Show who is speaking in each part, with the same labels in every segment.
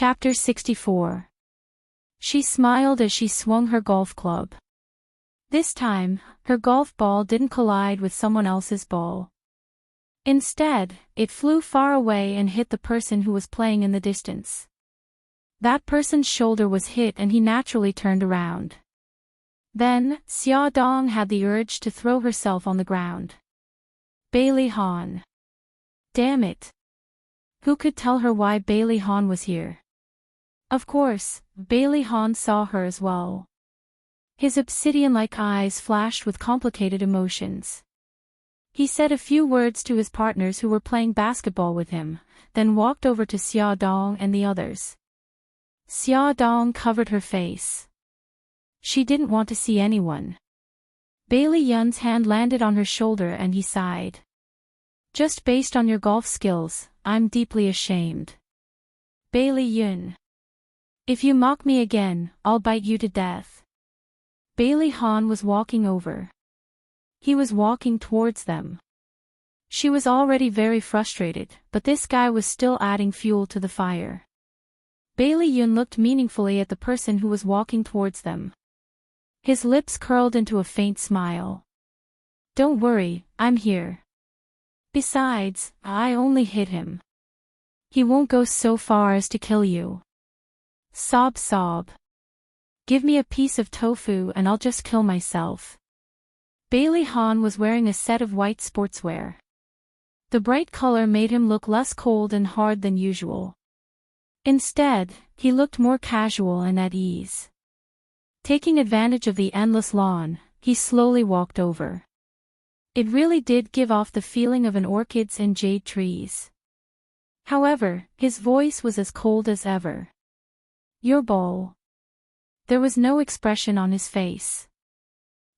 Speaker 1: Chapter 64. She smiled as she swung her golf club. This time, her golf ball didn't collide with someone else's ball. Instead, it flew far away and hit the person who was playing in the distance. That person's shoulder was hit and he naturally turned around. Then, Xia Dong had the urge to throw herself on the ground. Bailey Han. Damn it. Who could tell her why Bailey Han was here? Of course, Bailey Han saw her as well. His obsidian-like eyes flashed with complicated emotions. He said a few words to his partners who were playing basketball with him, then walked over to Xia Dong and the others. Xia Dong covered her face. She didn't want to see anyone. Bailey Yun's hand landed on her shoulder and he sighed. Just based on your golf skills, I'm deeply ashamed. Bailey Yun. If you mock me again, I'll bite you to death. Bailey Han was walking over. He was walking towards them. She was already very frustrated, but this guy was still adding fuel to the fire. Bailey Yun looked meaningfully at the person who was walking towards them. His lips curled into a faint smile. Don't worry, I'm here. Besides, I only hit him. He won't go so far as to kill you. Sob sob. Give me a piece of tofu and I'll just kill myself. Bailey Han was wearing a set of white sportswear. The bright color made him look less cold and hard than usual. Instead, he looked more casual and at ease. Taking advantage of the endless lawn, he slowly walked over. It really did give off the feeling of an orchids and jade trees. However, his voice was as cold as ever. Your ball. There was no expression on his face.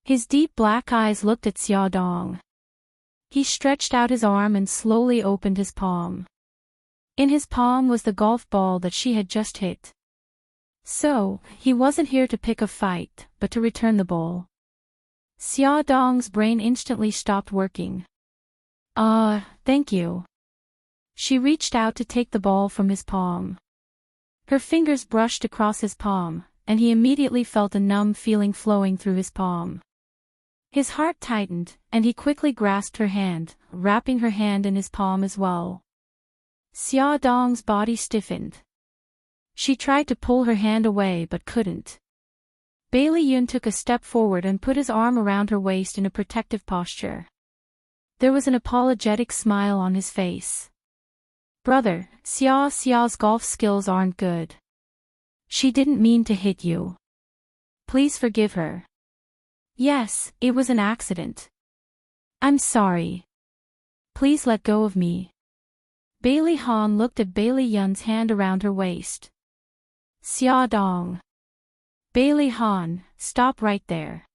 Speaker 1: His deep black eyes looked at Xia Dong. He stretched out his arm and slowly opened his palm. In his palm was the golf ball that she had just hit. So, he wasn't here to pick a fight, but to return the ball. Xia Dong's brain instantly stopped working. Thank you. She reached out to take the ball from his palm. Her fingers brushed across his palm, and he immediately felt a numb feeling flowing through his palm. His heart tightened, and he quickly grasped her hand, wrapping her hand in his palm as well. Xia Dong's body stiffened. She tried to pull her hand away but couldn't. Bailey Yun took a step forward and put his arm around her waist in a protective posture. There was an apologetic smile on his face. Brother, Xia's golf skills aren't good. She didn't mean to hit you. Please forgive her. Yes, it was an accident. I'm sorry. Please let go of me. Bailey Han looked at Bailey Yun's hand around her waist. Xia Dong. Bailey Han, stop right there.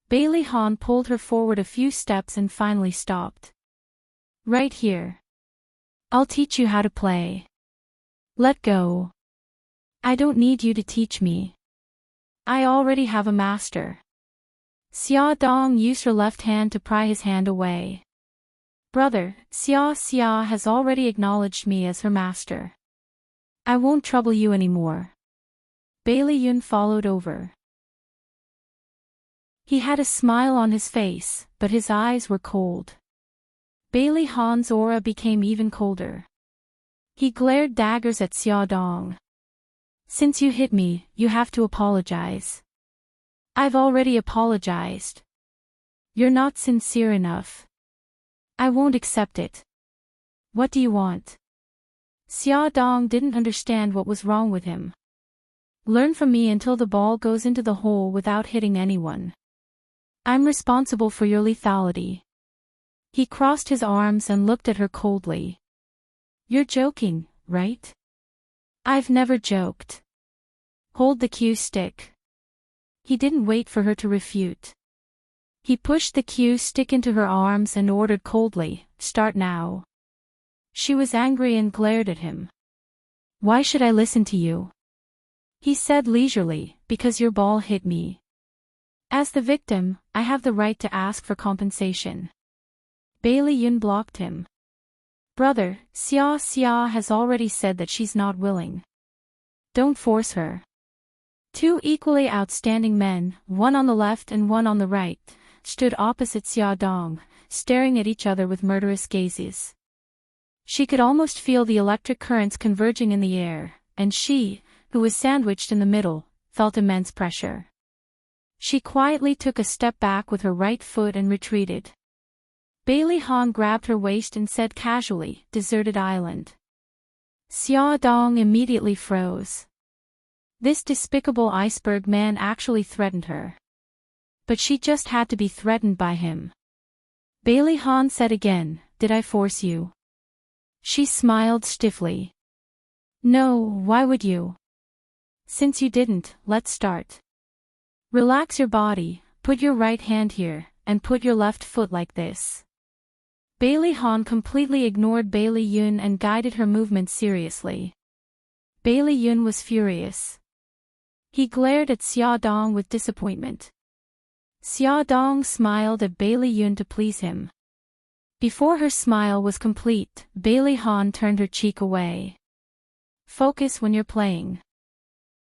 Speaker 1: Bailey Han pulled her forward a few steps and finally stopped. Right here. I'll teach you how to play. Let go. I don't need you to teach me. I already have a master. Xia Dong used her left hand to pry his hand away. Brother, Xia has already acknowledged me as her master. I won't trouble you anymore. Bailey Yun followed over. He had a smile on his face, but his eyes were cold. Bailey Han's aura became even colder. He glared daggers at Xia Dong. Since you hit me, you have to apologize. I've already apologized. You're not sincere enough. I won't accept it. What do you want? Xia Dong didn't understand what was wrong with him. Learn from me until the ball goes into the hole without hitting anyone. I'm responsible for your lethality. He crossed his arms and looked at her coldly. You're joking, right? I've never joked. Hold the cue stick. He didn't wait for her to refute. He pushed the cue stick into her arms and ordered coldly, start now. She was angry and glared at him. Why should I listen to you? He said leisurely, because your ball hit me. As the victim, I have the right to ask for compensation. Bailey Yun blocked him. Brother, Xia has already said that she's not willing. Don't force her. Two equally outstanding men, one on the left and one on the right, stood opposite Xia Dong, staring at each other with murderous gazes. She could almost feel the electric currents converging in the air, and she, who was sandwiched in the middle, felt immense pressure. She quietly took a step back with her right foot and retreated. Bailey Han grabbed her waist and said casually, "Deserted island." Xia Dong immediately froze. This despicable iceberg man actually threatened her. But she just had to be threatened by him. Bailey Han said again, "Did I force you?" She smiled stiffly. "No, why would you? Since you didn't, let's start. Relax your body, put your right hand here, and put your left foot like this." Bailey Han completely ignored Bailey Yun and guided her movements seriously. Bailey Yun was furious. He glared at Xia Dong with disappointment. Xia Dong smiled at Bailey Yun to please him. Before her smile was complete, Bailey Han turned her cheek away. "Focus when you're playing."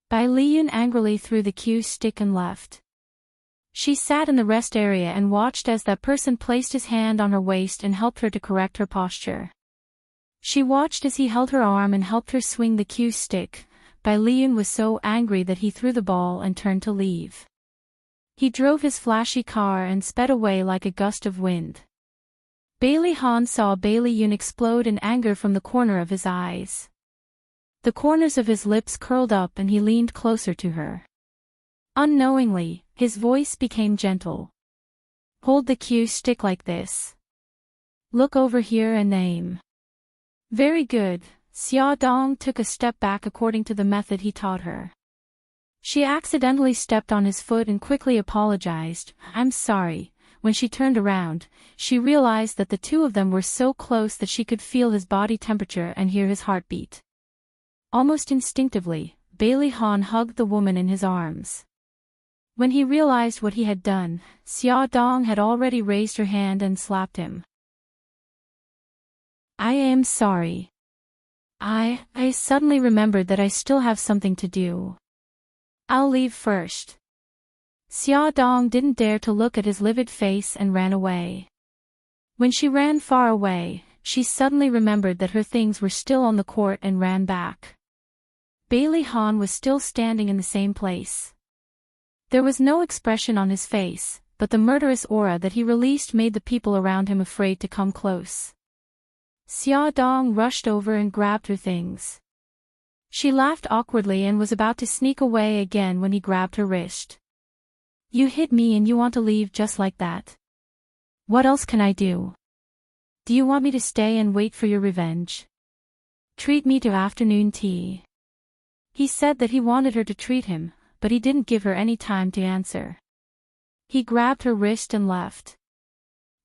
Speaker 1: Bailey Yun angrily threw the cue stick and left. She sat in the rest area and watched as that person placed his hand on her waist and helped her to correct her posture. She watched as he held her arm and helped her swing the cue stick. Bailey Yun was so angry that he threw the ball and turned to leave. He drove his flashy car and sped away like a gust of wind. Bailey Han saw Bailey Yun explode in anger from the corner of his eyes. The corners of his lips curled up and he leaned closer to her. Unknowingly, his voice became gentle. "Hold the cue stick like this. Look over here and aim." "Very good." Xia Dong took a step back according to the method he taught her. She accidentally stepped on his foot and quickly apologized, "I'm sorry." When she turned around, she realized that the two of them were so close that she could feel his body temperature and hear his heartbeat. Almost instinctively, Bailey Han hugged the woman in his arms. When he realized what he had done, Xia Dong had already raised her hand and slapped him. "I am sorry. I suddenly remembered that I still have something to do. I'll leave first." Xia Dong didn't dare to look at his livid face and ran away. When she ran far away, she suddenly remembered that her things were still on the court and ran back. Bailey Han was still standing in the same place. There was no expression on his face, but the murderous aura that he released made the people around him afraid to come close. Xia Dong rushed over and grabbed her things. She laughed awkwardly and was about to sneak away again when he grabbed her wrist. "You hit me and you want to leave just like that? What else can I do? Do you want me to stay and wait for your revenge? Treat me to afternoon tea." He said that he wanted her to treat him, but he didn't give her any time to answer. He grabbed her wrist and left.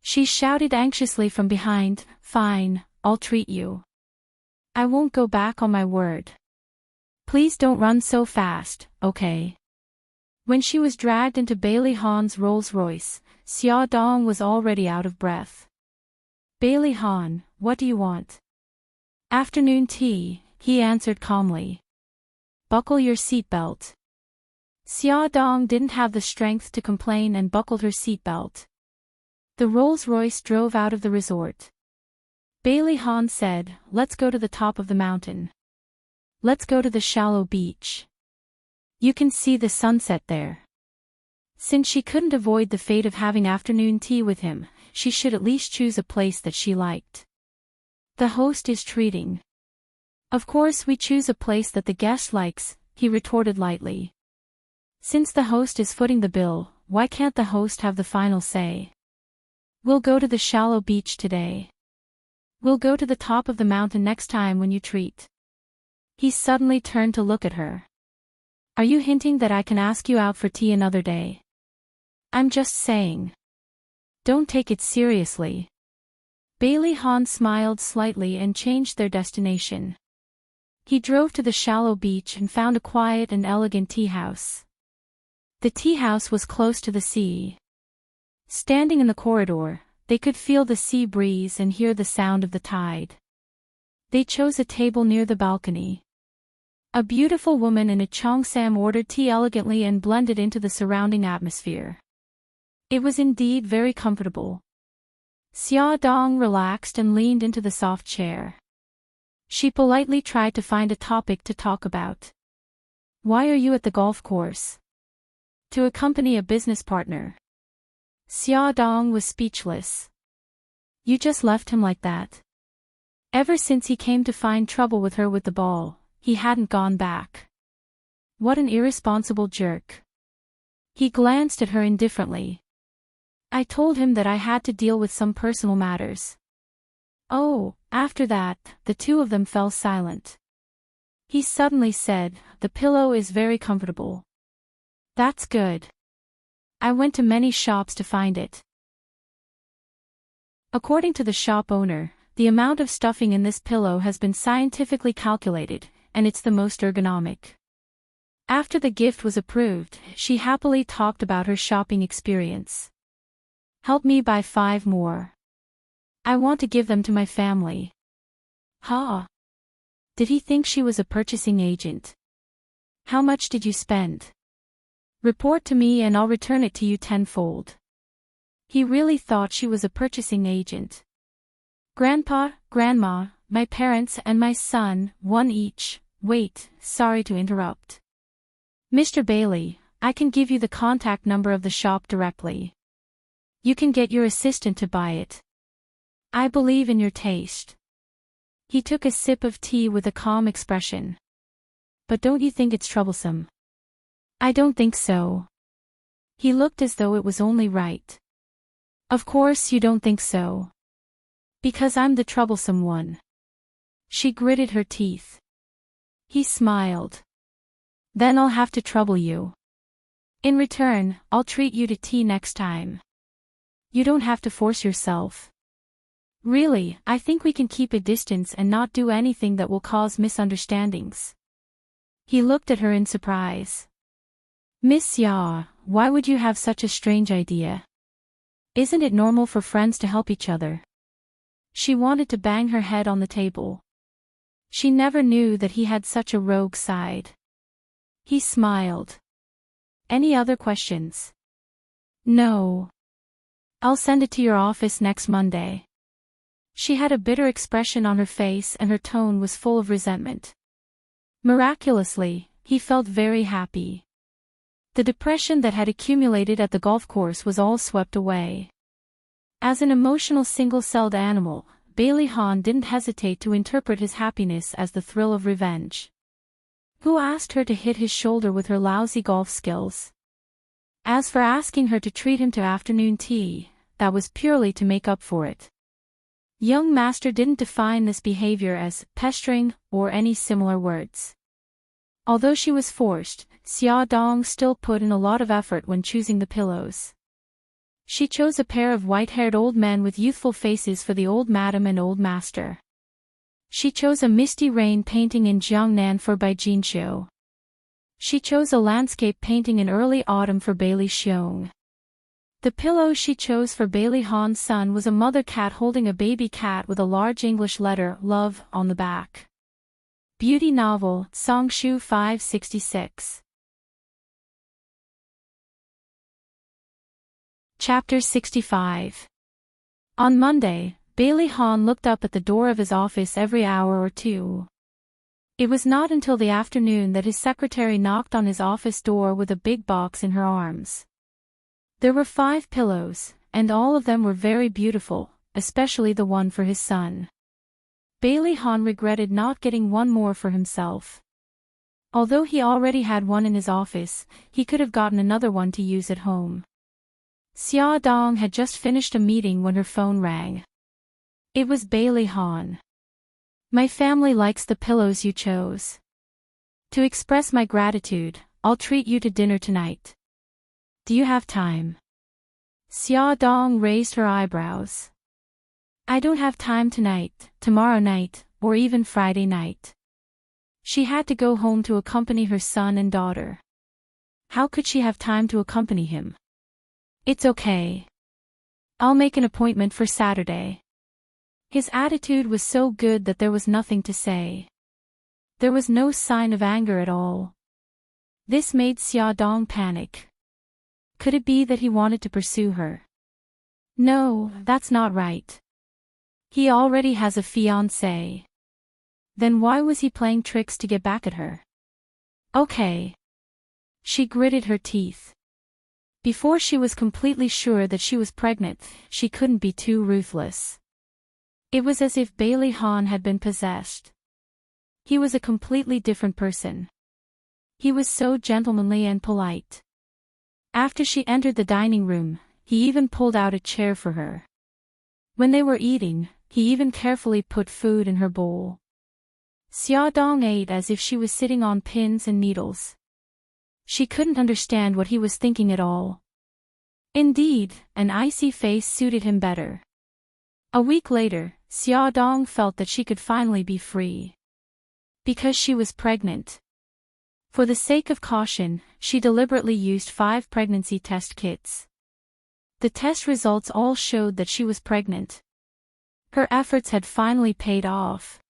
Speaker 1: She shouted anxiously from behind, "Fine, I'll treat you. I won't go back on my word. Please don't run so fast, okay?" When she was dragged into Bailey Han's Rolls-Royce, Xia Dong was already out of breath. "Bailey Han, what do you want?" "Afternoon tea," he answered calmly. "Buckle your seatbelt." Xia Dong didn't have the strength to complain and buckled her seatbelt. The Rolls-Royce drove out of the resort. Bailey Han said, "Let's go to the top of the mountain. Let's go to the shallow beach. You can see the sunset there." Since she couldn't avoid the fate of having afternoon tea with him, she should at least choose a place that she liked. "The host is treating." "Of course we choose a place that the guest likes," he retorted lightly. "Since the host is footing the bill, why can't the host have the final say? We'll go to the shallow beach today. We'll go to the top of the mountain next time when you treat." He suddenly turned to look at her. "Are you hinting that I can ask you out for tea another day?" "I'm just saying. Don't take it seriously." Bailey Han smiled slightly and changed their destination. He drove to the shallow beach and found a quiet and elegant tea house. The tea house was close to the sea. Standing in the corridor, they could feel the sea breeze and hear the sound of the tide. They chose a table near the balcony. A beautiful woman in a cheongsam ordered tea elegantly and blended into the surrounding atmosphere. It was indeed very comfortable. Xia Dong relaxed and leaned into the soft chair. She politely tried to find a topic to talk about. Why are you at the golf course? To accompany a business partner. Xia Dong was speechless. You just left him like that? Ever since he came to find trouble with her with the ball, he hadn't gone back. What an irresponsible jerk. He glanced at her indifferently. I told him that I had to deal with some personal matters. Oh, after that, the two of them fell silent. He suddenly said, the pillow is very comfortable. That's good. I went to many shops to find it. According to the shop owner, the amount of stuffing in this pillow has been scientifically calculated, and it's the most ergonomic. After the gift was approved, she happily talked about her shopping experience. Help me buy 5 more. I want to give them to my family. Ha! Did he think she was a purchasing agent? How much did you spend? Report to me and I'll return it to you tenfold. He really thought she was a purchasing agent. Grandpa, Grandma, my parents and my son, one each. Wait, sorry to interrupt. Mr. Bailey, I can give you the contact number of the shop directly. You can get your assistant to buy it. I believe in your taste. He took a sip of tea with a calm expression. But don't you think it's troublesome? I don't think so. He looked as though it was only right. Of course you don't think so. Because I'm the troublesome one. She gritted her teeth. He smiled. Then I'll have to trouble you. In return, I'll treat you to tea next time. You don't have to force yourself. Really, I think we can keep a distance and not do anything that will cause misunderstandings. He looked at her in surprise. Miss Xia, why would you have such a strange idea? Isn't it normal for friends to help each other? She wanted to bang her head on the table. She never knew that he had such a rogue side. He smiled. Any other questions? No. I'll send it to your office next Monday. She had a bitter expression on her face and her tone was full of resentment. Miraculously, he felt very happy. The depression that had accumulated at the golf course was all swept away. As an emotional single-celled animal, Bailey Han didn't hesitate to interpret his happiness as the thrill of revenge. Who asked her to hit his shoulder with her lousy golf skills? As for asking her to treat him to afternoon tea, that was purely to make up for it. Young master didn't define this behavior as pestering or any similar words. Although she was forced, Xia Dong still put in a lot of effort when choosing the pillows. She chose a pair of white-haired old men with youthful faces for the old madam and old master. She chose a misty rain painting in Jiangnan for Bai Jinqiu. She chose a landscape painting in early autumn for Bailey Xiong. The pillow she chose for Bailey Han's son was a mother cat holding a baby cat with a large English letter, love, on the back. Beauty novel, Songshu 566. Chapter 65. On Monday, Bailey Han looked up at the door of his office every hour or two. It was not until the afternoon that his secretary knocked on his office door with a big box in her arms. There were 5 pillows, and all of them were very beautiful, especially the one for his son. Bailey Han regretted not getting one more for himself. Although he already had one in his office, he could have gotten another one to use at home. Xia Dong had just finished a meeting when her phone rang. It was Bailey Han. My family likes the pillows you chose. To express my gratitude, I'll treat you to dinner tonight. Do you have time? Xia Dong raised her eyebrows. I don't have time tonight, tomorrow night, or even Friday night. She had to go home to accompany her son and daughter. How could she have time to accompany him? It's okay. I'll make an appointment for Saturday. His attitude was so good that there was nothing to say. There was no sign of anger at all. This made Xiaodong panic. Could it be that he wanted to pursue her? No, that's not right. He already has a fiancée. Then why was he playing tricks to get back at her? Okay. She gritted her teeth. Before she was completely sure that she was pregnant, she couldn't be too ruthless. It was as if Bailey Han had been possessed. He was a completely different person. He was so gentlemanly and polite. After she entered the dining room, he even pulled out a chair for her. When they were eating, he even carefully put food in her bowl. Xiaodong ate as if she was sitting on pins and needles. She couldn't understand what he was thinking at all. Indeed, an icy face suited him better. A week later, Xiaodong felt that she could finally be free. Because she was pregnant. For the sake of caution, she deliberately used 5 pregnancy test kits. The test results all showed that she was pregnant. Her efforts had finally paid off.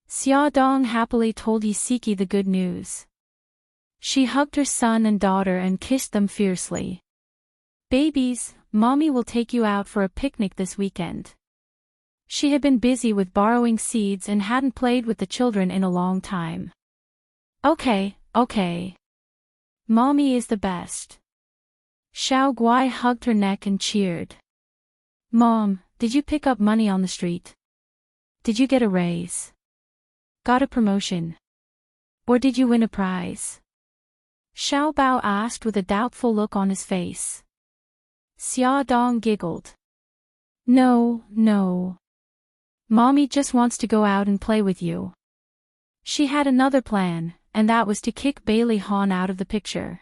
Speaker 1: Xiaodong happily told Yisiki the good news. She hugged her son and daughter and kissed them fiercely. Babies, Mommy will take you out for a picnic this weekend. She had been busy with borrowing seeds and hadn't played with the children in a long time. Okay. Mommy is the best. Xiao Guai hugged her neck and cheered. Mom, did you pick up money on the street? Did you get a raise? Got a promotion? Or did you win a prize? Xiao Bao asked with a doubtful look on his face. Xiaodong giggled. No. Mommy just wants to go out and play with you. She had another plan, and that was to kick Bailey Han out of the picture.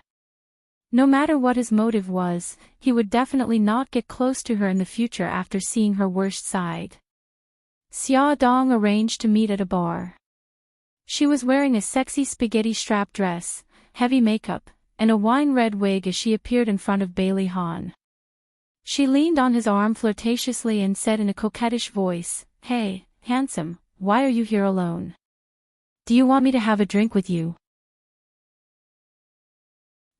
Speaker 1: No matter what his motive was, he would definitely not get close to her in the future after seeing her worst side. Xiaodong arranged to meet at a bar. She was wearing a sexy spaghetti strap dress, heavy makeup, and a wine-red wig as she appeared in front of Bailey Han. She leaned on his arm flirtatiously and said in a coquettish voice, "Hey, handsome, why are you here alone? Do you want me to have a drink with you?"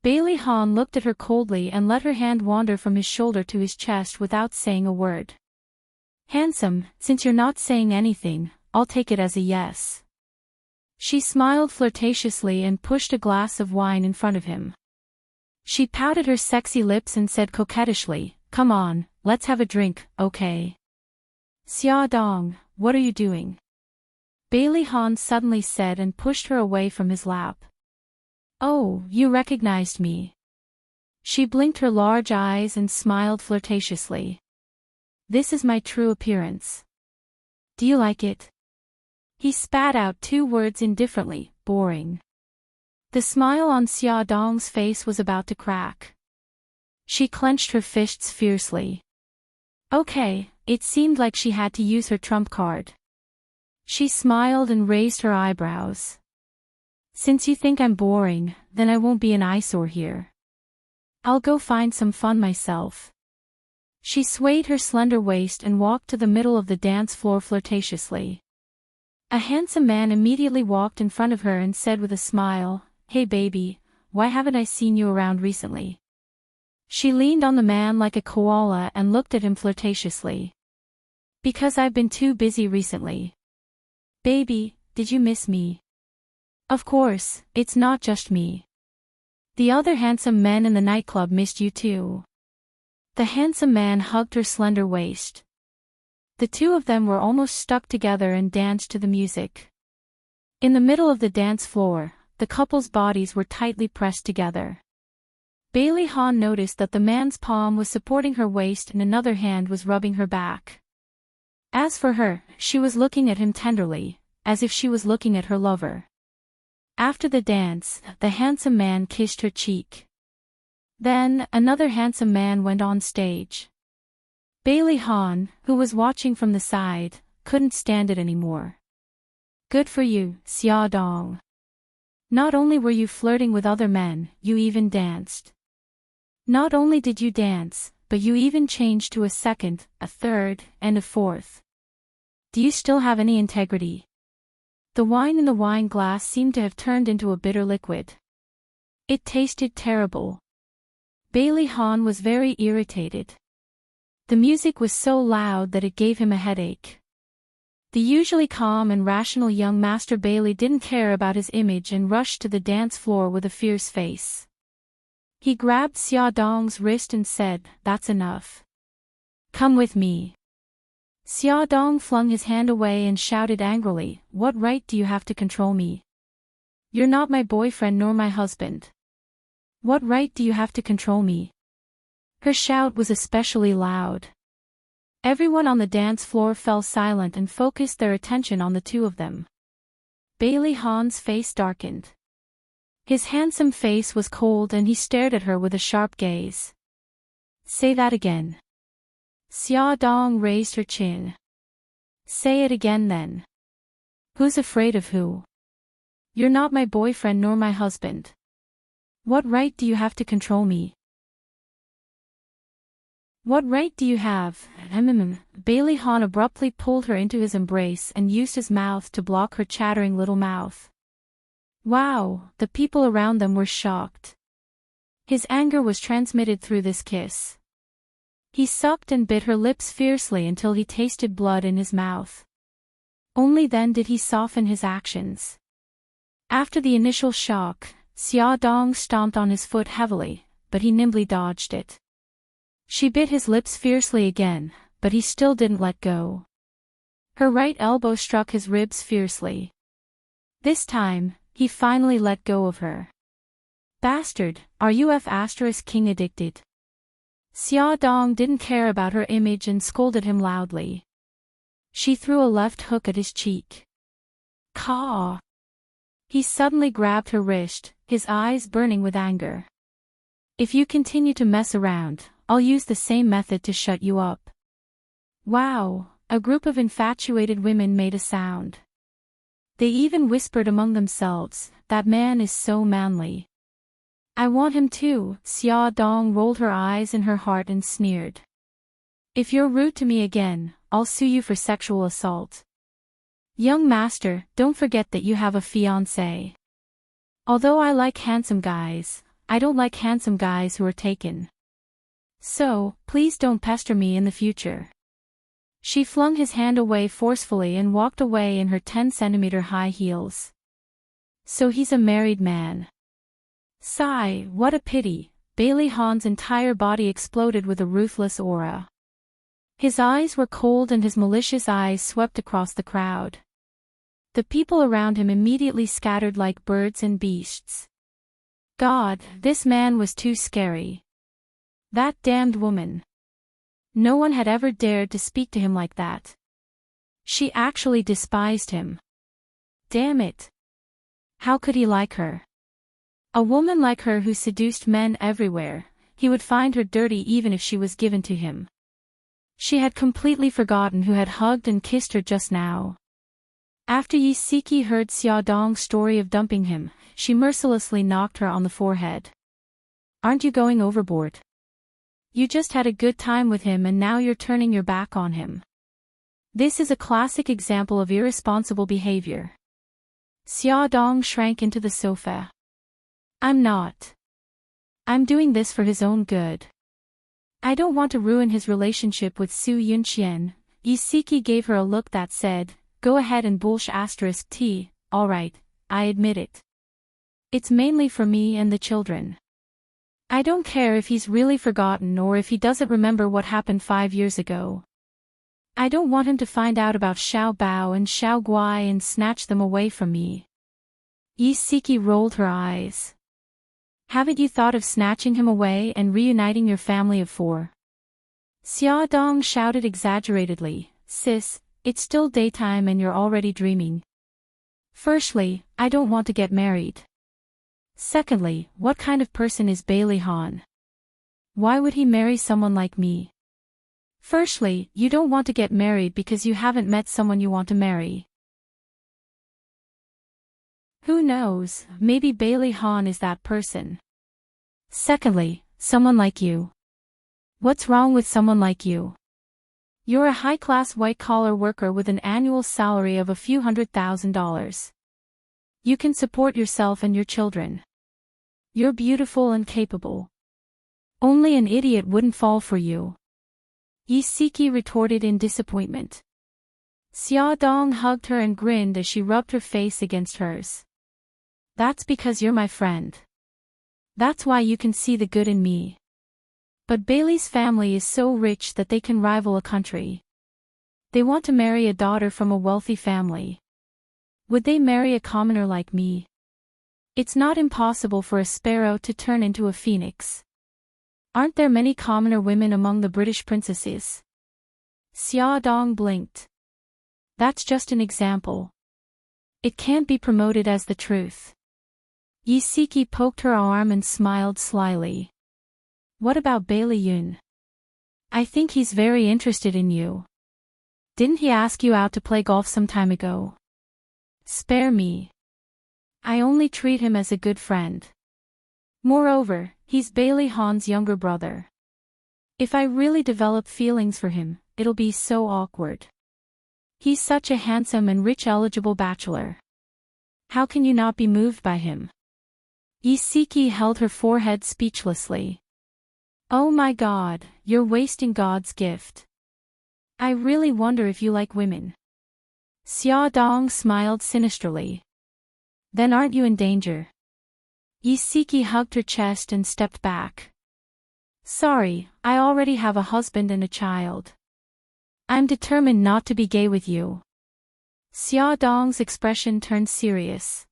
Speaker 1: Bailey Han looked at her coldly and let her hand wander from his shoulder to his chest without saying a word. Handsome, since you're not saying anything, I'll take it as a yes. She smiled flirtatiously and pushed a glass of wine in front of him. She pouted her sexy lips and said coquettishly, "Come on, let's have a drink, okay?" Xiaodong, what are you doing? Bailey Han suddenly said and pushed her away from his lap. Oh, you recognized me. She blinked her large eyes and smiled flirtatiously. This is my true appearance. Do you like it? He spat out 2 words indifferently, boring. The smile on Xiaodong's face was about to crack. She clenched her fists fiercely. Okay, it seemed like she had to use her trump card. She smiled and raised her eyebrows. Since you think I'm boring, then I won't be an eyesore here. I'll go find some fun myself. She swayed her slender waist and walked to the middle of the dance floor flirtatiously. A handsome man immediately walked in front of her and said with a smile, "Hey baby, why haven't I seen you around recently?" She leaned on the man like a koala and looked at him flirtatiously. Because I've been too busy recently. Baby, did you miss me? Of course, it's not just me. The other handsome men in the nightclub missed you too. The handsome man hugged her slender waist. The 2 of them were almost stuck together and danced to the music. In the middle of the dance floor, the couple's bodies were tightly pressed together. Bailey Han noticed that the man's palm was supporting her waist and another hand was rubbing her back. As for her, she was looking at him tenderly, as if she was looking at her lover. After the dance, the handsome man kissed her cheek. Then, another handsome man went on stage. Bailey Han, who was watching from the side, couldn't stand it anymore. Good for you, Xiaodong. Not only were you flirting with other men, you even danced. Not only did you dance, but you even changed to a second, a third, and a fourth. Do you still have any integrity? The wine in the wine glass seemed to have turned into a bitter liquid. It tasted terrible. Bailey Hahn was very irritated. The music was so loud that it gave him a headache. The usually calm and rational young Master Bailey didn't care about his image and rushed to the dance floor with a fierce face. He grabbed Xia Dong's wrist and said, "That's enough. Come with me." Xia Dong flung his hand away and shouted angrily, "What right do you have to control me? You're not my boyfriend nor my husband. What right do you have to control me?" Her shout was especially loud. Everyone on the dance floor fell silent and focused their attention on the two of them. Bailey Hahn's face darkened. His handsome face was cold and he stared at her with a sharp gaze. "Say that again." Xia Dong raised her chin. "Say it again then. Who's afraid of who? You're not my boyfriend nor my husband. What right do you have to control me? What right do you have?" Bailey Hahn abruptly pulled her into his embrace and used his mouth to block her chattering little mouth. Wow, the people around them were shocked. His anger was transmitted through this kiss. He sucked and bit her lips fiercely until he tasted blood in his mouth. Only then did he soften his actions. After the initial shock, Xia Dong stomped on his foot heavily, but he nimbly dodged it. She bit his lips fiercely again, but he still didn't let go. Her right elbow struck his ribs fiercely. This time, he finally let go of her. "Bastard, are you king addicted?" Xia Dong didn't care about her image and scolded him loudly. She threw a left hook at his cheek. Caw! He suddenly grabbed her wrist, his eyes burning with anger. "If you continue to mess around, I'll use the same method to shut you up." Wow, a group of infatuated women made a sound. They even whispered among themselves, "That man is so manly. I want him too." Xia Dong rolled her eyes in her heart and sneered. "If you're rude to me again, I'll sue you for sexual assault. Young master, don't forget that you have a fiancé. Although I like handsome guys, I don't like handsome guys who are taken. So, please don't pester me in the future." She flung his hand away forcefully and walked away in her 10-centimeter high heels. So he's a married man. Sigh, what a pity. Bailey Hahn's entire body exploded with a ruthless aura. His eyes were cold and his malicious eyes swept across the crowd. The people around him immediately scattered like birds and beasts. God, this man was too scary. That damned woman. No one had ever dared to speak to him like that. She actually despised him. Damn it. How could he like her? A woman like her who seduced men everywhere, he would find her dirty even if she was given to him. She had completely forgotten who had hugged and kissed her just now. After Yi Siki heard Xia Dong's story of dumping him, she mercilessly knocked her on the forehead. "Aren't you going overboard? You just had a good time with him and now you're turning your back on him. This is a classic example of irresponsible behavior." Xia Dong shrank into the sofa. "I'm not. I'm doing this for his own good. I don't want to ruin his relationship with Su Yunqian." Yi Siki gave her a look that said, "Go ahead and bullsh***. Alright, I admit it. It's mainly for me and the children. I don't care if he's really forgotten or if he doesn't remember what happened 5 years ago. I don't want him to find out about Xiao Bao and Xiao Guai and snatch them away from me." Yi Siki rolled her eyes. "Haven't you thought of snatching him away and reuniting your family of 4? Xia Dong shouted exaggeratedly, "Sis, it's still daytime and you're already dreaming. Firstly, I don't want to get married. Secondly, what kind of person is Bailey Hahn? Why would he marry someone like me? Firstly, you don't want to get married because you haven't met someone you want to marry. Who knows, maybe Bailey Hahn is that person. Secondly, someone like you. What's wrong with someone like you? You're a high-class white-collar worker with an annual salary of a few $100,000. You can support yourself and your children. You're beautiful and capable. Only an idiot wouldn't fall for you. Yi-Siki retorted in disappointment. Xia Dong hugged her and grinned as she rubbed her face against hers. That's because you're my friend. That's why you can see the good in me. But Bailey's family is so rich that they can rival a country. They want to marry a daughter from a wealthy family. Would they marry a commoner like me? It's not impossible for a sparrow to turn into a phoenix. Aren't there many commoner women among the British princesses? Xia Dong blinked. That's just an example. It can't be promoted as the truth. Yi-Siki poked her arm and smiled slyly. What about Bailey Yun? I think he's very interested in you. Didn't he ask you out to play golf some time ago? Spare me. I only treat him as a good friend. Moreover, he's Bailey Han's younger brother. If I really develop feelings for him, it'll be so awkward. He's such a handsome and rich eligible bachelor. How can you not be moved by him? Yi-Siki held her forehead speechlessly. Oh my God, you're wasting God's gift. I really wonder if you like women. Xia Dong smiled sinisterly. Then aren't you in danger? Yi-Siki hugged her chest and stepped back. Sorry, I already have a husband and a child. I'm determined not to be gay with you. Xia Dong's expression turned serious.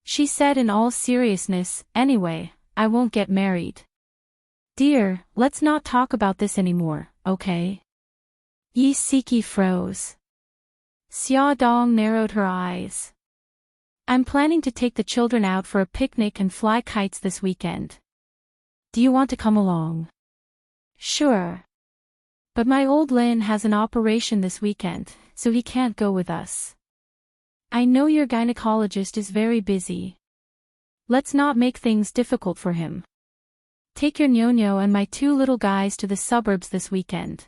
Speaker 1: She said in all seriousness, anyway, I won't get married. Dear, let's not talk about this anymore, okay? Yi-Siki froze. Xia Dong narrowed her eyes. I'm planning to take the children out for a picnic and fly kites this weekend. Do you want to come along? Sure. But my old Lin has an operation this weekend, so he can't go with us. I know your gynecologist is very busy. Let's not make things difficult for him. Take your Nyonyo and my 2 little guys to the suburbs this weekend.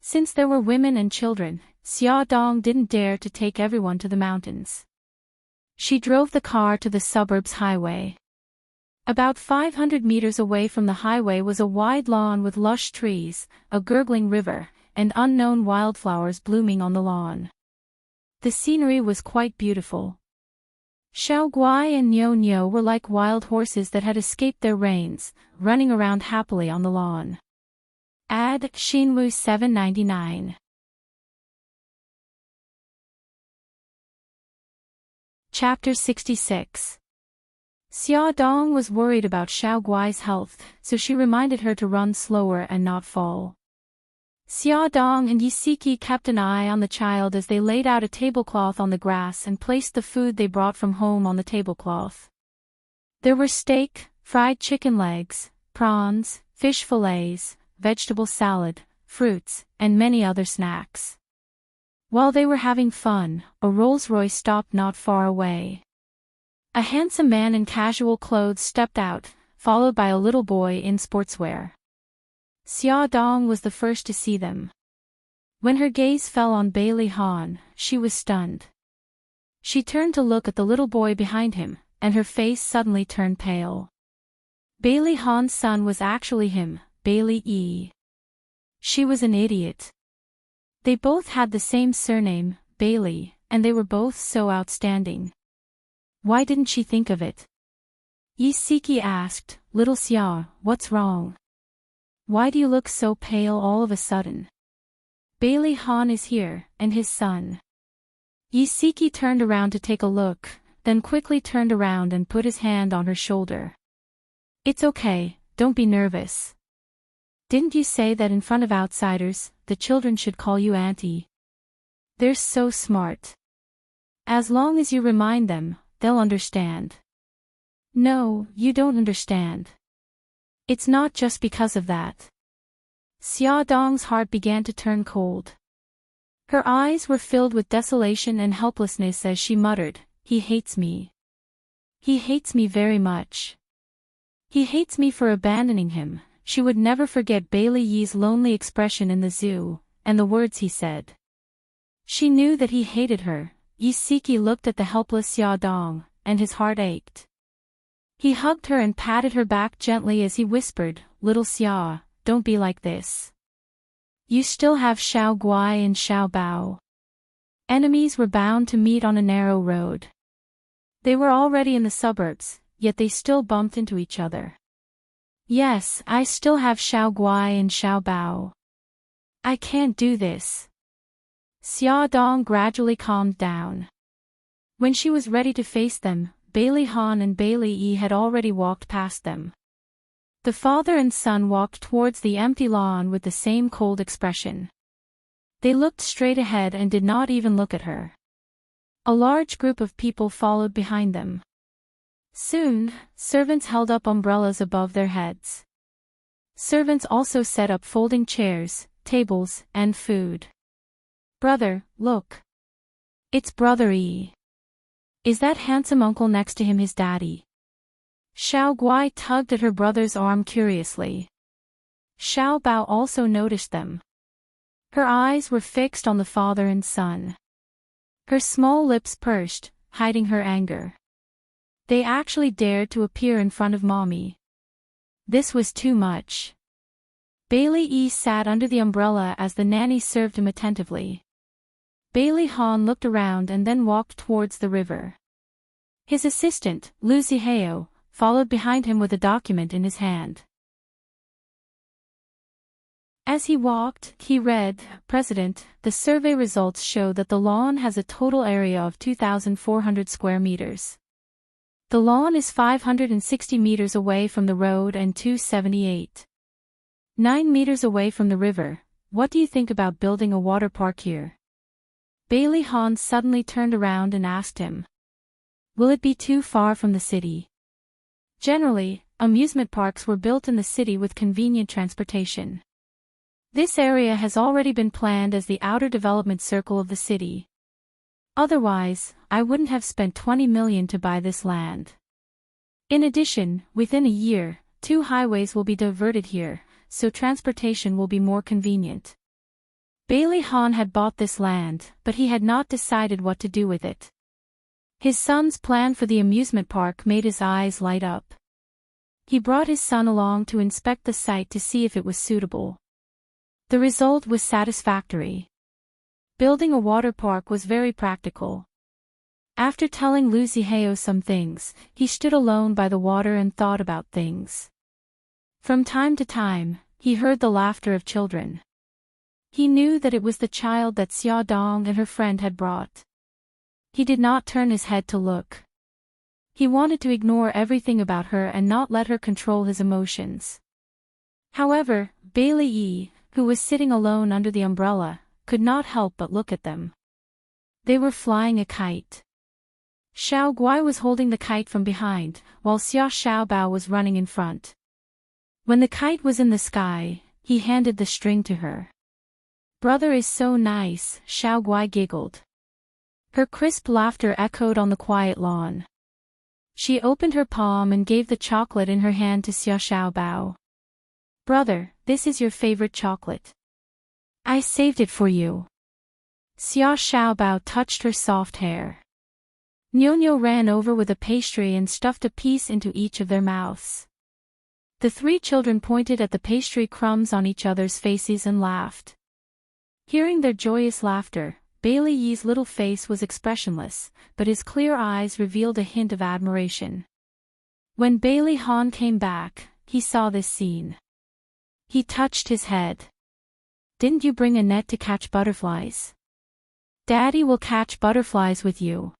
Speaker 1: Since there were women and children, Xia Dong didn't dare to take everyone to the mountains. She drove the car to the suburbs highway. About 500 meters away from the highway was a wide lawn with lush trees, a gurgling river, and unknown wildflowers blooming on the lawn. The scenery was quite beautiful. Xiao Guai and Nyo Nyo were like wild horses that had escaped their reins, running around happily on the lawn. Ad Shinwu 799. Chapter 66. Xia Dong was worried about Xiao Guai's health, so she reminded her to run slower and not fall. Xia Dong and Yi-Siki kept an eye on the child as they laid out a tablecloth on the grass and placed the food they brought from home on the tablecloth. There were steak, fried chicken legs, prawns, fish fillets, vegetable salad, fruits, and many other snacks. While they were having fun, a Rolls-Royce stopped not far away. A handsome man in casual clothes stepped out, followed by a little boy in sportswear. Xia Dong was the first to see them. When her gaze fell on Bailey Han, she was stunned. She turned to look at the little boy behind him, and her face suddenly turned pale. Bailey Han's son was actually him, Bailey Yi. She was an idiot. They both had the same surname, Bailey, and they were both so outstanding. Why didn't she think of it? Yi-Siki asked, Little Xia, what's wrong? Why do you look so pale all of a sudden? Bailey Han is here, and his son. Yi-Siki turned around to take a look, then quickly turned around and put his hand on her shoulder. It's okay, don't be nervous. Didn't you say that in front of outsiders, the children should call you Auntie? They're so smart. As long as you remind them, they'll understand. No, you don't understand. It's not just because of that. Xia Dong's heart began to turn cold. Her eyes were filled with desolation and helplessness as she muttered, He hates me. He hates me very much. He hates me for abandoning him. She would never forget Bailey Yi's lonely expression in the zoo, and the words he said. She knew that he hated her. Yi Siki looked at the helpless Xia Dong, and his heart ached. He hugged her and patted her back gently as he whispered, "Little Xia, don't be like this. You still have Xiao Guai and Xiao Bao." Enemies were bound to meet on a narrow road. They were already in the suburbs, yet they still bumped into each other. "Yes, I still have Xiao Guai and Xiao Bao. I can't do this." Xia Dong gradually calmed down. When she was ready to face them, Bailey Han and Bailey Yi had already walked past them. The father and son walked towards the empty lawn with the same cold expression. They looked straight ahead and did not even look at her. A large group of people followed behind them. Soon, servants held up umbrellas above their heads. Servants also set up folding chairs, tables, and food. "Brother, look. It's Brother Yi. Is that handsome uncle next to him his daddy?" Xiao Guai tugged at her brother's arm curiously. Xiao Bao also noticed them. Her eyes were fixed on the father and son. Her small lips pursed, hiding her anger. They actually dared to appear in front of mommy. This was too much. Bailey Yi sat under the umbrella as the nanny served him attentively. Bailey Han looked around and then walked towards the river. His assistant, Lu Zihao, followed behind him with a document in his hand. As he walked, he read, "President, the survey results show that the lawn has a total area of 2,400 square meters. The lawn is 560 meters away from the road and 278.9 meters away from the river. What do you think about building a water park here?" Bailey Han suddenly turned around and asked him. "Will it be too far from the city?" Generally, amusement parks were built in the city with convenient transportation. This area has already been planned as the outer development circle of the city. Otherwise, I wouldn't have spent 20 million to buy this land. In addition, within a year, 2 highways will be diverted here, so transportation will be more convenient. Bailey Han had bought this land, but he had not decided what to do with it. His son's plan for the amusement park made his eyes light up. He brought his son along to inspect the site to see if it was suitable. The result was satisfactory. Building a water park was very practical. After telling Lu Zihao some things, he stood alone by the water and thought about things. From time to time, he heard the laughter of children. He knew that it was the child that Xia Dong and her friend had brought. He did not turn his head to look. He wanted to ignore everything about her and not let her control his emotions. However, Bailey Yi, who was sitting alone under the umbrella, could not help but look at them. They were flying a kite. Xiao Guai was holding the kite from behind, while Xiao Bao was running in front. When the kite was in the sky, he handed the string to her. "Brother is so nice," Xiao Guai giggled. Her crisp laughter echoed on the quiet lawn. She opened her palm and gave the chocolate in her hand to Xiao Bao. "Brother, this is your favorite chocolate. I saved it for you." Xiao Bao touched her soft hair. Nyo ran over with a pastry and stuffed a piece into each of their mouths. The 3 children pointed at the pastry crumbs on each other's faces and laughed. Hearing their joyous laughter, Bailey Yi's little face was expressionless, but his clear eyes revealed a hint of admiration. When Bailey Han came back, he saw this scene. He touched his head. "Didn't you bring a net to catch butterflies?" "Daddy will catch butterflies with you."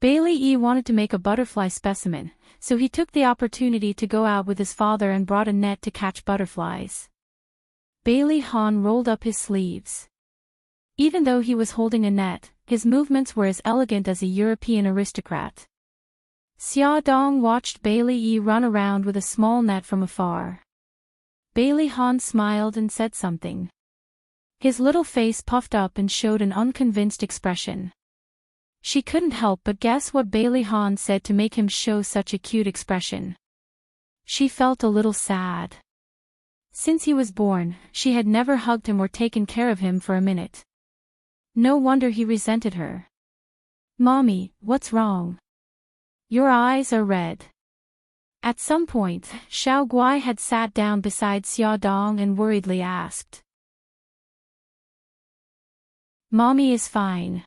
Speaker 1: Bailey Yi wanted to make a butterfly specimen, so he took the opportunity to go out with his father and brought a net to catch butterflies. Bailey Han rolled up his sleeves. Even though he was holding a net, his movements were as elegant as a European aristocrat. Xia Dong watched Bailey Yi run around with a small net from afar. Bailey Han smiled and said something. His little face puffed up and showed an unconvinced expression. She couldn't help but guess what Bailey Han said to make him show such a cute expression. She felt a little sad. Since he was born, she had never hugged him or taken care of him for a minute. No wonder he resented her. "Mommy, what's wrong? Your eyes are red." At some point, Xiao Guai had sat down beside Xiaodong and worriedly asked. "Mommy is fine.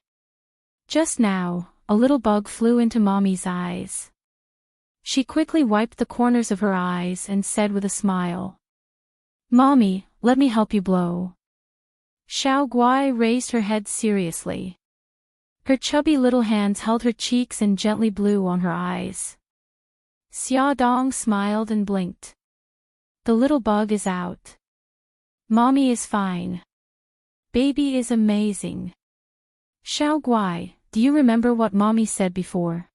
Speaker 1: Just now, a little bug flew into Mommy's eyes." She quickly wiped the corners of her eyes and said with a smile. "Mommy, let me help you blow." Xiao Guai raised her head seriously. Her chubby little hands held her cheeks and gently blew on her eyes. Xiaodong smiled and blinked. "The little bug is out. Mommy is fine. Baby is amazing." "Xiao Guai, do you remember what Mommy said before?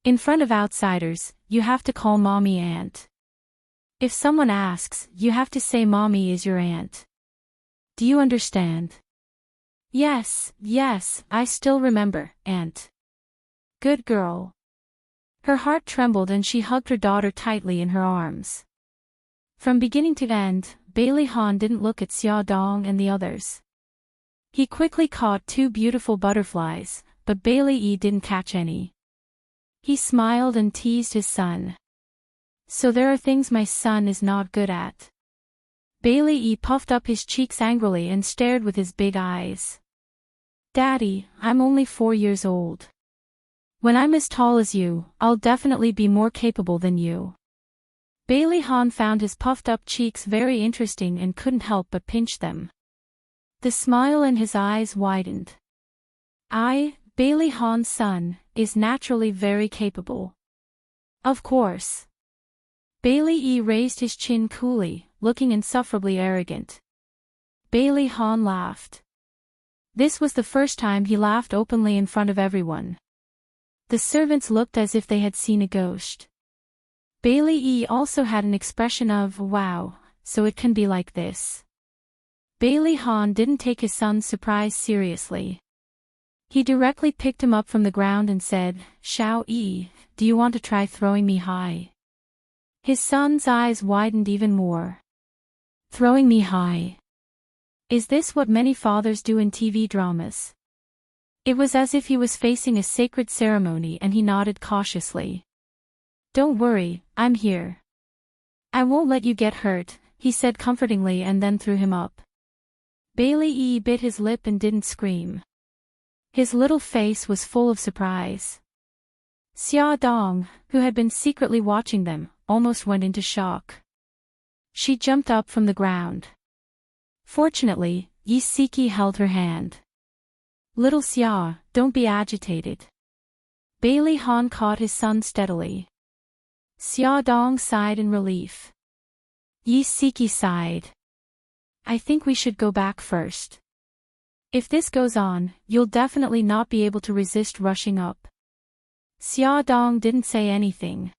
Speaker 1: In front of outsiders, you have to call Mommy Aunt. If someone asks, you have to say Mommy is your aunt. Do you understand?" Yes, I still remember, Aunt." "Good girl." Her heart trembled and she hugged her daughter tightly in her arms. From beginning to end, Bailey Han didn't look at Xiaodong and the others. He quickly caught 2 beautiful butterflies, but Bailey Yi didn't catch any. He smiled and teased his son. "So there are things my son is not good at." Bailey Yi puffed up his cheeks angrily and stared with his big eyes. "Daddy, I'm only 4 years old. When I'm as tall as you, I'll definitely be more capable than you." Bailey Han found his puffed-up cheeks very interesting and couldn't help but pinch them. The smile in his eyes widened. Bailey Han's son, is naturally very capable. Of course. Bailey Yi raised his chin coolly, looking insufferably arrogant. Bailey Han laughed. This was the first time he laughed openly in front of everyone. The servants looked as if they had seen a ghost. Bailey Yi also had an expression of, "Wow, so it can be like this." Bailey Han didn't take his son's surprise seriously. He directly picked him up from the ground and said, "Xiao Yi, do you want to try throwing me high?" His son's eyes widened even more. "Throwing me high? Is this what many fathers do in TV dramas?" It was as if he was facing a sacred ceremony and he nodded cautiously. "Don't worry, I'm here. I won't let you get hurt," he said comfortingly and then threw him up. Bailey Yi bit his lip and didn't scream. His little face was full of surprise. Xiaodong, who had been secretly watching them, almost went into shock. She jumped up from the ground. Fortunately, Yi Siki held her hand. "Little Xia, don't be agitated." Bailey Han caught his son steadily. Xiaodong sighed in relief. Yi Siki sighed. "I think we should go back first. If this goes on, you'll definitely not be able to resist rushing up." Xiaodong didn't say anything.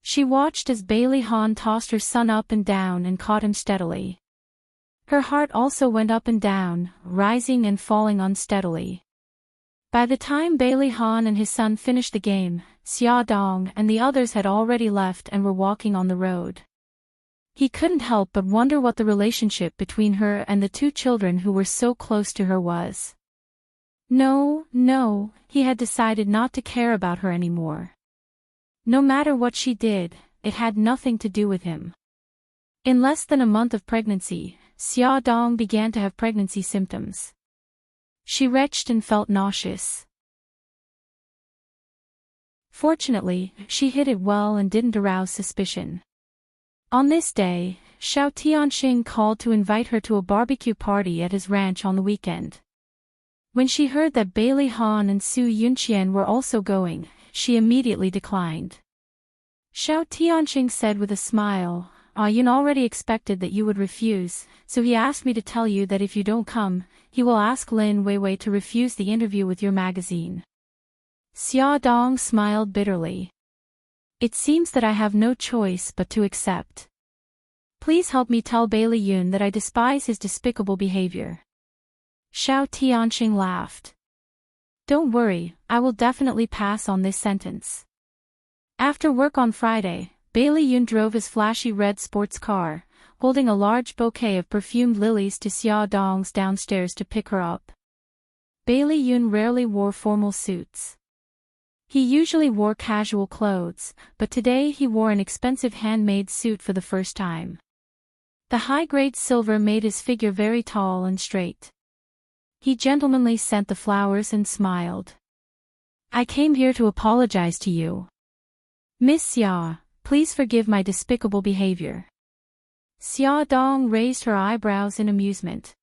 Speaker 1: She watched as Bailey Han tossed her son up and down and caught him steadily. Her heart also went up and down, rising and falling unsteadily. By the time Bailey Han and his son finished the game, Xiaodong and the others had already left and were walking on the road. He couldn't help but wonder what the relationship between her and the 2 children who were so close to her was. No, he had decided not to care about her anymore. No matter what she did, it had nothing to do with him. In less than a month of pregnancy, Xiaodong began to have pregnancy symptoms. She retched and felt nauseous. Fortunately, she hid it well and didn't arouse suspicion. On this day, Xiao Tianxing called to invite her to a barbecue party at his ranch on the weekend. When she heard that Bailey Han and Su Yunqian were also going, she immediately declined. Xiao Tianxing said with a smile, "Yun already expected that you would refuse, so he asked me to tell you that if you don't come, he will ask Lin Weiwei to refuse the interview with your magazine." Xiaodong smiled bitterly. "It seems that I have no choice but to accept. Please help me tell Bailey Yun that I despise his despicable behavior." Xiao Tianxing laughed. "Don't worry, I will definitely pass on this sentence." After work on Friday, Bailey Yun drove his flashy red sports car, holding a large bouquet of perfumed lilies to Xia Dong's downstairs to pick her up. Bailey Yun rarely wore formal suits. He usually wore casual clothes, but today he wore an expensive handmade suit for the first time. The high-grade silver made his figure very tall and straight. He gentlemanly sent the flowers and smiled. "I came here to apologize to you. Miss Xia, please forgive my despicable behavior." Xia Dong raised her eyebrows in amusement.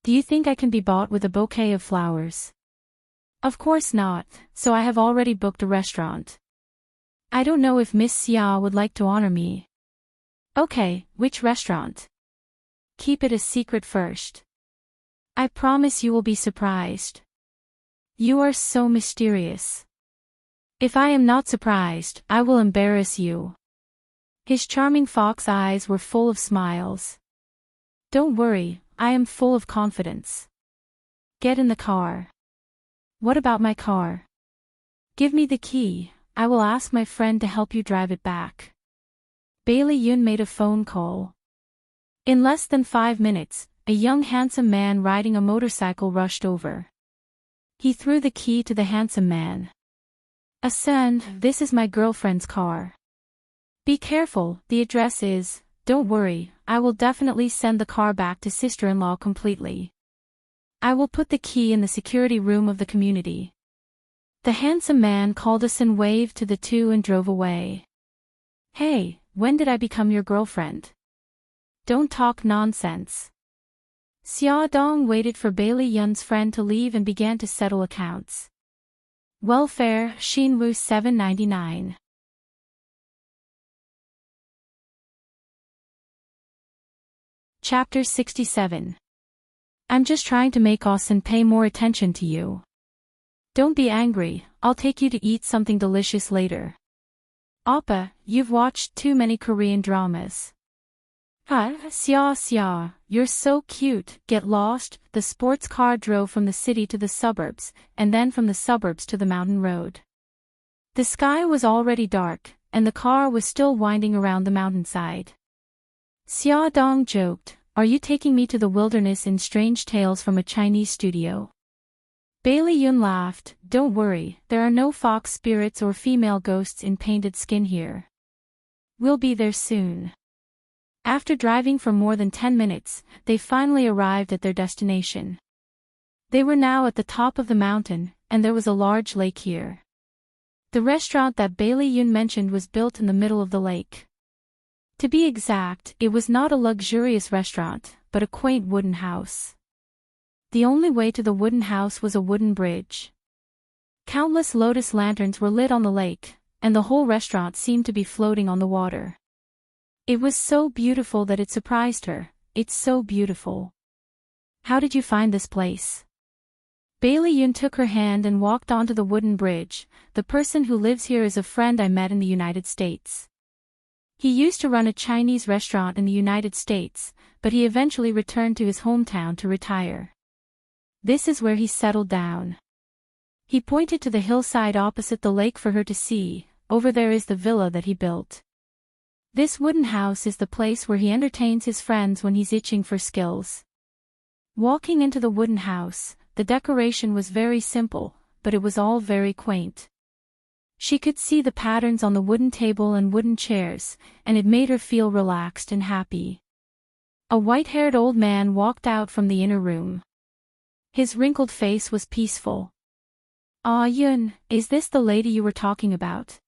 Speaker 1: "Do you think I can be bought with a bouquet of flowers?" "Of course not, so I have already booked a restaurant. I don't know if Miss Xia would like to honor me." "Okay, which restaurant?" "Keep it a secret first. I promise you will be surprised." "You are so mysterious." "If I am not surprised, I will embarrass you." His charming fox eyes were full of smiles. "Don't worry, I am full of confidence. Get in the car." "What about my car?" "Give me the key, I will ask my friend to help you drive it back." Bailey Yun made a phone call. In less than 5 minutes, a young handsome man riding a motorcycle rushed over. He threw the key to the handsome man. "Ascend, this is my girlfriend's car. Be careful, the address is, don't worry, I will definitely send the car back to sister-in-law completely. I will put the key in the security room of the community." The handsome man called us and waved to the two and drove away. "Hey, when did I become your girlfriend? Don't talk nonsense." Xia Dong waited for Bailey Yun's friend to leave and began to settle accounts. Welfare, Xinwu 799. Chapter 67. I'm just trying to make Austin pay more attention to you. Don't be angry, I'll take you to eat something delicious later. Oppa, you've watched too many Korean dramas. Xia, you're so cute. Get lost. The sports car drove from the city to the suburbs, and then from the suburbs to the mountain road. The sky was already dark, and the car was still winding around the mountainside. Xia Dong joked, "Are you taking me to the wilderness in Strange Tales from a Chinese studio?" Bailey Yun laughed, "Don't worry, there are no fox spirits or female ghosts in painted skin here. We'll be there soon." After driving for more than 10 minutes, they finally arrived at their destination. They were now at the top of the mountain, and there was a large lake here. The restaurant that Bailey Yun mentioned was built in the middle of the lake. To be exact, it was not a luxurious restaurant, but a quaint wooden house. The only way to the wooden house was a wooden bridge. Countless lotus lanterns were lit on the lake, and the whole restaurant seemed to be floating on the water. It was so beautiful that it surprised her. "It's so beautiful. How did you find this place?" Bailey Yun took her hand and walked onto the wooden bridge. "The person who lives here is a friend I met in the United States. He used to run a Chinese restaurant in the United States, but he eventually returned to his hometown to retire. This is where he settled down." He pointed to the hillside opposite the lake for her to see. "Over there is the villa that he built. This wooden house is the place where he entertains his friends when he's itching for skills." Walking into the wooden house, the decoration was very simple, but it was all very quaint. She could see the patterns on the wooden table and wooden chairs, and it made her feel relaxed and happy. A white-haired old man walked out from the inner room. His wrinkled face was peaceful. "Ah Yun, is this the lady you were talking about?"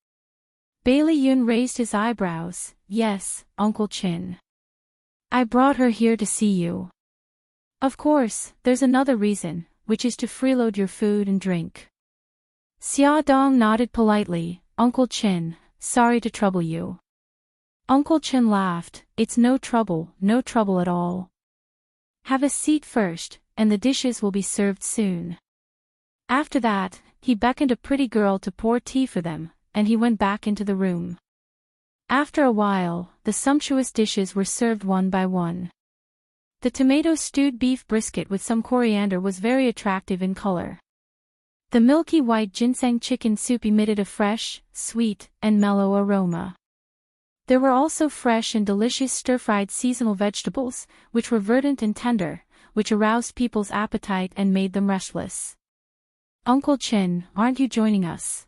Speaker 1: Bailey Yun raised his eyebrows. "Yes, Uncle Chin. I brought her here to see you." "Of course, there's another reason, which is to freeload your food and drink." Xia Dong nodded politely. "Uncle Chin, sorry to trouble you." Uncle Chin laughed. "It's no trouble at all. Have a seat first, and the dishes will be served soon." After that, he beckoned a pretty girl to pour tea for them, and he went back into the room. After a while, the sumptuous dishes were served one by one. The tomato-stewed beef brisket with some coriander was very attractive in color. The milky white ginseng chicken soup emitted a fresh, sweet, and mellow aroma. There were also fresh and delicious stir-fried seasonal vegetables, which were verdant and tender, which aroused people's appetite and made them restless. Uncle Chin, aren't you joining us?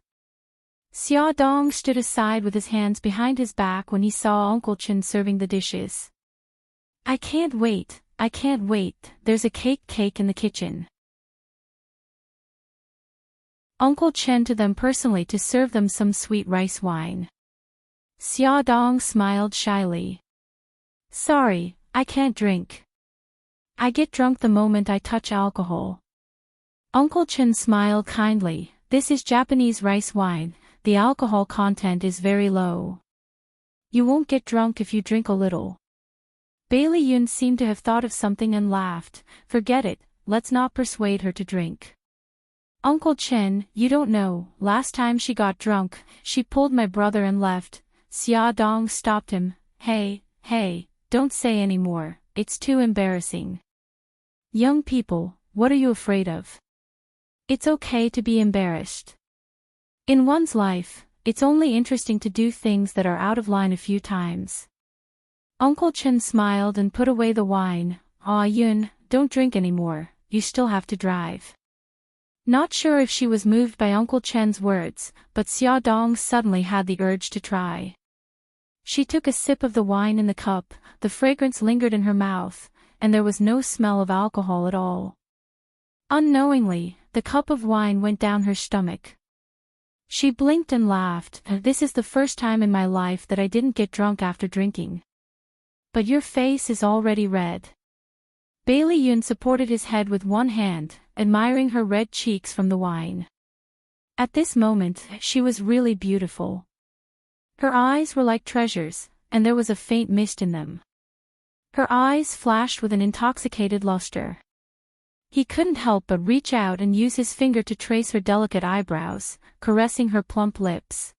Speaker 1: Xia Dong stood aside with his hands behind his back when he saw Uncle Chin serving the dishes. I can't wait, there's a cake in the kitchen. Uncle Chen to them personally to serve them some sweet rice wine. Xia Dong smiled shyly. Sorry, I can't drink. I get drunk the moment I touch alcohol. Uncle Chen smiled kindly. This is Japanese rice wine, the alcohol content is very low. You won't get drunk if you drink a little. Bailey Yun seemed to have thought of something and laughed. Forget it, let's not persuade her to drink. Uncle Chen, you don't know, last time she got drunk, she pulled my brother and left. Xia Dong stopped him. Hey, don't say any more, it's too embarrassing. Young people, what are you afraid of? It's okay to be embarrassed. In one's life, it's only interesting to do things that are out of line a few times. Uncle Chen smiled and put away the wine. Aw Yun, don't drink anymore, you still have to drive. Not sure if she was moved by Uncle Chen's words, but Xia Dong suddenly had the urge to try. She took a sip of the wine in the cup, the fragrance lingered in her mouth, and there was no smell of alcohol at all. Unknowingly, the cup of wine went down her stomach. She blinked and laughed. This is the first time in my life that I didn't get drunk after drinking. But your face is already red. Bailey Yun supported his head with one hand, admiring her red cheeks from the wine. At this moment, she was really beautiful. Her eyes were like treasures, and there was a faint mist in them. Her eyes flashed with an intoxicated luster. He couldn't help but reach out and use his finger to trace her delicate eyebrows, caressing her plump lips.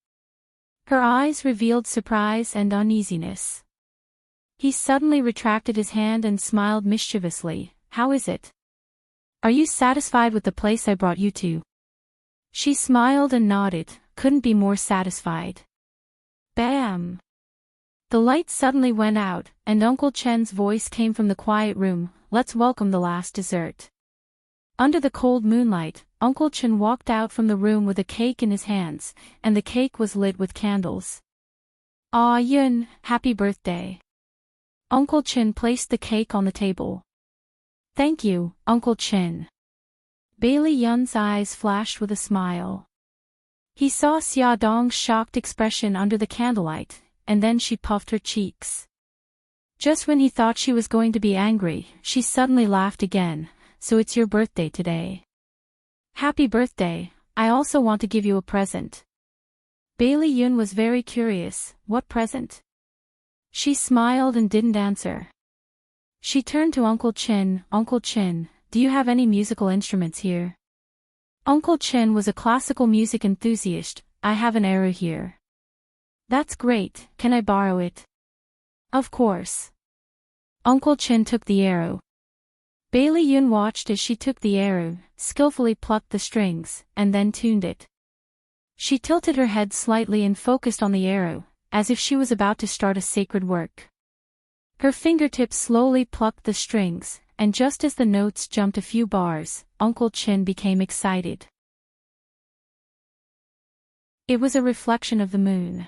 Speaker 1: Her eyes revealed surprise and uneasiness. He suddenly retracted his hand and smiled mischievously. How is it? Are you satisfied with the place I brought you to? She smiled and nodded, couldn't be more satisfied. Bam! The light suddenly went out, and Uncle Chen's voice came from the quiet room. Let's welcome the last dessert. Under the cold moonlight, Uncle Chen walked out from the room with a cake in his hands, and the cake was lit with candles. Ah Yun, happy birthday. Uncle Chen placed the cake on the table. Thank you, Uncle Chen. Bailey Yun's eyes flashed with a smile. He saw Xia Dong's shocked expression under the candlelight, and then she puffed her cheeks. Just when he thought she was going to be angry, she suddenly laughed again. So it's your birthday today. Happy birthday, I also want to give you a present. Bailey Yun was very curious. What present? She smiled and didn't answer. She turned to Uncle Chin. Uncle Chin, do you have any musical instruments here? Uncle Chin was a classical music enthusiast. I have an arrow here. That's great, can I borrow it? Of course. Uncle Chin took the arrow. Bailey Yun watched as she took the arrow, skillfully plucked the strings, and then tuned it. She tilted her head slightly and focused on the arrow, as if she was about to start a sacred work. Her fingertips slowly plucked the strings, and just as the notes jumped a few bars, Uncle Chin became excited. It was a reflection of the moon.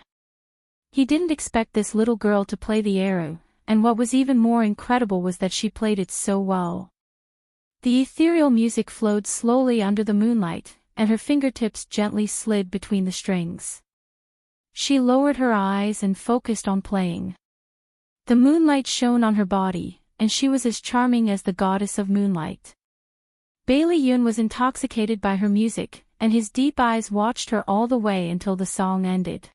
Speaker 1: He didn't expect this little girl to play the arrow, and what was even more incredible was that she played it so well. The ethereal music flowed slowly under the moonlight, and her fingertips gently slid between the strings. She lowered her eyes and focused on playing. The moonlight shone on her body, and she was as charming as the goddess of moonlight. Bailey Yun was intoxicated by her music, and his deep eyes watched her all the way until the song ended.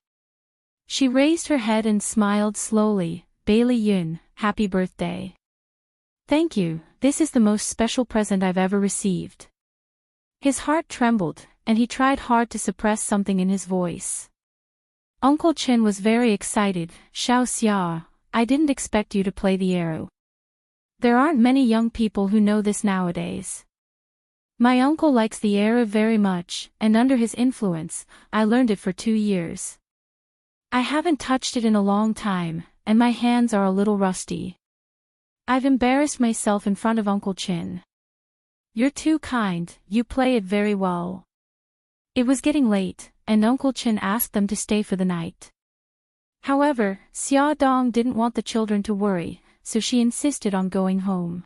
Speaker 1: She raised her head and smiled slowly. Bailey Yun, happy birthday. Thank you, this is the most special present I've ever received. His heart trembled, and he tried hard to suppress something in his voice. Uncle Chin was very excited. Xiao Xia, I didn't expect you to play the arrow. There aren't many young people who know this nowadays. My uncle likes the arrow very much, and under his influence, I learned it for 2 years. I haven't touched it in a long time, and my hands are a little rusty. I've embarrassed myself in front of Uncle Chin. You're too kind, you play it very well. It was getting late, and Uncle Chin asked them to stay for the night. However, Xia Dong didn't want the children to worry, so she insisted on going home.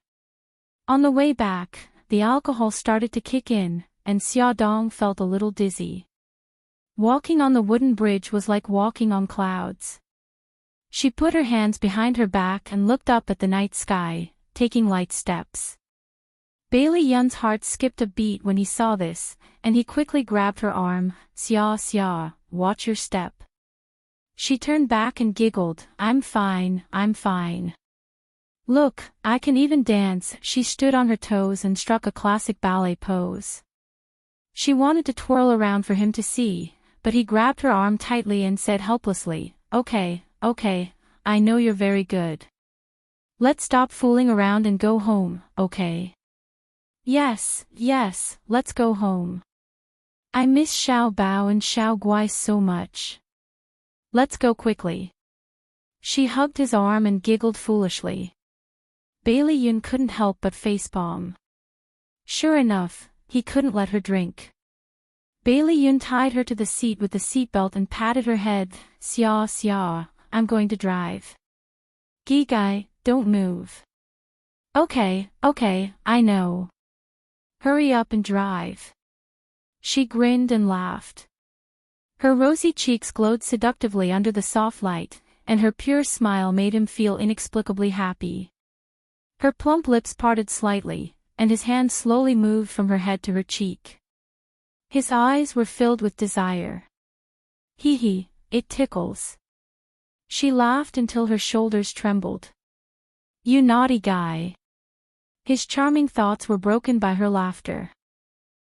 Speaker 1: On the way back, the alcohol started to kick in, and Xia Dong felt a little dizzy. Walking on the wooden bridge was like walking on clouds. She put her hands behind her back and looked up at the night sky, taking light steps. Bailey Yun's heart skipped a beat when he saw this, and he quickly grabbed her arm. Xia Xia, watch your step. She turned back and giggled, I'm fine, I'm fine. Look, I can even dance. She stood on her toes and struck a classic ballet pose. She wanted to twirl around for him to see, but he grabbed her arm tightly and said helplessly, okay, I know you're very good. Let's stop fooling around and go home, okay? Yes, let's go home. I miss Xiao Bao and Xiao Guai so much. Let's go quickly. She hugged his arm and giggled foolishly. Bailey Yun couldn't help but facepalm. Sure enough, he couldn't let her drink. Bailey Yun tied her to the seat with the seatbelt and patted her head. Xia, I'm going to drive. Gigai, don't move. Okay, I know. Hurry up and drive. She grinned and laughed. Her rosy cheeks glowed seductively under the soft light, and her pure smile made him feel inexplicably happy. Her plump lips parted slightly, and his hand slowly moved from her head to her cheek. His eyes were filled with desire. Hee, it tickles. She laughed until her shoulders trembled. You naughty guy. His charming thoughts were broken by her laughter.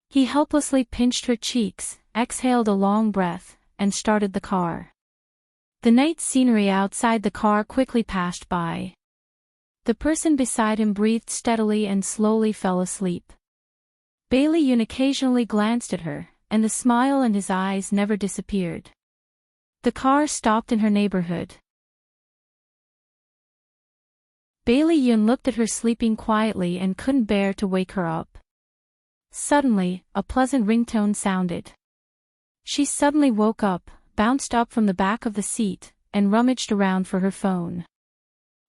Speaker 1: He helplessly pinched her cheeks, exhaled a long breath, and started the car. The night scenery outside the car quickly passed by. The person beside him breathed steadily and slowly fell asleep. Bailey Yun occasionally glanced at her, and the smile in his eyes never disappeared. The car stopped in her neighborhood. Bailey Yun looked at her sleeping quietly and couldn't bear to wake her up. Suddenly, a pleasant ringtone sounded. She suddenly woke up, bounced up from the back of the seat, and rummaged around for her phone.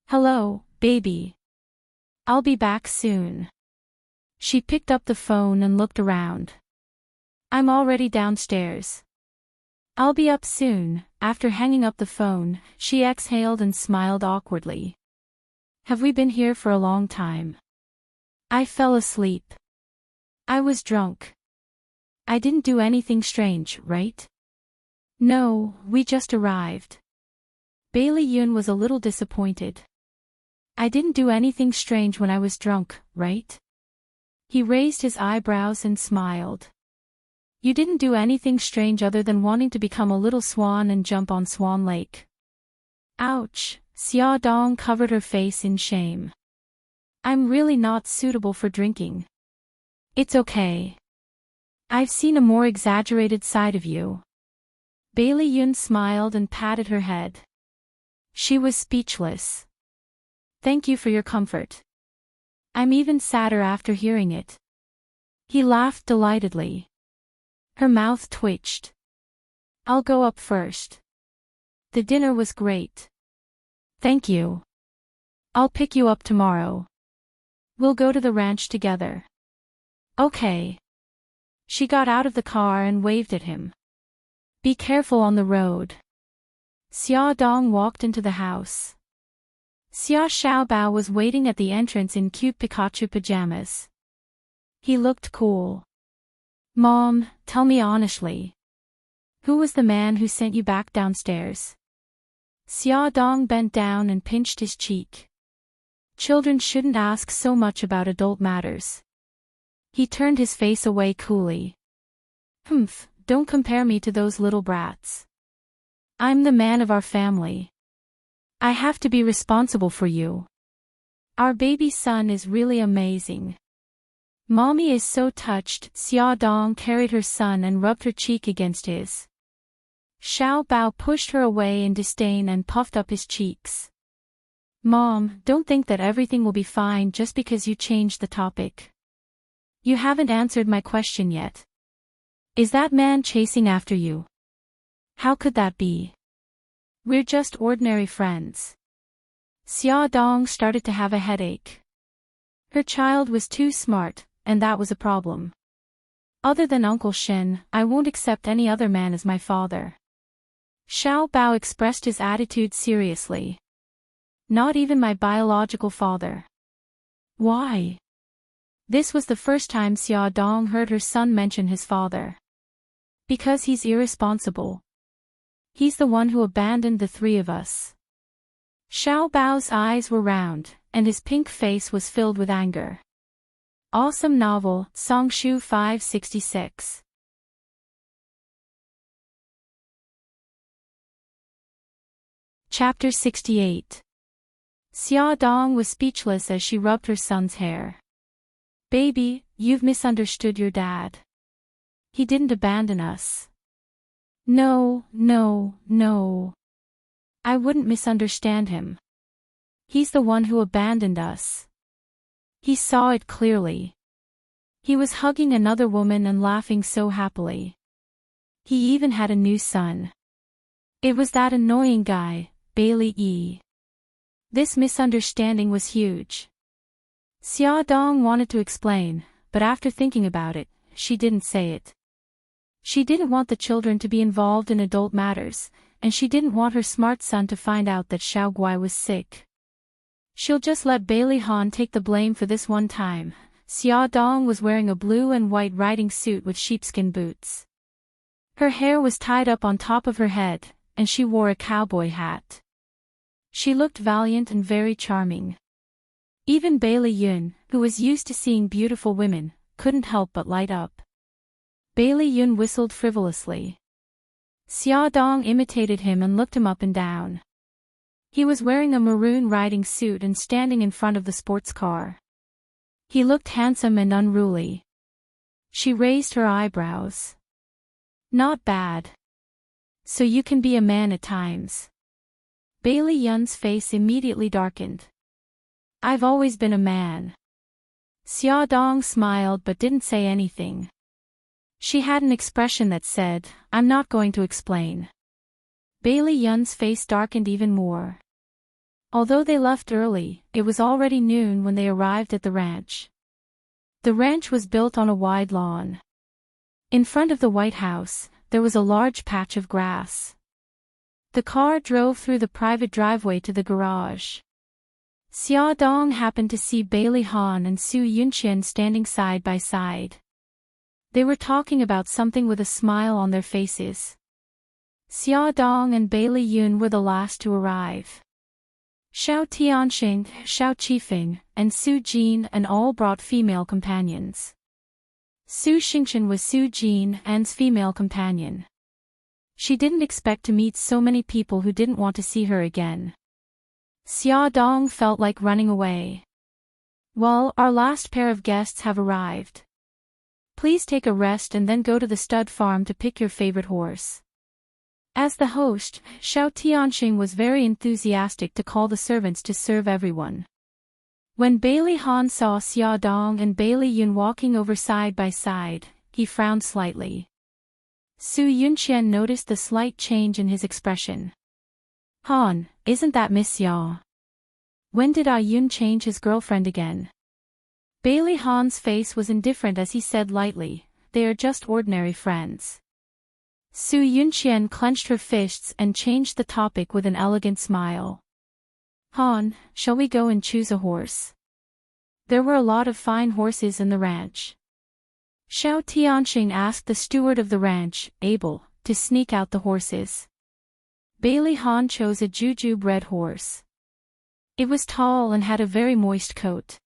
Speaker 1: Hello, baby. I'll be back soon. She picked up the phone and looked around. I'm already downstairs. I'll be up soon. After hanging up the phone, she exhaled and smiled awkwardly. Have we been here for a long time? I fell asleep. I was drunk. I didn't do anything strange, right? No, we just arrived. Bailey Yun was a little disappointed. I didn't do anything strange when I was drunk, right? He raised his eyebrows and smiled. You didn't do anything strange other than wanting to become a little swan and jump on Swan Lake. Ouch, Xia Dong covered her face in shame. I'm really not suitable for drinking. It's okay. I've seen a more exaggerated side of you. Bailey Yun smiled and patted her head. She was speechless. Thank you for your comfort. I'm even sadder after hearing it. He laughed delightedly. Her mouth twitched. I'll go up first. The dinner was great. Thank you. I'll pick you up tomorrow. We'll go to the ranch together. Okay. She got out of the car and waved at him. Be careful on the road. Xia Dong walked into the house. Xia Xiaobao was waiting at the entrance in cute Pikachu pajamas. He looked cool. Mom, tell me honestly. Who was the man who sent you back downstairs? Xia Dong bent down and pinched his cheek. Children shouldn't ask so much about adult matters. He turned his face away coolly. Humph, don't compare me to those little brats. I'm the man of our family. I have to be responsible for you. Our baby son is really amazing. Mommy is so touched. Xia Dong carried her son and rubbed her cheek against his. Xiao Bao pushed her away in disdain and puffed up his cheeks. Mom, don't think that everything will be fine just because you changed the topic. You haven't answered my question yet. Is that man chasing after you? How could that be? We're just ordinary friends. Xia Dong started to have a headache. Her child was too smart, and that was a problem. Other than Uncle Shen, I won't accept any other man as my father. Xiao Bao expressed his attitude seriously. Not even my biological father. Why? This was the first time Xia Dong heard her son mention his father. Because he's irresponsible. He's the one who abandoned the three of us. Xiao Bao's eyes were round, and his pink face was filled with anger. Awesome novel, Songshu 566. Chapter 68. Xia Dong was speechless as she rubbed her son's hair. Baby, you've misunderstood your dad. He didn't abandon us. No. I wouldn't misunderstand him. He's the one who abandoned us. He saw it clearly. He was hugging another woman and laughing so happily. He even had a new son. It was that annoying guy, Bailey Yi. This misunderstanding was huge. Xia Dong wanted to explain, but after thinking about it, she didn't say it. She didn't want the children to be involved in adult matters, and she didn't want her smart son to find out that Xiao Guai was sick. She'll just let Bailey Han take the blame for this one time. Xia Dong was wearing a blue and white riding suit with sheepskin boots. Her hair was tied up on top of her head, and she wore a cowboy hat. She looked valiant and very charming. Even Bailey Yun, who was used to seeing beautiful women, couldn't help but light up. Bailey Yun whistled frivolously. Xia Dong imitated him and looked him up and down. He was wearing a maroon riding suit and standing in front of the sports car. He looked handsome and unruly. She raised her eyebrows. Not bad. So you can be a man at times. Bailey Yun's face immediately darkened. I've always been a man. Xia Dong smiled but didn't say anything. She had an expression that said, I'm not going to explain. Bailey Yun's face darkened even more. Although they left early, it was already noon when they arrived at the ranch. The ranch was built on a wide lawn. In front of the White House, there was a large patch of grass. The car drove through the private driveway to the garage. Xia Dong happened to see Bailey Han and Su Yunqian standing side by side. They were talking about something with a smile on their faces. Xia Dong and Bailey Yun were the last to arrive. Xiao Tianxing, Xiao Qifeng, and Su Jin and all brought female companions. Su Xingchen was Su Jin and's female companion. She didn't expect to meet so many people who didn't want to see her again. Xia Dong felt like running away. Well, our last pair of guests have arrived. Please take a rest and then go to the stud farm to pick your favorite horse. As the host, Xiao Tianxing was very enthusiastic to call the servants to serve everyone. When Bailey Han saw Xia Dong and Bailey Yun walking over side by side, he frowned slightly. Su Yunqian noticed the slight change in his expression. Han, isn't that Miss Xia? When did Yun change his girlfriend again? Bailey Han's face was indifferent as he said lightly, they are just ordinary friends. Su Yunqian clenched her fists and changed the topic with an elegant smile. Han, shall we go and choose a horse? There were a lot of fine horses in the ranch. Xiao Tianxing asked the steward of the ranch, Abel, to sneak out the horses. Bailey Han chose a jujube red horse. It was tall and had a very moist coat.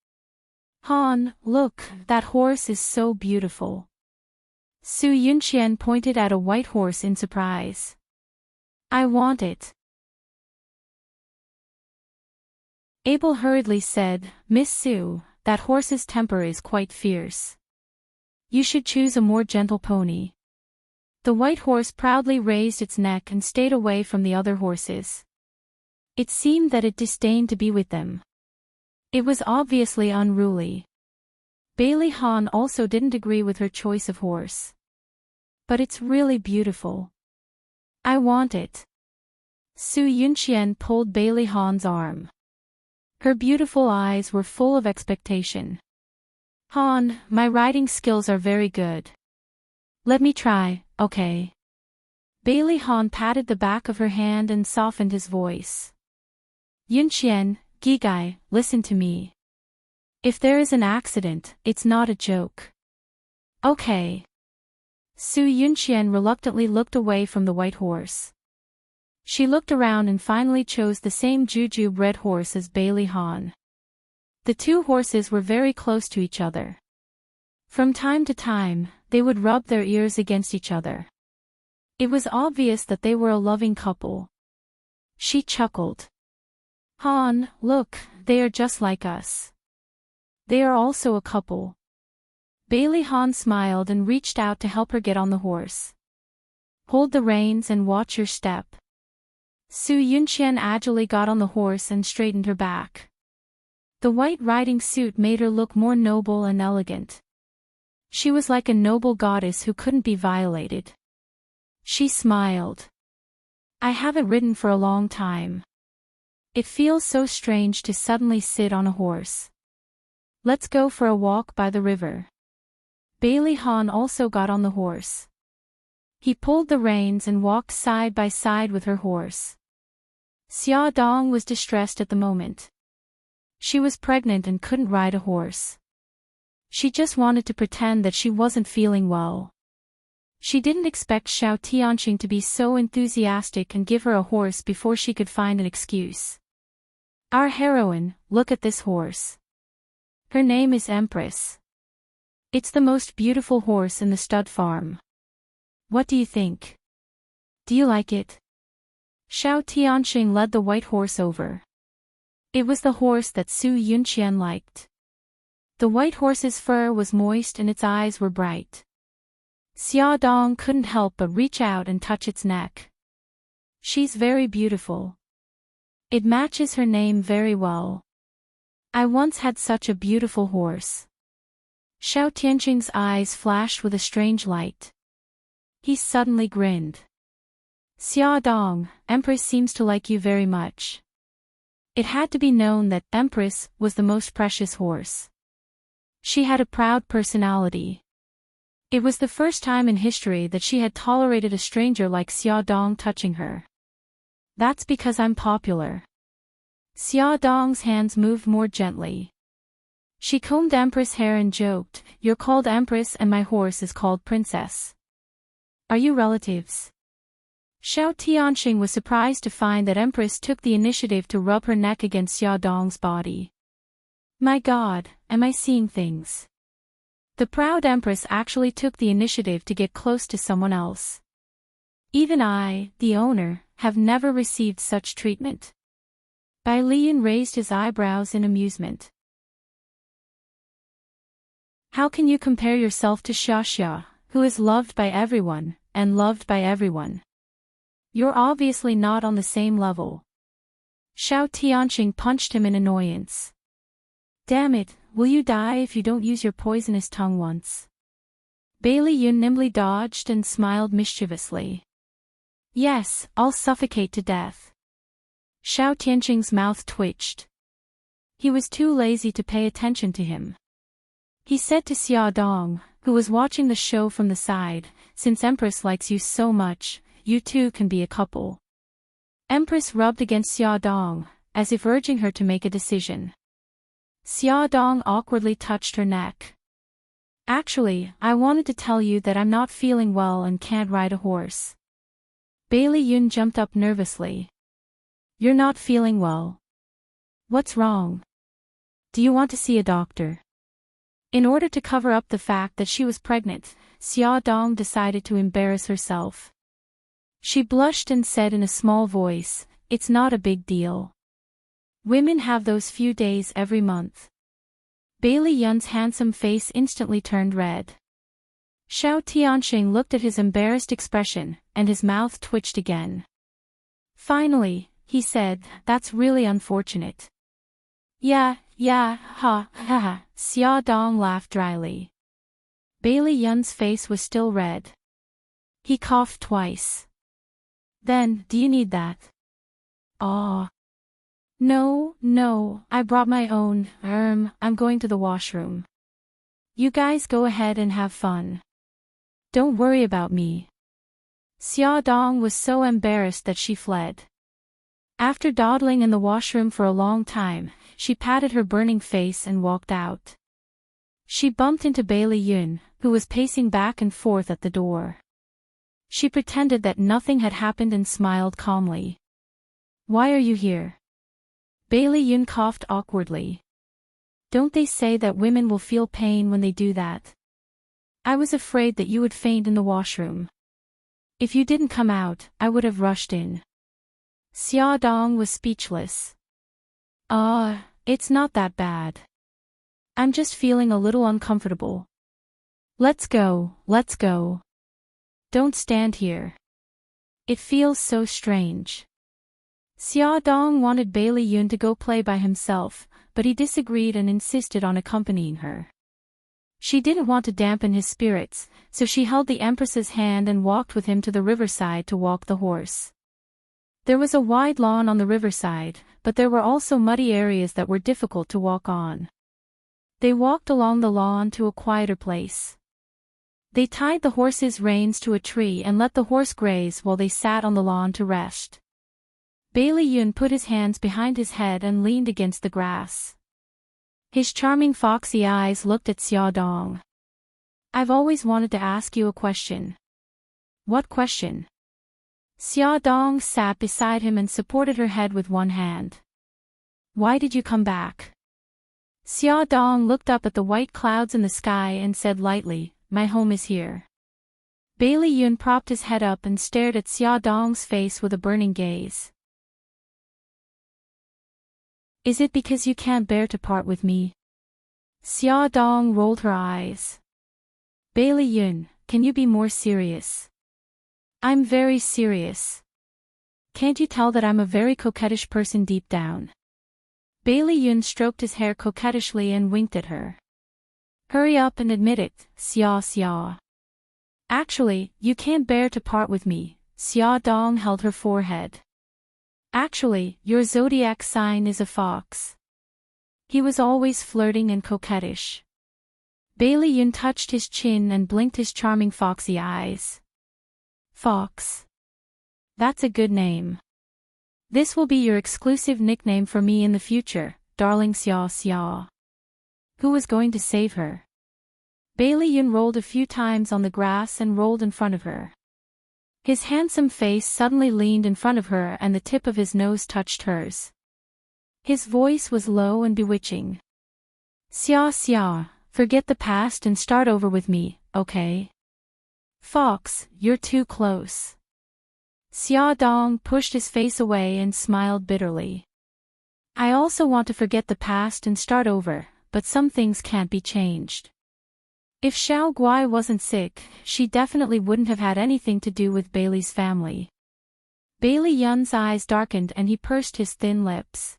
Speaker 1: Han, look, that horse is so beautiful. Su Yunqian pointed at a white horse in surprise. I want it. Abel hurriedly said, Miss Su, that horse's temper is quite fierce. You should choose a more gentle pony. The white horse proudly raised its neck and stayed away from the other horses. It seemed that it disdained to be with them. It was obviously unruly. Bailey Han also didn't agree with her choice of horse. But it's really beautiful. I want it. Su Yunqian pulled Bailey Han's arm. Her beautiful eyes were full of expectation. Han, my riding skills are very good. Let me try, okay? Bailey Han patted the back of her hand and softened his voice. Yunqian, Gigai, listen to me. If there is an accident, it's not a joke. Okay. Su Yunqian reluctantly looked away from the white horse. She looked around and finally chose the same jujube red horse as Bailey Han. The two horses were very close to each other. From time to time, they would rub their ears against each other. It was obvious that they were a loving couple. She chuckled. Han, look, they are just like us. They are also a couple. Bailey Han smiled and reached out to help her get on the horse. Hold the reins and watch your step. Su Yunqian agilely got on the horse and straightened her back. The white riding suit made her look more noble and elegant. She was like a noble goddess who couldn't be violated. She smiled. I haven't ridden for a long time. It feels so strange to suddenly sit on a horse. Let's go for a walk by the river. Bailey Han also got on the horse. He pulled the reins and walked side by side with her horse. Xia Dong was distressed at the moment. She was pregnant and couldn't ride a horse. She just wanted to pretend that she wasn't feeling well. She didn't expect Xiao Tianqing to be so enthusiastic and give her a horse before she could find an excuse. Our heroine, look at this horse. Her name is Empress. It's the most beautiful horse in the stud farm. What do you think? Do you like it? Xiao Tianqing led the white horse over. It was the horse that Su Yunqian liked. The white horse's fur was moist and its eyes were bright. Xia Dong couldn't help but reach out and touch its neck. She's very beautiful. It matches her name very well. I once had such a beautiful horse. Xiao Tianqing's eyes flashed with a strange light. He suddenly grinned. Xia Dong, Empress seems to like you very much. It had to be known that Empress was the most precious horse. She had a proud personality. It was the first time in history that she had tolerated a stranger like Xia Dong touching her. That's because I'm popular. Xia Dong's hands moved more gently. She combed Empress' hair and joked, "You're called Empress and my horse is called Princess. Are you relatives?" Xiao Tianqing was surprised to find that Empress took the initiative to rub her neck against Xia Dong's body. My God, am I seeing things? The proud Empress actually took the initiative to get close to someone else. Even I, the owner, have never received such treatment. Bai Lian raised his eyebrows in amusement. How can you compare yourself to Xia, who is loved by everyone, and loved by everyone? You're obviously not on the same level. Xiao Tianqing punched him in annoyance. Damn it, will you die if you don't use your poisonous tongue once? Bailey Yun nimbly dodged and smiled mischievously. Yes, I'll suffocate to death. Xiao Tianqing's mouth twitched. He was too lazy to pay attention to him. He said to Xia Dong, who was watching the show from the side, since Empress likes you so much, you two can be a couple. Empress rubbed against Xia Dong, as if urging her to make a decision. Xia Dong awkwardly touched her neck. Actually, I wanted to tell you that I'm not feeling well and can't ride a horse. Bailey Yun jumped up nervously. You're not feeling well. What's wrong? Do you want to see a doctor? In order to cover up the fact that she was pregnant, Xia Dong decided to embarrass herself. She blushed and said in a small voice, "It's not a big deal. Women have those few days every month." Bailey Yun's handsome face instantly turned red. Xiao Tianxing looked at his embarrassed expression, and his mouth twitched again. Finally, he said, "That's really unfortunate." Yeah, ha, Xia Dong laughed dryly. Bailey Yun's face was still red. He coughed twice. Then, do you need that? Aw. No, I brought my own, I'm going to the washroom. You guys go ahead and have fun. Don't worry about me. Xia Dong was so embarrassed that she fled. After dawdling in the washroom for a long time, she patted her burning face and walked out. She bumped into Bailey Yun, who was pacing back and forth at the door. She pretended that nothing had happened and smiled calmly. Why are you here? Bailey Yun coughed awkwardly. Don't they say that women will feel pain when they do that? I was afraid that you would faint in the washroom. If you didn't come out, I would have rushed in. Xia Dong was speechless. It's not that bad. I'm just feeling a little uncomfortable. Let's go. Don't stand here. It feels so strange. Xia Dong wanted Bailey Yun to go play by himself, but he disagreed and insisted on accompanying her. She didn't want to dampen his spirits, so she held the Empress's hand and walked with him to the riverside to walk the horse. There was a wide lawn on the riverside, but there were also muddy areas that were difficult to walk on. They walked along the lawn to a quieter place. They tied the horse's reins to a tree and let the horse graze while they sat on the lawn to rest. Bailey Yun put his hands behind his head and leaned against the grass. His charming foxy eyes looked at Xia Dong. I've always wanted to ask you a question. What question? Xia Dong sat beside him and supported her head with one hand. Why did you come back? Xia Dong looked up at the white clouds in the sky and said lightly, my home is here. Bailey Yun propped his head up and stared at Xia Dong's face with a burning gaze. Is it because you can't bear to part with me? Xia Dong rolled her eyes. Bailey Yun, can you be more serious? I'm very serious. Can't you tell that I'm a very coquettish person deep down? Bailey Yun stroked his hair coquettishly and winked at her. Hurry up and admit it, Xia. Actually, you can't bear to part with me. Xia Dong held her forehead. Actually, your zodiac sign is a fox. He was always flirting and coquettish. Bailey Yun touched his chin and blinked his charming foxy eyes. Fox. That's a good name. This will be your exclusive nickname for me in the future, darling Xia. Who was going to save her? Bailey Yun rolled a few times on the grass and rolled in front of her. His handsome face suddenly leaned in front of her and the tip of his nose touched hers. His voice was low and bewitching. Xia, forget the past and start over with me, okay? Fox, you're too close. Xia Dong pushed his face away and smiled bitterly. I also want to forget the past and start over, but some things can't be changed. If Xiao Guai wasn't sick, she definitely wouldn't have had anything to do with Bailey's family. Bailey Yun's eyes darkened and he pursed his thin lips.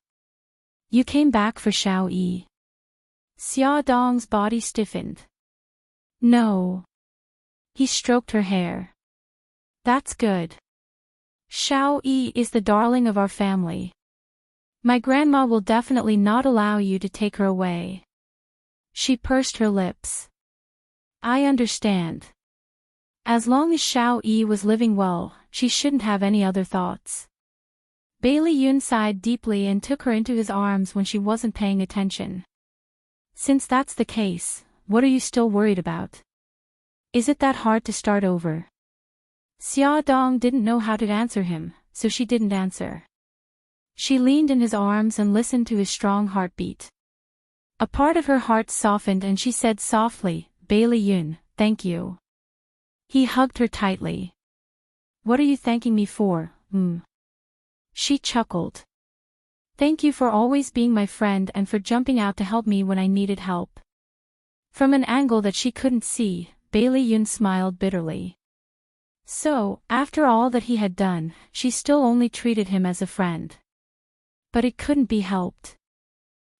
Speaker 1: You came back for Xiao Yi. Xia Dong's body stiffened. No. He stroked her hair. That's good. Xiao Yi is the darling of our family. My grandma will definitely not allow you to take her away. She pursed her lips. I understand. As long as Xiao Yi was living well, she shouldn't have any other thoughts. Bailey Yun sighed deeply and took her into his arms when she wasn't paying attention. Since that's the case, what are you still worried about? Is it that hard to start over? Xia Dong didn't know how to answer him, so she didn't answer. She leaned in his arms and listened to his strong heartbeat. A part of her heart softened and she said softly, Bailey Yun, thank you. He hugged her tightly. What are you thanking me for, She chuckled. Thank you for always being my friend and for jumping out to help me when I needed help. From an angle that she couldn't see, Bailey Yun smiled bitterly. So, after all that he had done, she still only treated him as a friend. But it couldn't be helped.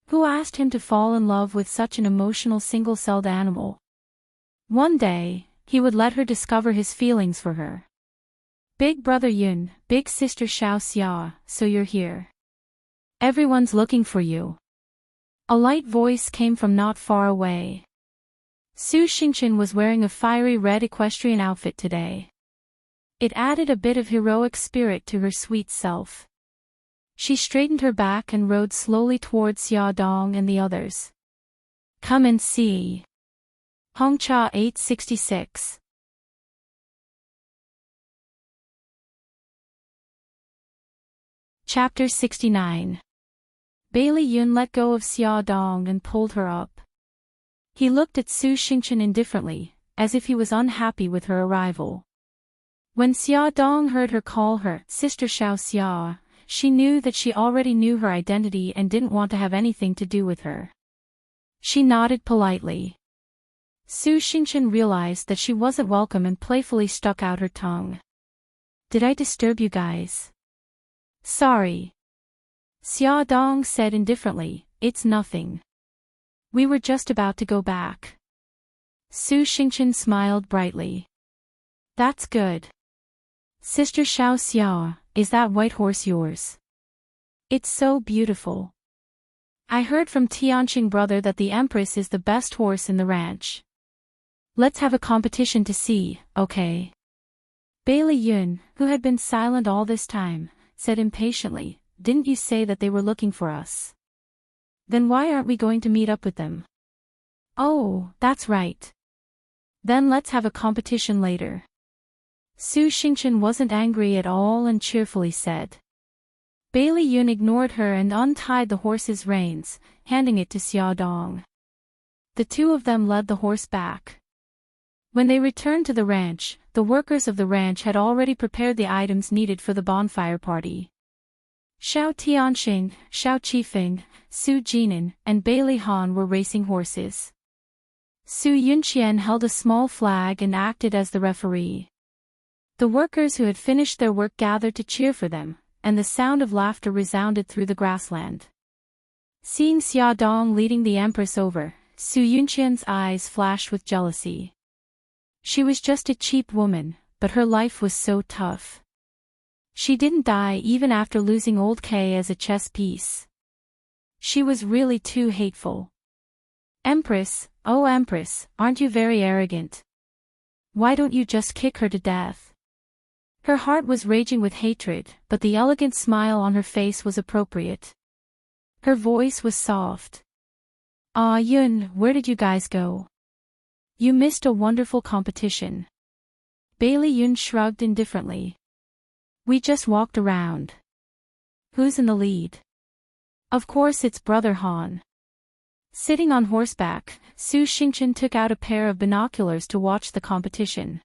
Speaker 1: Who asked him to fall in love with such an emotional single-celled animal? One day, he would let her discover his feelings for her. Big brother Yun, big sister Xiao Xia, so you're here. Everyone's looking for you. A light voice came from not far away. Su Xingqian was wearing a fiery red equestrian outfit today. It added a bit of heroic spirit to her sweet self. She straightened her back and rode slowly towards Xia Dong and the others. Come and see. Hongcha 866. Chapter 69. Bailey Yun let go of Xia Dong and pulled her up. He looked at Su Xingqian indifferently, as if he was unhappy with her arrival. When Xia Dong heard her call her Sister Xiao Xia, she knew that she already knew her identity and didn't want to have anything to do with her. She nodded politely. Su Xingqian realized that she wasn't welcome and playfully stuck out her tongue. Did I disturb you guys? Sorry. Xia Dong said indifferently, it's nothing. We were just about to go back. Su Xingqian smiled brightly. That's good. Sister Xiao Xia, is that white horse yours? It's so beautiful. I heard from Tianqing brother that the Empress is the best horse in the ranch. Let's have a competition to see, okay? Bailey Yun, who had been silent all this time, said impatiently, didn't you say that they were looking for us? Then why aren't we going to meet up with them? Oh, that's right. Then let's have a competition later. Su Xingqian wasn't angry at all and cheerfully said. Bailey Yun ignored her and untied the horse's reins, handing it to Xia Dong. The two of them led the horse back. When they returned to the ranch, the workers of the ranch had already prepared the items needed for the bonfire party. Xiao Tianqing, Xiao Qifeng, Su Jinan, and Bailey Han were racing horses. Su Yunqian held a small flag and acted as the referee. The workers who had finished their work gathered to cheer for them, and the sound of laughter resounded through the grassland. Seeing Xia Dong leading the Empress over, Su Yunqian's eyes flashed with jealousy. She was just a cheap woman, but her life was so tough. She didn't die even after losing old K as a chess piece. She was really too hateful. Empress, oh Empress, aren't you very arrogant? Why don't you just kick her to death? Her heart was raging with hatred, but the elegant smile on her face was appropriate. Her voice was soft. Ah Yun, where did you guys go? You missed a wonderful competition. Bailey Yun shrugged indifferently. We just walked around. Who's in the lead? Of course it's Brother Han. Sitting on horseback, Su Xingqian took out a pair of binoculars to watch the competition.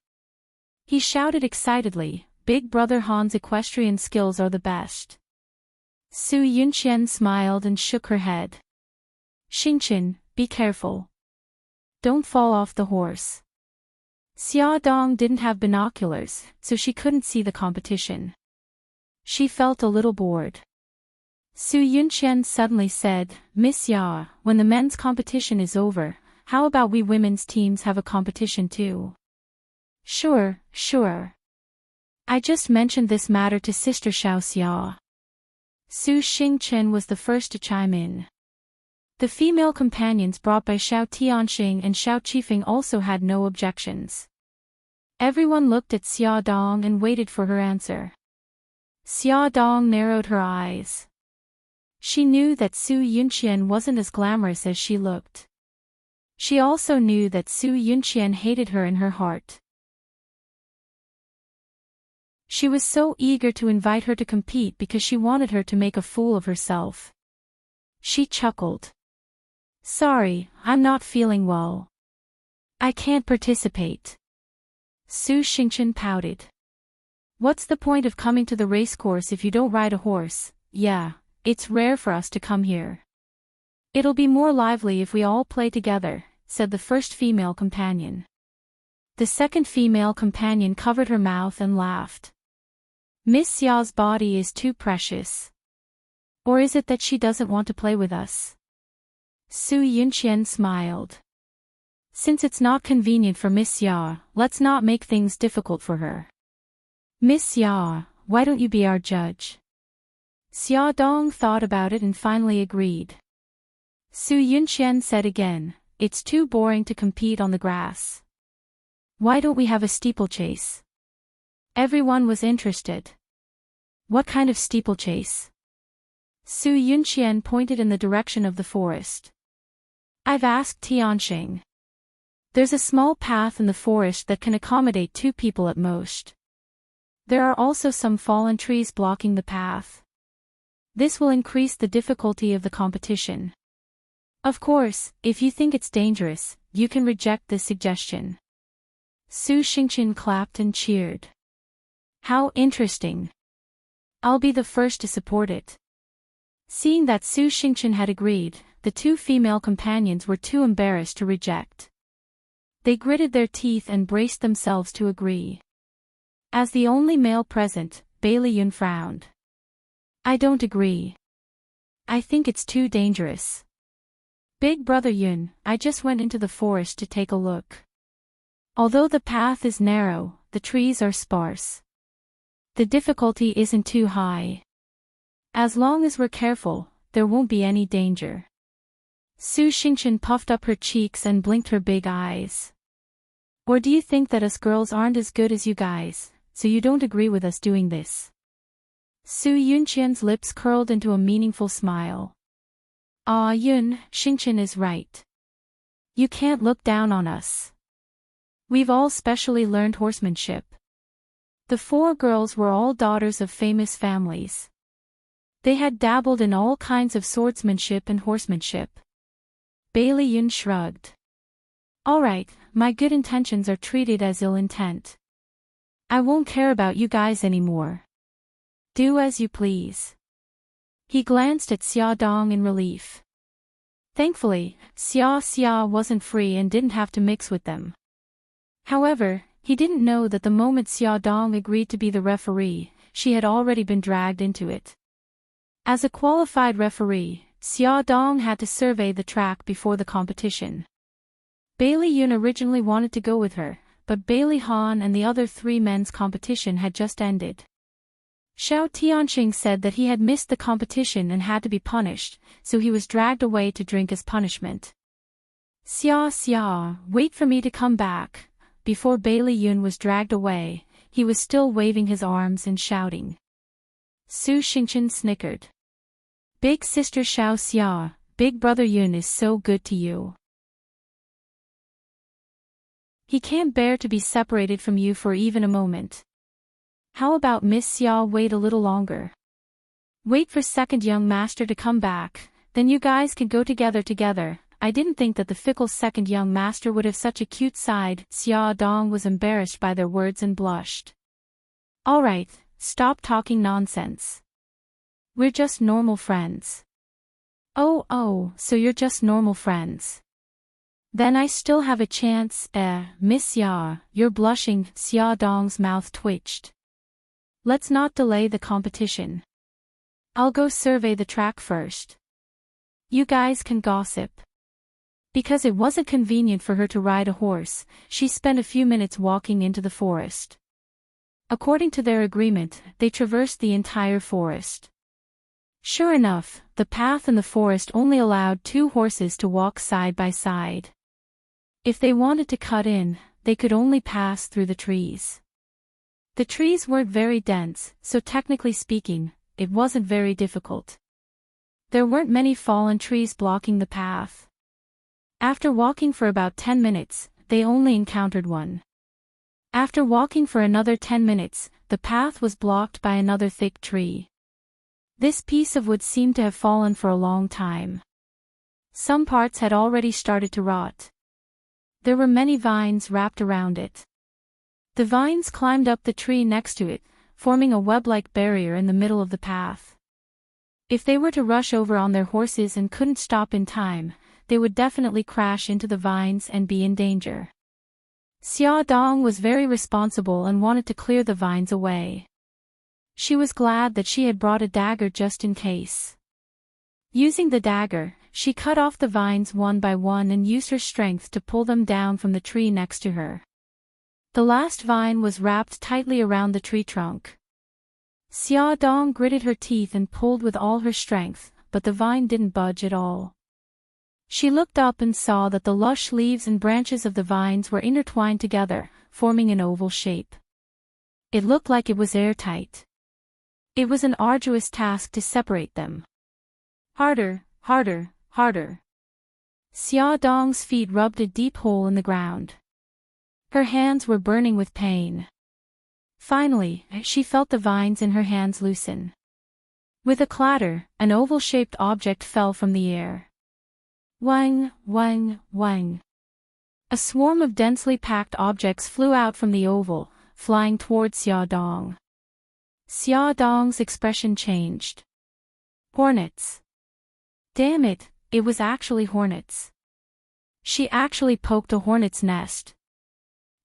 Speaker 1: He shouted excitedly, Big Brother Han's equestrian skills are the best. Su Yunqian smiled and shook her head. Xingqian, be careful. Don't fall off the horse. Xia Dong didn't have binoculars, so she couldn't see the competition. She felt a little bored. Su Yunqian suddenly said, Miss Xia, when the men's competition is over, how about we women's teams have a competition too? Sure, sure. I just mentioned this matter to Sister Xiao Xia. Su Xingqian was the first to chime in. The female companions brought by Xiao Tianqing and Xiao Qifeng also had no objections. Everyone looked at Xia Dong and waited for her answer. Xia Dong narrowed her eyes. She knew that Su Yunqian wasn't as glamorous as she looked. She also knew that Su Yunqian hated her in her heart. She was so eager to invite her to compete because she wanted her to make a fool of herself. She chuckled. Sorry, I'm not feeling well. I can't participate. Su Xingqian pouted. What's the point of coming to the racecourse if you don't ride a horse? Yeah, it's rare for us to come here. It'll be more lively if we all play together, said the first female companion. The second female companion covered her mouth and laughed. Miss Xia's body is too precious. Or is it that she doesn't want to play with us? Su Yunqian smiled. Since it's not convenient for Miss Xia, let's not make things difficult for her. Miss Xia, why don't you be our judge? Xia Dong thought about it and finally agreed. Su Yunqian said again, it's too boring to compete on the grass. Why don't we have a steeplechase? Everyone was interested. What kind of steeplechase? Su Yunqian pointed in the direction of the forest. I've asked Tianxing. There's a small path in the forest that can accommodate 2 people at most. There are also some fallen trees blocking the path. This will increase the difficulty of the competition. Of course, if you think it's dangerous, you can reject this suggestion. Su Xingqian clapped and cheered. How interesting. I'll be the first to support it. Seeing that Su Xingqian had agreed, the 2 female companions were too embarrassed to reject. They gritted their teeth and braced themselves to agree. As the only male present, Bailey Yun frowned. I don't agree. I think it's too dangerous. Big brother Yun, I just went into the forest to take a look. Although the path is narrow, the trees are sparse. The difficulty isn't too high. As long as we're careful, there won't be any danger. Su Xingqian puffed up her cheeks and blinked her big eyes. Or do you think that us girls aren't as good as you guys, so you don't agree with us doing this? Su Yunqian's lips curled into a meaningful smile. Ah, Yun, Xingqian is right. You can't look down on us. We've all specially learned horsemanship. The 4 girls were all daughters of famous families. They had dabbled in all kinds of swordsmanship and horsemanship. Bailey Yun shrugged. All right, my good intentions are treated as ill intent. I won't care about you guys anymore. Do as you please. He glanced at Xia Dong in relief. Thankfully, Xia wasn't free and didn't have to mix with them. However, he didn't know that the moment Xia Dong agreed to be the referee, she had already been dragged into it. As a qualified referee, Xia Dong had to survey the track before the competition. Bailey Yun originally wanted to go with her, but Bailey Han and the other 3 men's competition had just ended. Xiao Tianxing said that he had missed the competition and had to be punished, so he was dragged away to drink as punishment. Xia, wait for me to come back. Before Bailey Yun was dragged away, he was still waving his arms and shouting. Su Xingqian snickered. Big sister Xiao Xia, big brother Yun is so good to you. He can't bear to be separated from you for even a moment. How about Miss Xia wait a little longer? Wait for second young master to come back, then you guys can go together. I didn't think that the fickle second young master would have such a cute side. Xia Dong was embarrassed by their words and blushed. Alright, stop talking nonsense. We're just normal friends. Oh, so you're just normal friends. Then I still have a chance. Miss Xia, you're blushing. Xia Dong's mouth twitched. Let's not delay the competition. I'll go survey the track first. You guys can gossip. Because it wasn't convenient for her to ride a horse, she spent a few minutes walking into the forest. According to their agreement, they traversed the entire forest. Sure enough, the path in the forest only allowed 2 horses to walk side by side. If they wanted to cut in, they could only pass through the trees. The trees weren't very dense, so technically speaking, it wasn't very difficult. There weren't many fallen trees blocking the path. After walking for about 10 minutes, they only encountered one. After walking for another 10 minutes, the path was blocked by another thick tree. This piece of wood seemed to have fallen for a long time. Some parts had already started to rot. There were many vines wrapped around it. The vines climbed up the tree next to it, forming a web-like barrier in the middle of the path. If they were to rush over on their horses and couldn't stop in time, they would definitely crash into the vines and be in danger. Xia Dong was very responsible and wanted to clear the vines away. She was glad that she had brought a dagger just in case. Using the dagger, she cut off the vines one by one and used her strength to pull them down from the tree next to her. The last vine was wrapped tightly around the tree trunk. Xia Dong gritted her teeth and pulled with all her strength, but the vine didn't budge at all. She looked up and saw that the lush leaves and branches of the vines were intertwined together, forming an oval shape. It looked like it was airtight. It was an arduous task to separate them. Harder, harder, harder. Xia Dong's feet rubbed a deep hole in the ground. Her hands were burning with pain. Finally, she felt the vines in her hands loosen. With a clatter, an oval-shaped object fell from the air. Wang, wang, wang. A swarm of densely packed objects flew out from the oval, flying towards Xia Dong. Xia Dong's expression changed. Hornets. Damn it, it was actually hornets. She actually poked a hornet's nest.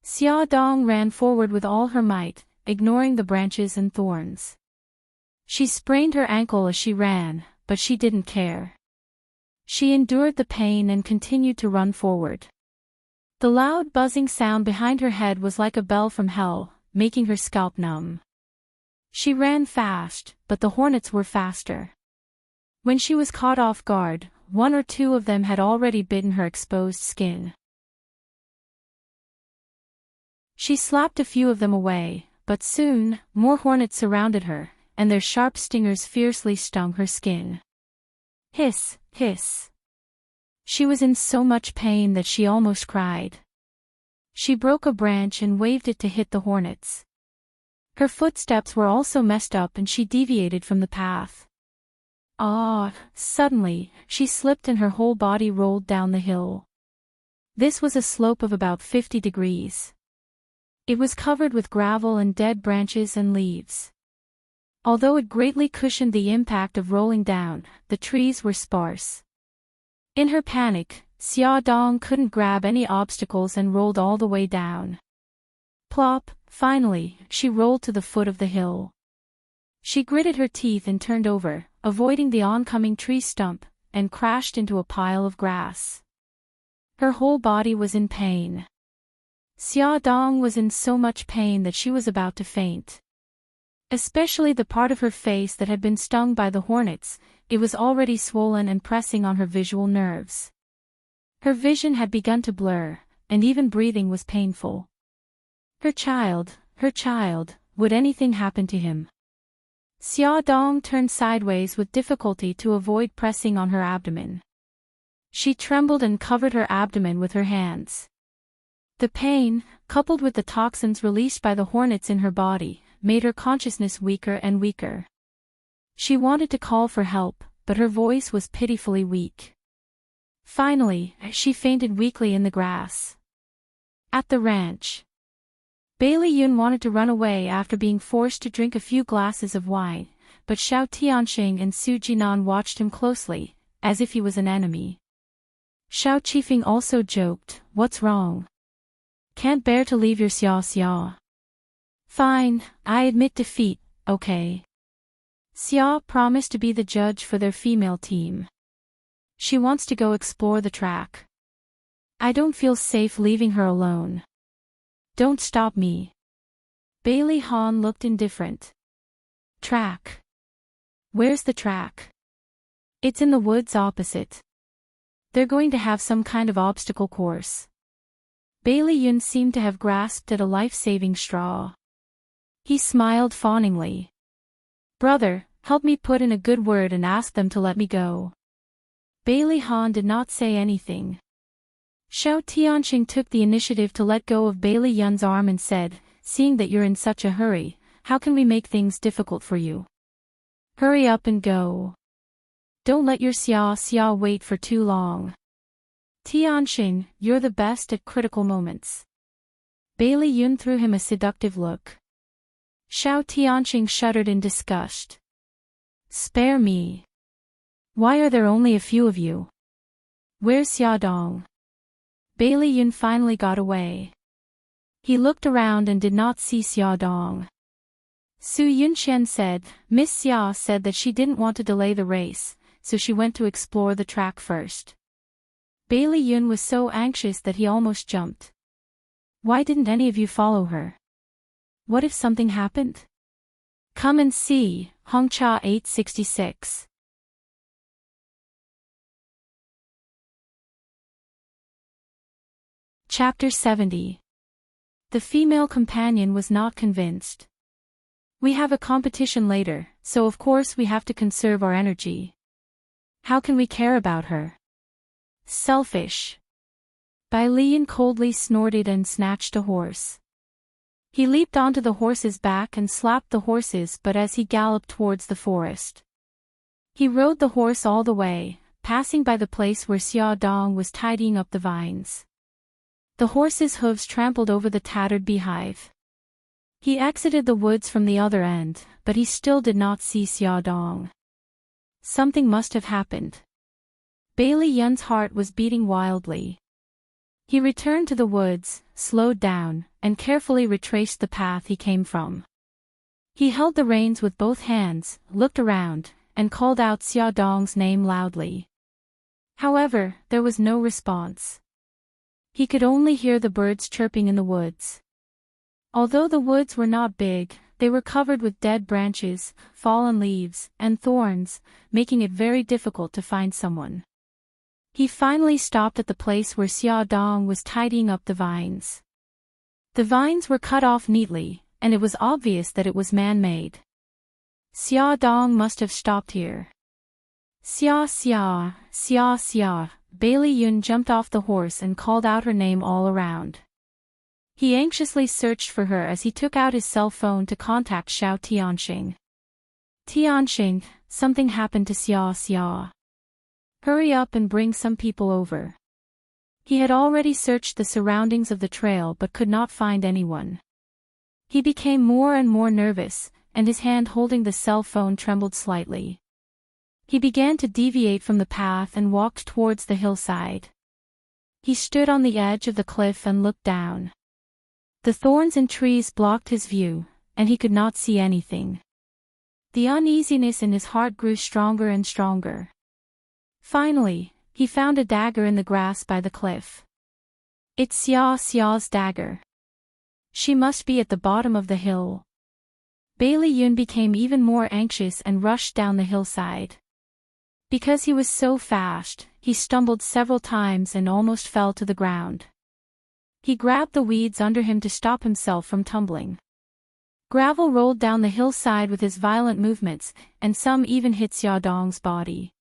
Speaker 1: Xia Dong ran forward with all her might, ignoring the branches and thorns. She sprained her ankle as she ran, but she didn't care. She endured the pain and continued to run forward. The loud buzzing sound behind her head was like a bell from hell, making her scalp numb. She ran fast, but the hornets were faster. When she was caught off guard, one or two of them had already bitten her exposed skin. She slapped a few of them away, but soon, more hornets surrounded her, and their sharp stingers fiercely stung her skin. Hiss, hiss. She was in so much pain that she almost cried. She broke a branch and waved it to hit the hornets. Her footsteps were also messed up and she deviated from the path. Suddenly, she slipped and her whole body rolled down the hill. This was a slope of about 50 degrees. It was covered with gravel and dead branches and leaves. Although it greatly cushioned the impact of rolling down, the trees were sparse. In her panic, Xia Dong couldn't grab any obstacles and rolled all the way down. Plop, finally, she rolled to the foot of the hill. She gritted her teeth and turned over, avoiding the oncoming tree stump, and crashed into a pile of grass. Her whole body was in pain. Xia Dong was in so much pain that she was about to faint. Especially the part of her face that had been stung by the hornets, it was already swollen and pressing on her visual nerves. Her vision had begun to blur, and even breathing was painful. Her child, would anything happen to him? Xia Dong turned sideways with difficulty to avoid pressing on her abdomen. She trembled and covered her abdomen with her hands. The pain, coupled with the toxins released by the hornets in her body, made her consciousness weaker and weaker. She wanted to call for help, but her voice was pitifully weak. Finally, she fainted weakly in the grass. At the ranch, Bailey Yun wanted to run away after being forced to drink a few glasses of wine, but Xiao Tianxing and Su Jinan watched him closely, as if he was an enemy. Xiao Qifeng also joked, "What's wrong? Can't bear to leave your Xia. Fine, I admit defeat, okay." Xia promised to be the judge for their female team. She wants to go explore the track. I don't feel safe leaving her alone. Don't stop me. Bailey Han looked indifferent. Track. Where's the track? It's in the woods opposite. They're going to have some kind of obstacle course. Bailey Yun seemed to have grasped at a life-saving straw. He smiled fawningly. Brother, help me put in a good word and ask them to let me go. Bailey Han did not say anything. Xiao Tianxing took the initiative to let go of Bailey Yun's arm and said, "Seeing that you're in such a hurry, how can we make things difficult for you? Hurry up and go. Don't let your Xia wait for too long. Tianxing, you're the best at critical moments." Bailey Yun threw him a seductive look. Xiao Tianxing shuddered in disgust. Spare me. Why are there only a few of you? Where's Xia Dong? Bailey Yun finally got away. He looked around and did not see Xiaodong. Su Yunxian said, Miss Xia said that she didn't want to delay the race, so she went to explore the track first. Bailey Yun was so anxious that he almost jumped. Why didn't any of you follow her? What if something happened? Come and see, Hongcha 866. Chapter 70. The female companion was not convinced. We have a competition later, so of course we have to conserve our energy. How can we care about her? Selfish. Bai Lian coldly snorted and snatched a horse. He leaped onto the horse's back and slapped the horses, but as he galloped towards the forest, he rode the horse all the way, passing by the place where Xiaodong was tidying up the vines. The horse's hooves trampled over the tattered beehive. He exited the woods from the other end, but he still did not see Xiaodong. Something must have happened. Bailey Yun's heart was beating wildly. He returned to the woods, slowed down, and carefully retraced the path he came from. He held the reins with both hands, looked around, and called out Xiaodong's name loudly. However, there was no response. He could only hear the birds chirping in the woods. Although the woods were not big, they were covered with dead branches, fallen leaves, and thorns, making it very difficult to find someone. He finally stopped at the place where Xiaodong was tidying up the vines. The vines were cut off neatly, and it was obvious that it was man-made. Xiaodong must have stopped here. Xia Xia, Xia Xia. Bailey Yun jumped off the horse and called out her name all around. He anxiously searched for her as he took out his cell phone to contact Xiao Tianxing. Tianxing, something happened to Xia Xia. Hurry up and bring some people over. He had already searched the surroundings of the trail but could not find anyone. He became more and more nervous, and his hand holding the cell phone trembled slightly. He began to deviate from the path and walked towards the hillside. He stood on the edge of the cliff and looked down. The thorns and trees blocked his view, and he could not see anything. The uneasiness in his heart grew stronger and stronger. Finally, he found a dagger in the grass by the cliff. It's Xia Xia's dagger. She must be at the bottom of the hill. Bailey Yun became even more anxious and rushed down the hillside. Because he was so fast, he stumbled several times and almost fell to the ground. He grabbed the weeds under him to stop himself from tumbling. Gravel rolled down the hillside with his violent movements, and some even hit Xiaodong's body.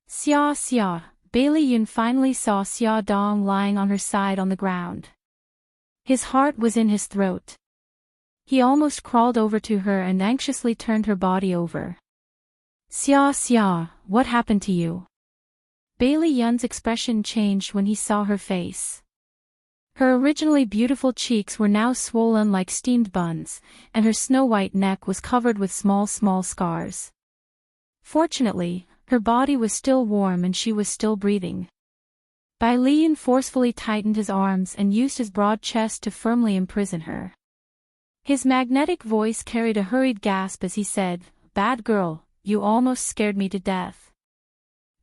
Speaker 1: Xia Xia, Bailey Yun finally saw Xiaodong lying on her side on the ground. His heart was in his throat. He almost crawled over to her and anxiously turned her body over. Xia Xia, what happened to you? Bailey Yun's expression changed when he saw her face. Her originally beautiful cheeks were now swollen like steamed buns, and her snow-white neck was covered with small scars. Fortunately, her body was still warm and she was still breathing. Bai Lian forcefully tightened his arms and used his broad chest to firmly imprison her. His magnetic voice carried a hurried gasp as he said, "Bad girl, you almost scared me to death."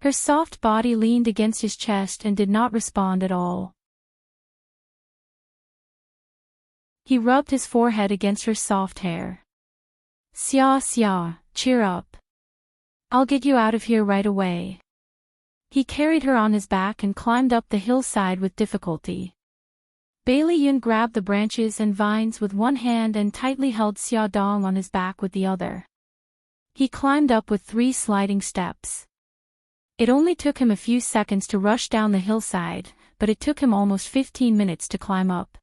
Speaker 1: Her soft body leaned against his chest and did not respond at all. He rubbed his forehead against her soft hair. Xia Xia, cheer up. I'll get you out of here right away. He carried her on his back and climbed up the hillside with difficulty. Bailey Yun grabbed the branches and vines with one hand and tightly held Xiaodong on his back with the other. He climbed up with 3 sliding steps. It only took him a few seconds to rush down the hillside, but it took him almost 15 minutes to climb up.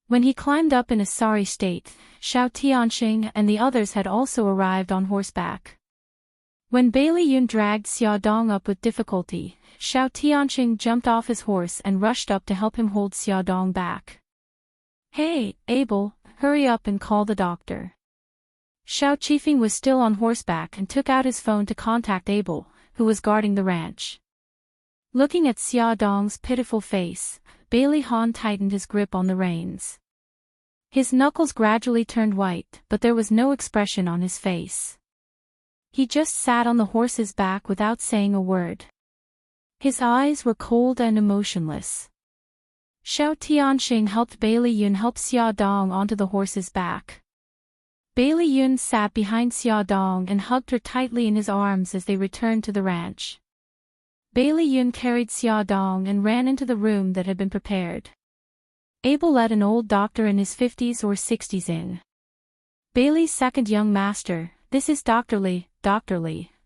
Speaker 1: When he climbed up in a sorry state, Xiao Tianxing and the others had also arrived on horseback. When Bailey Yun dragged Xiaodong up with difficulty, Xiao Tianxing jumped off his horse and rushed up to help him hold Xiaodong back. Hey, Abel, hurry up and call the doctor. Xiao Qifeng was still on horseback and took out his phone to contact Abel, who was guarding the ranch. Looking at Xiaodong's pitiful face, Bailey Han tightened his grip on the reins. His knuckles gradually turned white, but there was no expression on his face. He just sat on the horse's back without saying a word. His eyes were cold and emotionless. Xiao Tianxing helped Bailey Yun help Xia Dong onto the horse's back. Bailey Yun sat behind Xia Dong and hugged her tightly in his arms as they returned to the ranch. Bailey Yun carried Xia Dong and ran into the room that had been prepared. Abel let an old doctor in his 50s or 60s in. Bailey's second young master, this is Dr. Li,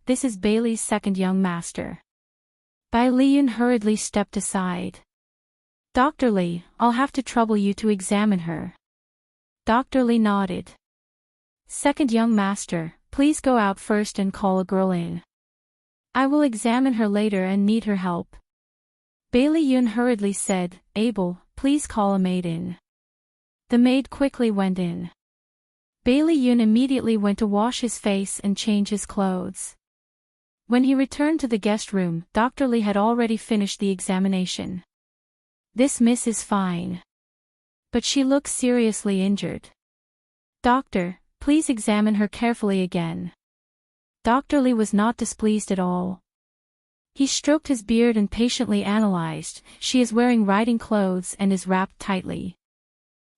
Speaker 1: this is Bailey's second young master. Bai Liyun hurriedly stepped aside. Dr. Li, I'll have to trouble you to examine her. Dr. Li nodded. Second young master, please go out first and call a girl in. I will examine her later and need her help. Bailey Yun hurriedly said, Abel, please call a maid in. The maid quickly went in. Bailey Yun immediately went to wash his face and change his clothes. When he returned to the guest room, Dr. Li had already finished the examination. This miss is fine. But she looks seriously injured. Doctor, please examine her carefully again. Dr. Li was not displeased at all. He stroked his beard and patiently analyzed, she is wearing riding clothes and is wrapped tightly.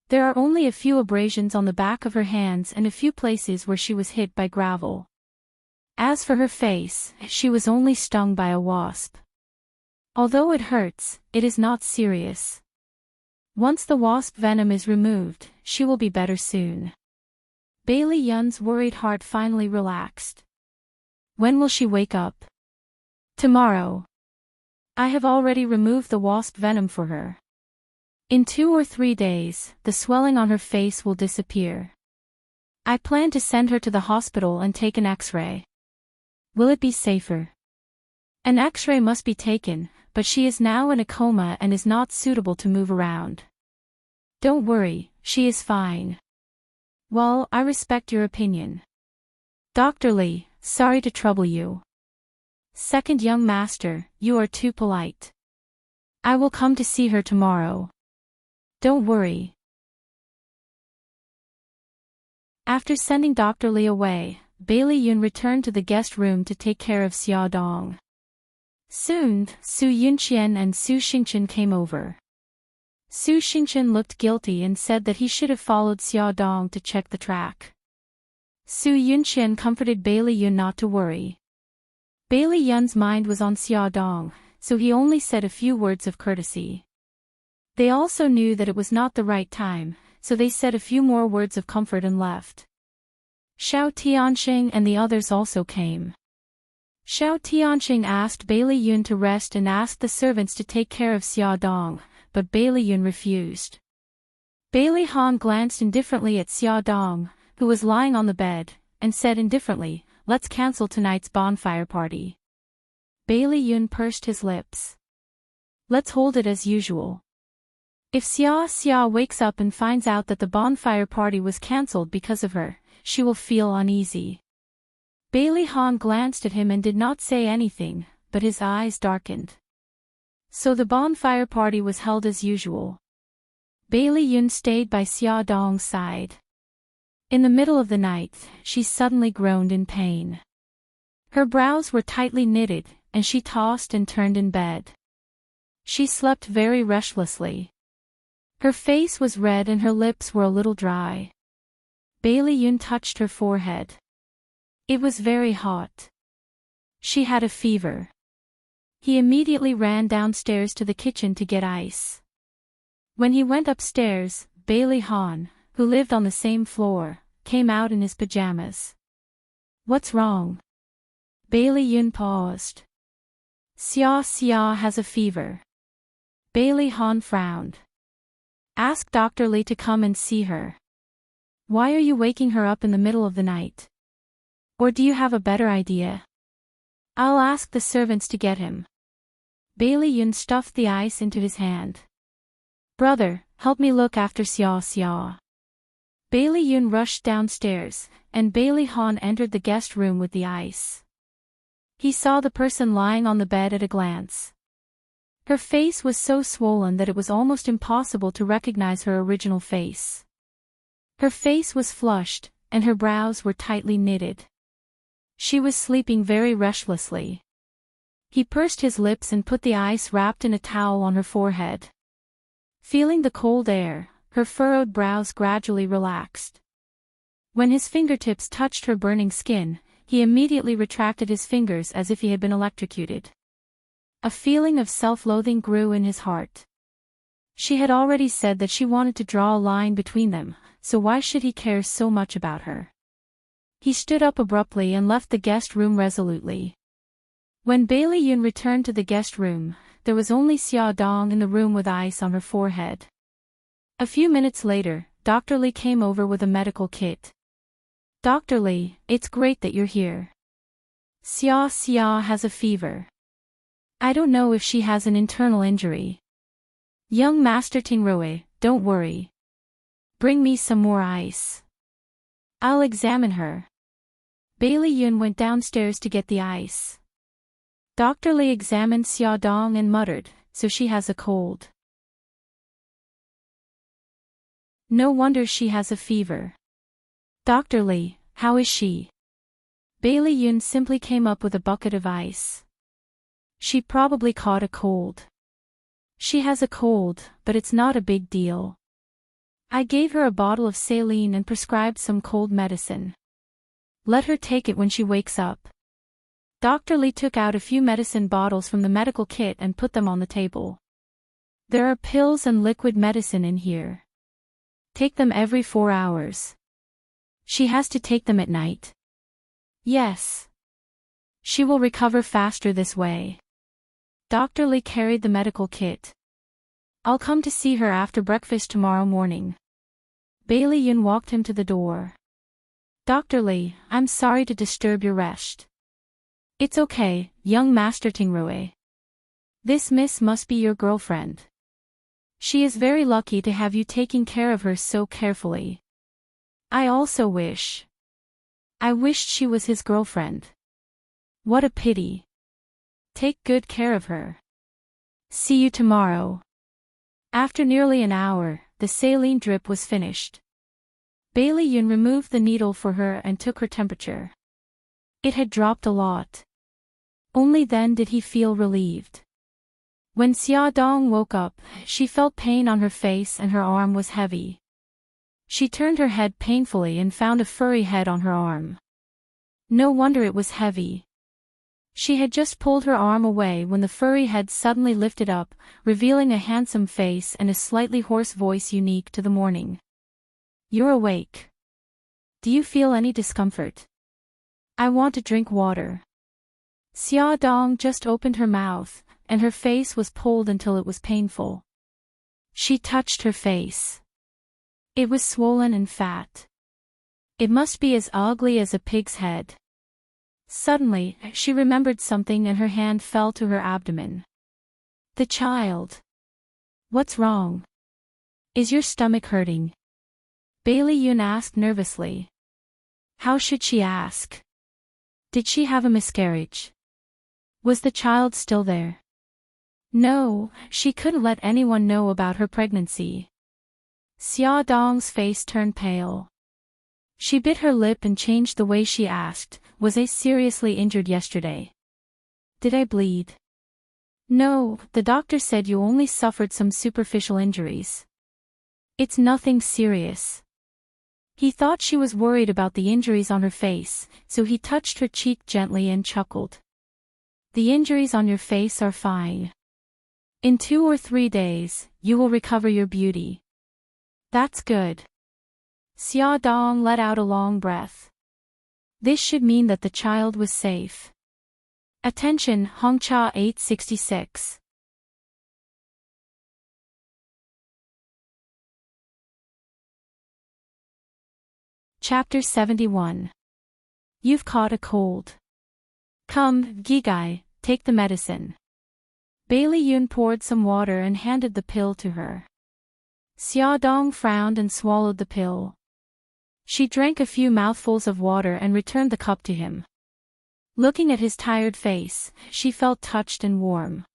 Speaker 1: There are only a few abrasions on the back of her hands and a few places where she was hit by gravel. As for her face, she was only stung by a wasp. Although it hurts, it is not serious. Once the wasp venom is removed, she will be better soon. Bailey Yun's worried heart finally relaxed. When will she wake up? Tomorrow. I have already removed the wasp venom for her. In 2 or 3 days, the swelling on her face will disappear. I plan to send her to the hospital and take an X-ray. Will it be safer? An X-ray must be taken, but she is now in a coma and is not suitable to move around. Don't worry, she is fine. Well, I respect your opinion. Dr. Li, sorry to trouble you. Second young master, you are too polite. I will come to see her tomorrow. Don't worry. After sending Dr. Li away, Bailey Yun returned to the guest room to take care of Xia Dong. Soon, Su Yunqian and Su Xingqian came over. Su Xingqian looked guilty and said that he should have followed Xia Dong to check the track. Su Yunqian comforted Bailey Yun not to worry. Bailey Yun's mind was on Xia Dong, so he only said a few words of courtesy. They also knew that it was not the right time, so they said a few more words of comfort and left. Xiao Tianxing and the others also came. Xiao Tianxing asked Bailey Yun to rest and asked the servants to take care of Xia Dong, but Bailey Yun refused. Bailey Han glanced indifferently at Xia Dong, who was lying on the bed, and said indifferently, let's cancel tonight's bonfire party. Bailey Yun pursed his lips. Let's hold it as usual. If Xia wakes up and finds out that the bonfire party was cancelled because of her, she will feel uneasy. Bailey Han glanced at him and did not say anything, but his eyes darkened. So the bonfire party was held as usual. Bailey Yun stayed by Xia Dong's side. In the middle of the night, she suddenly groaned in pain. Her brows were tightly knitted, and she tossed and turned in bed. She slept very restlessly. Her face was red and her lips were a little dry. Bailey Yun touched her forehead. It was very hot. She had a fever. He immediately ran downstairs to the kitchen to get ice. When he went upstairs, Bailey Han, who lived on the same floor, came out in his pajamas. What's wrong? Bailey Yun paused. Xia has a fever. Bailey Han frowned. Ask Dr. Li to come and see her. Why are you waking her up in the middle of the night? Or do you have a better idea? I'll ask the servants to get him. Bailey Yun stuffed the ice into his hand. Brother, help me look after Xia. Bailey Yun rushed downstairs, and Bailey Han entered the guest room with the ice. He saw the person lying on the bed at a glance. Her face was so swollen that it was almost impossible to recognize her original face. Her face was flushed, and her brows were tightly knitted. She was sleeping very restlessly. He pursed his lips and put the ice wrapped in a towel on her forehead. Feeling the cold air, her furrowed brows gradually relaxed. When his fingertips touched her burning skin, he immediately retracted his fingers as if he had been electrocuted. A feeling of self-loathing grew in his heart. She had already said that she wanted to draw a line between them, so why should he care so much about her? He stood up abruptly and left the guest room resolutely. When Bailey Yun returned to the guest room, there was only Xia Dong in the room with ice on her forehead. A few minutes later, Dr. Li came over with a medical kit. Dr. Li, it's great that you're here. Xia has a fever. I don't know if she has an internal injury. Young Master Tingrui, don't worry. Bring me some more ice. I'll examine her. Bailey Yun went downstairs to get the ice. Dr. Li examined Xia Dong and muttered, so she has a cold. No wonder she has a fever. Dr. Li, how is she? Bailey Yun simply came up with a bucket of ice. She probably caught a cold. She has a cold, but it's not a big deal. I gave her a bottle of saline and prescribed some cold medicine. Let her take it when she wakes up. Dr. Li took out a few medicine bottles from the medical kit and put them on the table. There are pills and liquid medicine in here. Take them every 4 hours. She has to take them at night. Yes. She will recover faster this way. Dr. Li carried the medical kit. I'll come to see her after breakfast tomorrow morning. Bailey Yun walked him to the door. Dr. Li, I'm sorry to disturb your rest. It's okay, young Master Tingrui. This miss must be your girlfriend. She is very lucky to have you taking care of her so carefully. I also wish. I wished she was his girlfriend. What a pity. Take good care of her. See you tomorrow. After nearly an hour, the saline drip was finished. Bailey Yun removed the needle for her and took her temperature. It had dropped a lot. Only then did he feel relieved. When Xia Dong woke up, she felt pain on her face and her arm was heavy. She turned her head painfully and found a furry head on her arm. No wonder it was heavy. She had just pulled her arm away when the furry head suddenly lifted up, revealing a handsome face and a slightly hoarse voice unique to the morning. You're awake. Do you feel any discomfort? I want to drink water. Xia Dong just opened her mouth, and her face was pulled until it was painful. She touched her face. It was swollen and fat. It must be as ugly as a pig's head. Suddenly, she remembered something and her hand fell to her abdomen. The child. What's wrong? Is your stomach hurting? Bailey Yun asked nervously. How should she ask? Did she have a miscarriage? Was the child still there? No, she couldn't let anyone know about her pregnancy. Xia Dong's face turned pale. She bit her lip and changed the way she asked, was I seriously injured yesterday? Did I bleed? No, the doctor said you only suffered some superficial injuries. It's nothing serious. He thought she was worried about the injuries on her face, so he touched her cheek gently and chuckled. The injuries on your face are fine. In 2 or 3 days, you will recover your beauty. That's good. Xia Dong let out a long breath. This should mean that the child was safe. Attention, Hongcha 866. Chapter 71. You've caught a cold. Come, Gigai, take the medicine. Bailey Yun poured some water and handed the pill to her. Xia Dong frowned and swallowed the pill. She drank a few mouthfuls of water and returned the cup to him. Looking at his tired face, she felt touched and warm.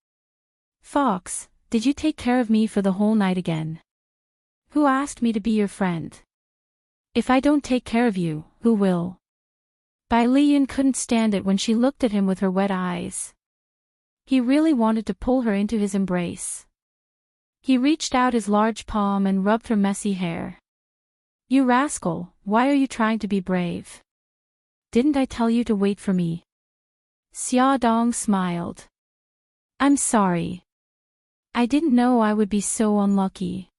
Speaker 1: Fox, did you take care of me for the whole night again? Who asked me to be your friend? If I don't take care of you, who will? Bai Liyun couldn't stand it when she looked at him with her wet eyes. He really wanted to pull her into his embrace. He reached out his large palm and rubbed her messy hair. You rascal, why are you trying to be brave? Didn't I tell you to wait for me? Xia Dong smiled. I'm sorry. I didn't know I would be so unlucky.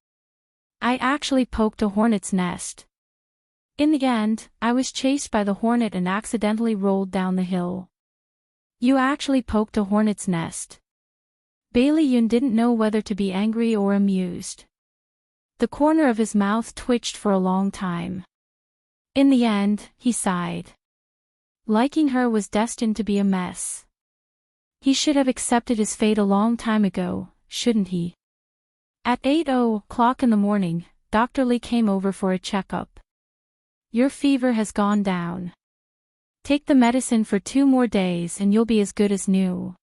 Speaker 1: I actually poked a hornet's nest. In the end, I was chased by the hornet and accidentally rolled down the hill. You actually poked a hornet's nest. Bai Liyun didn't know whether to be angry or amused. The corner of his mouth twitched for a long time. In the end, he sighed. Liking her was destined to be a mess. He should have accepted his fate a long time ago, shouldn't he? At 8:00 in the morning, Dr. Li came over for a checkup. Your fever has gone down. Take the medicine for 2 more days and you'll be as good as new.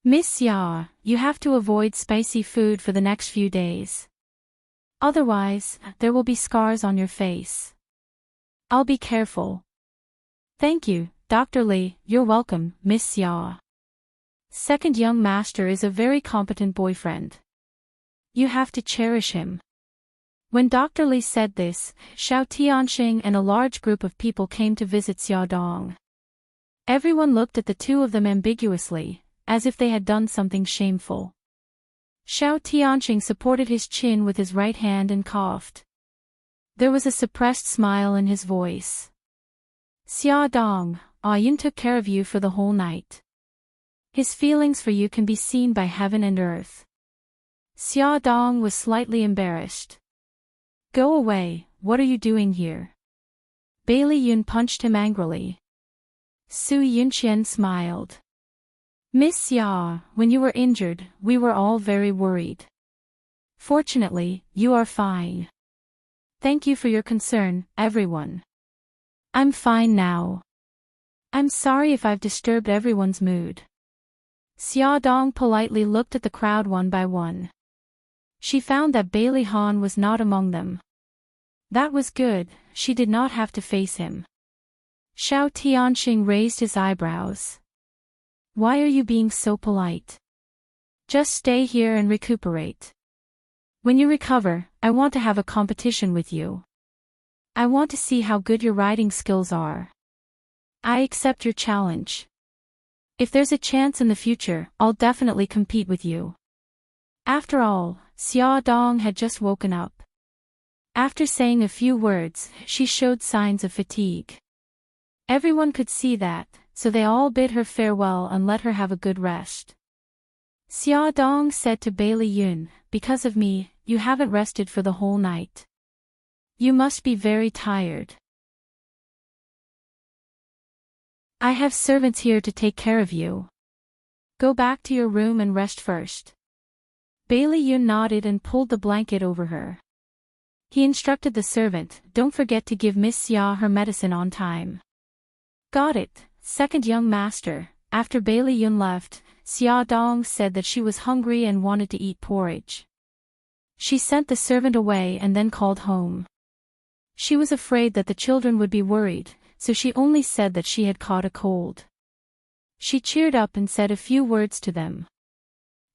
Speaker 1: Miss Xia, you have to avoid spicy food for the next few days. Otherwise, there will be scars on your face. I'll be careful. Thank you, Dr. Li, you're welcome, Miss Xia. Second young master is a very competent boyfriend. You have to cherish him. When Dr. Li said this, Xiao Tianxing and a large group of people came to visit Xia Dong. Everyone looked at the two of them ambiguously, as if they had done something shameful. Xiao Tianxing supported his chin with his right hand and coughed. There was a suppressed smile in his voice. Xia Dong, Yun took care of you for the whole night. His feelings for you can be seen by heaven and earth. Xia Dong was slightly embarrassed. Go away, what are you doing here? Bai Liyun punched him angrily. Su Yunqian smiled. Miss Xia, when you were injured, we were all very worried. Fortunately, you are fine. Thank you for your concern, everyone. I'm fine now. I'm sorry if I've disturbed everyone's mood. Xia Dong politely looked at the crowd one by one. She found that Bai Lihan was not among them. That was good, she did not have to face him. Xiao Tianxing raised his eyebrows. Why are you being so polite? Just stay here and recuperate. When you recover, I want to have a competition with you. I want to see how good your riding skills are. I accept your challenge. If there's a chance in the future, I'll definitely compete with you. After all, Xia Dong had just woken up. After saying a few words, she showed signs of fatigue. Everyone could see that, so they all bid her farewell and let her have a good rest. Xia Dong said to Bai Liyun, because of me, you haven't rested for the whole night. You must be very tired. I have servants here to take care of you. Go back to your room and rest first. Bai Liyun nodded and pulled the blanket over her. He instructed the servant, don't forget to give Miss Xia her medicine on time. Got it, second young master. After Bai Liyun left, Xia Dong said that she was hungry and wanted to eat porridge. She sent the servant away and then called home. She was afraid that the children would be worried, so she only said that she had caught a cold. She cheered up and said a few words to them.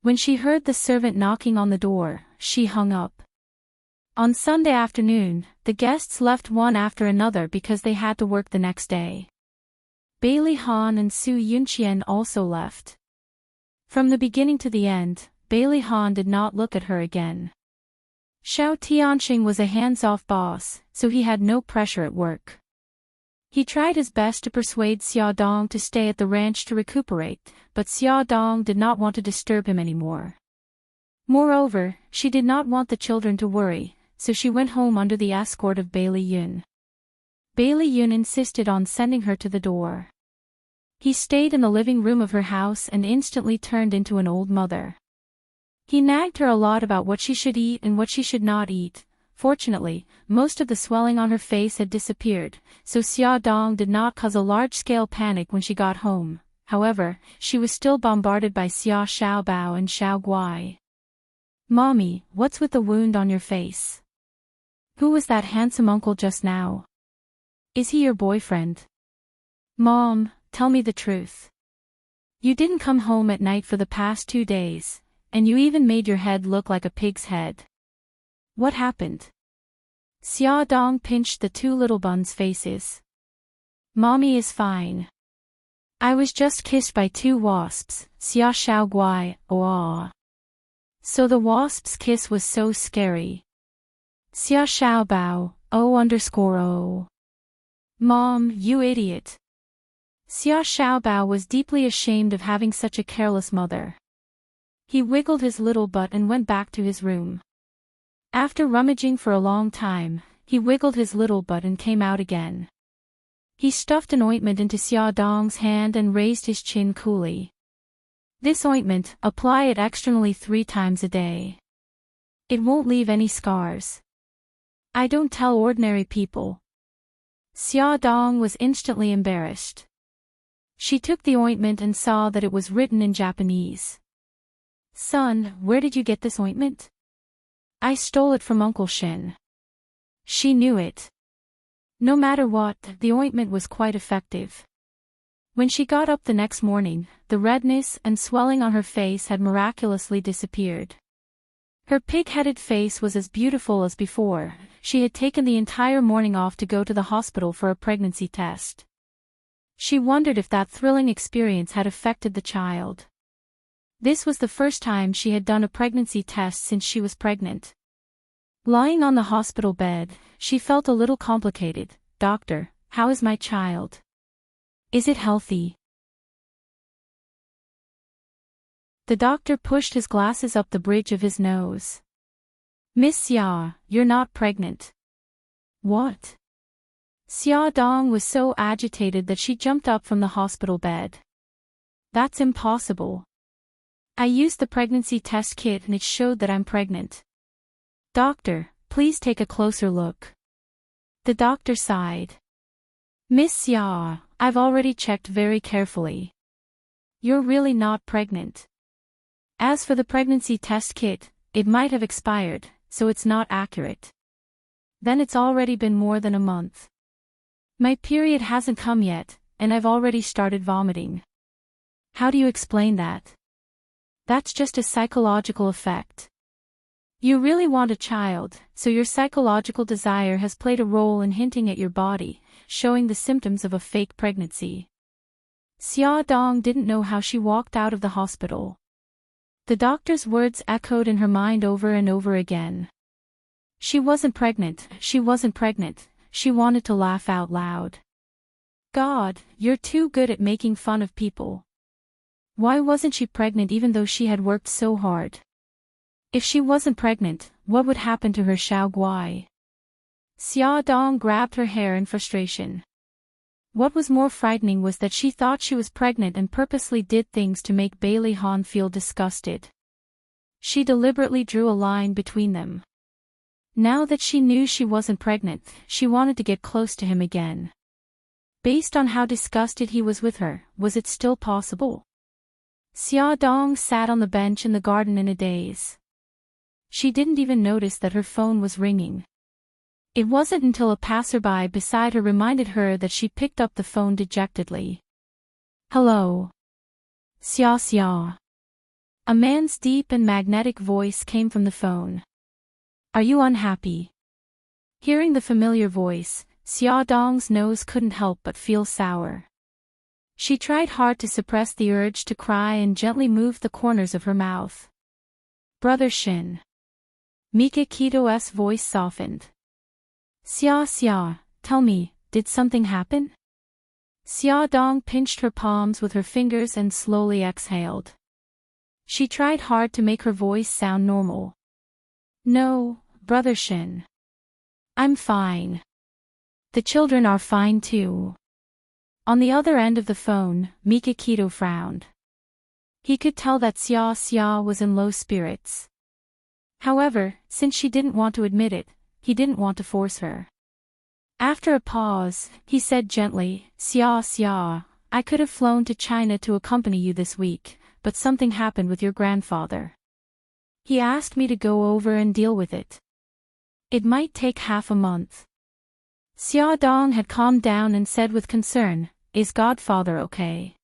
Speaker 1: When she heard the servant knocking on the door, she hung up. On Sunday afternoon, the guests left one after another because they had to work the next day. Bai Lihan and Su Yunqian also left. From the beginning to the end, Bai Lihan did not look at her again. Xiao Tianxing was a hands-off boss, so he had no pressure at work. He tried his best to persuade Xia Dong to stay at the ranch to recuperate, but Xia Dong did not want to disturb him anymore. Moreover, she did not want the children to worry, so she went home under the escort of Bai Liyun. Bai Liyun insisted on sending her to the door. He stayed in the living room of her house and instantly turned into an old mother. He nagged her a lot about what she should eat and what she should not eat. Fortunately, most of the swelling on her face had disappeared, so Xia Dong did not cause a large-scale panic when she got home. However, she was still bombarded by Xia Xiaobao and Xiao Guai. Mommy, what's with the wound on your face? Who was that handsome uncle just now? Is he your boyfriend? Mom, tell me the truth. You didn't come home at night for the past 2 days, and you even made your head look like a pig's head. What happened? Xia Dong pinched the two little buns' faces. Mommy is fine. I was just kissed by 2 wasps, Xia Xiao Guai, oh. So the wasp's kiss was so scary. Xia Xiao Bao, O_O. Mom, you idiot. Xia Xiaobao was deeply ashamed of having such a careless mother. He wiggled his little butt and went back to his room. After rummaging for a long time, he wiggled his little butt and came out again. He stuffed an ointment into Xia Dong's hand and raised his chin coolly. This ointment, apply it externally 3 times a day. It won't leave any scars. I don't tell ordinary people. Xia Dong was instantly embarrassed. She took the ointment and saw that it was written in Japanese. Son, where did you get this ointment? I stole it from Uncle Shin. She knew it. No matter what, the ointment was quite effective. When she got up the next morning, the redness and swelling on her face had miraculously disappeared. Her pig-headed face was as beautiful as before. She had taken the entire morning off to go to the hospital for a pregnancy test. She wondered if that thrilling experience had affected the child. This was the first time she had done a pregnancy test since she was pregnant. Lying on the hospital bed, she felt a little complicated. Doctor, how is my child? Is it healthy? The doctor pushed his glasses up the bridge of his nose. Miss Xia, you're not pregnant. What? Xia Dong was so agitated that she jumped up from the hospital bed. That's impossible. I used the pregnancy test kit and it showed that I'm pregnant. Doctor, please take a closer look. The doctor sighed. Miss Xia, I've already checked very carefully. You're really not pregnant. As for the pregnancy test kit, it might have expired, so it's not accurate. Then it's already been more than a month. My period hasn't come yet, and I've already started vomiting. How do you explain that? That's just a psychological effect. You really want a child, so your psychological desire has played a role in hinting at your body, showing the symptoms of a fake pregnancy. Xia Dong didn't know how she walked out of the hospital. The doctor's words echoed in her mind over and over again. She wasn't pregnant, she wasn't pregnant, she wanted to laugh out loud. God, you're too good at making fun of people. Why wasn't she pregnant even though she had worked so hard? If she wasn't pregnant, what would happen to her Xiao Guai? Xia Dong grabbed her hair in frustration. What was more frightening was that she thought she was pregnant and purposely did things to make Bailey Han feel disgusted. She deliberately drew a line between them. Now that she knew she wasn't pregnant, she wanted to get close to him again. Based on how disgusted he was with her, was it still possible? Xia Dong sat on the bench in the garden in a daze. She didn't even notice that her phone was ringing. It wasn't until a passerby beside her reminded her that she picked up the phone dejectedly. Hello. Xia Xia. A man's deep and magnetic voice came from the phone. Are you unhappy? Hearing the familiar voice, Xia Dong's nose couldn't help but feel sour. She tried hard to suppress the urge to cry and gently moved the corners of her mouth. Brother Shin. Mika Kito's voice softened. Xia Xia, tell me, did something happen? Xia Dong pinched her palms with her fingers and slowly exhaled. She tried hard to make her voice sound normal. No, Brother Shin. I'm fine. The children are fine too. On the other end of the phone, Mika Kito frowned. He could tell that Xia Xia was in low spirits. However, since she didn't want to admit it, he didn't want to force her. After a pause, he said gently, Xia Xia, I could have flown to China to accompany you this week, but something happened with your grandfather. He asked me to go over and deal with it. It might take half a month. Xia Dong had calmed down and said with concern, "Is Godfather okay?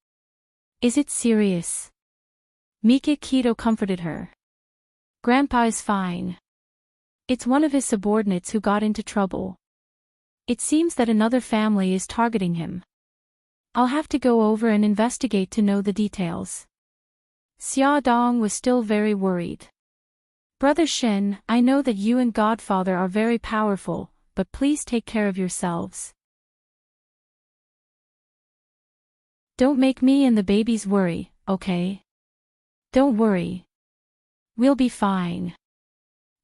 Speaker 1: Is it serious?" Mika Keto comforted her. "Grandpa is fine. It's one of his subordinates who got into trouble. It seems that another family is targeting him. I'll have to go over and investigate to know the details." Xia Dong was still very worried. "Brother Shen, I know that you and Godfather are very powerful, but please take care of yourselves. Don't make me and the babies worry, okay? Don't worry. We'll be fine.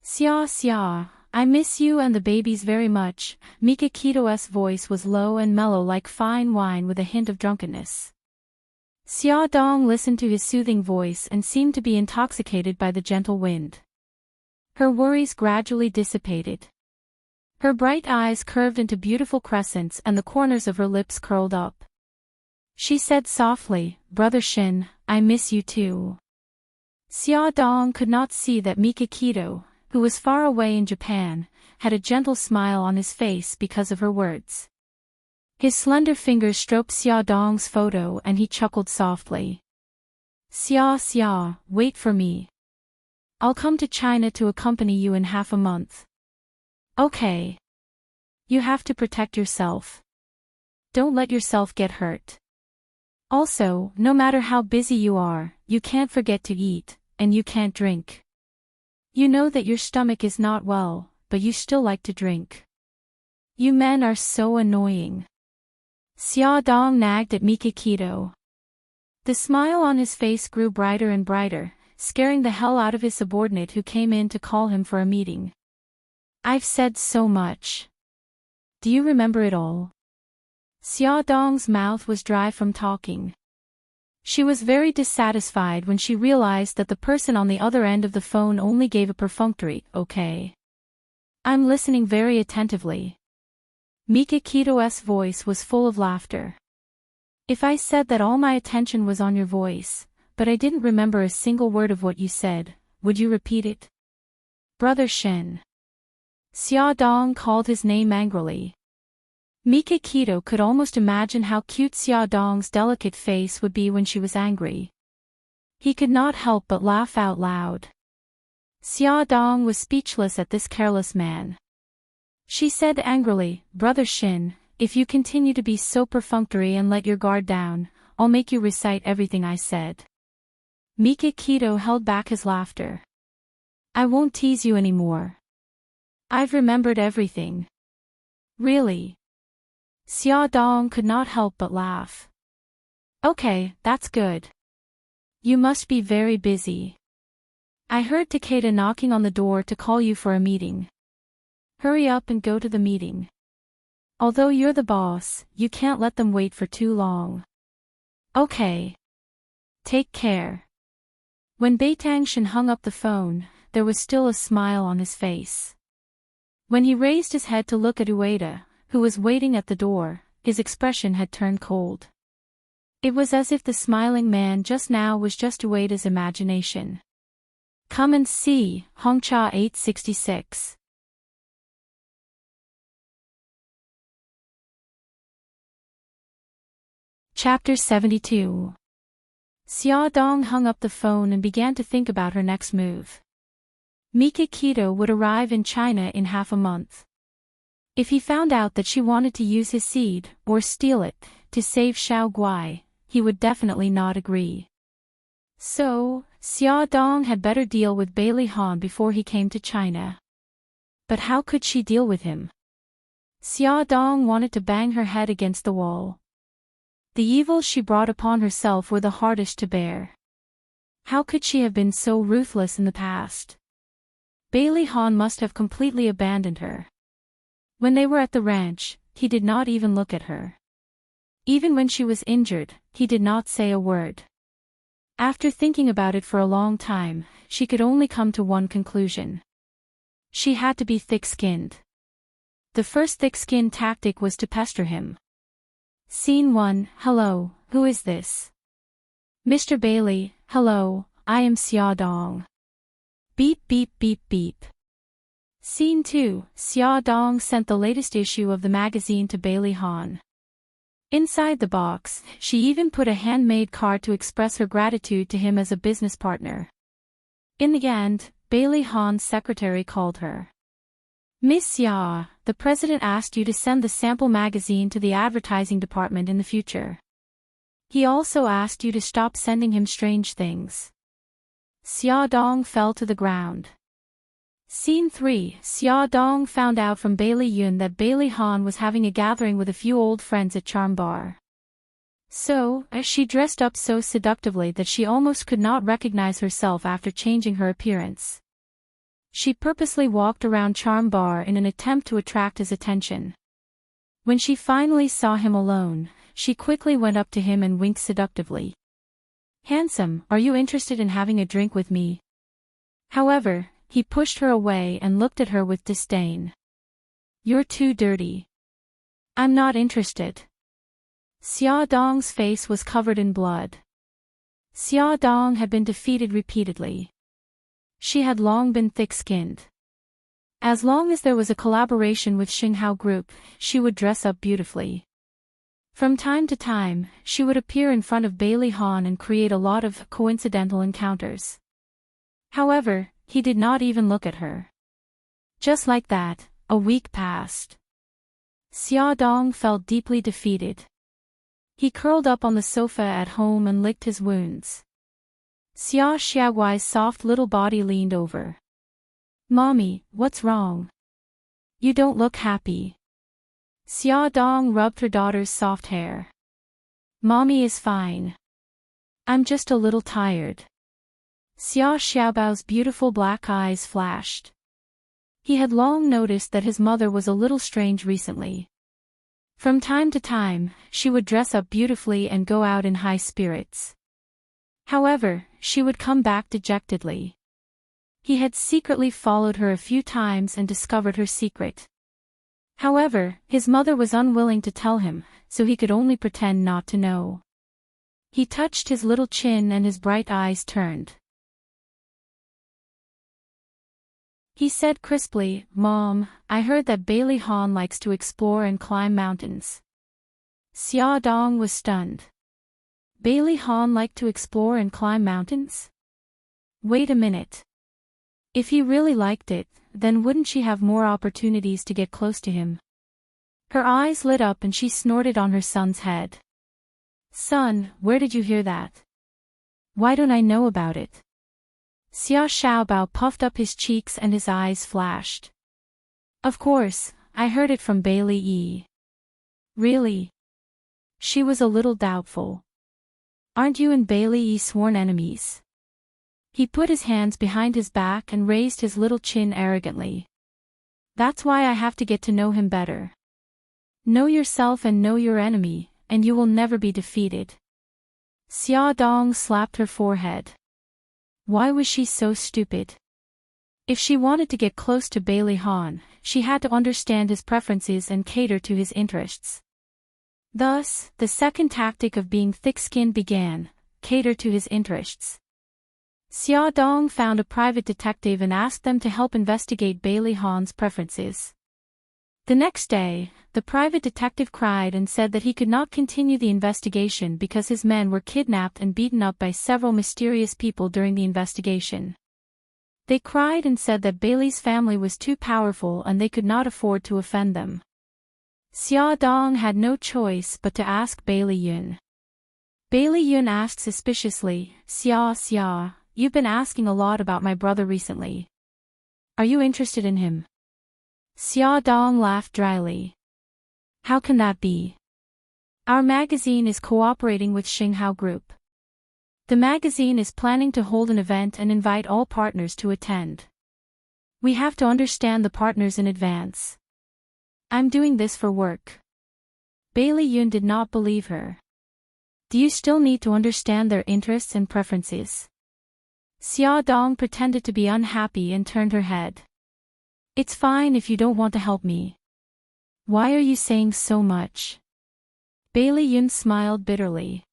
Speaker 1: Xia, I miss you and the babies very much." Mika Keto's voice was low and mellow like fine wine with a hint of drunkenness. Xia Dong listened to his soothing voice and seemed to be intoxicated by the gentle wind. Her worries gradually dissipated. Her bright eyes curved into beautiful crescents and the corners of her lips curled up. She said softly, "Brother Shin, I miss you too." Xia Dong could not see that Mika Keto, who was far away in Japan, had a gentle smile on his face because of her words. His slender fingers stroked Xia Dong's photo and he chuckled softly. Xia, wait for me. I'll come to China to accompany you in half a month. Okay. You have to protect yourself. Don't let yourself get hurt. Also, no matter how busy you are, you can't forget to eat, and you can't drink. You know that your stomach is not well, but you still like to drink. You men are so annoying. Xia Dong nagged at Mika Keto. The smile on his face grew brighter and brighter, scaring the hell out of his subordinate who came in to call him for a meeting. "I've said so much. Do you remember it all?" Xia Dong's mouth was dry from talking. She was very dissatisfied when she realized that the person on the other end of the phone only gave a perfunctory, "Okay. I'm listening very attentively." Mika Keto's voice was full of laughter. "If I said that all my attention was on your voice, but I didn't remember a single word of what you said, would you repeat it?" "Brother Shen." Xia Dong called his name angrily. Mika Keto could almost imagine how cute Xia Dong's delicate face would be when she was angry. He could not help but laugh out loud. Xia Dong was speechless at this careless man. She said angrily, "Brother Shin, if you continue to be so perfunctory and let your guard down, I'll make you recite everything I said." Mika Keto held back his laughter. "I won't tease you anymore. I've remembered everything." "Really?" Xia Dong could not help but laugh. "Okay, that's good. You must be very busy. I heard Takeda knocking on the door to call you for a meeting. Hurry up and go to the meeting. Although you're the boss, you can't let them wait for too long." "Okay. Take care." When Beitangshan hung up the phone, there was still a smile on his face. When he raised his head to look at Ueda, who was waiting at the door, his expression had turned cold. It was as if the smiling man just now was just Ueda's imagination. Come and see, Hongcha 866. Chapter 72. Xia Dong hung up the phone and began to think about her next move. Mika Keto would arrive in China in half a month. If he found out that she wanted to use his seed, or steal it, to save Xiao Guai, he would definitely not agree. So, Xia Dong had better deal with Bailey Han before he came to China. But how could she deal with him? Xia Dong wanted to bang her head against the wall. The evils she brought upon herself were the hardest to bear. How could she have been so ruthless in the past? Bailey Han must have completely abandoned her. When they were at the ranch, he did not even look at her. Even when she was injured, he did not say a word. After thinking about it for a long time, she could only come to one conclusion. She had to be thick-skinned. The first thick-skinned tactic was to pester him. Scene 1, hello, who is this? Mr. Bailey, hello, I am Xia Dong. Beep beep beep beep. Scene 2, Xia Dong sent the latest issue of the magazine to Bailey Han. Inside the box, she even put a handmade card to express her gratitude to him as a business partner. In the end, Bailey Han's secretary called her. Miss Xia, the president asked you to send the sample magazine to the advertising department in the future. He also asked you to stop sending him strange things. Xia Dong fell to the ground. Scene 3, Xia Dong found out from Bailey Yun that Bailey Han was having a gathering with a few old friends at Charm Bar. So, as she dressed up so seductively that she almost could not recognize herself after changing her appearance. She purposely walked around Charm Bar in an attempt to attract his attention. When she finally saw him alone, she quickly went up to him and winked seductively. "Handsome, are you interested in having a drink with me?" However, he pushed her away and looked at her with disdain. "You're too dirty. I'm not interested." Xia Dong's face was covered in blood. Xia Dong had been defeated repeatedly. She had long been thick-skinned. As long as there was a collaboration with Xinghao Group, she would dress up beautifully. From time to time, she would appear in front of Bailey Han and create a lot of coincidental encounters. However, he did not even look at her. Just like that, a week passed. Xia Dong felt deeply defeated. He curled up on the sofa at home and licked his wounds. Xia Xiaoguai's soft little body leaned over. "Mommy, what's wrong? You don't look happy." Xia Dong rubbed her daughter's soft hair. "Mommy is fine. I'm just a little tired." Xia Xiaobao's beautiful black eyes flashed. He had long noticed that his mother was a little strange recently. From time to time, she would dress up beautifully and go out in high spirits. However, she would come back dejectedly. He had secretly followed her a few times and discovered her secret. However, his mother was unwilling to tell him, so he could only pretend not to know. He touched his little chin and his bright eyes turned. He said crisply, "Mom, I heard that Bailey Han likes to explore and climb mountains." Xia Dong was stunned. Bailey Han liked to explore and climb mountains? Wait a minute. If he really liked it, then wouldn't she have more opportunities to get close to him? Her eyes lit up and she snorted on her son's head. "Son, where did you hear that? Why don't I know about it?" Xia Xiaobao puffed up his cheeks and his eyes flashed. "Of course, I heard it from Bailey Yi." "Really?" She was a little doubtful. "Aren't you and Bailey Yi sworn enemies?" He put his hands behind his back and raised his little chin arrogantly. "That's why I have to get to know him better. Know yourself and know your enemy, and you will never be defeated." Xia Dong slapped her forehead. Why was she so stupid? If she wanted to get close to Bailey Han, she had to understand his preferences and cater to his interests. Thus, the second tactic of being thick-skinned began: cater to his interests. Xia Dong found a private detective and asked them to help investigate Bailey Han's preferences. The next day, the private detective cried and said that he could not continue the investigation because his men were kidnapped and beaten up by several mysterious people during the investigation. They cried and said that Bailey's family was too powerful and they could not afford to offend them. Xia Dong had no choice but to ask Bailey Yun. Bailey Yun asked suspiciously, Xia, you've been asking a lot about my brother recently. Are you interested in him?" Xia Dong laughed dryly. "How can that be? Our magazine is cooperating with Xinghao Group. The magazine is planning to hold an event and invite all partners to attend. We have to understand the partners in advance. I'm doing this for work." Bailey Yun did not believe her. "Do you still need to understand their interests and preferences?" Xia Dong pretended to be unhappy and turned her head. "It's fine if you don't want to help me. Why are you saying so much?" Bailey Yun smiled bitterly.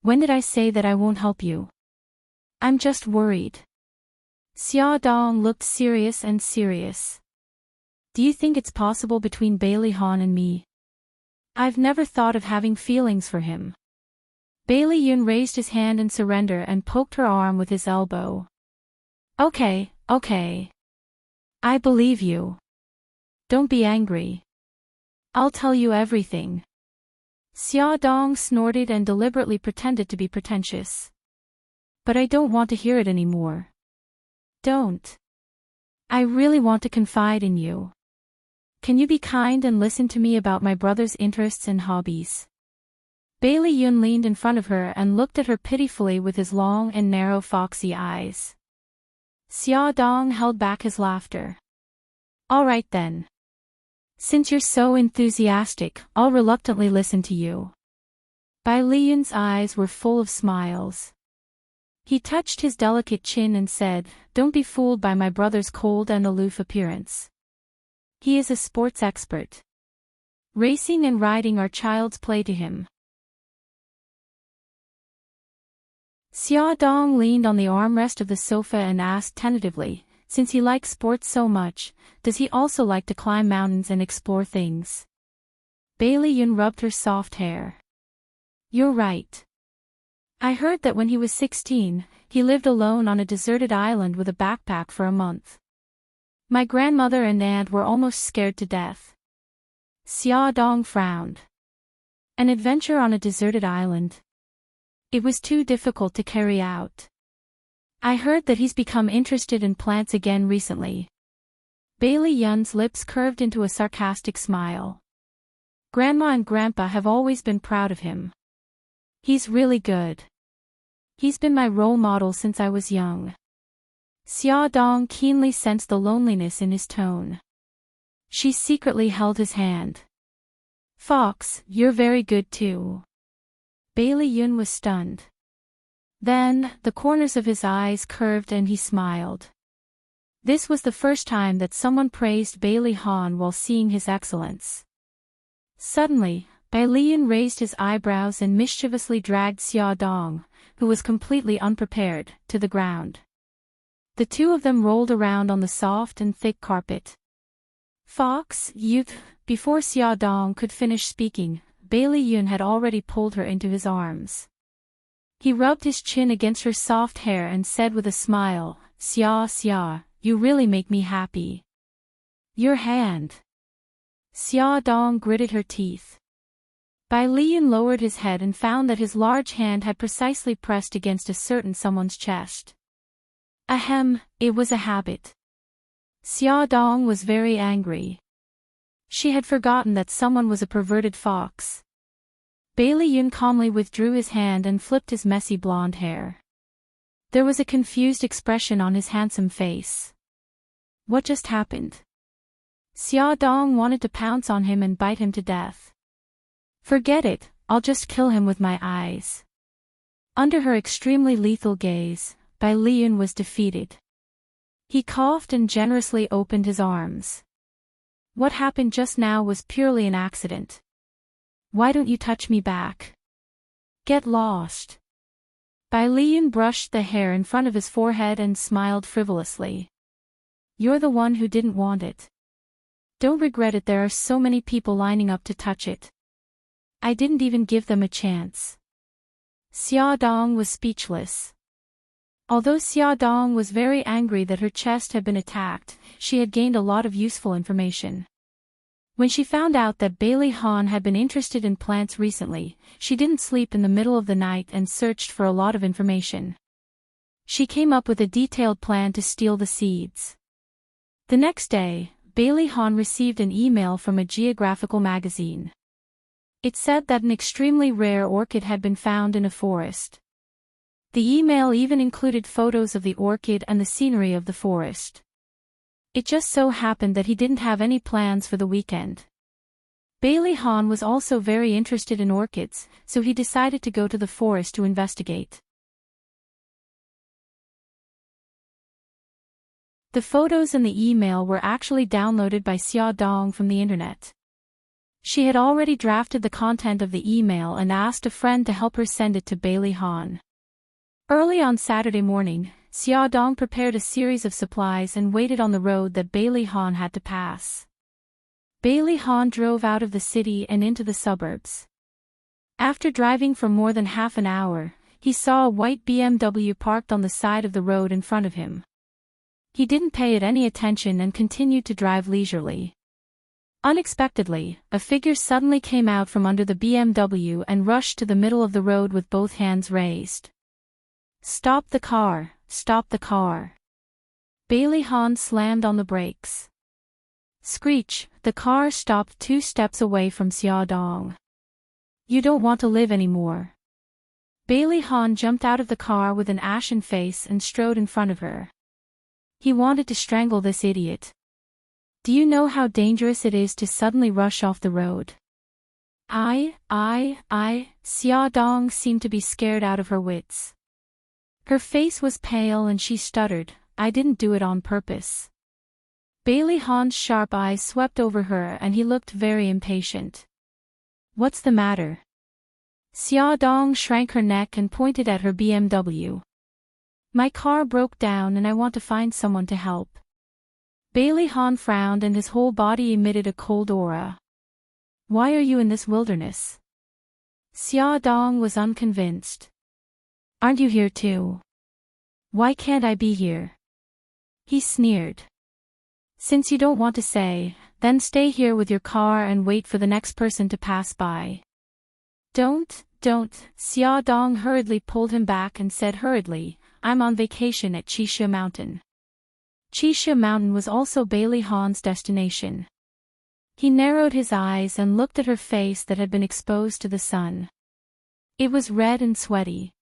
Speaker 1: "When did I say that I won't help you? I'm just worried." Xia Dong looked serious. Do you think it's possible between Bailey Han and me? I've never thought of having feelings for him. Bailey Yun raised his hand in surrender and poked her arm with his elbow. Okay. I believe you. Don't be angry. I'll tell you everything. Xia Dong snorted and deliberately pretended to be pretentious. But I don't want to hear it anymore. Don't. I really want to confide in you. Can you be kind and listen to me about my brother's interests and hobbies? Bailey Yun leaned in front of her and looked at her pitifully with his long and narrow foxy eyes. Xia Dong held back his laughter. All right then. Since you're so enthusiastic, I'll reluctantly listen to you. Bai Liyun's eyes were full of smiles. He touched his delicate chin and said, "Don't be fooled by my brother's cold and aloof appearance. He is a sports expert. Racing and riding are child's play to him." Xia Dong leaned on the armrest of the sofa and asked tentatively, since he likes sports so much, does he also like to climb mountains and explore things? Bailey Yun rubbed her soft hair. You're right. I heard that when he was 16, he lived alone on a deserted island with a backpack for a month. My grandmother and aunt were almost scared to death. Xia Dong frowned. An adventure on a deserted island. It was too difficult to carry out. I heard that he's become interested in plants again recently. Bailey Yun's lips curved into a sarcastic smile. Grandma and Grandpa have always been proud of him. He's really good. He's been my role model since I was young. Xia Dong keenly sensed the loneliness in his tone. She secretly held his hand. Fox, you're very good too. Bailey Yun was stunned. Then, the corners of his eyes curved and he smiled. This was the first time that someone praised Bailey Han while seeing his excellence. Suddenly, Bai Liyun raised his eyebrows and mischievously dragged Xia Dong, who was completely unprepared, to the ground. The two of them rolled around on the soft and thick carpet. Fox, youth, before Xia Dong could finish speaking, Bailey Yun had already pulled her into his arms. He rubbed his chin against her soft hair and said with a smile, Xia, you really make me happy. Your hand. Xia Dong gritted her teeth. Bai Liyun lowered his head and found that his large hand had precisely pressed against a certain someone's chest. Ahem, it was a habit. Xia Dong was very angry. She had forgotten that someone was a perverted fox. Bailey Yun calmly withdrew his hand and flipped his messy blonde hair. There was a confused expression on his handsome face. What just happened? Xia Dong wanted to pounce on him and bite him to death. Forget it, I'll just kill him with my eyes. Under her extremely lethal gaze, Bai Liyun was defeated. He coughed and generously opened his arms. What happened just now was purely an accident. Why don't you touch me back? Get lost. Bai Liyun brushed the hair in front of his forehead and smiled frivolously. You're the one who didn't want it. Don't regret it, there are so many people lining up to touch it. I didn't even give them a chance. Xia Dong was speechless. Although Xia Dong was very angry that her chest had been attacked, she had gained a lot of useful information. When she found out that Bailey Han had been interested in plants recently, she didn't sleep in the middle of the night and searched for a lot of information. She came up with a detailed plan to steal the seeds. The next day, Bailey Han received an email from a geographical magazine. It said that an extremely rare orchid had been found in a forest. The email even included photos of the orchid and the scenery of the forest. It just so happened that he didn't have any plans for the weekend. Bailey Han was also very interested in orchids, so he decided to go to the forest to investigate. The photos and the email were actually downloaded by Xia Dong from the internet. She had already drafted the content of the email and asked a friend to help her send it to Bailey Han. Early on Saturday morning, Xia Dong prepared a series of supplies and waited on the road that Bailey Han had to pass. Bailey Han drove out of the city and into the suburbs. After driving for more than half an hour, he saw a white BMW parked on the side of the road in front of him. He didn't pay it any attention and continued to drive leisurely. Unexpectedly, a figure suddenly came out from under the BMW and rushed to the middle of the road with both hands raised. "Stop the car, stop the car." Bailey Han slammed on the brakes. Screech, the car stopped 2 steps away from Xia Dong. "You don't want to live anymore." Bailey Han jumped out of the car with an ashen face and strode in front of her. He wanted to strangle this idiot. "Do you know how dangerous it is to suddenly rush off the road?" Xia Dong seemed to be scared out of her wits. Her face was pale and she stuttered, "I didn't do it on purpose." Bailey Han's sharp eyes swept over her and he looked very impatient. "What's the matter?" Xia Dong shrank her neck and pointed at her BMW. "My car broke down and I want to find someone to help." Bailey Han frowned and his whole body emitted a cold aura. "Why are you in this wilderness?" Xia Dong was unconvinced. "Aren't you here too?" "Why can't I be here?" He sneered. "Since you don't want to say, then stay here with your car and wait for the next person to pass by." Don't. Xia Dong hurriedly pulled him back and said hurriedly, "I'm on vacation at Qixia Mountain." Qixia Mountain was also Bailey Han's destination. He narrowed his eyes and looked at her face that had been exposed to the sun. It was red and sweaty.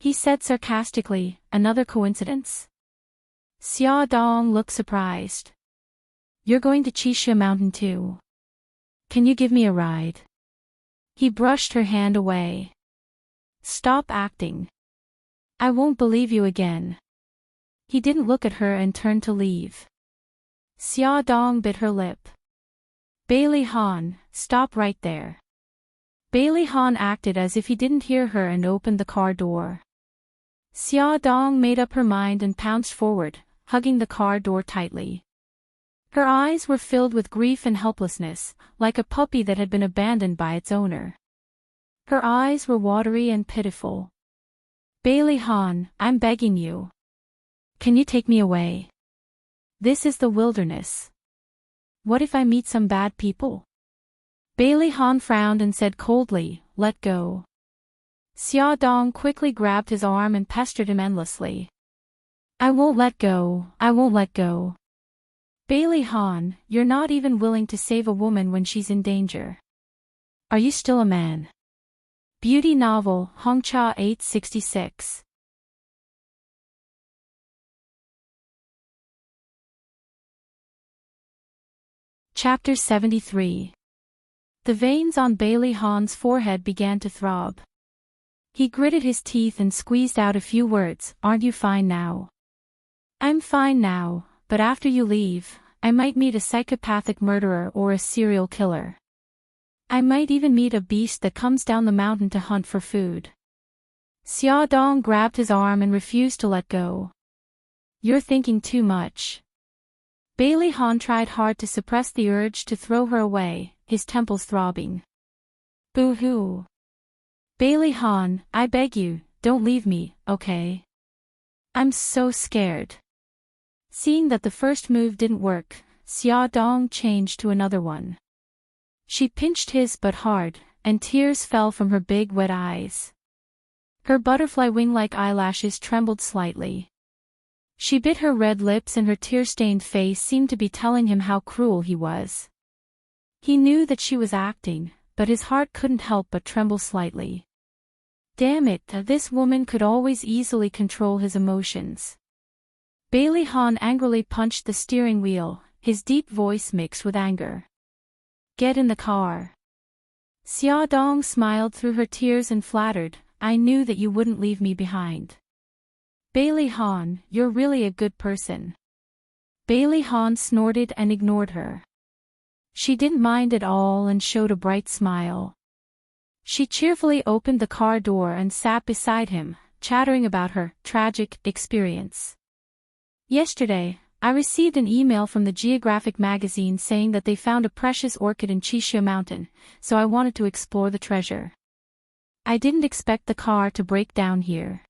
Speaker 1: He said sarcastically, "Another coincidence?" Xia Dong looked surprised. "You're going to Qixia Mountain too? Can you give me a ride?" He brushed her hand away. "Stop acting. I won't believe you again." He didn't look at her and turned to leave. Xia Dong bit her lip. "Bailey Han, stop right there." Bailey Han acted as if he didn't hear her and opened the car door. Xia Dong made up her mind and pounced forward, hugging the car door tightly. Her eyes were filled with grief and helplessness, like a puppy that had been abandoned by its owner. Her eyes were watery and pitiful. "Bailey Han, I'm begging you. Can you take me away? This is the wilderness. What if I meet some bad people?" Bailey Han frowned and said coldly, "Let go." Xia Dong quickly grabbed his arm and pestered him endlessly. "I won't let go, I won't let go." "Bailey Han, you're not even willing to save a woman when she's in danger. Are you still a man?" Beauty novel, Hongcha 866. Chapter 73. The veins on Bailey Han's forehead began to throb. He gritted his teeth and squeezed out a few words, "Aren't you fine now?" "I'm fine now, but after you leave, I might meet a psychopathic murderer or a serial killer. I might even meet a beast that comes down the mountain to hunt for food." Xia Dong grabbed his arm and refused to let go. "You're thinking too much." Bailey Han tried hard to suppress the urge to throw her away, his temples throbbing. "Boo-hoo. Bailey Han, I beg you, don't leave me, okay? I'm so scared." Seeing that the first move didn't work, Xia Dong changed to another one. She pinched his butt hard, and tears fell from her big wet eyes. Her butterfly wing-like eyelashes trembled slightly. She bit her red lips and her tear-stained face seemed to be telling him how cruel he was. He knew that she was acting, but his heart couldn't help but tremble slightly. Damn it, this woman could always easily control his emotions. Bailey Han angrily punched the steering wheel, his deep voice mixed with anger. "Get in the car." Xia Dong smiled through her tears and flattered, "I knew that you wouldn't leave me behind." "Bailey Han, you're really a good person." Bailey Han snorted and ignored her. She didn't mind at all and showed a bright smile. She cheerfully opened the car door and sat beside him, chattering about her tragic experience. "Yesterday, I received an email from the Geographic magazine saying that they found a precious orchid in Chishia Mountain, so I wanted to explore the treasure. I didn't expect the car to break down here.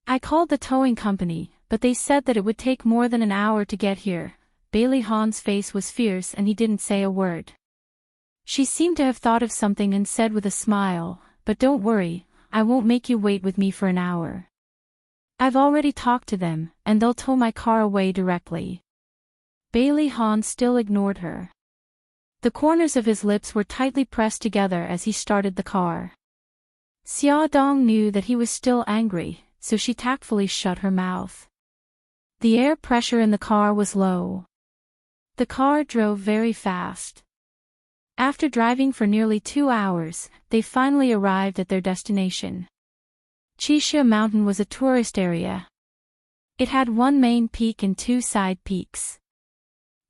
Speaker 1: I called the towing company, but they said that it would take more than an hour to get here. Bailey Hahn's face was fierce and he didn't say a word. She seemed to have thought of something and said with a smile, "But don't worry, I won't make you wait with me for an hour. I've already talked to them, and they'll tow my car away directly." Bailey Hahn still ignored her. The corners of his lips were tightly pressed together as he started the car. Xia Dong knew that he was still angry, so she tactfully shut her mouth. The air pressure in the car was low. The car drove very fast. After driving for nearly 2 hours, they finally arrived at their destination. Chishia Mountain was a tourist area. It had one main peak and 2 side peaks.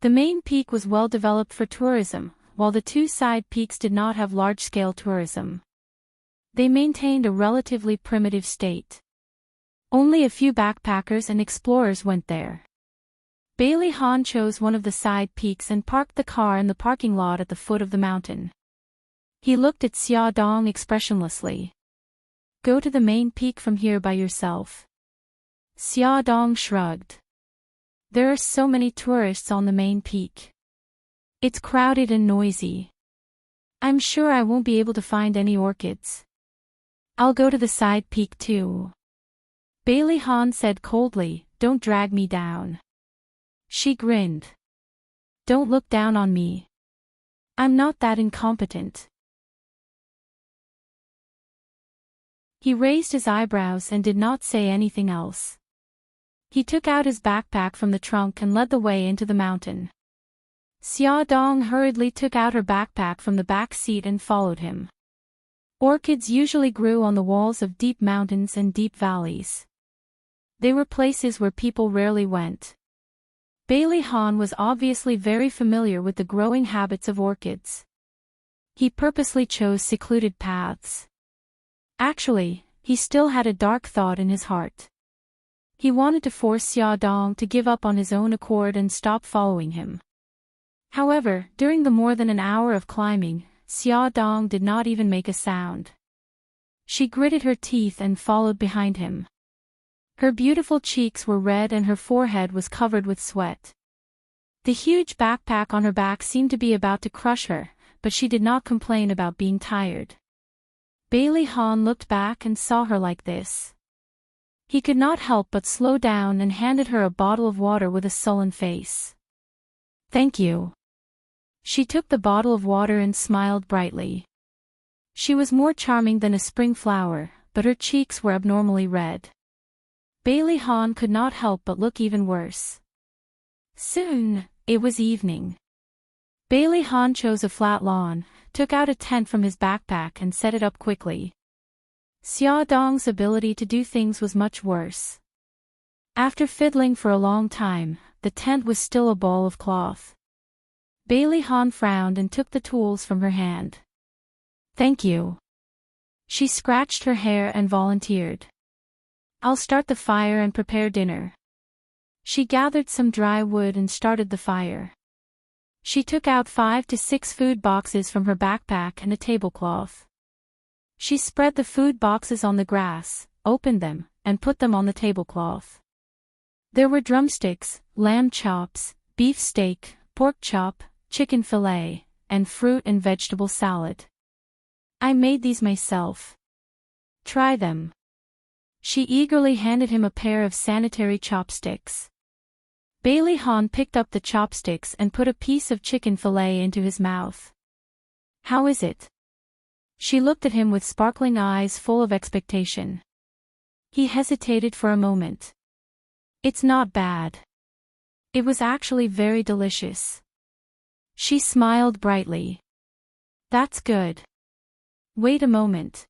Speaker 1: The main peak was well developed for tourism, while the 2 side peaks did not have large-scale tourism. They maintained a relatively primitive state. Only a few backpackers and explorers went there. Bailey Hahn chose one of the side peaks and parked the car in the parking lot at the foot of the mountain. He looked at Xia Dong expressionlessly. "Go to the main peak from here by yourself." Xia Dong shrugged. "There are so many tourists on the main peak. It's crowded and noisy. I'm sure I won't be able to find any orchids. I'll go to the side peak too." Bailey Hahn said coldly, "Don't drag me down." She grinned. "Don't look down on me. I'm not that incompetent." He raised his eyebrows and did not say anything else. He took out his backpack from the trunk and led the way into the mountain. Xia Dong hurriedly took out her backpack from the back seat and followed him. Orchids usually grew on the walls of deep mountains and deep valleys. They were places where people rarely went. Bailey Hahn was obviously very familiar with the growing habits of orchids. He purposely chose secluded paths. Actually, he still had a dark thought in his heart. He wanted to force Xia Dong to give up on his own accord and stop following him. However, during the more than an hour of climbing, Xia Dong did not even make a sound. She gritted her teeth and followed behind him. Her beautiful cheeks were red and her forehead was covered with sweat. The huge backpack on her back seemed to be about to crush her, but she did not complain about being tired. Bailey Hahn looked back and saw her like this. He could not help but slow down and handed her a bottle of water with a sullen face. "Thank you." She took the bottle of water and smiled brightly. She was more charming than a spring flower, but her cheeks were abnormally red. Bailey Hahn could not help but look even worse. Soon, it was evening. Bailey Hahn chose a flat lawn, took out a tent from his backpack and set it up quickly. Xia Dong's ability to do things was much worse. After fiddling for a long time, the tent was still a ball of cloth. Bailey Hahn frowned and took the tools from her hand. "Thank you." She scratched her hair and volunteered. "I'll start the fire and prepare dinner." She gathered some dry wood and started the fire. She took out 5 to 6 food boxes from her backpack and a tablecloth. She spread the food boxes on the grass, opened them, and put them on the tablecloth. There were drumsticks, lamb chops, beef steak, pork chop, chicken fillet, and fruit and vegetable salad. "I made these myself. Try them." She eagerly handed him a pair of sanitary chopsticks. Bailey Hahn picked up the chopsticks and put a piece of chicken fillet into his mouth. "How is it?" She looked at him with sparkling eyes full of expectation. He hesitated for a moment. "It's not bad. It was actually very delicious." She smiled brightly. "That's good. Wait a moment.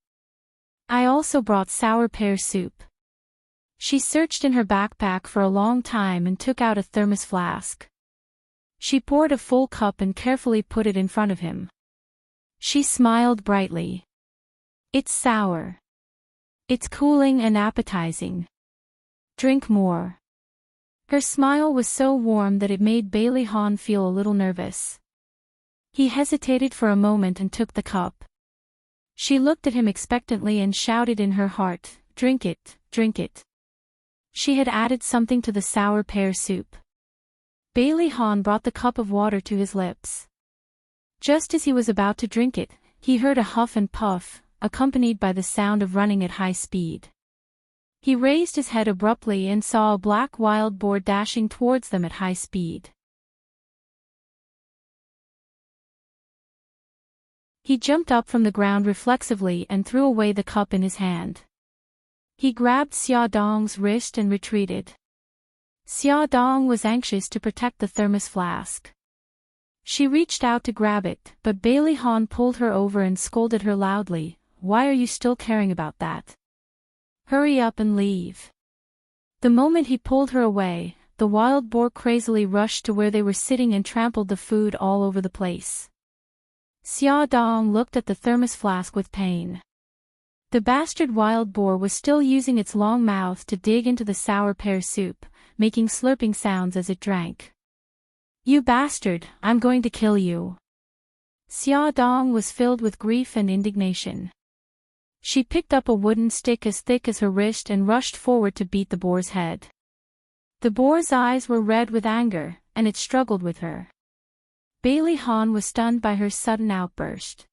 Speaker 1: I also brought sour pear soup." She searched in her backpack for a long time and took out a thermos flask. She poured a full cup and carefully put it in front of him. She smiled brightly. "It's sour. It's cooling and appetizing. Drink more." Her smile was so warm that it made Bailey Han feel a little nervous. He hesitated for a moment and took the cup. She looked at him expectantly and shouted in her heart, "Drink it, drink it." She had added something to the sour pear soup. Bailey Han brought the cup of water to his lips. Just as he was about to drink it, he heard a huff and puff, accompanied by the sound of running at high speed. He raised his head abruptly and saw a black wild boar dashing towards them at high speed. He jumped up from the ground reflexively and threw away the cup in his hand. He grabbed Xia Dong's wrist and retreated. Xia Dong was anxious to protect the thermos flask. She reached out to grab it, but Bailey Han pulled her over and scolded her loudly, "Why are you still caring about that? Hurry up and leave." The moment he pulled her away, the wild boar crazily rushed to where they were sitting and trampled the food all over the place. Xia Dong looked at the thermos flask with pain. The bastard wild boar was still using its long mouth to dig into the sour pear soup, making slurping sounds as it drank. "You bastard, I'm going to kill you." Xia Dong was filled with grief and indignation. She picked up a wooden stick as thick as her wrist and rushed forward to beat the boar's head. The boar's eyes were red with anger, and it struggled with her. Bailey Han was stunned by her sudden outburst.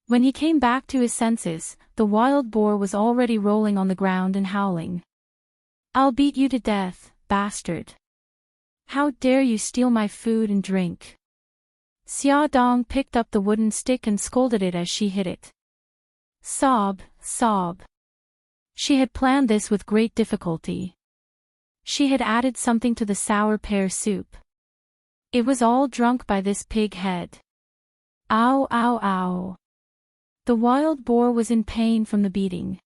Speaker 1: When he came back to his senses, the wild boar was already rolling on the ground and howling. "I'll beat you to death, bastard. How dare you steal my food and drink?" Xia Dong picked up the wooden stick and scolded it as she hit it. Sob, sob. She had planned this with great difficulty. She had added something to the sour pear soup. It was all drunk by this pig head. Ow, ow, ow. The wild boar was in pain from the beating.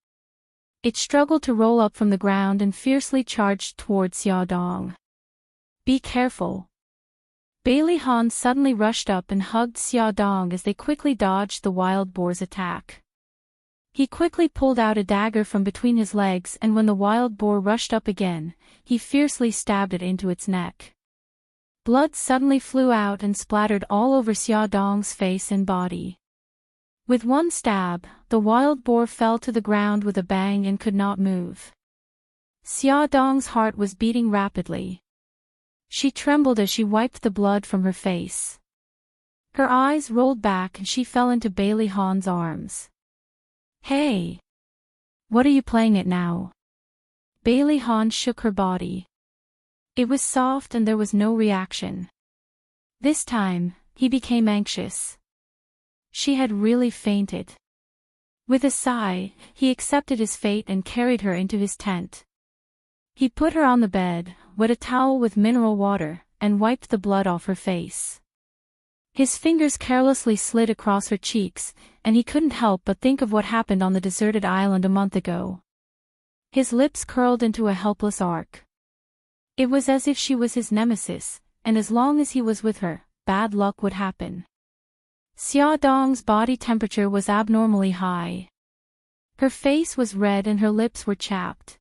Speaker 1: It struggled to roll up from the ground and fiercely charged towards Xia Dong. "Be careful." Bailey Han suddenly rushed up and hugged Xia Dong as they quickly dodged the wild boar's attack. He quickly pulled out a dagger from between his legs, and when the wild boar rushed up again, he fiercely stabbed it into its neck. Blood suddenly flew out and splattered all over Xia Dong's face and body. With one stab, the wild boar fell to the ground with a bang and could not move. Xia Dong's heart was beating rapidly. She trembled as she wiped the blood from her face. Her eyes rolled back and she fell into Bailey Han's arms. "Hey! What are you playing at now?" Bailey Han shook her body. It was soft and there was no reaction. This time, he became anxious. She had really fainted. With a sigh, he accepted his fate and carried her into his tent. He put her on the bed, wet a towel with mineral water, and wiped the blood off her face. His fingers carelessly slid across her cheeks, and he couldn't help but think of what happened on the deserted island a month ago. His lips curled into a helpless arc. It was as if she was his nemesis, and as long as he was with her, bad luck would happen. Xia Dong's body temperature was abnormally high. Her face was red and her lips were chapped.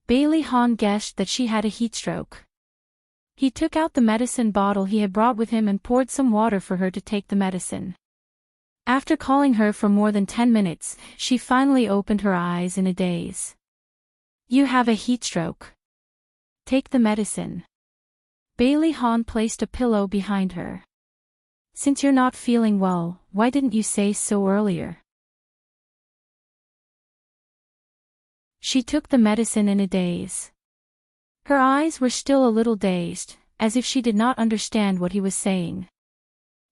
Speaker 1: Bailey Han guessed that she had a heatstroke. He took out the medicine bottle he had brought with him and poured some water for her to take the medicine. After calling her for more than 10 minutes, she finally opened her eyes in a daze. "You have a heatstroke. Take the medicine." Bailey Han placed a pillow behind her. "Since you're not feeling well, why didn't you say so earlier?" She took the medicine in a daze. Her eyes were still a little dazed, as if she did not understand what he was saying.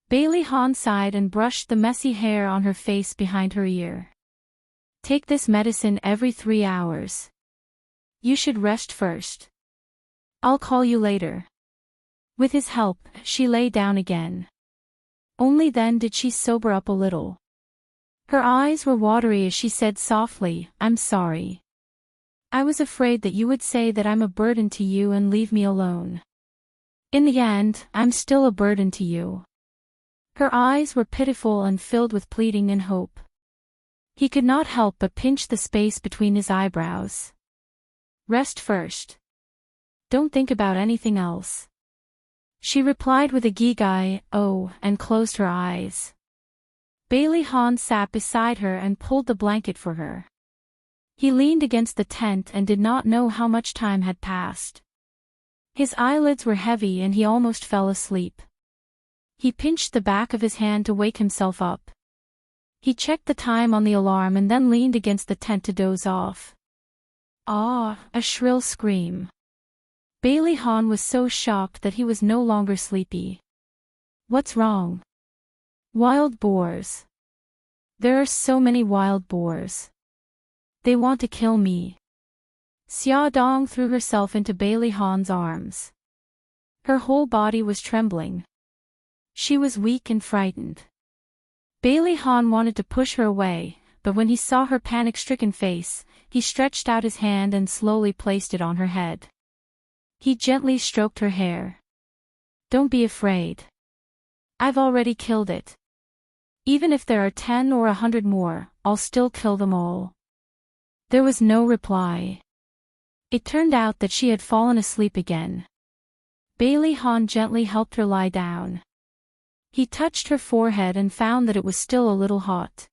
Speaker 1: Bailey Han sighed and brushed the messy hair on her face behind her ear. "Take this medicine every 3 hours. You should rest first. I'll call you later." With his help, she lay down again. Only then did she sober up a little. Her eyes were watery as she said softly, "I'm sorry. I was afraid that you would say that I'm a burden to you and leave me alone. In the end, I'm still a burden to you." Her eyes were pitiful and filled with pleading and hope. He could not help but pinch the space between his eyebrows. "Rest first. Don't think about anything else. She replied with a geek "Oh," and closed her eyes. Bailey Han sat beside her and pulled the blanket for her. He leaned against the tent and did not know how much time had passed. His eyelids were heavy and he almost fell asleep. He pinched the back of his hand to wake himself up. He checked the time on the alarm and then leaned against the tent to doze off. Ah! A shrill scream. Bailey Han was so shocked that he was no longer sleepy. What's wrong? Wild boars. There are so many wild boars. They want to kill me. Xia Dong threw herself into Bailey Han's arms. Her whole body was trembling. She was weak and frightened. Bailey Han wanted to push her away, but when he saw her panic-stricken face, he stretched out his hand and slowly placed it on her head. He gently stroked her hair. Don't be afraid. I've already killed it. Even if there are 10 or 100 more, I'll still kill them all. There was no reply. It turned out that she had fallen asleep again. Bailey Han gently helped her lie down. He touched her forehead and found that it was still a little hot.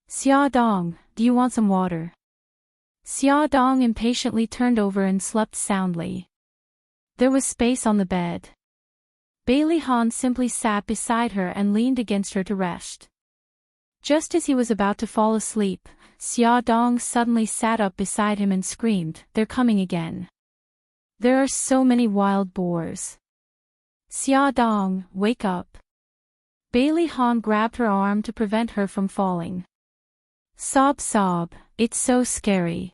Speaker 1: Xia Dong, do you want some water? Xia Dong impatiently turned over and slept soundly. There was space on the bed. Bailey Han simply sat beside her and leaned against her to rest. Just as he was about to fall asleep, Xia Dong suddenly sat up beside him and screamed, "They're coming again. There are so many wild boars. Xia Dong, wake up." Bailey Han grabbed her arm to prevent her from falling. Sob, sob, it's so scary.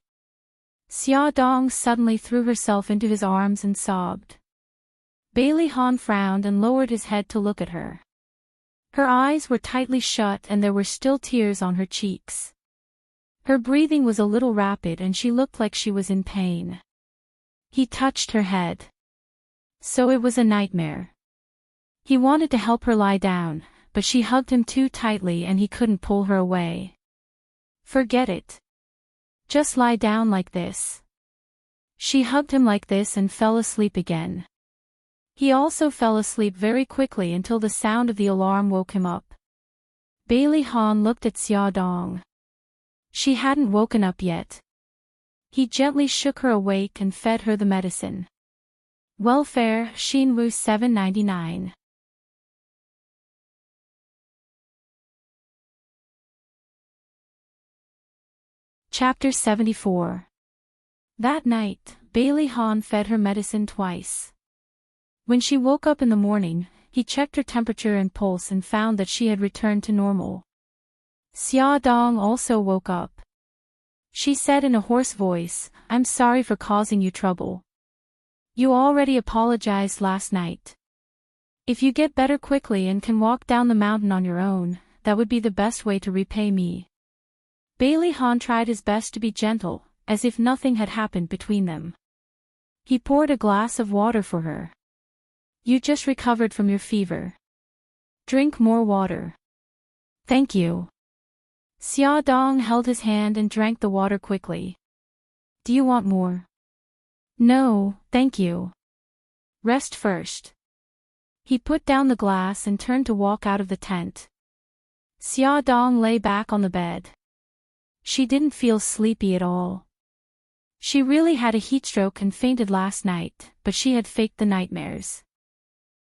Speaker 1: Xia Dong suddenly threw herself into his arms and sobbed. Bailey Han frowned and lowered his head to look at her. Her eyes were tightly shut and there were still tears on her cheeks. Her breathing was a little rapid and she looked like she was in pain. He touched her head. So it was a nightmare. He wanted to help her lie down, but she hugged him too tightly and he couldn't pull her away. Forget it. Just lie down like this. She hugged him like this and fell asleep again. He also fell asleep very quickly until the sound of the alarm woke him up. Bailey Han looked at Xia Dong. She hadn't woken up yet. He gently shook her awake and fed her the medicine. Welfare, Xinwu 799. Chapter 74. That night, Bailey Han fed her medicine twice. When she woke up in the morning, he checked her temperature and pulse and found that she had returned to normal. Xia Dong also woke up. She said in a hoarse voice, "I'm sorry for causing you trouble. You already apologized last night. If you get better quickly and can walk down the mountain on your own, that would be the best way to repay me." Bailey Han tried his best to be gentle, as if nothing had happened between them. He poured a glass of water for her. "You just recovered from your fever. Drink more water." "Thank you." Xia Dong held his hand and drank the water quickly. "Do you want more?" "No, thank you. Rest first." He put down the glass and turned to walk out of the tent. Xia Dong lay back on the bed. She didn't feel sleepy at all. She really had a heatstroke and fainted last night, but she had faked the nightmares.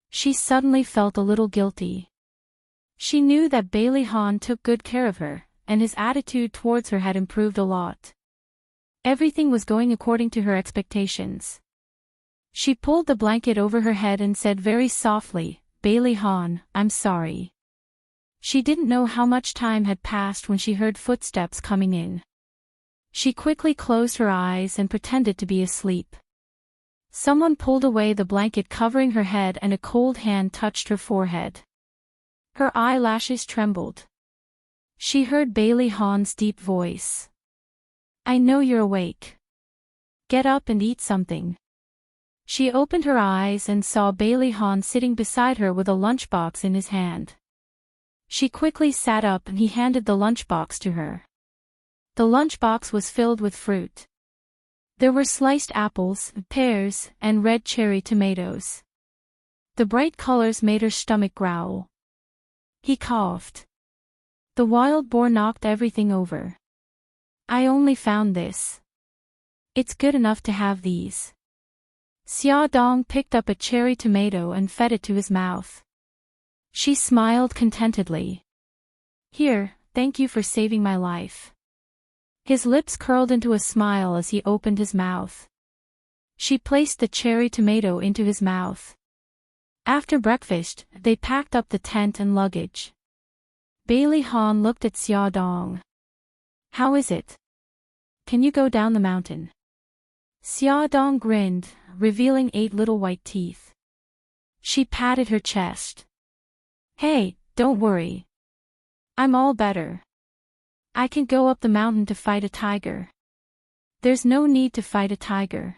Speaker 1: She suddenly felt a little guilty. She knew that Bailey Han took good care of her, and his attitude towards her had improved a lot. Everything was going according to her expectations. She pulled the blanket over her head and said very softly, "Bailey Han, I'm sorry." She didn't know how much time had passed when she heard footsteps coming in. She quickly closed her eyes and pretended to be asleep. Someone pulled away the blanket covering her head and a cold hand touched her forehead. Her eyelashes trembled. She heard Bailey Han's deep voice. "I know you're awake. Get up and eat something." She opened her eyes and saw Bailey Han sitting beside her with a lunchbox in his hand. She quickly sat up and he handed the lunchbox to her. The lunchbox was filled with fruit. There were sliced apples, pears, and red cherry tomatoes. The bright colors made her stomach growl. He coughed. The wild boar knocked everything over. I only found this. It's good enough to have these. Xia Dong picked up a cherry tomato and fed it to his mouth. She smiled contentedly. Here, thank you for saving my life. His lips curled into a smile as he opened his mouth. She placed the cherry tomato into his mouth. After breakfast, they packed up the tent and luggage. Bailey Han looked at Xia Dong. How is it? Can you go down the mountain? Xia Dong grinned, revealing 8 little white teeth. She patted her chest. Hey, don't worry. I'm all better. I can go up the mountain to fight a tiger. There's no need to fight a tiger.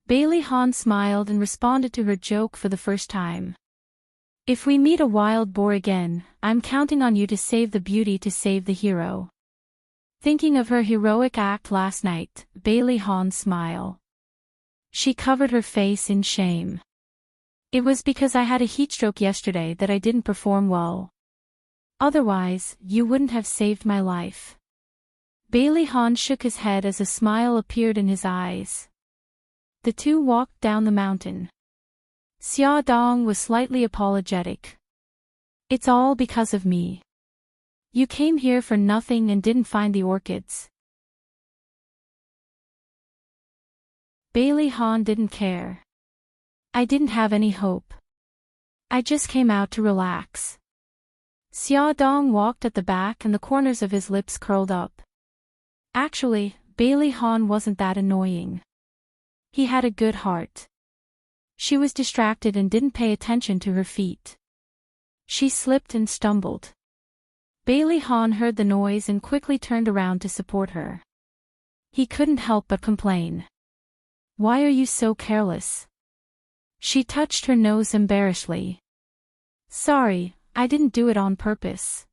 Speaker 1: Bailey Han smiled and responded to her joke for the first time. If we meet a wild boar again, I'm counting on you to save the beauty to save the hero. Thinking of her heroic act last night, Bailey Han smiled. She covered her face in shame. It was because I had a heatstroke yesterday that I didn't perform well. Otherwise, you wouldn't have saved my life. Bailey Han shook his head as a smile appeared in his eyes. The two walked down the mountain. Xia Dong was slightly apologetic. It's all because of me. You came here for nothing and didn't find the orchids. Bailey Han didn't care. I didn't have any hope. I just came out to relax. Xia Dong walked at the back and the corners of his lips curled up. Actually, Bailey Han wasn't that annoying. He had a good heart. She was distracted and didn't pay attention to her feet. She slipped and stumbled. Bailey Han heard the noise and quickly turned around to support her. He couldn't help but complain. Why are you so careless? She touched her nose embarrassedly. Sorry, I didn't do it on purpose.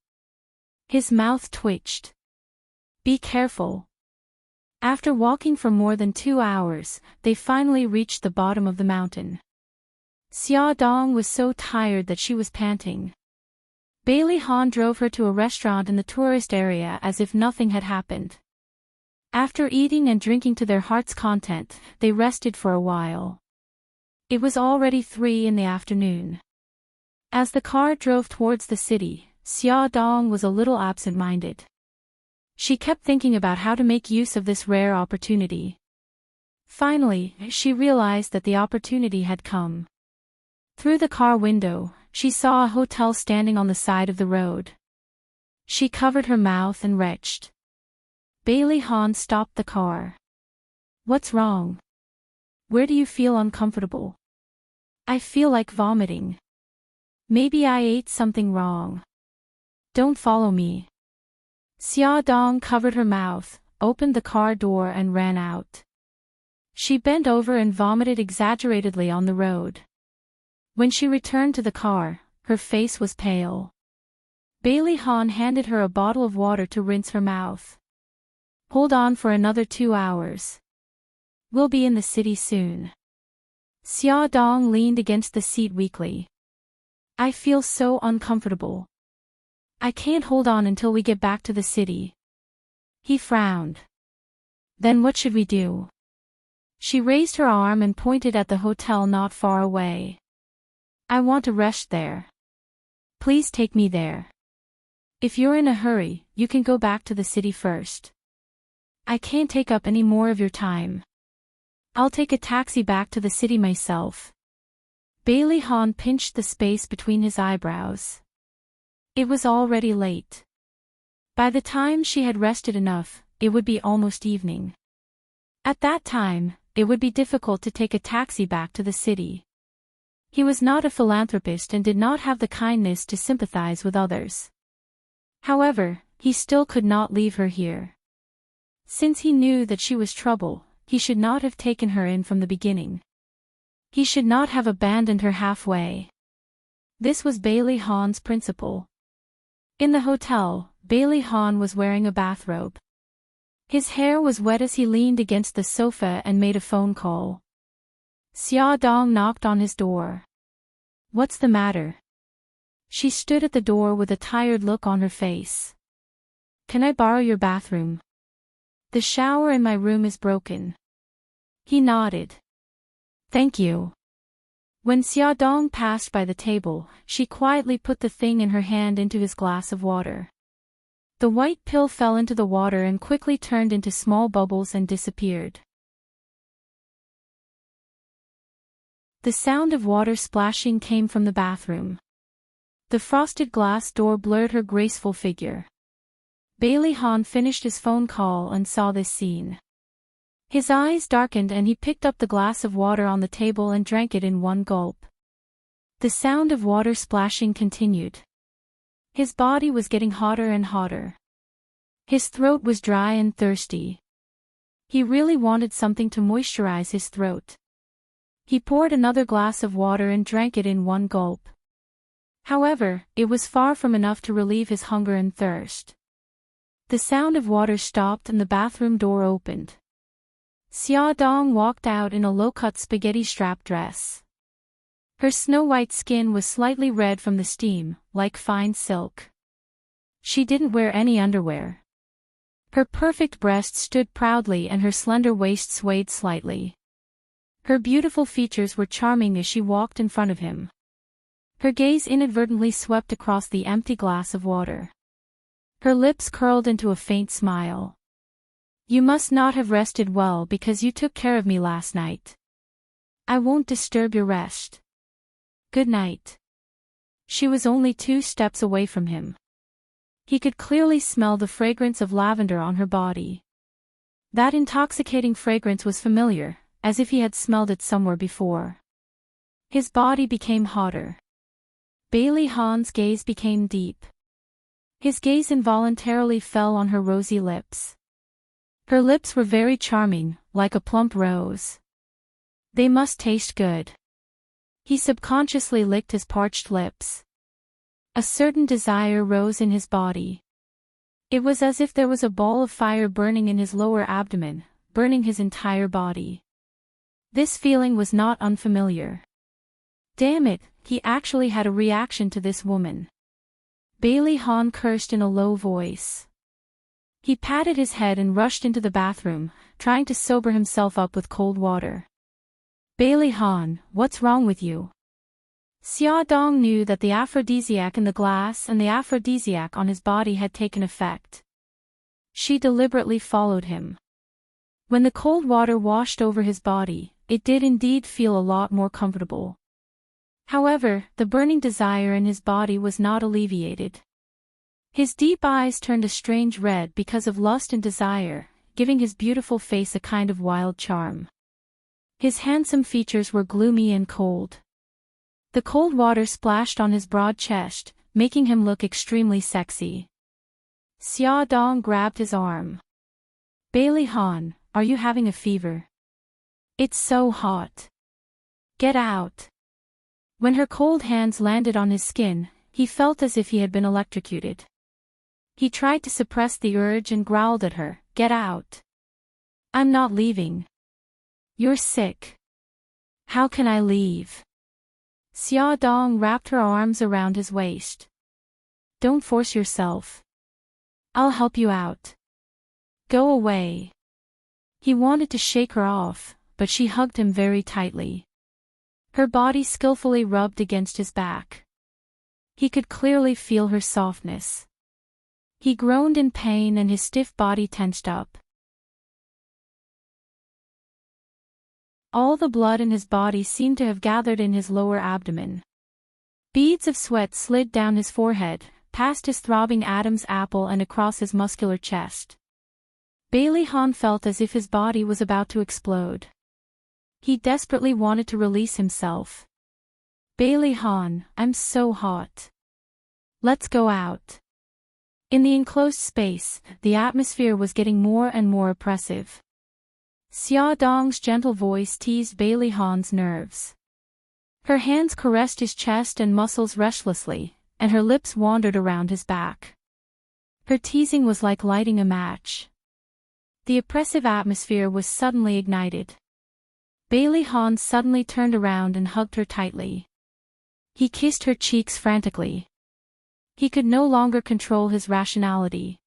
Speaker 1: His mouth twitched. Be careful. After walking for more than 2 hours, they finally reached the bottom of the mountain. Xia Dong was so tired that she was panting. Bailey Han drove her to a restaurant in the tourist area as if nothing had happened. After eating and drinking to their heart's content, they rested for a while. It was already 3 in the afternoon. As the car drove towards the city, Xia Dong was a little absent-minded. She kept thinking about how to make use of this rare opportunity. Finally, she realized that the opportunity had come. Through the car window, she saw a hotel standing on the side of the road. She covered her mouth and retched. Bailey Han stopped the car. What's wrong? Where do you feel uncomfortable? I feel like vomiting. Maybe I ate something wrong. Don't follow me. Xia Dong covered her mouth, opened the car door and ran out. She bent over and vomited exaggeratedly on the road. When she returned to the car, her face was pale. Bailey Han handed her a bottle of water to rinse her mouth. Hold on for another 2 hours. We'll be in the city soon. Xia Dong leaned against the seat weakly. I feel so uncomfortable. I can't hold on until we get back to the city. He frowned. Then what should we do? She raised her arm and pointed at the hotel not far away. I want to rest there. Please take me there. If you're in a hurry, you can go back to the city first. I can't take up any more of your time. I'll take a taxi back to the city myself. Bailey Han pinched the space between his eyebrows. It was already late. By the time she had rested enough, it would be almost evening. At that time, it would be difficult to take a taxi back to the city. He was not a philanthropist and did not have the kindness to sympathize with others. However, he still could not leave her here. Since he knew that she was trouble, he should not have taken her in from the beginning. He should not have abandoned her halfway. This was Bailey Han's principle. In the hotel, Bailey Han was wearing a bathrobe. His hair was wet as he leaned against the sofa and made a phone call. Xia Dong knocked on his door. "What's the matter?" She stood at the door with a tired look on her face. "Can I borrow your bathroom? The shower in my room is broken." He nodded. "Thank you." When Xia Dong passed by the table, she quietly put the thing in her hand into his glass of water. The white pill fell into the water and quickly turned into small bubbles and disappeared. The sound of water splashing came from the bathroom. The frosted glass door blurred her graceful figure. Bailey Han finished his phone call and saw this scene. His eyes darkened and he picked up the glass of water on the table and drank it in one gulp. The sound of water splashing continued. His body was getting hotter and hotter. His throat was dry and thirsty. He really wanted something to moisturize his throat. He poured another glass of water and drank it in one gulp. However, it was far from enough to relieve his hunger and thirst. The sound of water stopped and the bathroom door opened. Xia Dong walked out in a low-cut spaghetti strap dress. Her snow-white skin was slightly red from the steam, like fine silk. She didn't wear any underwear. Her perfect breast stood proudly and her slender waist swayed slightly. Her beautiful features were charming as she walked in front of him. Her gaze inadvertently swept across the empty glass of water. Her lips curled into a faint smile. "You must not have rested well because you took care of me last night. I won't disturb your rest. Good night." She was only 2 steps away from him. He could clearly smell the fragrance of lavender on her body. That intoxicating fragrance was familiar, as if he had smelled it somewhere before. His body became hotter. Bailey Han's gaze became deep. His gaze involuntarily fell on her rosy lips. Her lips were very charming, like a plump rose. They must taste good. He subconsciously licked his parched lips. A certain desire rose in his body. It was as if there was a ball of fire burning in his lower abdomen, burning his entire body. This feeling was not unfamiliar. Damn it, he actually had a reaction to this woman. Bailey Han cursed in a low voice. He patted his head and rushed into the bathroom, trying to sober himself up with cold water. "Bailey Han, what's wrong with you?" Xia Dong knew that the aphrodisiac in the glass and the aphrodisiac on his body had taken effect. She deliberately followed him. When the cold water washed over his body, it did indeed feel a lot more comfortable. However, the burning desire in his body was not alleviated. His deep eyes turned a strange red because of lust and desire, giving his beautiful face a kind of wild charm. His handsome features were gloomy and cold. The cold water splashed on his broad chest, making him look extremely sexy. Xia Dong grabbed his arm. "Bailey Han, are you having a fever? It's so hot. Get out." When her cold hands landed on his skin, he felt as if he had been electrocuted. He tried to suppress the urge and growled at her, "Get out. I'm not leaving. You're sick. How can I leave?" Xia Dong wrapped her arms around his waist. "Don't force yourself. I'll help you out. Go away." He wanted to shake her off, but she hugged him very tightly. Her body skillfully rubbed against his back. He could clearly feel her softness. He groaned in pain and his stiff body tensed up. All the blood in his body seemed to have gathered in his lower abdomen. Beads of sweat slid down his forehead, past his throbbing Adam's apple and across his muscular chest. Bailey Han felt as if his body was about to explode. He desperately wanted to release himself. "Bailey Han, I'm so hot. Let's go out." In the enclosed space, the atmosphere was getting more and more oppressive. Xia Dong's gentle voice teased Bailey Han's nerves. Her hands caressed his chest and muscles restlessly, and her lips wandered around his back. Her teasing was like lighting a match. The oppressive atmosphere was suddenly ignited. Bailey Han suddenly turned around and hugged her tightly. He kissed her cheeks frantically. He could no longer control his rationality.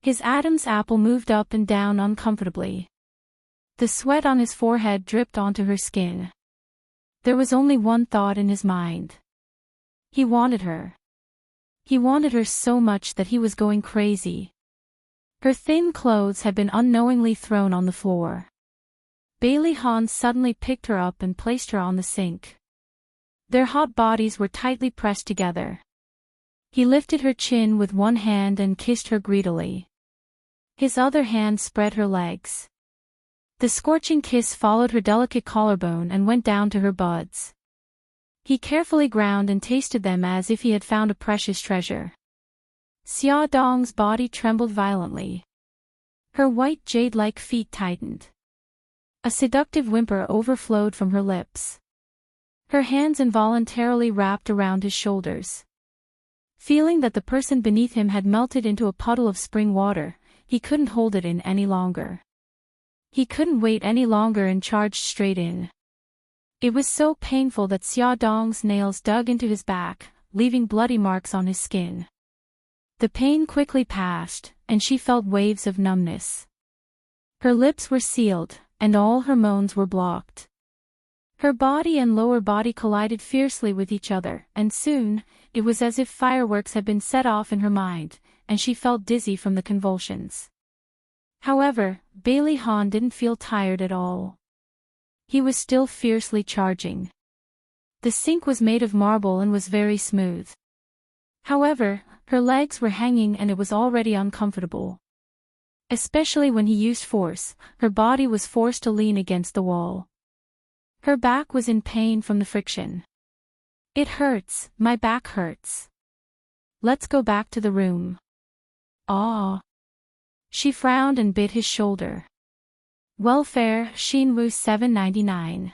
Speaker 1: His Adam's apple moved up and down uncomfortably. The sweat on his forehead dripped onto her skin. There was only one thought in his mind. He wanted her. He wanted her so much that he was going crazy. Her thin clothes had been unknowingly thrown on the floor. Bailey Han suddenly picked her up and placed her on the sink. Their hot bodies were tightly pressed together. He lifted her chin with one hand and kissed her greedily. His other hand spread her legs. The scorching kiss followed her delicate collarbone and went down to her buds. He carefully ground and tasted them as if he had found a precious treasure. Xia Dong's body trembled violently. Her white jade-like feet tightened. A seductive whimper overflowed from her lips. Her hands involuntarily wrapped around his shoulders. Feeling that the person beneath him had melted into a puddle of spring water, he couldn't hold it in any longer. He couldn't wait any longer and charged straight in. It was so painful that Xia Dong's nails dug into his back, leaving bloody marks on his skin. The pain quickly passed, and she felt waves of numbness. Her lips were sealed, and all her moans were blocked. Her body and lower body collided fiercely with each other, and soon, it was as if fireworks had been set off in her mind, and she felt dizzy from the convulsions. However, Bailey Han didn't feel tired at all. He was still fiercely charging. The sink was made of marble and was very smooth. However, her legs were hanging and it was already uncomfortable. Especially when he used force, her body was forced to lean against the wall. Her back was in pain from the friction. "It hurts, my back hurts. Let's go back to the room." "Ah." She frowned and bit his shoulder. Welfare, Shinwu 799.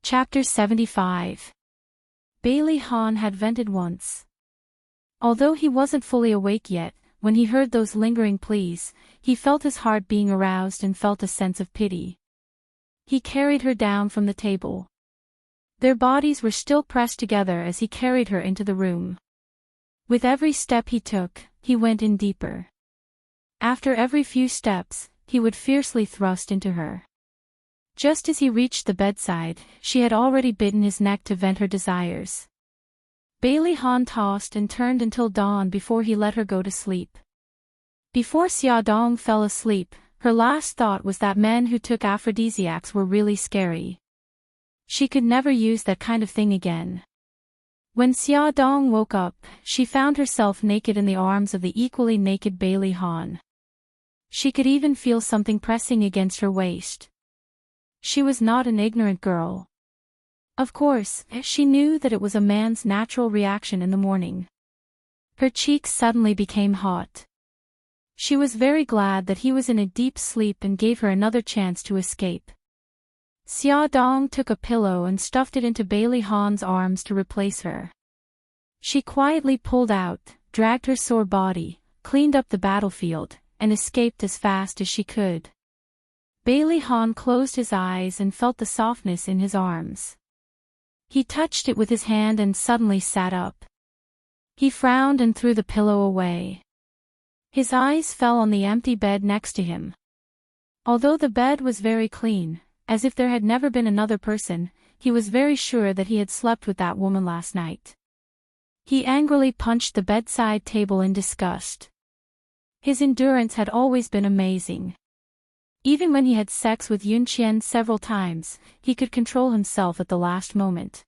Speaker 1: Chapter 75. Bailey Han had vented once. Although he wasn't fully awake yet, when he heard those lingering pleas, he felt his heart being aroused and felt a sense of pity. He carried her down from the table. Their bodies were still pressed together as he carried her into the room. With every step he took, he went in deeper. After every few steps, he would fiercely thrust into her. Just as he reached the bedside, she had already bitten his neck to vent her desires. Bailey Han tossed and turned until dawn before he let her go to sleep. Before Xia Dong fell asleep, her last thought was that men who took aphrodisiacs were really scary. She could never use that kind of thing again. When Xia Dong woke up, she found herself naked in the arms of the equally naked Bailey Han. She could even feel something pressing against her waist. She was not an ignorant girl. Of course, she knew that it was a man's natural reaction in the morning. Her cheeks suddenly became hot. She was very glad that he was in a deep sleep and gave her another chance to escape. Xia Dong took a pillow and stuffed it into Bailey Han's arms to replace her. She quietly pulled out, dragged her sore body, cleaned up the battlefield, and escaped as fast as she could. Bailey Han closed his eyes and felt the softness in his arms. He touched it with his hand and suddenly sat up. He frowned and threw the pillow away. His eyes fell on the empty bed next to him. Although the bed was very clean, as if there had never been another person, he was very sure that he had slept with that woman last night. He angrily punched the bedside table in disgust. His endurance had always been amazing. Even when he had sex with Yun Qian several times, he could control himself at the last moment.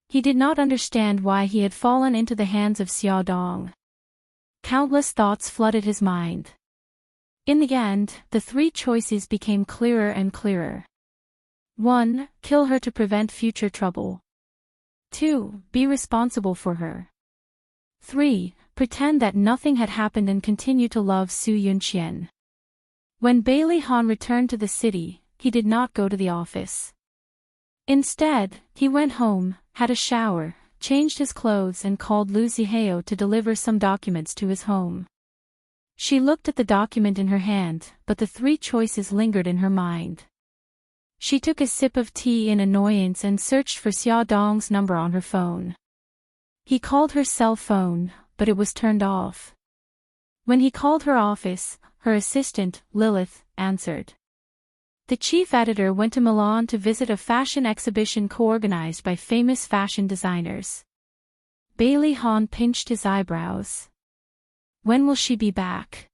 Speaker 1: He did not understand why he had fallen into the hands of Xia Dong. Countless thoughts flooded his mind. In the end, the three choices became clearer and clearer. 1. Kill her to prevent future trouble. 2. Be responsible for her. 3. Pretend that nothing had happened and continue to love Su Yunqian. When Bailey Han returned to the city, he did not go to the office. Instead, he went home, had a shower, changed his clothes and called Lu Zihao to deliver some documents to his home. She looked at the document in her hand, but the three choices lingered in her mind. She took a sip of tea in annoyance and searched for Xia Dong's number on her phone. He called her cell phone, but it was turned off. When he called her office, her assistant, Lilith, answered. The chief editor went to Milan to visit a fashion exhibition co-organized by famous fashion designers. Bailey Han pinched his eyebrows. When will she be back?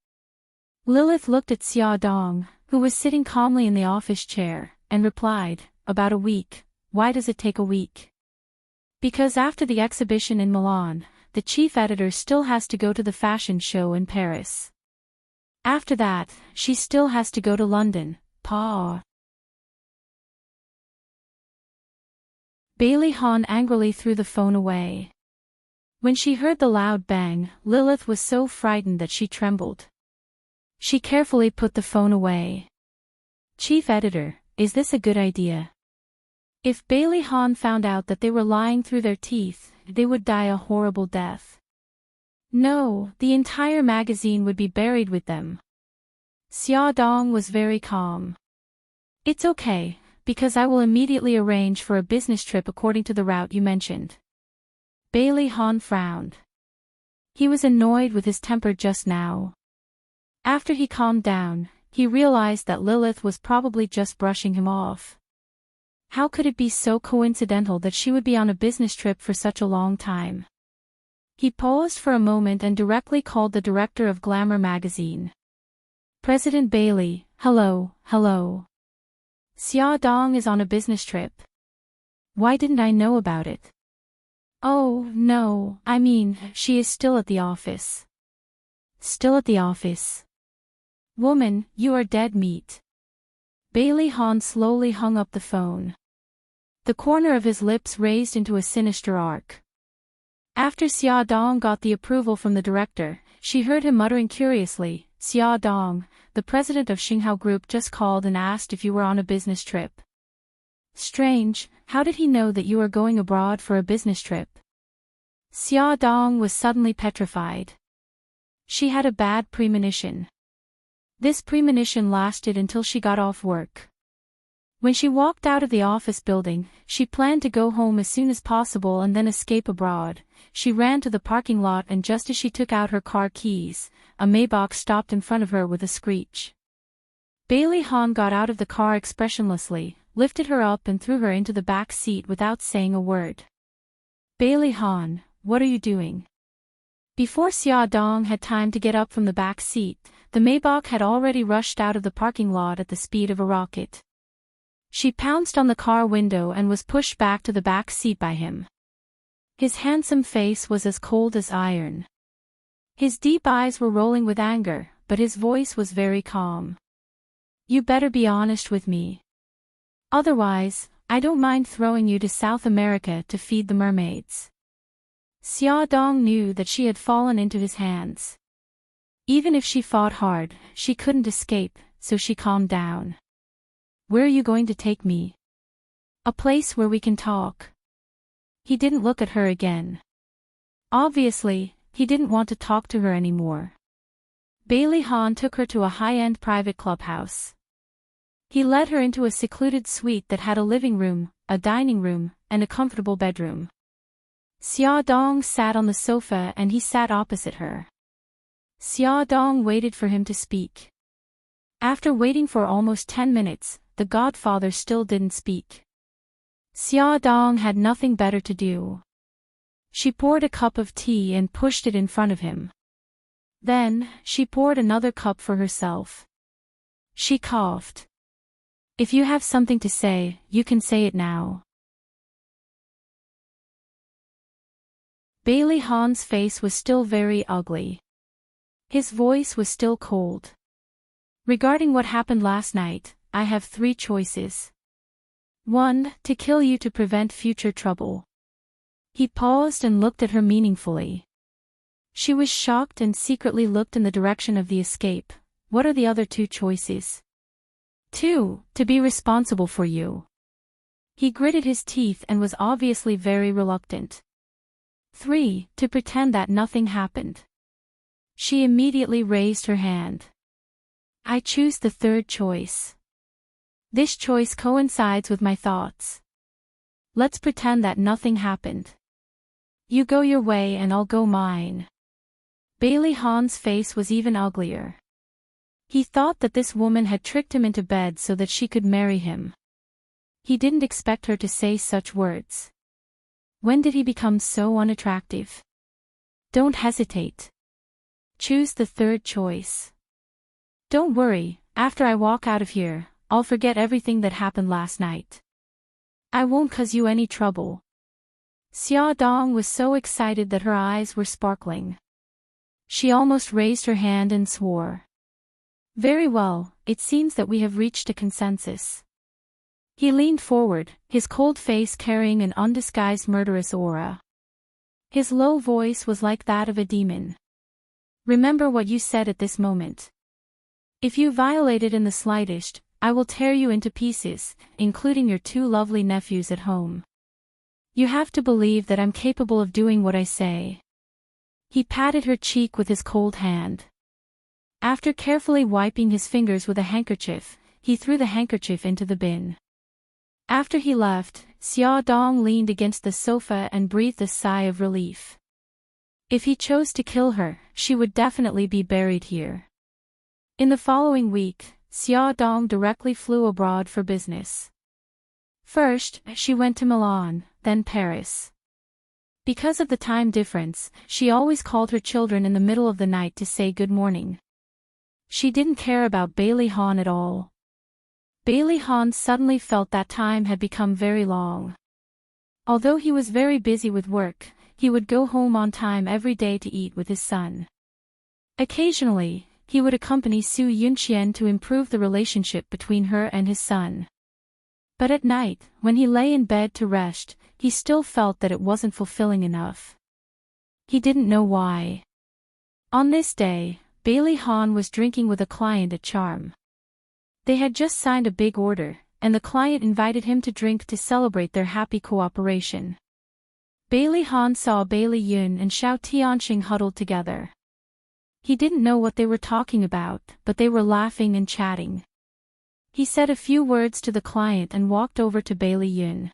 Speaker 1: Lilith looked at Xia Dong, who was sitting calmly in the office chair, and replied, about a week. Why does it take a week? Because after the exhibition in Milan, the chief editor still has to go to the fashion show in Paris. After that, she still has to go to London. Pa. Bailey Han angrily threw the phone away. When she heard the loud bang, Lilith was so frightened that she trembled. She carefully put the phone away. Chief editor, is this a good idea? If Bailey Han found out that they were lying through their teeth, they would die a horrible death. No, the entire magazine would be buried with them. Xia Dong was very calm. It's okay, because I will immediately arrange for a business trip according to the route you mentioned. Bailey Han frowned. He was annoyed with his temper just now. After he calmed down, he realized that Lilith was probably just brushing him off. How could it be so coincidental that she would be on a business trip for such a long time? He paused for a moment and directly called the director of Glamour magazine. President Bailey, hello. Xia Dong is on a business trip. Why didn't I know about it? Oh, no, I mean, she is still at the office. Still at the office. Woman, you are dead meat. Bailey Han slowly hung up the phone. The corner of his lips raised into a sinister arc. After Xia Dong got the approval from the director, she heard him muttering curiously, Xia Dong, the president of Xinghao Group just called and asked if you were on a business trip. Strange, how did he know that you are going abroad for a business trip? Xia Dong was suddenly petrified. She had a bad premonition. This premonition lasted until she got off work. When she walked out of the office building, she planned to go home as soon as possible and then escape abroad. She ran to the parking lot and just as she took out her car keys, a Maybach stopped in front of her with a screech. Bailey Han got out of the car expressionlessly, lifted her up and threw her into the back seat without saying a word. Bailey Han, what are you doing? Before Xia Dong had time to get up from the back seat, the Maybach had already rushed out of the parking lot at the speed of a rocket. She pounced on the car window and was pushed back to the back seat by him. His handsome face was as cold as iron. His deep eyes were rolling with anger, but his voice was very calm. You better be honest with me. Otherwise, I don't mind throwing you to South America to feed the mermaids. Xia Dong knew that she had fallen into his hands. Even if she fought hard, she couldn't escape, so she calmed down. Where are you going to take me? A place where we can talk. He didn't look at her again. Obviously, he didn't want to talk to her anymore. Bailey Han took her to a high-end private clubhouse. He led her into a secluded suite that had a living room, a dining room, and a comfortable bedroom. Xia Dong sat on the sofa and he sat opposite her. Xia Dong waited for him to speak. After waiting for almost 10 minutes, the godfather still didn't speak. Xia Dong had nothing better to do. She poured a cup of tea and pushed it in front of him. Then, she poured another cup for herself. She coughed. If you have something to say, you can say it now. Bailey Han's face was still very ugly. His voice was still cold. Regarding what happened last night, I have 3 choices. 1. To kill you to prevent future trouble. He paused and looked at her meaningfully. She was shocked and secretly looked in the direction of the escape. What are the other 2 choices? 2. To be responsible for you. He gritted his teeth and was obviously very reluctant. 3. To pretend that nothing happened. She immediately raised her hand. I choose the third choice. This choice coincides with my thoughts. Let's pretend that nothing happened. You go your way and I'll go mine. Bailey Hahn's face was even uglier. He thought that this woman had tricked him into bed so that she could marry him. He didn't expect her to say such words. When did he become so unattractive? Don't hesitate. Choose the third choice. Don't worry, after I walk out of here, I'll forget everything that happened last night. I won't cause you any trouble. Xia Dong was so excited that her eyes were sparkling. She almost raised her hand and swore. Very well, it seems that we have reached a consensus. He leaned forward, his cold face carrying an undisguised murderous aura. His low voice was like that of a demon. Remember what you said at this moment. If you violate it in the slightest, I will tear you into pieces, including your two lovely nephews at home. You have to believe that I'm capable of doing what I say. He patted her cheek with his cold hand. After carefully wiping his fingers with a handkerchief, he threw the handkerchief into the bin. After he left, Xia Dong leaned against the sofa and breathed a sigh of relief. If he chose to kill her, she would definitely be buried here. In the following week, Xia Dong directly flew abroad for business. First, she went to Milan, then Paris. Because of the time difference, she always called her children in the middle of the night to say good morning. She didn't care about Bailey Hahn at all. Bailey Hahn suddenly felt that time had become very long. Although he was very busy with work, he would go home on time every day to eat with his son. Occasionally, he would accompany Su Yunqian to improve the relationship between her and his son. But at night, when he lay in bed to rest, he still felt that it wasn't fulfilling enough. He didn't know why. On this day, Bailey Hahn was drinking with a client at Charm. They had just signed a big order, and the client invited him to drink to celebrate their happy cooperation. Bailey Hahn saw Bailey Yun and Xiao Tianxing huddled together. He didn't know what they were talking about, but they were laughing and chatting. He said a few words to the client and walked over to Bailey Yun.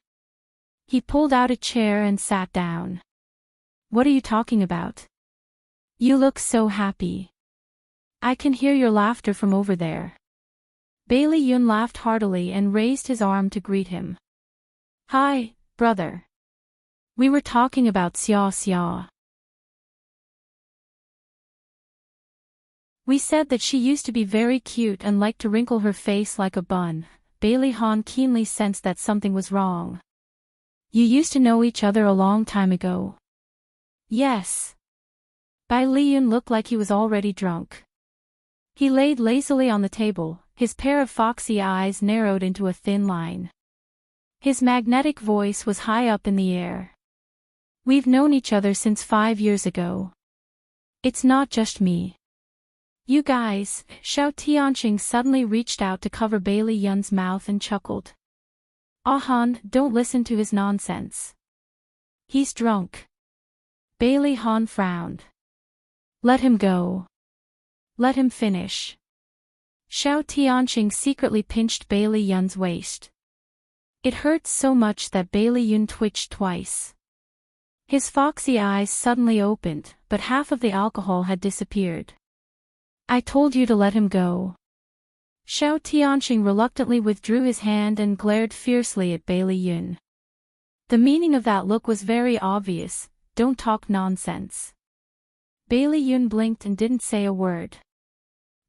Speaker 1: He pulled out a chair and sat down. What are you talking about? You look so happy. I can hear your laughter from over there. Bailey Yun laughed heartily and raised his arm to greet him. Hi, brother. We were talking about Xia Xia. We said that she used to be very cute and liked to wrinkle her face like a bun. Bailey Hahn keenly sensed that something was wrong. You used to know each other a long time ago. Yes. Bailey Yun looked like he was already drunk. He laid lazily on the table, his pair of foxy eyes narrowed into a thin line. His magnetic voice was high up in the air. We've known each other since 5 years ago. It's not just me. You guys, Xiao Tianxing suddenly reached out to cover Bailey Yun's mouth and chuckled. Han, don't listen to his nonsense. He's drunk. Bailey Han frowned. Let him go. Let him finish. Xiao Tianxing secretly pinched Bailey Yun's waist. It hurt so much that Bailey Yun twitched twice. His foxy eyes suddenly opened, but half of the alcohol had disappeared. I told you to let him go. Xiao Tianxing reluctantly withdrew his hand and glared fiercely at Bailey Yun. The meaning of that look was very obvious, don't talk nonsense. Bailey Yun blinked and didn't say a word.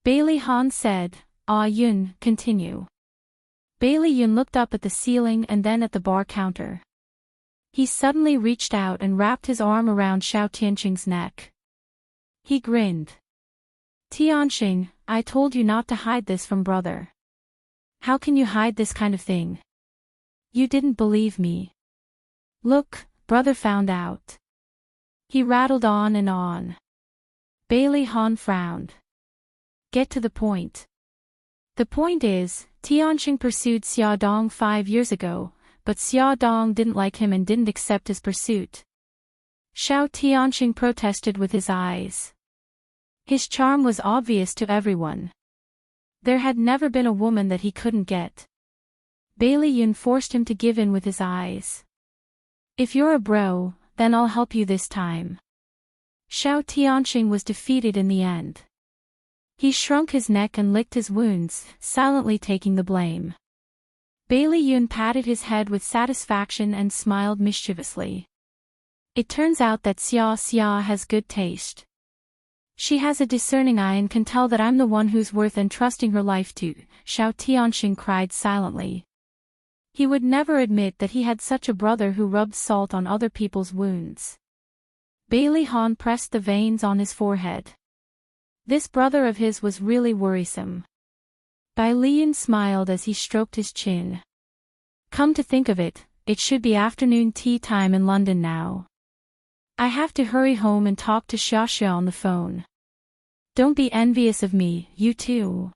Speaker 1: Bailey Han said, Yun, continue. Bailey Yun looked up at the ceiling and then at the bar counter. He suddenly reached out and wrapped his arm around Xiao Tianxing's neck. He grinned. Tianxing, I told you not to hide this from brother. How can you hide this kind of thing? You didn't believe me. Look, brother found out. He rattled on and on. Bailey Han frowned. Get to the point. The point is, Tianxing pursued Xia Dong 5 years ago, but Xia Dong didn't like him and didn't accept his pursuit. Xiao Tianxing protested with his eyes. His charm was obvious to everyone. There had never been a woman that he couldn't get. Bailey Yun forced him to give in with his eyes. If you're a bro, then I'll help you this time. Xiao Tianxing was defeated in the end. He shrunk his neck and licked his wounds, silently taking the blame. Bailey Yun patted his head with satisfaction and smiled mischievously. It turns out that Xia has good taste. She has a discerning eye and can tell that I'm the one who's worth entrusting her life to, Xiao Tianxing cried silently. He would never admit that he had such a brother who rubbed salt on other people's wounds. Bailey Han pressed the veins on his forehead. This brother of his was really worrisome. Bai Lian smiled as he stroked his chin. Come to think of it, it should be afternoon tea time in London now. I have to hurry home and talk to Xia on the phone. Don't be envious of me, you too.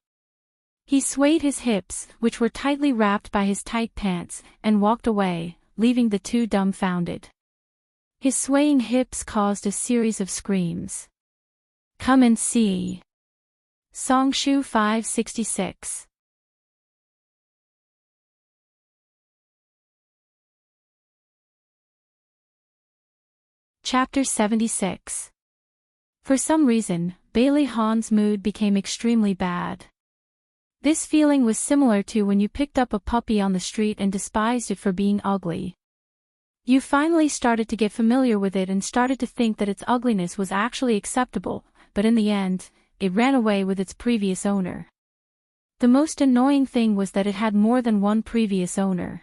Speaker 1: He swayed his hips, which were tightly wrapped by his tight pants, and walked away, leaving the two dumbfounded. His swaying hips caused a series of screams. Come and see. Songshu 566. Chapter 76. For some reason, Bailey Han's mood became extremely bad. This feeling was similar to when you picked up a puppy on the street and despised it for being ugly. You finally started to get familiar with it and started to think that its ugliness was actually acceptable, but in the end, it ran away with its previous owner. The most annoying thing was that it had more than one previous owner.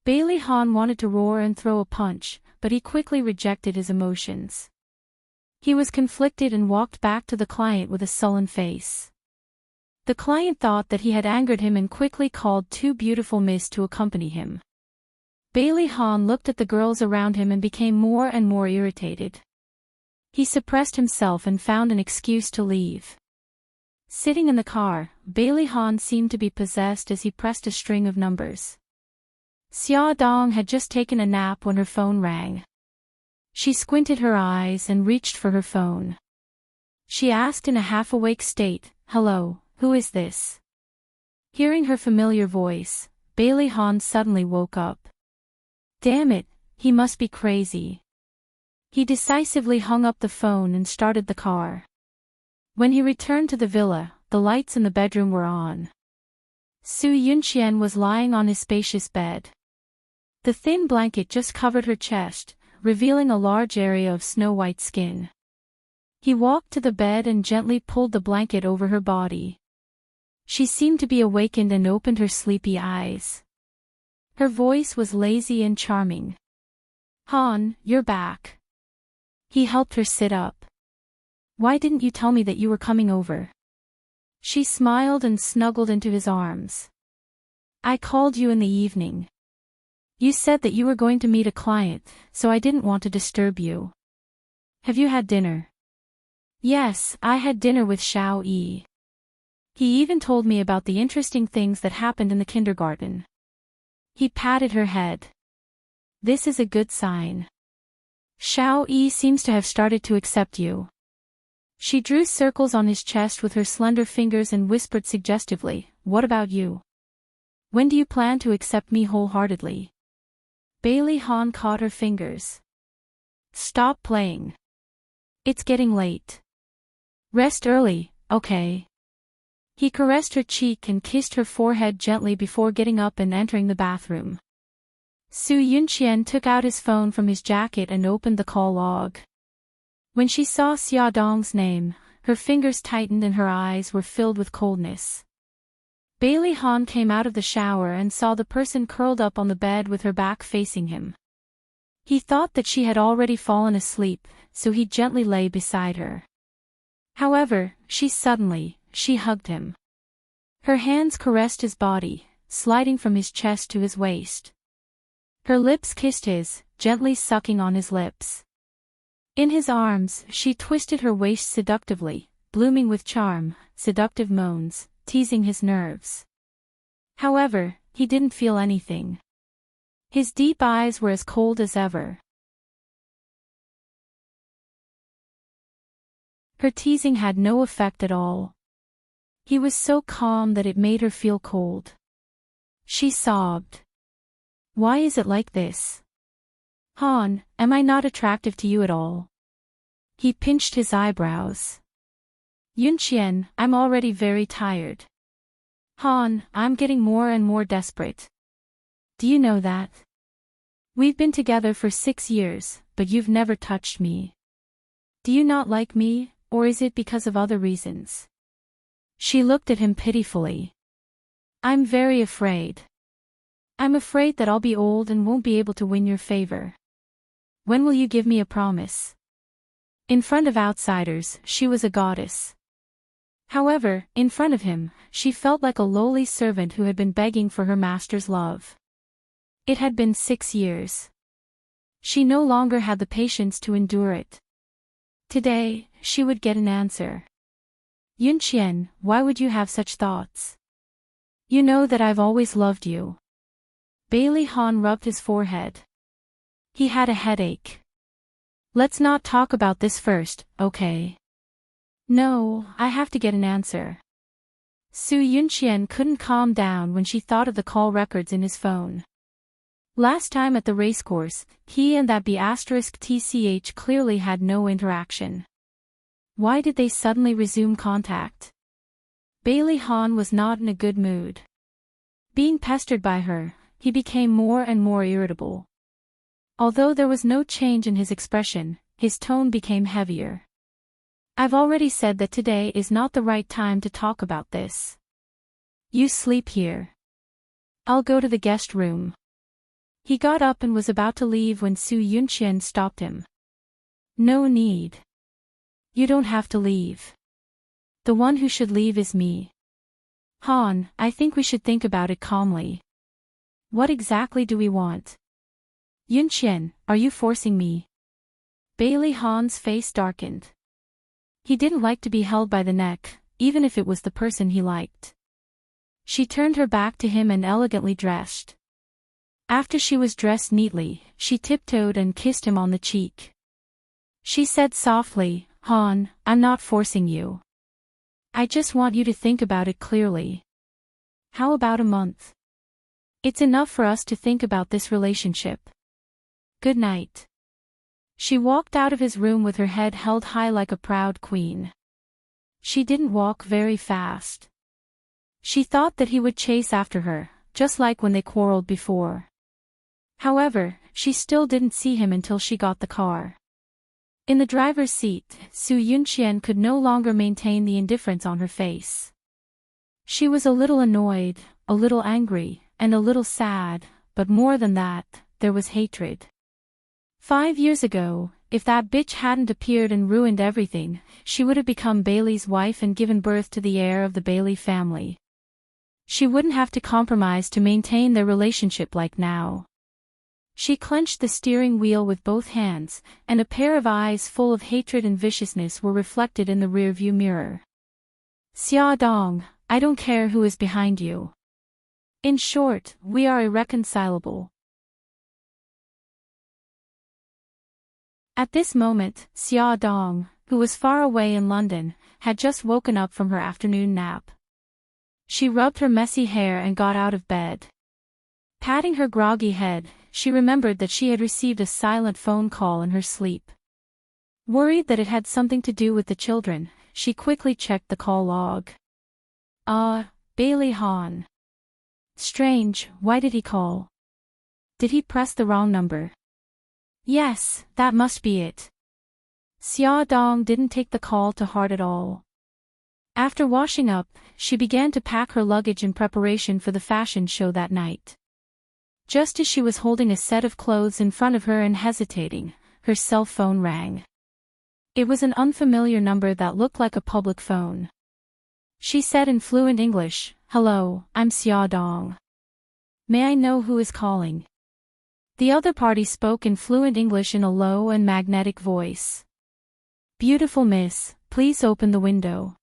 Speaker 1: Bailey Han wanted to roar and throw a punch, but he quickly rejected his emotions. He was conflicted and walked back to the client with a sullen face. The client thought that he had angered him and quickly called two beautiful miss to accompany him. Bailey Han looked at the girls around him and became more and more irritated. He suppressed himself and found an excuse to leave. Sitting in the car, Bailey Han seemed to be possessed as he pressed a string of numbers. Xia Dong had just taken a nap when her phone rang. She squinted her eyes and reached for her phone. She asked in a half-awake state, "Hello, who is this?" Hearing her familiar voice, Bailey Han suddenly woke up. Damn it, he must be crazy. He decisively hung up the phone and started the car. When he returned to the villa, the lights in the bedroom were on. Su Yunqian was lying on his spacious bed. The thin blanket just covered her chest, revealing a large area of snow-white skin. He walked to the bed and gently pulled the blanket over her body. She seemed to be awakened and opened her sleepy eyes. Her voice was lazy and charming. Han, you're back. He helped her sit up. Why didn't you tell me that you were coming over? She smiled and snuggled into his arms. I called you in the evening. You said that you were going to meet a client, so I didn't want to disturb you. Have you had dinner? Yes, I had dinner with Xiao Yi. He even told me about the interesting things that happened in the kindergarten. He patted her head. This is a good sign. Xiao Yi seems to have started to accept you. She drew circles on his chest with her slender fingers and whispered suggestively, what about you? When do you plan to accept me wholeheartedly? Bailey Han caught her fingers. Stop playing. It's getting late. Rest early, okay? He caressed her cheek and kissed her forehead gently before getting up and entering the bathroom. Su Yunqian took out his phone from his jacket and opened the call log. When she saw Xia Dong's name, her fingers tightened and her eyes were filled with coldness. Bailey Han came out of the shower and saw the person curled up on the bed with her back facing him. He thought that she had already fallen asleep, so he gently lay beside her. However, she hugged him. Her hands caressed his body, sliding from his chest to his waist. Her lips kissed his, gently sucking on his lips. In his arms, she twisted her waist seductively, blooming with charm, seductive moans, teasing his nerves. However, he didn't feel anything. His deep eyes were as cold as ever. Her teasing had no effect at all. He was so calm that it made her feel cold. She sobbed. Why is it like this? Han, am I not attractive to you at all? He pinched his eyebrows. Yunqian, I'm already very tired. Han, I'm getting more and more desperate. Do you know that? We've been together for 6 years, but you've never touched me. Do you not like me, or is it because of other reasons? She looked at him pitifully. I'm very afraid. I'm afraid that I'll be old and won't be able to win your favor. When will you give me a promise? In front of outsiders, she was a goddess. However, in front of him, she felt like a lowly servant who had been begging for her master's love. It had been 6 years. She no longer had the patience to endure it. Today, she would get an answer. Yunqian, why would you have such thoughts? You know that I've always loved you. Bailey Han rubbed his forehead. He had a headache. Let's not talk about this first, okay? No, I have to get an answer. Su Yunqian couldn't calm down when she thought of the call records in his phone. Last time at the racecourse, he and that B*TCH clearly had no interaction. Why did they suddenly resume contact? Bailey Han was not in a good mood. Being pestered by her, he became more and more irritable. Although there was no change in his expression, his tone became heavier. I've already said that today is not the right time to talk about this. You sleep here. I'll go to the guest room. He got up and was about to leave when Su Yunqian stopped him. No need. You don't have to leave. The one who should leave is me. Han, I think we should think about it calmly. What exactly do we want? Yunqian, are you forcing me? Bailey Han's face darkened. He didn't like to be held by the neck, even if it was the person he liked. She turned her back to him and elegantly dressed. After she was dressed neatly, she tiptoed and kissed him on the cheek. She said softly, Han, I'm not forcing you. I just want you to think about it clearly. How about a month? It's enough for us to think about this relationship. Good night. She walked out of his room with her head held high like a proud queen. She didn't walk very fast. She thought that he would chase after her, just like when they quarreled before. However, she still didn't see him until she got the car. In the driver's seat, Su Yunqian could no longer maintain the indifference on her face. She was a little annoyed, a little angry, and a little sad, but more than that, there was hatred. 5 years ago, if that bitch hadn't appeared and ruined everything, she would have become Bailey's wife and given birth to the heir of the Bailey family. She wouldn't have to compromise to maintain their relationship like now. She clenched the steering wheel with both hands, and a pair of eyes full of hatred and viciousness were reflected in the rearview mirror. Xia Dong, I don't care who is behind you. In short, we are irreconcilable. At this moment, Xia Dong, who was far away in London, had just woken up from her afternoon nap. She rubbed her messy hair and got out of bed. Patting her groggy head, she remembered that she had received a silent phone call in her sleep. Worried that it had something to do with the children, she quickly checked the call log. Bailey Han. Strange, why did he call? Did he press the wrong number? Yes, that must be it. Xia Dong didn't take the call to heart at all. After washing up, she began to pack her luggage in preparation for the fashion show that night. Just as she was holding a set of clothes in front of her and hesitating, her cell phone rang. It was an unfamiliar number that looked like a public phone. She said in fluent English, "Hello, I'm Xia Dong. May I know who is calling?" The other party spoke in fluent English in a low and magnetic voice. "Beautiful miss, please open the window.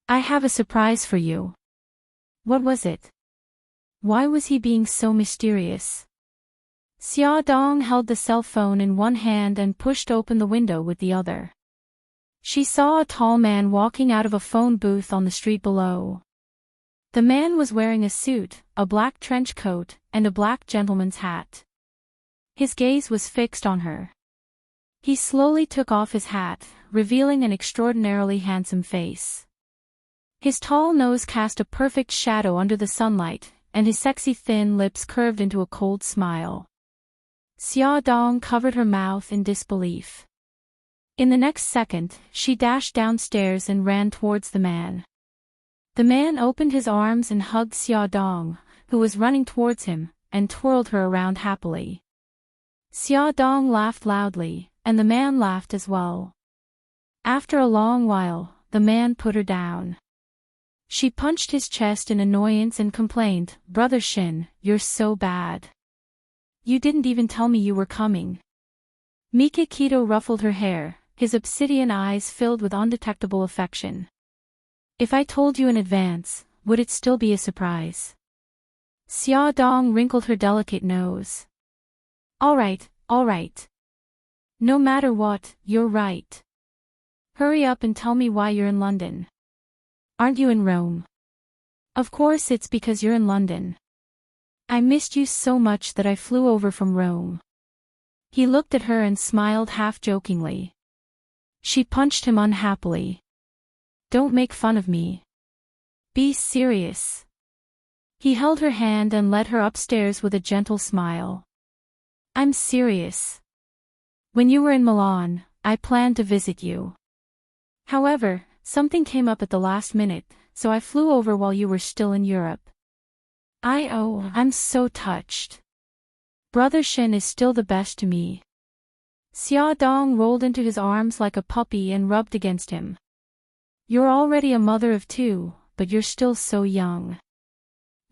Speaker 1: I have a surprise for you." What was it? Why was he being so mysterious? Xia Dong held the cell phone in one hand and pushed open the window with the other. She saw a tall man walking out of a phone booth on the street below. The man was wearing a suit, a black trench coat, and a black gentleman's hat. His gaze was fixed on her. He slowly took off his hat, revealing an extraordinarily handsome face. His tall nose cast a perfect shadow under the sunlight, and his sexy thin lips curved into a cold smile. Xiaodong covered her mouth in disbelief. In the next second, she dashed downstairs and ran towards the man. The man opened his arms and hugged Xiaodong, who was running towards him, and twirled her around happily. Xiaodong laughed loudly, and the man laughed as well. After a long while, the man put her down. She punched his chest in annoyance and complained, "Brother Shin, you're so bad. You didn't even tell me you were coming." Mikakito ruffled her hair, his obsidian eyes filled with undetectable affection. "If I told you in advance, would it still be a surprise?" Xiaodong wrinkled her delicate nose. All right. No matter what, you're right. Hurry up and tell me why you're in London. Aren't you in Rome?" "Of course it's because you're in London. I missed you so much that I flew over from Rome." He looked at her and smiled half-jokingly. She punched him unhappily. "Don't make fun of me. Be serious." He held her hand and led her upstairs with a gentle smile. "I'm serious. When you were in Milan, I planned to visit you. However, something came up at the last minute, so I flew over while you were still in Europe. I'm so touched. Brother Shin is still the best to me." Xiaodong rolled into his arms like a puppy and rubbed against him. "You're already a mother of 2, but you're still so young."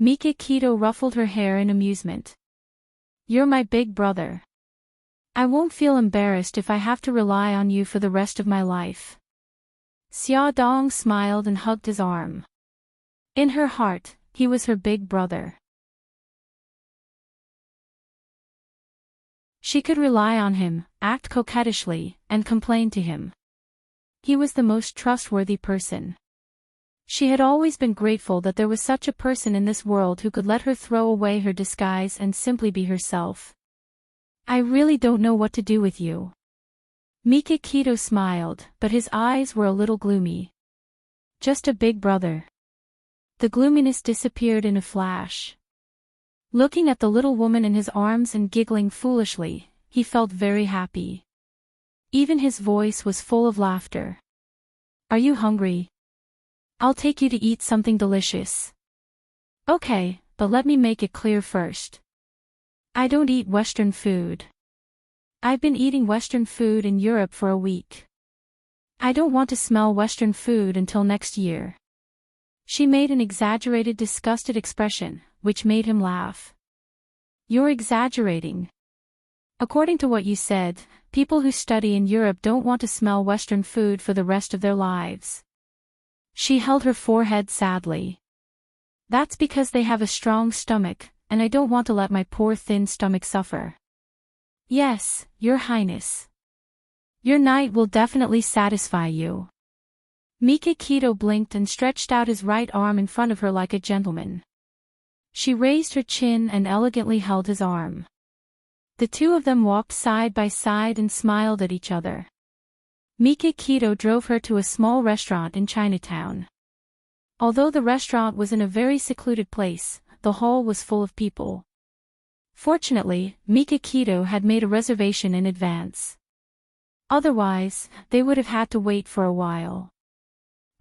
Speaker 1: Mikakito ruffled her hair in amusement. "You're my big brother. I won't feel embarrassed if I have to rely on you for the rest of my life." Xiaodong smiled and hugged his arm. In her heart, he was her big brother. She could rely on him, act coquettishly, and complain to him. He was the most trustworthy person. She had always been grateful that there was such a person in this world who could let her throw away her disguise and simply be herself. "I really don't know what to do with you." Mikakito smiled, but his eyes were a little gloomy. "Just a big brother." The gloominess disappeared in a flash. Looking at the little woman in his arms and giggling foolishly, he felt very happy. Even his voice was full of laughter. "Are you hungry? I'll take you to eat something delicious." "Okay, but let me make it clear first. I don't eat Western food. I've been eating Western food in Europe for a week. I don't want to smell Western food until next year." She made an exaggerated disgusted expression, which made him laugh. "You're exaggerating. According to what you said, people who study in Europe don't want to smell Western food for the rest of their lives." She held her forehead sadly. "That's because they have a strong stomach, and I don't want to let my poor thin stomach suffer." "Yes, Your Highness. Your night will definitely satisfy you." Mikakito blinked and stretched out his right arm in front of her like a gentleman. She raised her chin and elegantly held his arm. The two of them walked side by side and smiled at each other. Mikakito drove her to a small restaurant in Chinatown. Although the restaurant was in a very secluded place, the hall was full of people. Fortunately, Mikakito had made a reservation in advance. Otherwise, they would have had to wait for a while.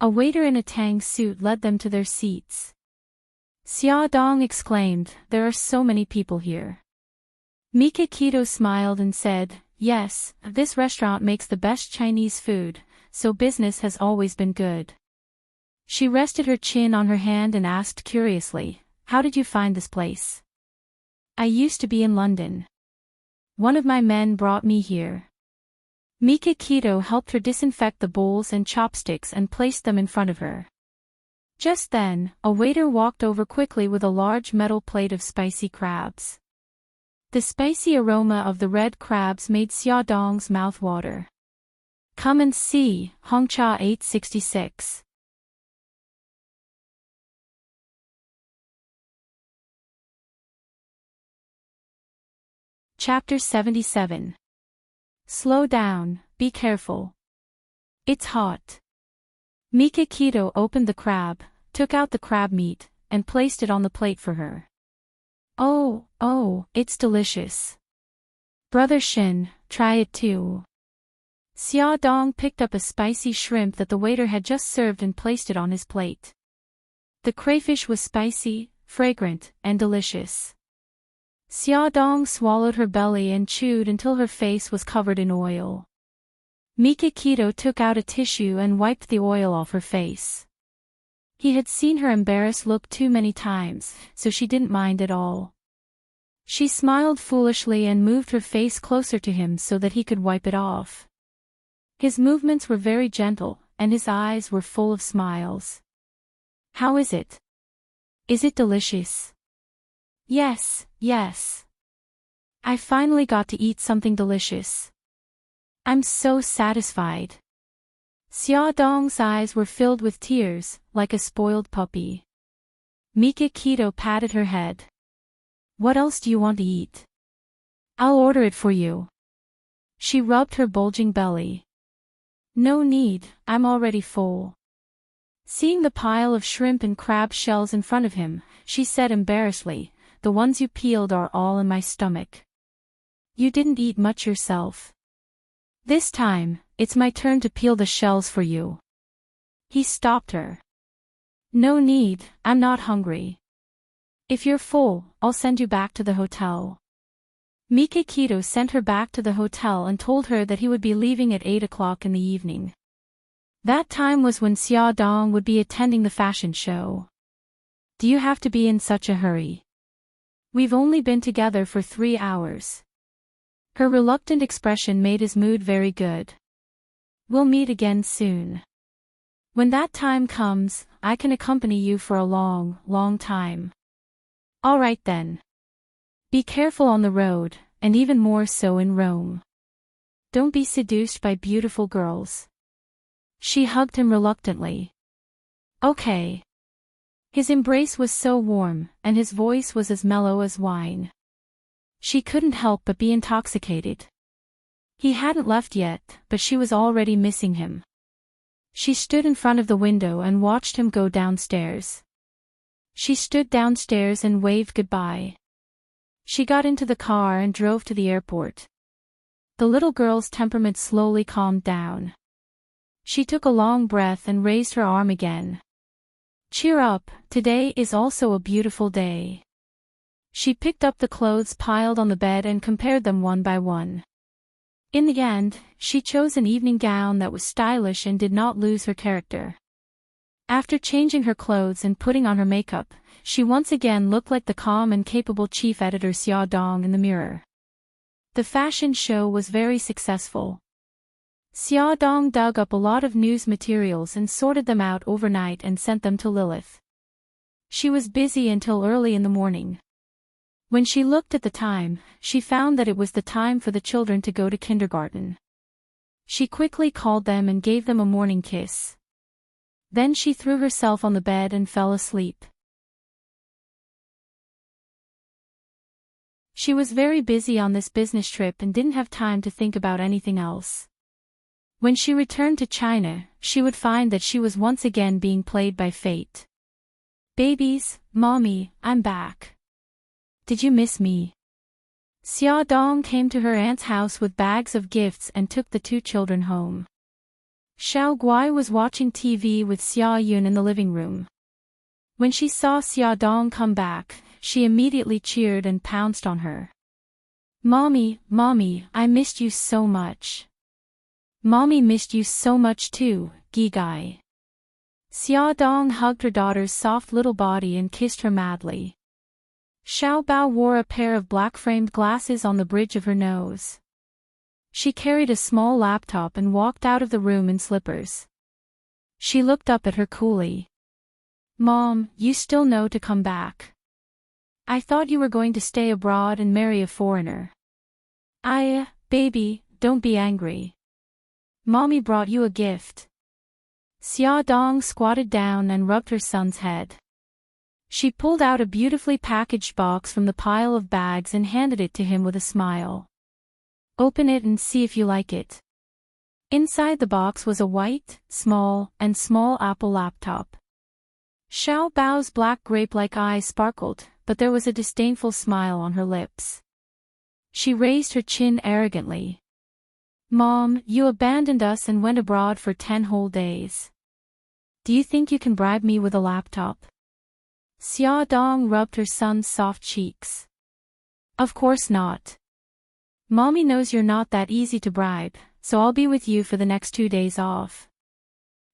Speaker 1: A waiter in a tang suit led them to their seats. Xiaodong exclaimed, "There are so many people here." Mikakito smiled and said, "Yes, this restaurant makes the best Chinese food, so business has always been good." She rested her chin on her hand and asked curiously, "How did you find this place?" "I used to be in London. One of my men brought me here." Mikakito helped her disinfect the bowls and chopsticks and placed them in front of her. Just then, a waiter walked over quickly with a large metal plate of spicy crabs. The spicy aroma of the red crabs made Xiaodong's mouth water. Come and see, Hongcha 866. Chapter 77. Slow down, be careful. It's hot. Mikakito opened the crab, took out the crab meat, and placed it on the plate for her. Oh, it's delicious. Brother Shin, try it too. Xia Dong picked up a spicy shrimp that the waiter had just served and placed it on his plate. The crayfish was spicy, fragrant, and delicious. Xia Dong swallowed her belly and chewed until her face was covered in oil. Mikakito took out a tissue and wiped the oil off her face. He had seen her embarrassed look too many times, so she didn't mind at all. She smiled foolishly and moved her face closer to him so that he could wipe it off. His movements were very gentle, and his eyes were full of smiles. How is it? Is it delicious? Yes. I finally got to eat something delicious. I'm so satisfied. Xia Dong's eyes were filled with tears, like a spoiled puppy. Mikakito patted her head. What else do you want to eat? I'll order it for you. She rubbed her bulging belly. No need, I'm already full. Seeing the pile of shrimp and crab shells in front of him, she said embarrassedly, the ones you peeled are all in my stomach. You didn't eat much yourself. This time, it's my turn to peel the shells for you. He stopped her. No need, I'm not hungry. If you're full, I'll send you back to the hotel. Mikakito sent her back to the hotel and told her that he would be leaving at 8 o'clock in the evening. That time was when Xia Dong would be attending the fashion show. Do you have to be in such a hurry? We've only been together for 3 hours. Her reluctant expression made his mood very good. We'll meet again soon. When that time comes, I can accompany you for a long time. All right then. Be careful on the road, and even more so in Rome. Don't be seduced by beautiful girls. She hugged him reluctantly. Okay. His embrace was so warm, and his voice was as mellow as wine. She couldn't help but be intoxicated. He hadn't left yet, but she was already missing him. She stood in front of the window and watched him go downstairs. She stood downstairs and waved goodbye. She got into the car and drove to the airport. The little girl's temperament slowly calmed down. She took a long breath and raised her arm again. Cheer up, today is also a beautiful day. She picked up the clothes piled on the bed and compared them one by one. In the end, she chose an evening gown that was stylish and did not lose her character. After changing her clothes and putting on her makeup, she once again looked like the calm and capable chief editor Xia Dong in the mirror. The fashion show was very successful. Xia Dong dug up a lot of news materials and sorted them out overnight and sent them to Lilith. She was busy until early in the morning. When she looked at the time, she found that it was the time for the children to go to kindergarten. She quickly called them and gave them a morning kiss. Then she threw herself on the bed and fell asleep. She was very busy on this business trip and didn't have time to think about anything else. When she returned to China, she would find that she was once again being played by fate. Babies, Mommy, I'm back. Did you miss me? Xia Dong came to her aunt's house with bags of gifts and took the 2 children home. Xiao Guai was watching TV with Xia Yun in the living room. When she saw Xia Dong come back, she immediately cheered and pounced on her. Mommy, I missed you so much. Mommy missed you so much too, Gigai. Xia Dong hugged her daughter's soft little body and kissed her madly. Xiao Bao wore a pair of black-framed glasses on the bridge of her nose. She carried a small laptop and walked out of the room in slippers. She looked up at her coolly. Mom, you still know to come back. I thought you were going to stay abroad and marry a foreigner. Baby, don't be angry. Mommy brought you a gift. Xia Dong squatted down and rubbed her son's head. She pulled out a beautifully packaged box from the pile of bags and handed it to him with a smile. Open it and see if you like it. Inside the box was a white, small Apple laptop. Xiao Bao's black grape-like eyes sparkled, but there was a disdainful smile on her lips. She raised her chin arrogantly. Mom, you abandoned us and went abroad for 10 whole days. Do you think you can bribe me with a laptop? Xia Dong rubbed her son's soft cheeks. Of course not. Mommy knows you're not that easy to bribe, so I'll be with you for the next 2 days off.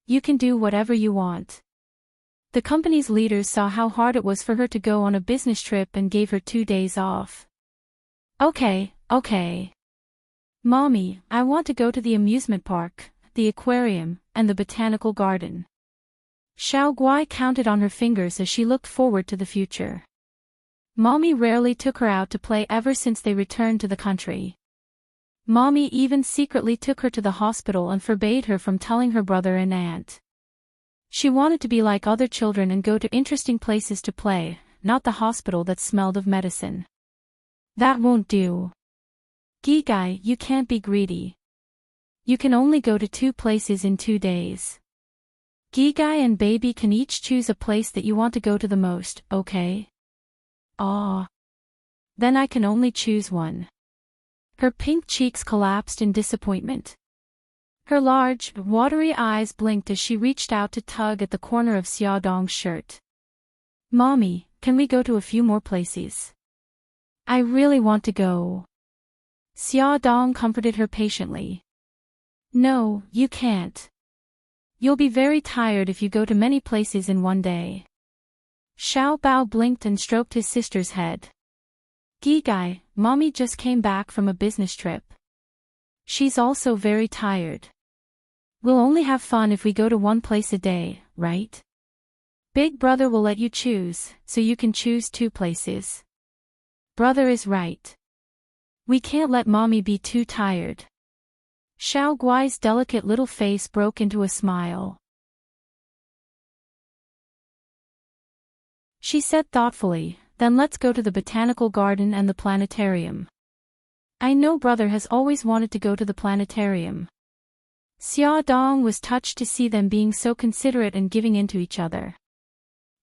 Speaker 1: You can do whatever you want. The company's leaders saw how hard it was for her to go on a business trip and gave her 2 days off. Okay. Mommy, I want to go to the amusement park, the aquarium, and the botanical garden. Xiao Guai counted on her fingers as she looked forward to the future. Mommy rarely took her out to play ever since they returned to the country. Mommy even secretly took her to the hospital and forbade her from telling her brother and aunt. She wanted to be like other children and go to interesting places to play, not the hospital that smelled of medicine. That won't do. Gigai, you can't be greedy. You can only go to 2 places in 2 days. Gigai and baby can each choose a place that you want to go to the most, okay? Then I can only choose one. Her pink cheeks collapsed in disappointment. Her large, watery eyes blinked as she reached out to tug at the corner of Xia Dong's shirt. Mommy, can we go to a few more places? I really want to go. Xia Dong comforted her patiently. No, you can't. You'll be very tired if you go to many places in one day. Xiao Bao blinked and stroked his sister's head. Gigai, Mommy just came back from a business trip. She's also very tired. We'll only have fun if we go to 1 place a day, right? Big brother will let you choose, so you can choose 2 places. Brother is right. We can't let Mommy be too tired. Xiao Guai's delicate little face broke into a smile. She said thoughtfully, then let's go to the botanical garden and the planetarium. I know brother has always wanted to go to the planetarium. Xia Dong was touched to see them being so considerate and giving in to each other.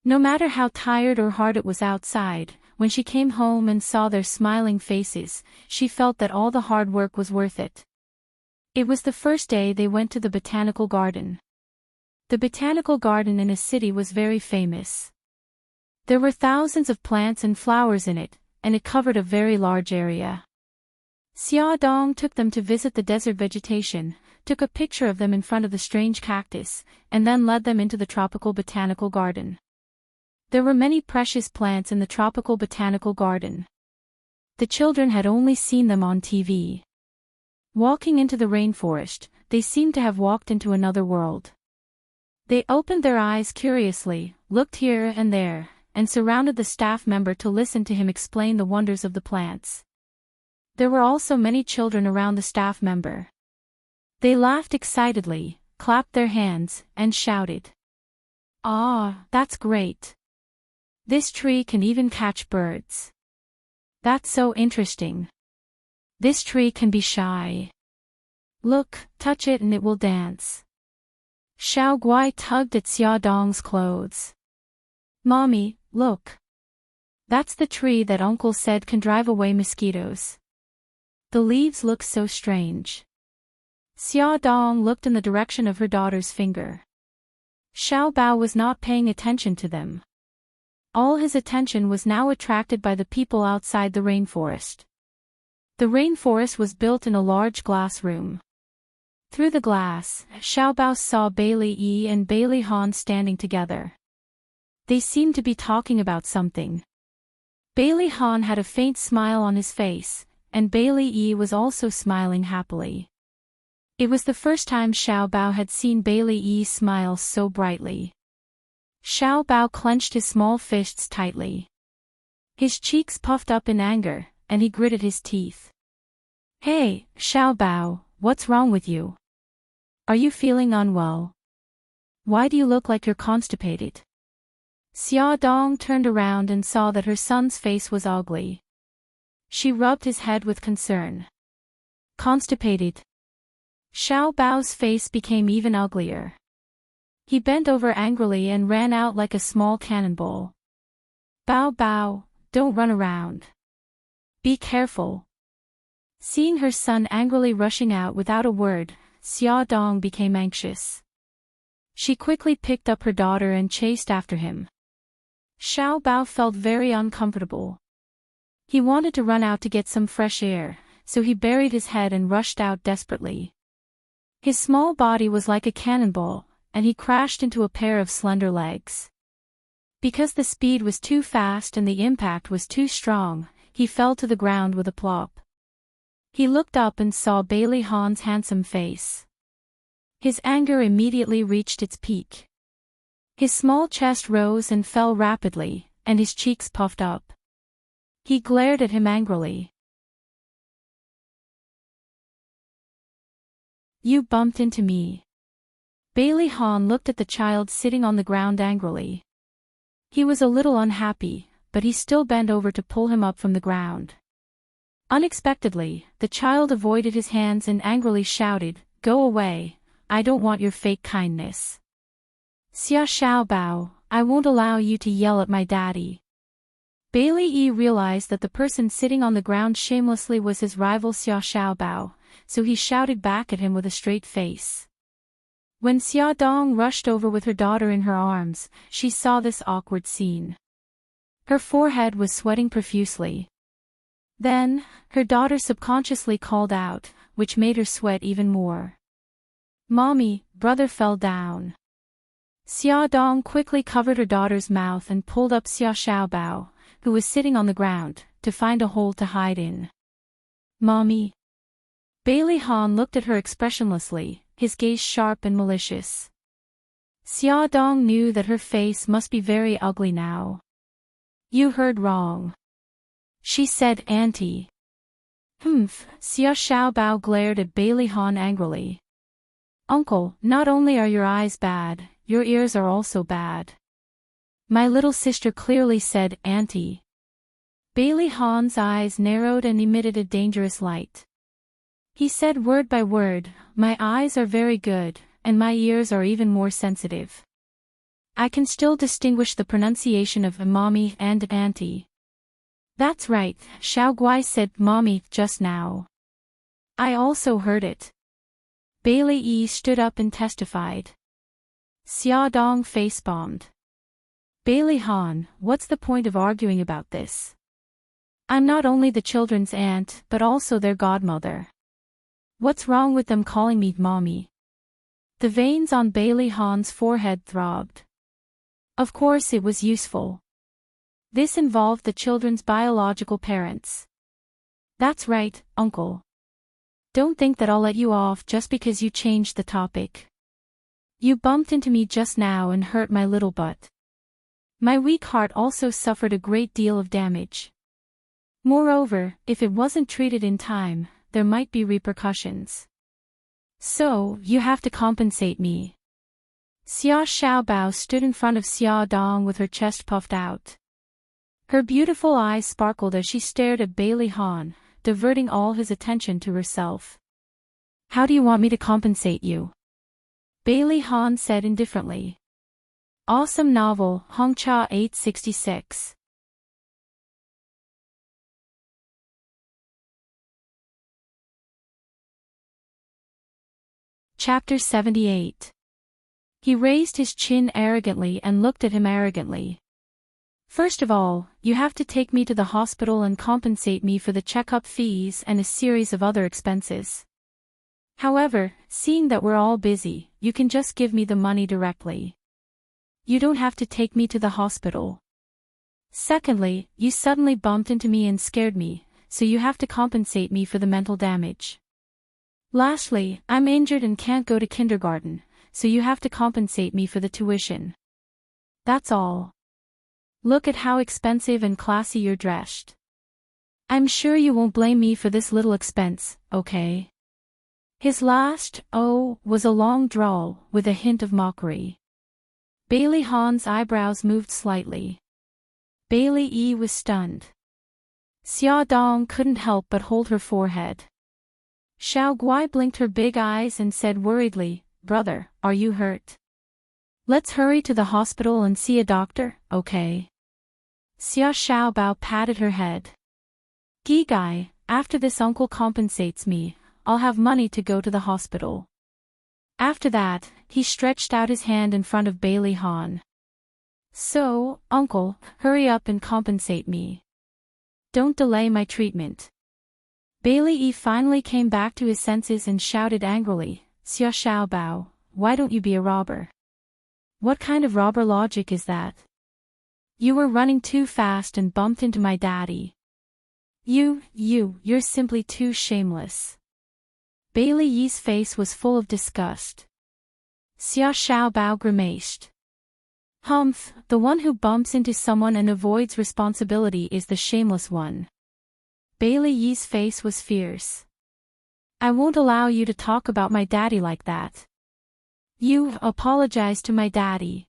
Speaker 1: No matter how tired or hard it was outside, when she came home and saw their smiling faces, she felt that all the hard work was worth it. It was the first day they went to the botanical garden. The botanical garden in a city was very famous. There were thousands of plants and flowers in it, and it covered a very large area. Xia Dong took them to visit the desert vegetation, took a picture of them in front of the strange cactus, and then led them into the tropical botanical garden. There were many precious plants in the tropical botanical garden. The children had only seen them on TV. Walking into the rainforest, they seemed to have walked into another world. They opened their eyes curiously, looked here and there, and surrounded the staff member to listen to him explain the wonders of the plants. There were also many children around the staff member. They laughed excitedly, clapped their hands, and shouted. Ah, that's great. This tree can even catch birds. That's so interesting. This tree can be shy. Look, touch it and it will dance. Xiao Guai tugged at Xia Dong's clothes. Mommy, look. That's the tree that Uncle said can drive away mosquitoes. The leaves look so strange. Xia Dong looked in the direction of her daughter's finger. Xiao Bao was not paying attention to them. All his attention was now attracted by the people outside the rainforest. The rainforest was built in a large glass room. Through the glass, Xiao Bao saw Bailey Yi and Bailey Han standing together. They seemed to be talking about something. Bailey Han had a faint smile on his face, and Bailey Yi was also smiling happily. It was the first time Xiao Bao had seen Bailey Yi smile so brightly. Xiao Bao clenched his small fists tightly. His cheeks puffed up in anger, and he gritted his teeth. Hey, Xiao Bao, what's wrong with you? Are you feeling unwell? Why do you look like you're constipated? Xia Dong turned around and saw that her son's face was ugly. She rubbed his head with concern. Constipated. Xiao Bao's face became even uglier. He bent over angrily and ran out like a small cannonball. Bao Bao, don't run around. Be careful. Seeing her son angrily rushing out without a word, Xia Dong became anxious. She quickly picked up her daughter and chased after him. Xiao Bao felt very uncomfortable. He wanted to run out to get some fresh air, so he buried his head and rushed out desperately. His small body was like a cannonball, and he crashed into a pair of slender legs. Because the speed was too fast and the impact was too strong, he fell to the ground with a plop. He looked up and saw Bailey Han's handsome face. His anger immediately reached its peak. His small chest rose and fell rapidly, and his cheeks puffed up. He glared at him angrily. You bumped into me. Bailey Han looked at the child sitting on the ground angrily. He was a little unhappy, but he still bent over to pull him up from the ground. Unexpectedly, the child avoided his hands and angrily shouted, "Go away, I don't want your fake kindness. Xia Xiaobao, I won't allow you to yell at my daddy." Bailey Yi realized that the person sitting on the ground shamelessly was his rival Xia Xiaobao, so he shouted back at him with a straight face. When Xia Dong rushed over with her daughter in her arms, she saw this awkward scene. Her forehead was sweating profusely. Then, her daughter subconsciously called out, which made her sweat even more. "Mommy, brother fell down." Xia Dong quickly covered her daughter's mouth and pulled up Xia Xiaobao, who was sitting on the ground, to find a hole to hide in. "Mommy." Bailey Han looked at her expressionlessly, his gaze sharp and malicious. Xia Dong knew that her face must be very ugly now. "You heard wrong," she said, "Auntie." "Humph," Xia Xiaobao glared at Bailey Han angrily. "Uncle, not only are your eyes bad, your ears are also bad." "My little sister clearly said, Auntie." Bailey Han's eyes narrowed and emitted a dangerous light. He said word by word, "My eyes are very good, and my ears are even more sensitive. I can still distinguish the pronunciation of mommy and auntie." "That's right," Xiao Guai said, "mommy," just now. "I also heard it." Bailey Yi stood up and testified. Xia Dong face-bombed. "Bailey Han, what's the point of arguing about this? I'm not only the children's aunt but also their godmother. What's wrong with them calling me mommy?" The veins on Bailey Han's forehead throbbed. Of course it was useful. This involved the children's biological parents. "That's right, uncle. Don't think that I'll let you off just because you changed the topic. You bumped into me just now and hurt my little butt. My weak heart also suffered a great deal of damage. Moreover, if it wasn't treated in time, there might be repercussions. So, you have to compensate me." Xia Xiaobao stood in front of Xia Dong with her chest puffed out. Her beautiful eyes sparkled as she stared at Bailey Han, diverting all his attention to herself. "How do you want me to compensate you?" Bailey Han said indifferently. Awesome novel, Hongcha 866. Chapter 78. He raised his chin arrogantly and looked at him arrogantly. "First of all, you have to take me to the hospital and compensate me for the checkup fees and a series of other expenses. However, seeing that we're all busy, you can just give me the money directly. You don't have to take me to the hospital. Secondly, you suddenly bumped into me and scared me, so you have to compensate me for the mental damage. Lastly, I'm injured and can't go to kindergarten, so you have to compensate me for the tuition. That's all. Look at how expensive and classy you're dressed. I'm sure you won't blame me for this little expense, okay?" His last "oh" was a long drawl, with a hint of mockery. Bailey Han's eyebrows moved slightly. Bailey E was stunned. Xia Dong couldn't help but hold her forehead. Xiao Guai blinked her big eyes and said worriedly, "Brother, are you hurt? Let's hurry to the hospital and see a doctor, okay?" Xia Xiaobao patted her head. "Gi Gai, after this uncle compensates me, I'll have money to go to the hospital." After that, he stretched out his hand in front of Bailey Han. "So, uncle, hurry up and compensate me. Don't delay my treatment." Bailey E finally came back to his senses and shouted angrily, "Xia Xiaobao, why don't you be a robber? What kind of robber logic is that? You were running too fast and bumped into my daddy. You're simply too shameless." Bailey Yi's face was full of disgust. Xia Xiaobao grimaced. "Humph, the one who bumps into someone and avoids responsibility is the shameless one." Bailey Yi's face was fierce. "I won't allow you to talk about my daddy like that. You apologize to my daddy."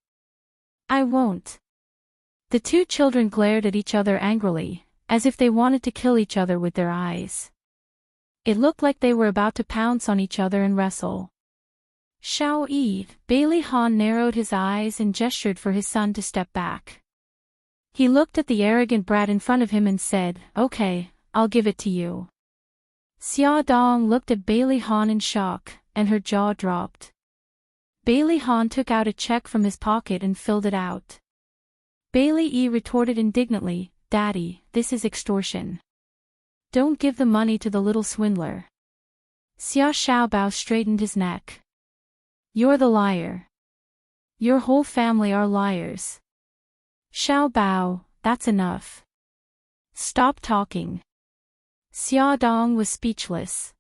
Speaker 1: "I won't." The two children glared at each other angrily, as if they wanted to kill each other with their eyes. It looked like they were about to pounce on each other and wrestle. "Xiao Yi," Bailey Han narrowed his eyes and gestured for his son to step back. He looked at the arrogant brat in front of him and said, "Okay, I'll give it to you." Xia Dong looked at Bailey Han in shock, and her jaw dropped. Bailey Han took out a check from his pocket and filled it out. Bailey E retorted indignantly, "Daddy, this is extortion. Don't give the money to the little swindler." Xia Xiaobao straightened his neck. "You're the liar. Your whole family are liars." "Xiaobao, that's enough. Stop talking." Xia Dong was speechless.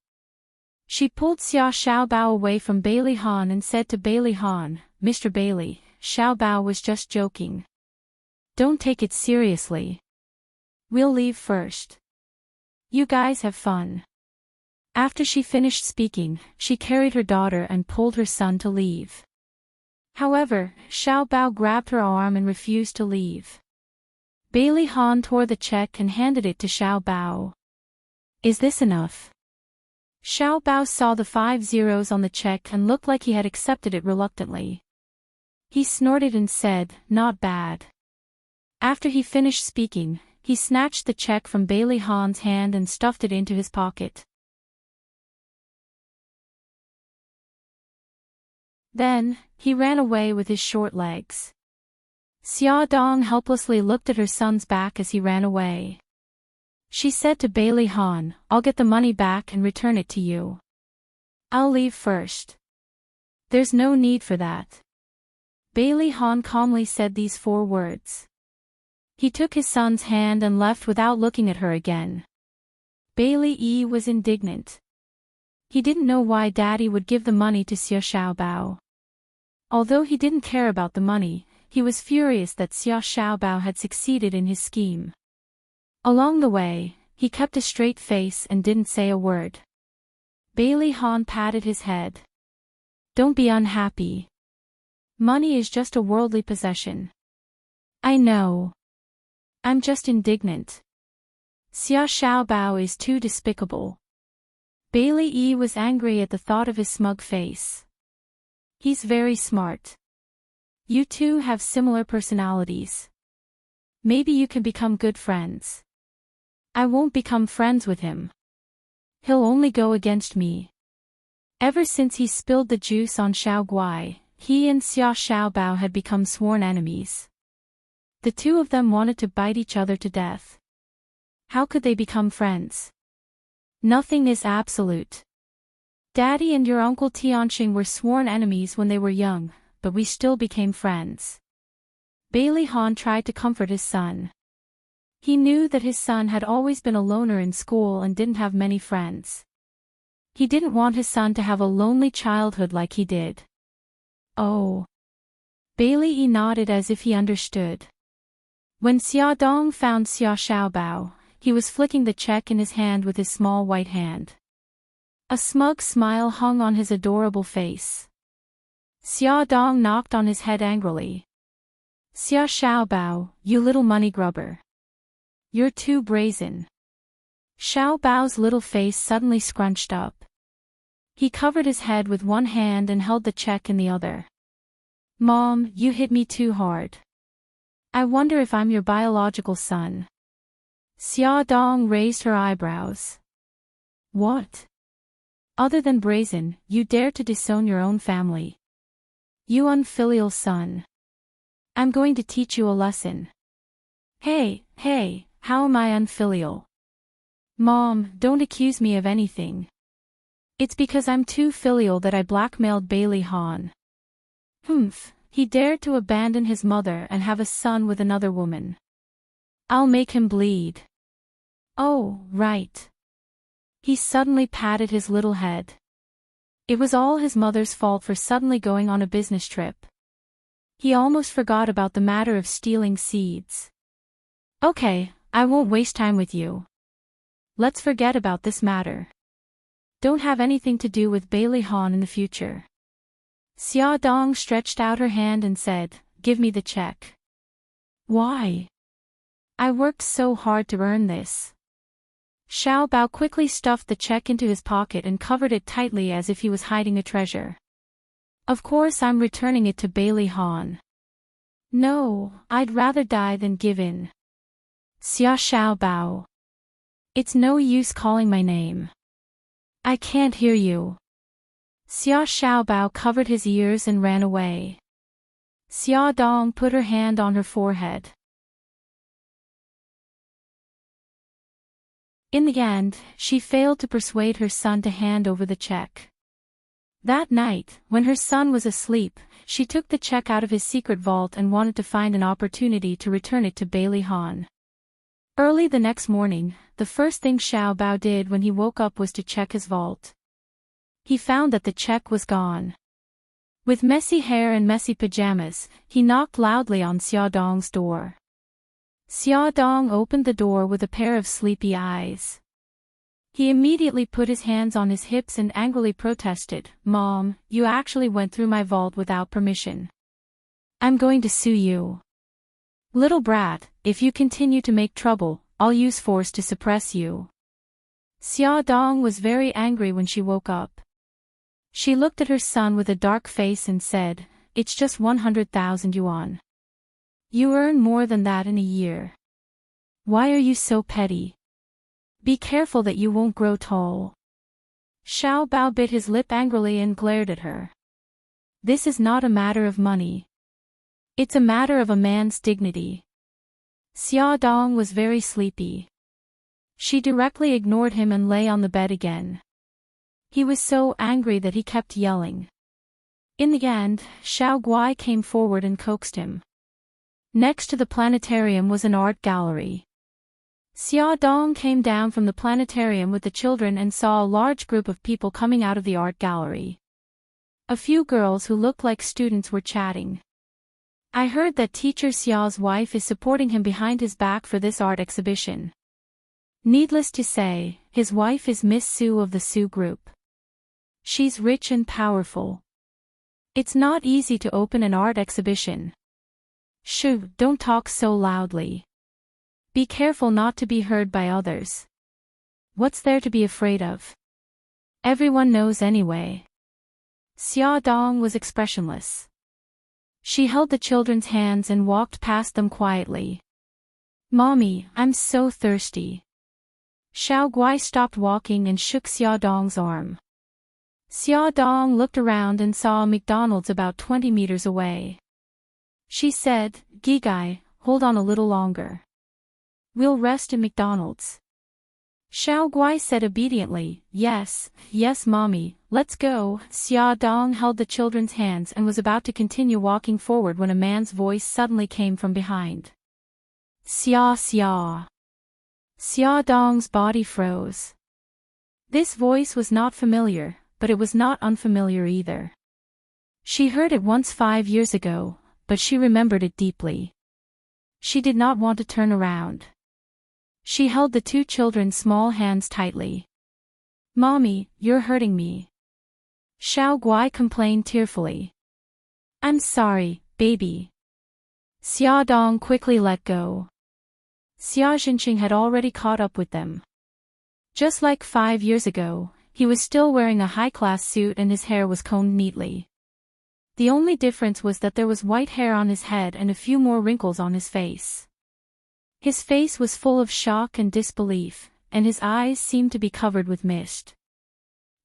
Speaker 1: She pulled Xia Xiaobao away from Bailey Han and said to Bailey Han, "Mr. Bailey, Xiaobao was just joking. Don't take it seriously. We'll leave first. You guys have fun." After she finished speaking, she carried her daughter and pulled her son to leave. However, Xiaobao grabbed her arm and refused to leave. Bailey Han tore the check and handed it to Xiaobao. "Is this enough?" Xiaobao saw the 5 zeros on the check and looked like he had accepted it reluctantly. He snorted and said, "Not bad." After he finished speaking, he snatched the check from Bailey Han's hand and stuffed it into his pocket. Then, he ran away with his short legs. Xia Dong helplessly looked at her son's back as he ran away. She said to Bailey Han, "I'll get the money back and return it to you. I'll leave first." "There's no need for that." Bailey Han calmly said these 4 words. He took his son's hand and left without looking at her again. Bailey E was indignant. He didn't know why Daddy would give the money to Xia Xiaobao. Although he didn't care about the money, he was furious that Xia Xiaobao had succeeded in his scheme. Along the way, he kept a straight face and didn't say a word. Bailey Han patted his head. "Don't be unhappy. Money is just a worldly possession." "I know. I'm just indignant. Xia Xiaobao is too despicable." Bailey E was angry at the thought of his smug face. "He's very smart. You two have similar personalities. Maybe you can become good friends." "I won't become friends with him. He'll only go against me." Ever since he spilled the juice on Xiao Guai, he and Xia Xiaobao had become sworn enemies. The two of them wanted to bite each other to death. How could they become friends? Nothing is absolute. Daddy and your uncle Tianqing were sworn enemies when they were young, but we still became friends. Bailey Han tried to comfort his son. He knew that his son had always been a loner in school and didn't have many friends. He didn't want his son to have a lonely childhood like he did. "Oh." Bailey E nodded as if he understood. When Xia Dong found Xia Xiaobao, he was flicking the check in his hand with his small white hand. A smug smile hung on his adorable face. Xia Dong knocked on his head angrily. Xia Xiaobao, you little money grubber. You're too brazen. Xiaobao's little face suddenly scrunched up. He covered his head with one hand and held the check in the other. Mom, you hit me too hard. I wonder if I'm your biological son. Xia Dong raised her eyebrows. What? Other than brazen, you dare to disown your own family. You unfilial son. I'm going to teach you a lesson. Hey, how am I unfilial? Mom, don't accuse me of anything. It's because I'm too filial that I blackmailed Bailey Han. Humph, he dared to abandon his mother and have a son with another woman. I'll make him bleed. Oh, right. He suddenly patted his little head. It was all his mother's fault for suddenly going on a business trip. He almost forgot about the matter of stealing seeds. Okay, I won't waste time with you. Let's forget about this matter. Don't have anything to do with Bailey Han in the future. Xia Dong stretched out her hand and said, give me the check. Why? I worked so hard to earn this. Xiao Bao quickly stuffed the check into his pocket and covered it tightly as if he was hiding a treasure. Of course I'm returning it to Bailey Han. No, I'd rather die than give in. Xia Xiao Bao. It's no use calling my name. I can't hear you. Xia Xiaobao covered his ears and ran away. Xia Dong put her hand on her forehead. In the end, she failed to persuade her son to hand over the check. That night, when her son was asleep, she took the check out of his secret vault and wanted to find an opportunity to return it to Bailey Han. Early the next morning, the first thing Xiao Bao did when he woke up was to check his vault. He found that the check was gone. With messy hair and messy pajamas, he knocked loudly on Xia Dong's door. Xia Dong opened the door with a pair of sleepy eyes. He immediately put his hands on his hips and angrily protested, Mom, you actually went through my vault without permission. I'm going to sue you. Little brat, if you continue to make trouble, I'll use force to suppress you. Xia Dong was very angry when she woke up. She looked at her son with a dark face and said, it's just 100,000 yuan. You earn more than that in a year. Why are you so petty? Be careful that you won't grow tall. Xiao Bao bit his lip angrily and glared at her. This is not a matter of money. It's a matter of a man's dignity. Xia Dong was very sleepy. She directly ignored him and lay on the bed again. He was so angry that he kept yelling. In the end, Xiao Guai came forward and coaxed him. Next to the planetarium was an art gallery. Xia Dong came down from the planetarium with the children and saw a large group of people coming out of the art gallery. A few girls who looked like students were chatting. I heard that teacher Xiao's wife is supporting him behind his back for this art exhibition. Needless to say, his wife is Miss Su of the Su group. She's rich and powerful. It's not easy to open an art exhibition. Shoo, don't talk so loudly. Be careful not to be heard by others. What's there to be afraid of? Everyone knows anyway. Xia Dong was expressionless. She held the children's hands and walked past them quietly. Mommy, I'm so thirsty. Xiao Guai stopped walking and shook Xia Dong's arm. Xia Dong looked around and saw a McDonald's about 20 meters away. She said, Gigai, hold on a little longer. We'll rest in McDonald's. Xiao Guai said obediently, yes, mommy, let's go. Xia Dong held the children's hands and was about to continue walking forward when a man's voice suddenly came from behind. Xia. Xia Dong's body froze. This voice was not familiar, but it was not unfamiliar either. She heard it once 5 years ago, but she remembered it deeply. She did not want to turn around. She held the two children's small hands tightly. Mommy, you're hurting me. Xiao Guai complained tearfully. I'm sorry, baby. Xia Dong quickly let go. Xia Jinqing had already caught up with them. Just like 5 years ago, he was still wearing a high-class suit and his hair was combed neatly. The only difference was that there was white hair on his head and a few more wrinkles on his face. His face was full of shock and disbelief, and his eyes seemed to be covered with mist.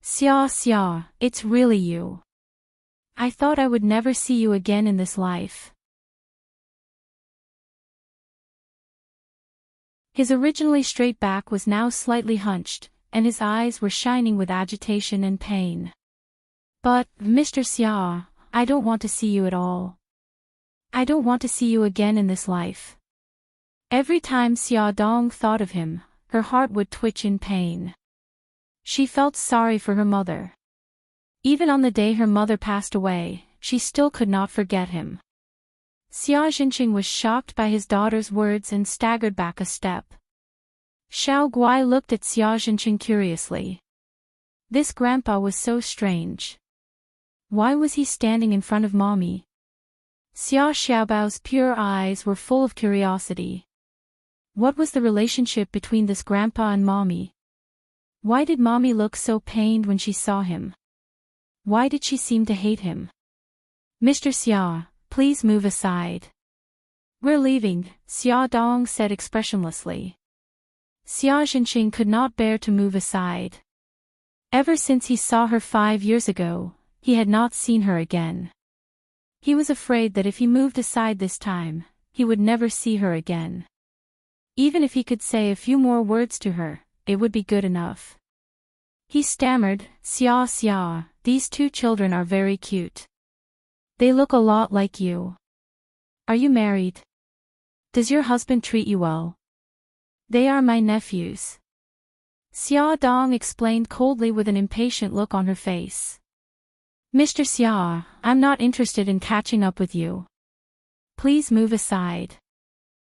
Speaker 1: Xia, it's really you. I thought I would never see you again in this life. His originally straight back was now slightly hunched, and his eyes were shining with agitation and pain. But, Mr. Xia, I don't want to see you at all. I don't want to see you again in this life. Every time Xia Dong thought of him, her heart would twitch in pain. She felt sorry for her mother. Even on the day her mother passed away, she still could not forget him. Xia Jinqing was shocked by his daughter's words and staggered back a step. Xiao Guai looked at Xia Jinqing curiously. This grandpa was so strange. Why was he standing in front of Mommy? Xia Xiaobao's pure eyes were full of curiosity. What was the relationship between this grandpa and Mommy? Why did Mommy look so pained when she saw him? Why did she seem to hate him? Mr. Xia, please move aside. We're leaving, Xia Dong said expressionlessly. Xia Jinqing could not bear to move aside. Ever since he saw her 5 years ago, he had not seen her again. He was afraid that if he moved aside this time, he would never see her again. Even if he could say a few more words to her, it would be good enough. He stammered, Xia, these 2 children are very cute. They look a lot like you. Are you married? Does your husband treat you well? They are my nephews. Xia Dong explained coldly with an impatient look on her face. Mr. Xia, I'm not interested in catching up with you. Please move aside.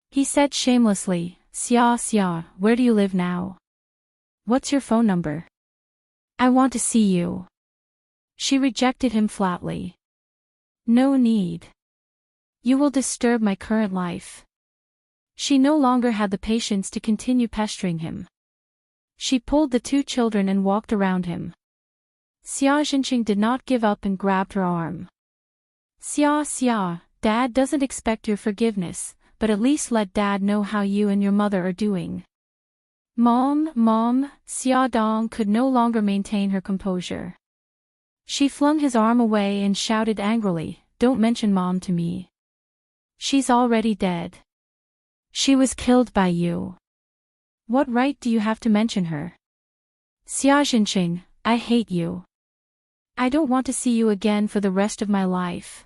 Speaker 1: He said shamelessly, Xia, where do you live now? What's your phone number? I want to see you. She rejected him flatly. No need. You will disturb my current life. She no longer had the patience to continue pestering him. She pulled the 2 children and walked around him. Xia Jinqing did not give up and grabbed her arm. Xia, Dad doesn't expect your forgiveness, but at least let Dad know how you and your mother are doing. Mom, Xia Dong could no longer maintain her composure. She flung his arm away and shouted angrily, don't mention Mom to me. She's already dead. She was killed by you. What right do you have to mention her? Xia Jinqing, I hate you. I don't want to see you again for the rest of my life.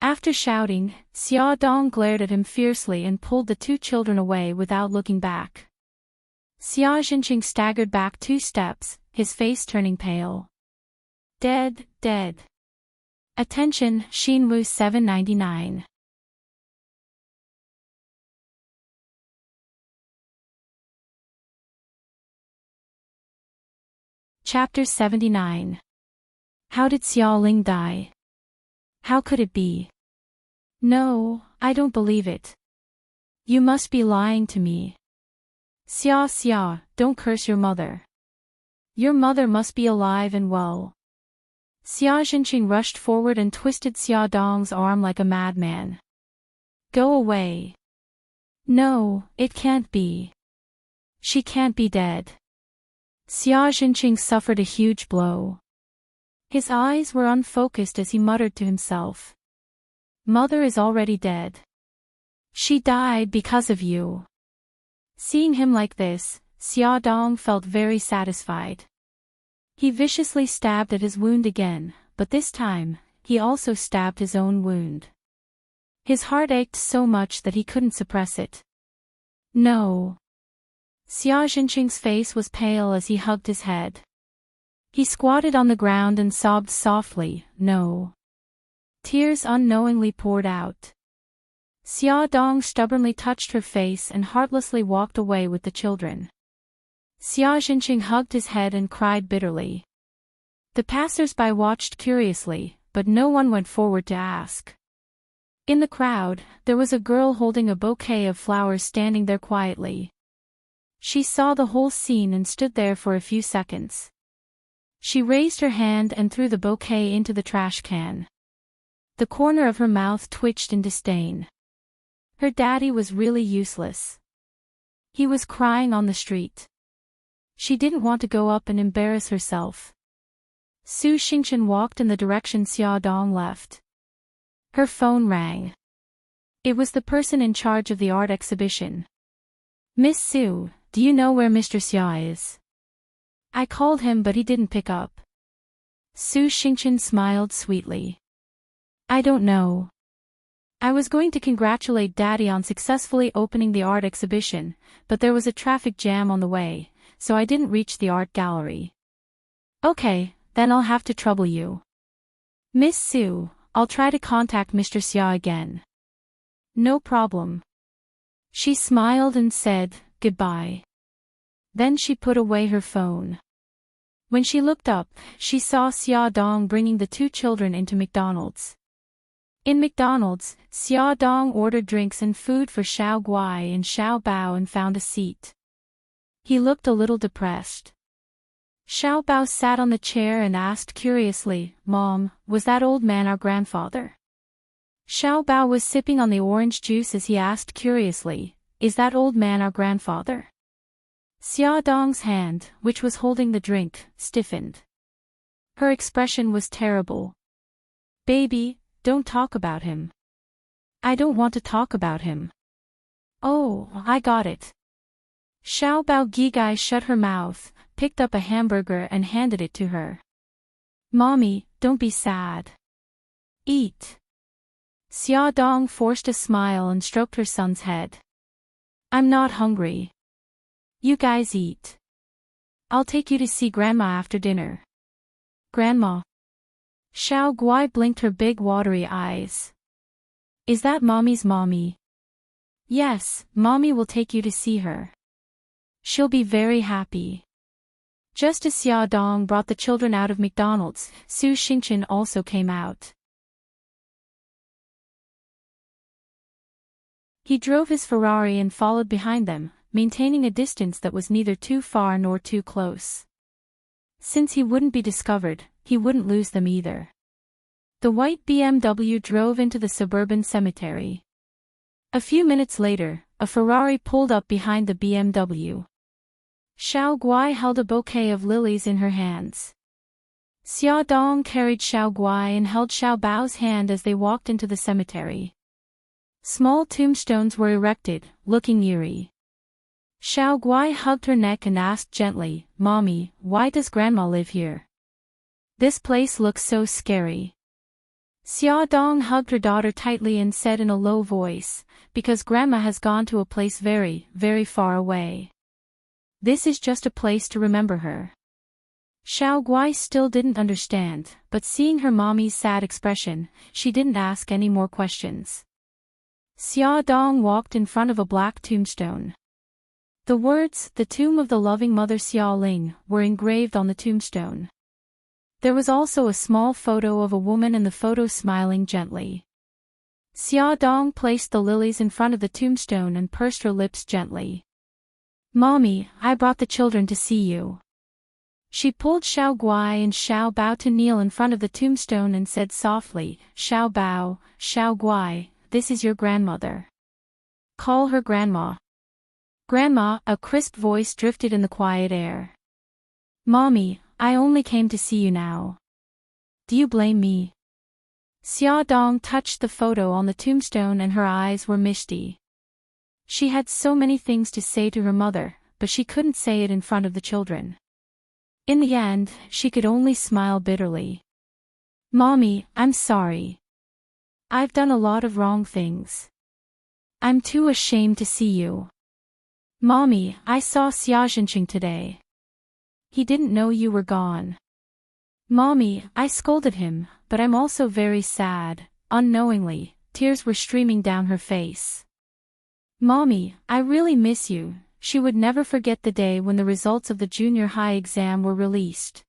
Speaker 1: After shouting, Xia Dong glared at him fiercely and pulled the 2 children away without looking back. Xia Jinqing staggered back 2 steps, his face turning pale. Dead. Attention, Xinwu 799. Chapter 79. How did Xiao Ling die? How could it be? No, I don't believe it. You must be lying to me. Xia, don't curse your mother. Your mother must be alive and well. Xia Jinqing rushed forward and twisted Xia Dong's arm like a madman. Go away. No, it can't be. She can't be dead. Xia Jinqing suffered a huge blow. His eyes were unfocused as he muttered to himself. Mother is already dead. She died because of you. Seeing him like this, Xia Dong felt very satisfied. He viciously stabbed at his wound again, but this time, he also stabbed his own wound. His heart ached so much that he couldn't suppress it. No. Xia Jinqing's face was pale as he hugged his head. He squatted on the ground and sobbed softly, no. Tears unknowingly poured out. Xia Dong stubbornly touched her face and heartlessly walked away with the children. Xiaoxinqing hugged his head and cried bitterly. The passers-by watched curiously, but no one went forward to ask. In the crowd, there was a girl holding a bouquet of flowers standing there quietly. She saw the whole scene and stood there for a few seconds. She raised her hand and threw the bouquet into the trash can. The corner of her mouth twitched in disdain. Her daddy was really useless. He was crying on the street. She didn't want to go up and embarrass herself. Su Xingchen walked in the direction Xia Dong left. Her phone rang. It was the person in charge of the art exhibition. "Miss Su, do you know where Mr. Xia is?" "I called him but he didn't pick up." Su Xingchen smiled sweetly. "I don't know. I was going to congratulate Daddy on successfully opening the art exhibition, but there was a traffic jam on the way, so I didn't reach the art gallery." "Okay, then I'll have to trouble you. Miss Su, I'll try to contact Mr. Xia again." "No problem." She smiled and said, "Goodbye." Then she put away her phone. When she looked up, she saw Xia Dong bringing the two children into McDonald's. In McDonald's, Xia Dong ordered drinks and food for Xiao Guai and Xiao Bao and found a seat. He looked a little depressed. Xiao Bao sat on the chair and asked curiously, "Mom, was that old man our grandfather?" Xiao Bao was sipping on the orange juice as he asked curiously, "Is that old man our grandfather?" Xia Dong's hand, which was holding the drink, stiffened. Her expression was terrible. "Baby, don't talk about him." "I don't want to talk about him." "Oh, I got it." Xiao Bao Gigai shut her mouth, picked up a hamburger and handed it to her. "Mommy, don't be sad. Eat." Xia Dong forced a smile and stroked her son's head. "I'm not hungry. You guys eat. I'll take you to see Grandma after dinner." "Grandma?" Xiao Guai blinked her big watery eyes. "Is that Mommy's mommy?" "Yes, Mommy will take you to see her. She'll be very happy." Just as Xia Dong brought the children out of McDonald's, Su Xingchen also came out. He drove his Ferrari and followed behind them, maintaining a distance that was neither too far nor too close. Since he wouldn't be discovered, he wouldn't lose them either. The white BMW drove into the suburban cemetery. A few minutes later, a Ferrari pulled up behind the BMW. Xiao Guai held a bouquet of lilies in her hands. Xia Dong carried Xiao Guai and held Xiao Bao's hand as they walked into the cemetery. Small tombstones were erected, looking eerie. Xiao Guai hugged her neck and asked gently, "Mommy, why does Grandma live here? This place looks so scary." Xia Dong hugged her daughter tightly and said in a low voice, "Because Grandma has gone to a place very, very far away. This is just a place to remember her." Xiao Guai still didn't understand, but seeing her mommy's sad expression, she didn't ask any more questions. Xia Dong walked in front of a black tombstone. The words, "The tomb of the loving mother Xia Ling," were engraved on the tombstone. There was also a small photo of a woman in the photo smiling gently. Xia Dong placed the lilies in front of the tombstone and pursed her lips gently. "Mommy, I brought the children to see you." She pulled Xiao Guai and Xiao Bao to kneel in front of the tombstone and said softly, "Xiao Bao, Xiao Guai, this is your grandmother. Call her Grandma." "Grandma," a crisp voice drifted in the quiet air. "Mommy, I only came to see you now. Do you blame me?" Xia Dong touched the photo on the tombstone and her eyes were misty. She had so many things to say to her mother, but she couldn't say it in front of the children. In the end, she could only smile bitterly. "Mommy, I'm sorry. I've done a lot of wrong things. I'm too ashamed to see you. Mommy, I saw Xiaoxinqing today. He didn't know you were gone. Mommy, I scolded him, but I'm also very sad." Unknowingly, tears were streaming down her face. "Mommy, I really miss you," she would never forget the day when the results of the junior high exam were released.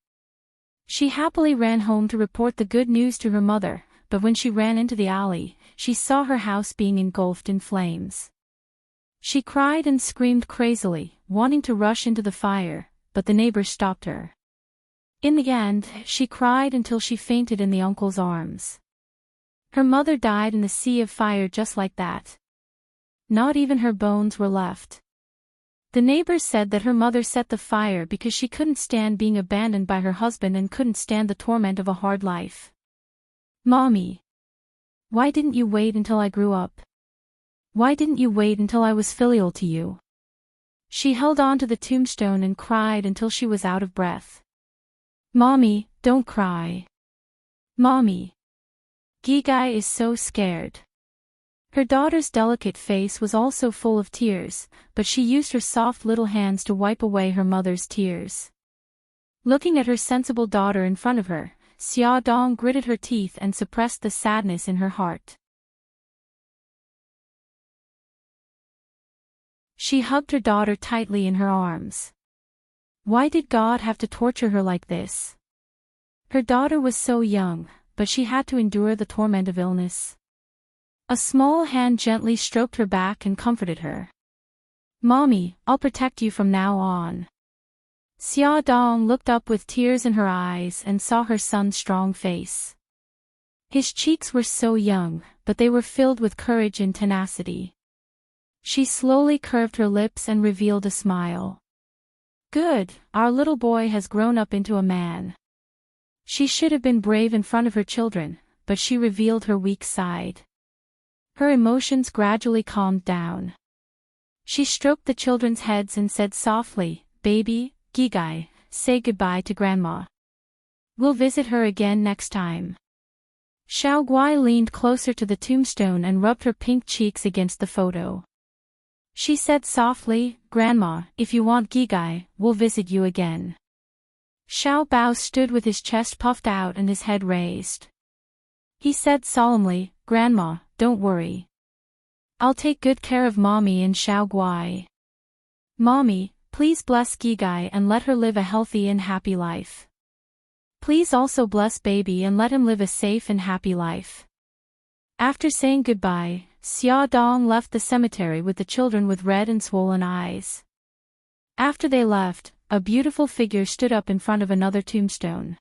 Speaker 1: She happily ran home to report the good news to her mother, but when she ran into the alley, she saw her house being engulfed in flames. She cried and screamed crazily, wanting to rush into the fire, but the neighbors stopped her. In the end, she cried until she fainted in the uncle's arms. Her mother died in the sea of fire just like that. Not even her bones were left. The neighbors said that her mother set the fire because she couldn't stand being abandoned by her husband and couldn't stand the torment of a hard life. Mommy. Why didn't you wait until I grew up? Why didn't you wait until I was filial to you? She held on to the tombstone and cried until she was out of breath. Mommy, don't cry. Mommy. Gigai is so scared. Her daughter's delicate face was also full of tears, but she used her soft little hands to wipe away her mother's tears. Looking at her sensible daughter in front of her, Xia Dong gritted her teeth and suppressed the sadness in her heart. She hugged her daughter tightly in her arms. Why did God have to torture her like this? Her daughter was so young, but she had to endure the torment of illness. A small hand gently stroked her back and comforted her. Mommy, I'll protect you from now on. Xia Dong looked up with tears in her eyes and saw her son's strong face. His cheeks were so young, but they were filled with courage and tenacity. She slowly curved her lips and revealed a smile. Good, our little boy has grown up into a man. She should have been brave in front of her children, but she revealed her weak side. Her emotions gradually calmed down. She stroked the children's heads and said softly, Baby, Gigai, say goodbye to Grandma. We'll visit her again next time. Xiao Guai leaned closer to the tombstone and rubbed her pink cheeks against the photo. She said softly, Grandma, if you want Gigai, we'll visit you again. Xiao Bao stood with his chest puffed out and his head raised. He said solemnly, Grandma, don't worry. I'll take good care of Mommy and Xiao Guai. Mommy, please bless Gigai and let her live a healthy and happy life. Please also bless Baby and let him live a safe and happy life. After saying goodbye, Xia Dong left the cemetery with the children with red and swollen eyes. After they left, a beautiful figure stood up in front of another tombstone.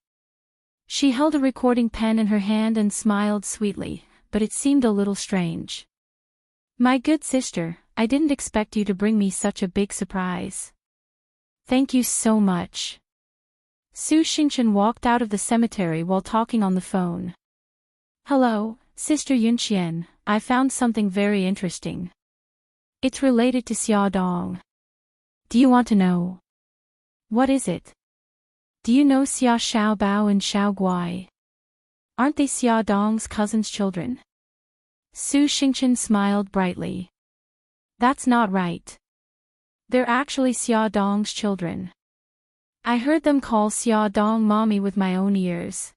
Speaker 1: She held a recording pen in her hand and smiled sweetly, but it seemed a little strange. My good sister, I didn't expect you to bring me such a big surprise. Thank you so much. Su Xingchen walked out of the cemetery while talking on the phone. Hello, Sister Yunqian, I found something very interesting. It's related to Xia Dong. Do you want to know? What is it? Do you know Xia Xiao Bao and Xiao Guai? Aren't they Xia Dong's cousin's children? Su Xingchen smiled brightly. That's not right. They're actually Xia Dong's children. I heard them call Xia Dong Mommy with my own ears.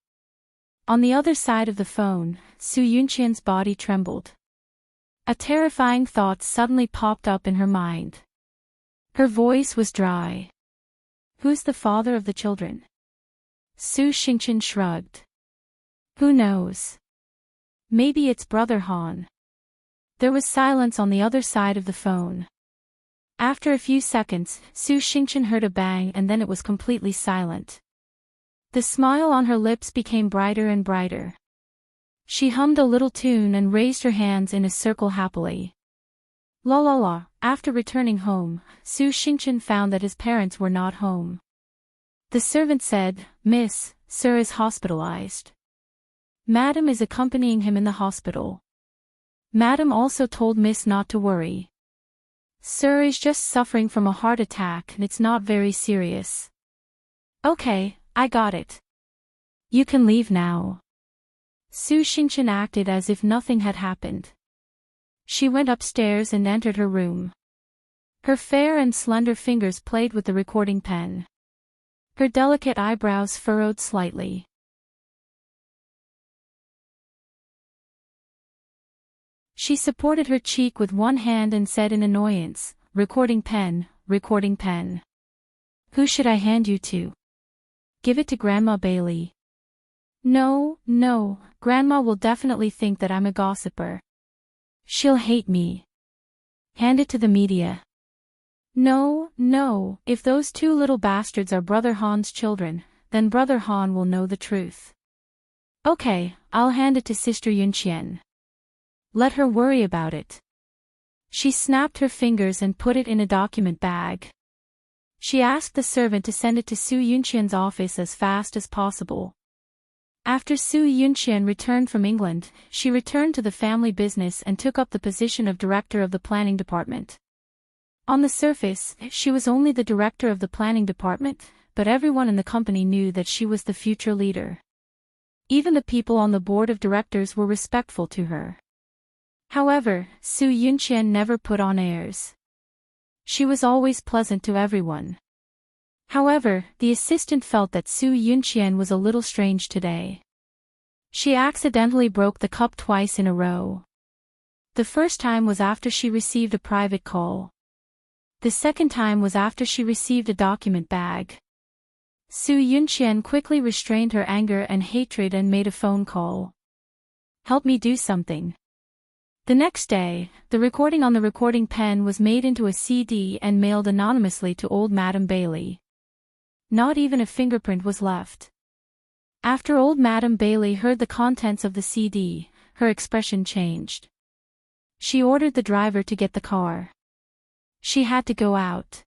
Speaker 1: On the other side of the phone, Su Yunqian's body trembled. A terrifying thought suddenly popped up in her mind. Her voice was dry. Who's the father of the children? Su Xingchen shrugged. Who knows? Maybe it's Brother Han. There was silence on the other side of the phone. After a few seconds, Su Xingchen heard a bang and then it was completely silent. The smile on her lips became brighter and brighter. She hummed a little tune and raised her hands in a circle happily. La la la. After returning home, Su Xingchen found that his parents were not home. The servant said, Miss, Sir is hospitalized. Madam is accompanying him in the hospital. Madam also told Miss not to worry. Sir is just suffering from a heart attack and it's not very serious. Okay, I got it. You can leave now. Su Xingchen acted as if nothing had happened. She went upstairs and entered her room. Her fair and slender fingers played with the recording pen. Her delicate eyebrows furrowed slightly. She supported her cheek with one hand and said in annoyance, Recording pen, recording pen. Who should I hand you to? Give it to Grandma Bailey. No, no, Grandma will definitely think that I'm a gossiper. She'll hate me. Hand it to the media. No, no, if those two little bastards are Brother Han's children, then Brother Han will know the truth. Okay, I'll hand it to Sister Yunqian. Let her worry about it. She snapped her fingers and put it in a document bag. She asked the servant to send it to Su Yunqian's office as fast as possible. After Su Yunqian returned from England, she returned to the family business and took up the position of director of the planning department. On the surface, she was only the director of the planning department, but everyone in the company knew that she was the future leader. Even the people on the board of directors were respectful to her. However, Su Yunqian never put on airs. She was always pleasant to everyone. However, the assistant felt that Su Yunqian was a little strange today. She accidentally broke the cup twice in a row. The first time was after she received a private call. The second time was after she received a document bag. Su Yunqian quickly restrained her anger and hatred and made a phone call. Help me do something. The next day, the recording on the recording pen was made into a CD and mailed anonymously to old Madame Bailey. Not even a fingerprint was left. After old Madame Bailey heard the contents of the CD, her expression changed. She ordered the driver to get the car. She had to go out.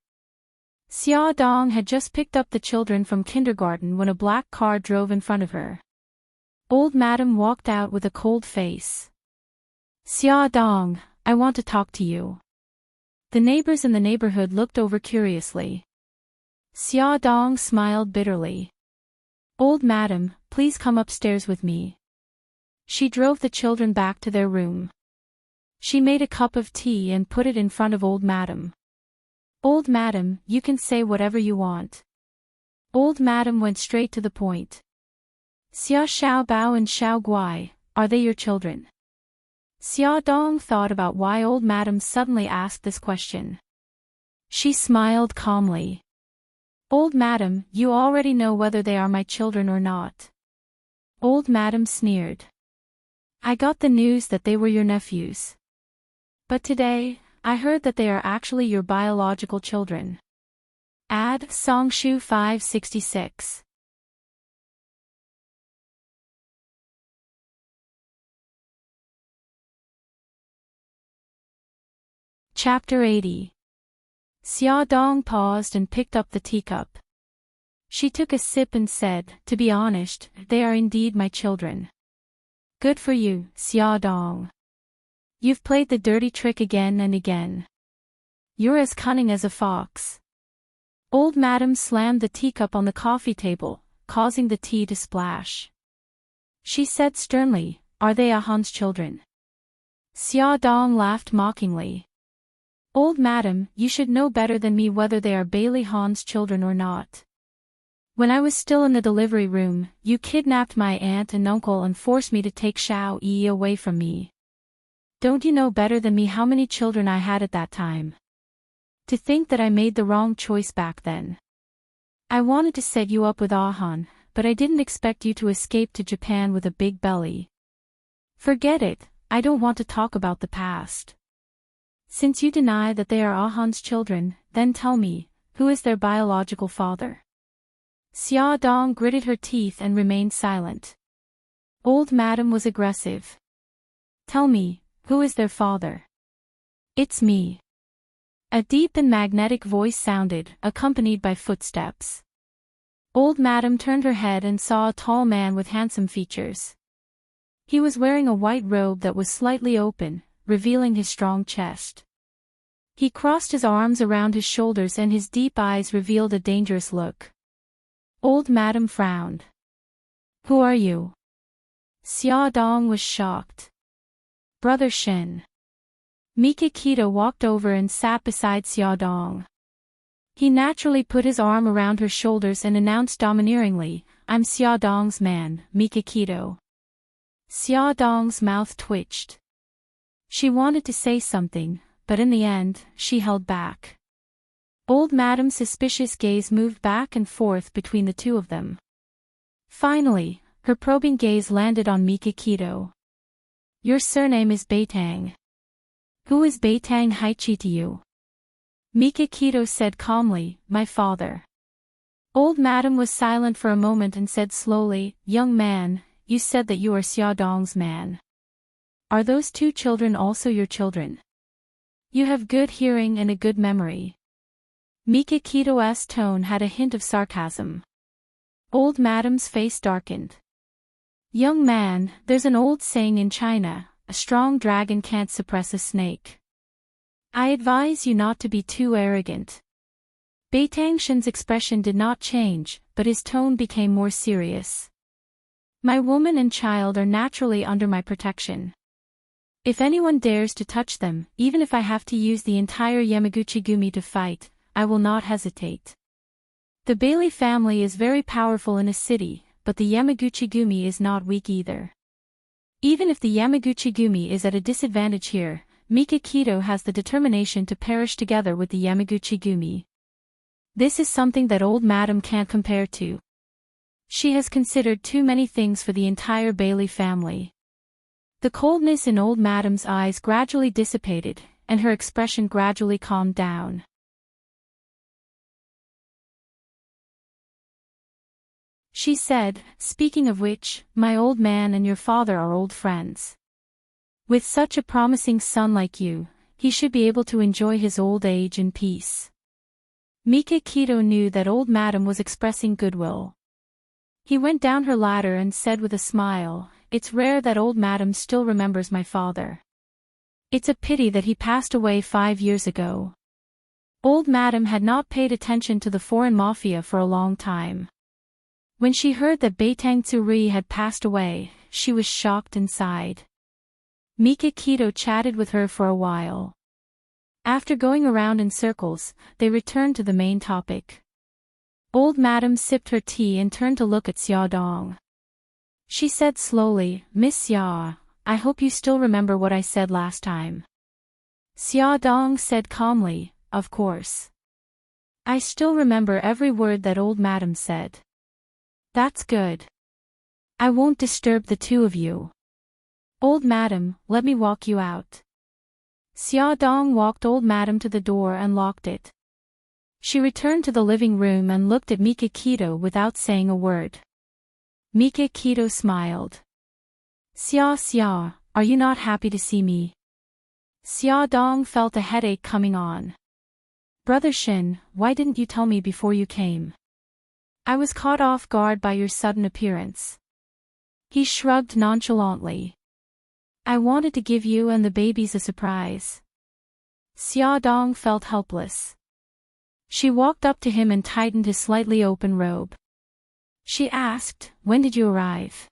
Speaker 1: Xia Dong had just picked up the children from kindergarten when a black car drove in front of her. Old Madame walked out with a cold face. Xia Dong, I want to talk to you. The neighbors in the neighborhood looked over curiously. Xia Dong smiled bitterly. Old Madam, please come upstairs with me. She drove the children back to their room. She made a cup of tea and put it in front of Old Madam. Old Madam, you can say whatever you want. Old Madam went straight to the point. Xia Xiaobao and Xiao Guai, are they your children? Xia Dong thought about why Old Madam suddenly asked this question. She smiled calmly. Old Madam, you already know whether they are my children or not. Old Madam sneered. I got the news that they were your nephews. But today, I heard that they are actually your biological children. Add Songshu 566. Chapter 80. Xia Dong paused and picked up the teacup. She took a sip and said, to be honest, they are indeed my children. Good for you, Xia Dong. You've played the dirty trick again and again. You're as cunning as a fox. Old Madam slammed the teacup on the coffee table, causing the tea to splash. She said sternly, are they Han's children? Xia Dong laughed mockingly. Old Madam, you should know better than me whether they are Bailey Han's children or not. When I was still in the delivery room, you kidnapped my aunt and uncle and forced me to take Xiao Yi away from me. Don't you know better than me how many children I had at that time? To think that I made the wrong choice back then. I wanted to set you up with Han, but I didn't expect you to escape to Japan with a big belly. Forget it, I don't want to talk about the past. Since you deny that they are Han's children, then tell me, who is their biological father? Xia Dong gritted her teeth and remained silent. Old Madam was aggressive. Tell me, who is their father? It's me. A deep and magnetic voice sounded, accompanied by footsteps. Old Madam turned her head and saw a tall man with handsome features. He was wearing a white robe that was slightly open, revealing his strong chest. He crossed his arms around his shoulders and his deep eyes revealed a dangerous look. Old Madam frowned. Who are you? Xia Dong was shocked. Brother Shen. Mikakita walked over and sat beside Xia Dong. He naturally put his arm around her shoulders and announced domineeringly, I'm Xia Dong's man, Mikakito. Xia Dong's mouth twitched. She wanted to say something, but in the end, she held back. Old Madam's suspicious gaze moved back and forth between the two of them. Finally, her probing gaze landed on Mikakito. Your surname is Beitang. Who is Beitang Haichi to you? Mikakito said calmly, my father. Old Madam was silent for a moment and said slowly, young man, you said that you are Xiaodong's man. Are those two children also your children? You have good hearing and a good memory. Mikakito's tone had a hint of sarcasm. Old Madam's face darkened. Young man, there's an old saying in China, a strong dragon can't suppress a snake. I advise you not to be too arrogant. Beitang Shen's expression did not change, but his tone became more serious. My woman and child are naturally under my protection. If anyone dares to touch them, even if I have to use the entire Yamaguchi-gumi to fight, I will not hesitate. The Bailey family is very powerful in a city, but the Yamaguchi-gumi is not weak either. Even if the Yamaguchi-gumi is at a disadvantage here, Mikakito has the determination to perish together with the Yamaguchi-gumi. This is something that Old Madam can't compare to. She has considered too many things for the entire Bailey family. The coldness in Old Madam's eyes gradually dissipated, and her expression gradually calmed down. She said, speaking of which, my old man and your father are old friends. With such a promising son like you, he should be able to enjoy his old age in peace. Mikakito knew that Old Madam was expressing goodwill. He went down her ladder and said with a smile, it's rare that Old Madam still remembers my father. It's a pity that he passed away 5 years ago. Old Madam had not paid attention to the foreign mafia for a long time. When she heard that Beitang Tsuri had passed away, she was shocked and sighed. Mikakito chatted with her for a while. After going around in circles, they returned to the main topic. Old Madam sipped her tea and turned to look at Xiaodong. She said slowly, Miss Xia, I hope you still remember what I said last time. Xiaodong said calmly, of course. I still remember every word that Old Madam said. That's good. I won't disturb the two of you. Old Madam, let me walk you out. Xiaodong walked Old Madam to the door and locked it. She returned to the living room and looked at Mikakito without saying a word. Mikakito smiled. Xia, are you not happy to see me? Xiaodong felt a headache coming on. Brother Shin, why didn't you tell me before you came? I was caught off guard by your sudden appearance. He shrugged nonchalantly. I wanted to give you and the babies a surprise. Xiaodong felt helpless. She walked up to him and tightened his slightly open robe. She asked, when did you arrive?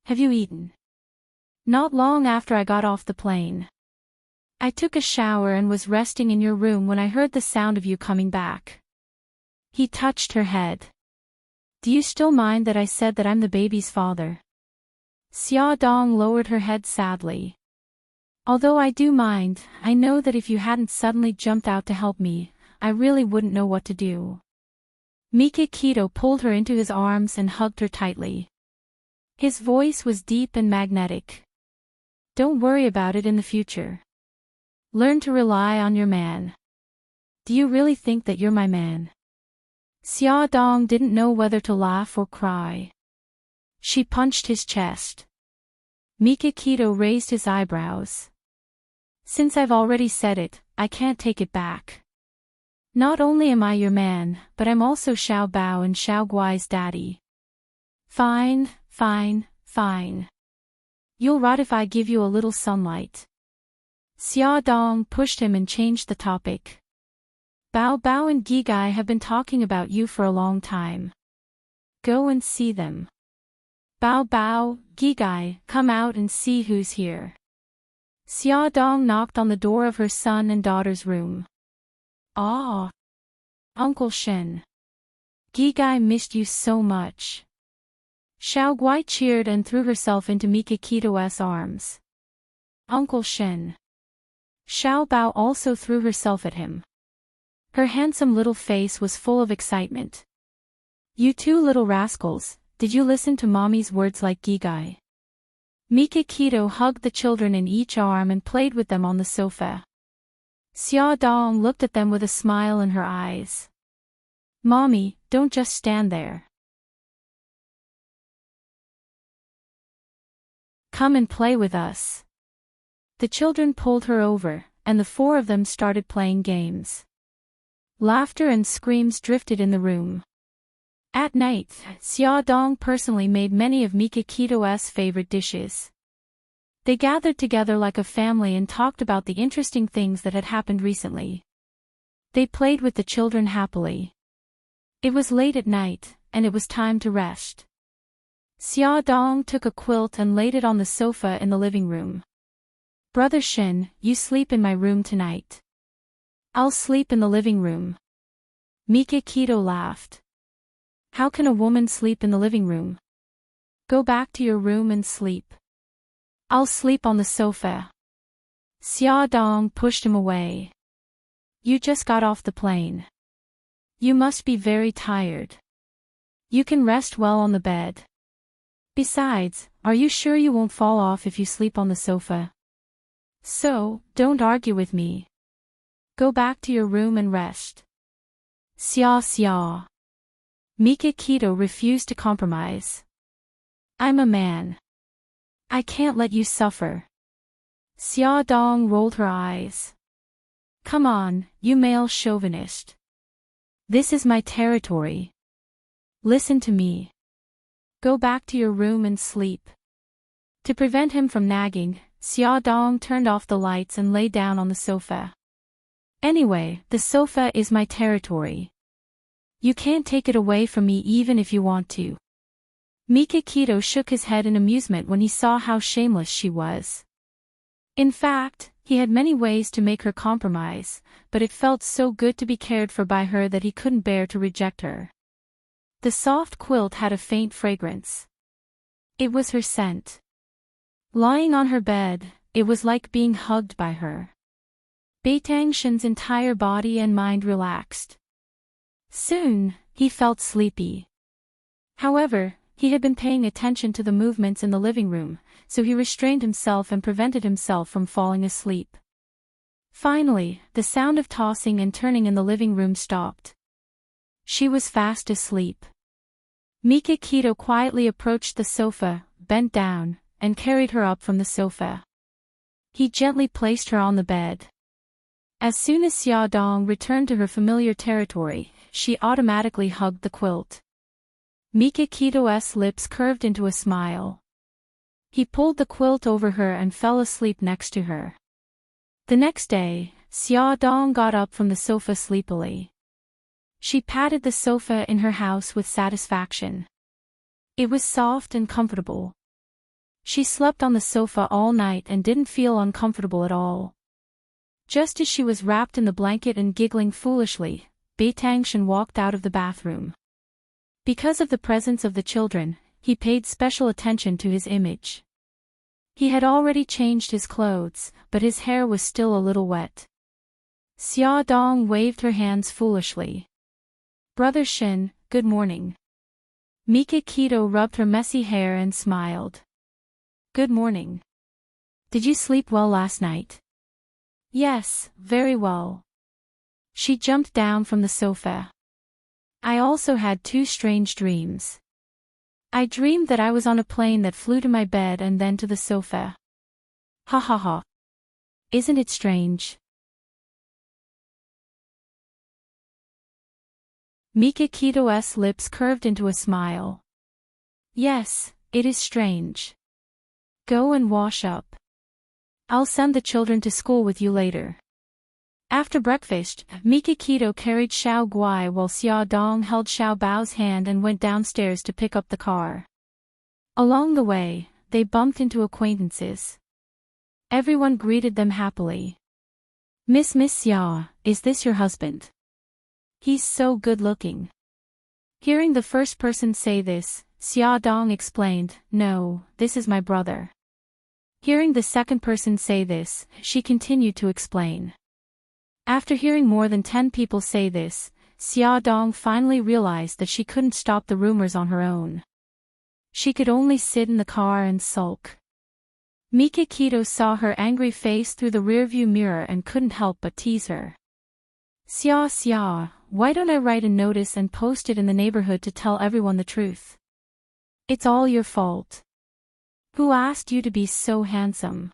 Speaker 1: Have you eaten? Not long after I got off the plane. I took a shower and was resting in your room when I heard the sound of you coming back. He touched her head. Do you still mind that I said that I'm the baby's father? Xiaodong lowered her head sadly. Although I do mind, I know that if you hadn't suddenly jumped out to help me, I really wouldn't know what to do. Mikakito pulled her into his arms and hugged her tightly. His voice was deep and magnetic. Don't worry about it in the future. Learn to rely on your man. Do you really think that you're my man? Xiaodong didn't know whether to laugh or cry. She punched his chest. Mikakito raised his eyebrows. Since I've already said it, I can't take it back. Not only am I your man, but I'm also Xiao Bao and Xiao Guai's daddy. Fine. You'll rot if I give you a little sunlight. Xiaodong pushed him and changed the topic. Bao Bao and Gigai have been talking about you for a long time. Go and see them. Bao Bao, Gigai, come out and see who's here. Xiaodong knocked on the door of her son and daughter's room. Ah! Uncle Shen. Gigai missed you so much. Xiao Guai cheered and threw herself into Mikakito's arms. Uncle Shen. Xiao Bao also threw herself at him. Her handsome little face was full of excitement. "You two little rascals, did you listen to mommy's words like Gigai?" Mikakito hugged the children in each arm and played with them on the sofa. Xiaodong looked at them with a smile in her eyes. "Mommy, don't just stand there. Come and play with us." The children pulled her over, and the four of them started playing games. Laughter and screams drifted in the room. At night, Xiaodong personally made many of Mikakito's favorite dishes. They gathered together like a family and talked about the interesting things that had happened recently. They played with the children happily. It was late at night, and it was time to rest. Xiaodong took a quilt and laid it on the sofa in the living room. "Brother Shin, you sleep in my room tonight." "I'll sleep in the living room." Mikakito laughed. "How can a woman sleep in the living room? Go back to your room and sleep." "I'll sleep on the sofa." Xiaodong pushed him away. "You just got off the plane. You must be very tired. You can rest well on the bed. Besides, are you sure you won't fall off if you sleep on the sofa? So, don't argue with me. Go back to your room and rest." Xia. Mikakito refused to compromise. "I'm a man. I can't let you suffer." Xiaodong rolled her eyes. "Come on, you male chauvinist. This is my territory. Listen to me. Go back to your room and sleep." To prevent him from nagging, Xiaodong turned off the lights and lay down on the sofa. "Anyway, the sofa is my territory. You can't take it away from me even if you want to." Mikakito shook his head in amusement when he saw how shameless she was. In fact, he had many ways to make her compromise, but it felt so good to be cared for by her that he couldn't bear to reject her. The soft quilt had a faint fragrance. It was her scent. Lying on her bed, it was like being hugged by her. Baitangshan's entire body and mind relaxed. Soon, he felt sleepy. However, he had been paying attention to the movements in the living room, so he restrained himself and prevented himself from falling asleep. Finally, the sound of tossing and turning in the living room stopped. She was fast asleep. Mikakito quietly approached the sofa, bent down, and carried her up from the sofa. He gently placed her on the bed. As soon as Xiaodong returned to her familiar territory, she automatically hugged the quilt. Mikakito's lips curved into a smile. He pulled the quilt over her and fell asleep next to her. The next day, Xiaodong got up from the sofa sleepily. She patted the sofa in her house with satisfaction. It was soft and comfortable. She slept on the sofa all night and didn't feel uncomfortable at all. Just as she was wrapped in the blanket and giggling foolishly, Baitangshan walked out of the bathroom. Because of the presence of the children, he paid special attention to his image. He had already changed his clothes, but his hair was still a little wet. Xiaodong waved her hands foolishly. "Brother Shin, good morning." Mikakito rubbed her messy hair and smiled. "Good morning. Did you sleep well last night?" "Yes, very well." She jumped down from the sofa. "I also had two strange dreams. I dreamed that I was on a plane that flew to my bed and then to the sofa. Ha ha ha. Isn't it strange?" Mikakito's lips curved into a smile. "Yes, it is strange. Go and wash up. I'll send the children to school with you later." After breakfast, Mikakito carried Xiao Guai while Xiaodong held Xiao Bao's hand and went downstairs to pick up the car. Along the way, they bumped into acquaintances. Everyone greeted them happily. Miss Xiao, is this your husband? He's so good-looking." Hearing the first person say this, Xiaodong explained, "No, this is my brother." Hearing the second person say this, she continued to explain. After hearing more than 10 people say this, Xia Dong finally realized that she couldn't stop the rumors on her own. She could only sit in the car and sulk. Mikakito saw her angry face through the rearview mirror and couldn't help but tease her. Xia, why don't I write a notice and post it in the neighborhood to tell everyone the truth? It's all your fault. Who asked you to be so handsome?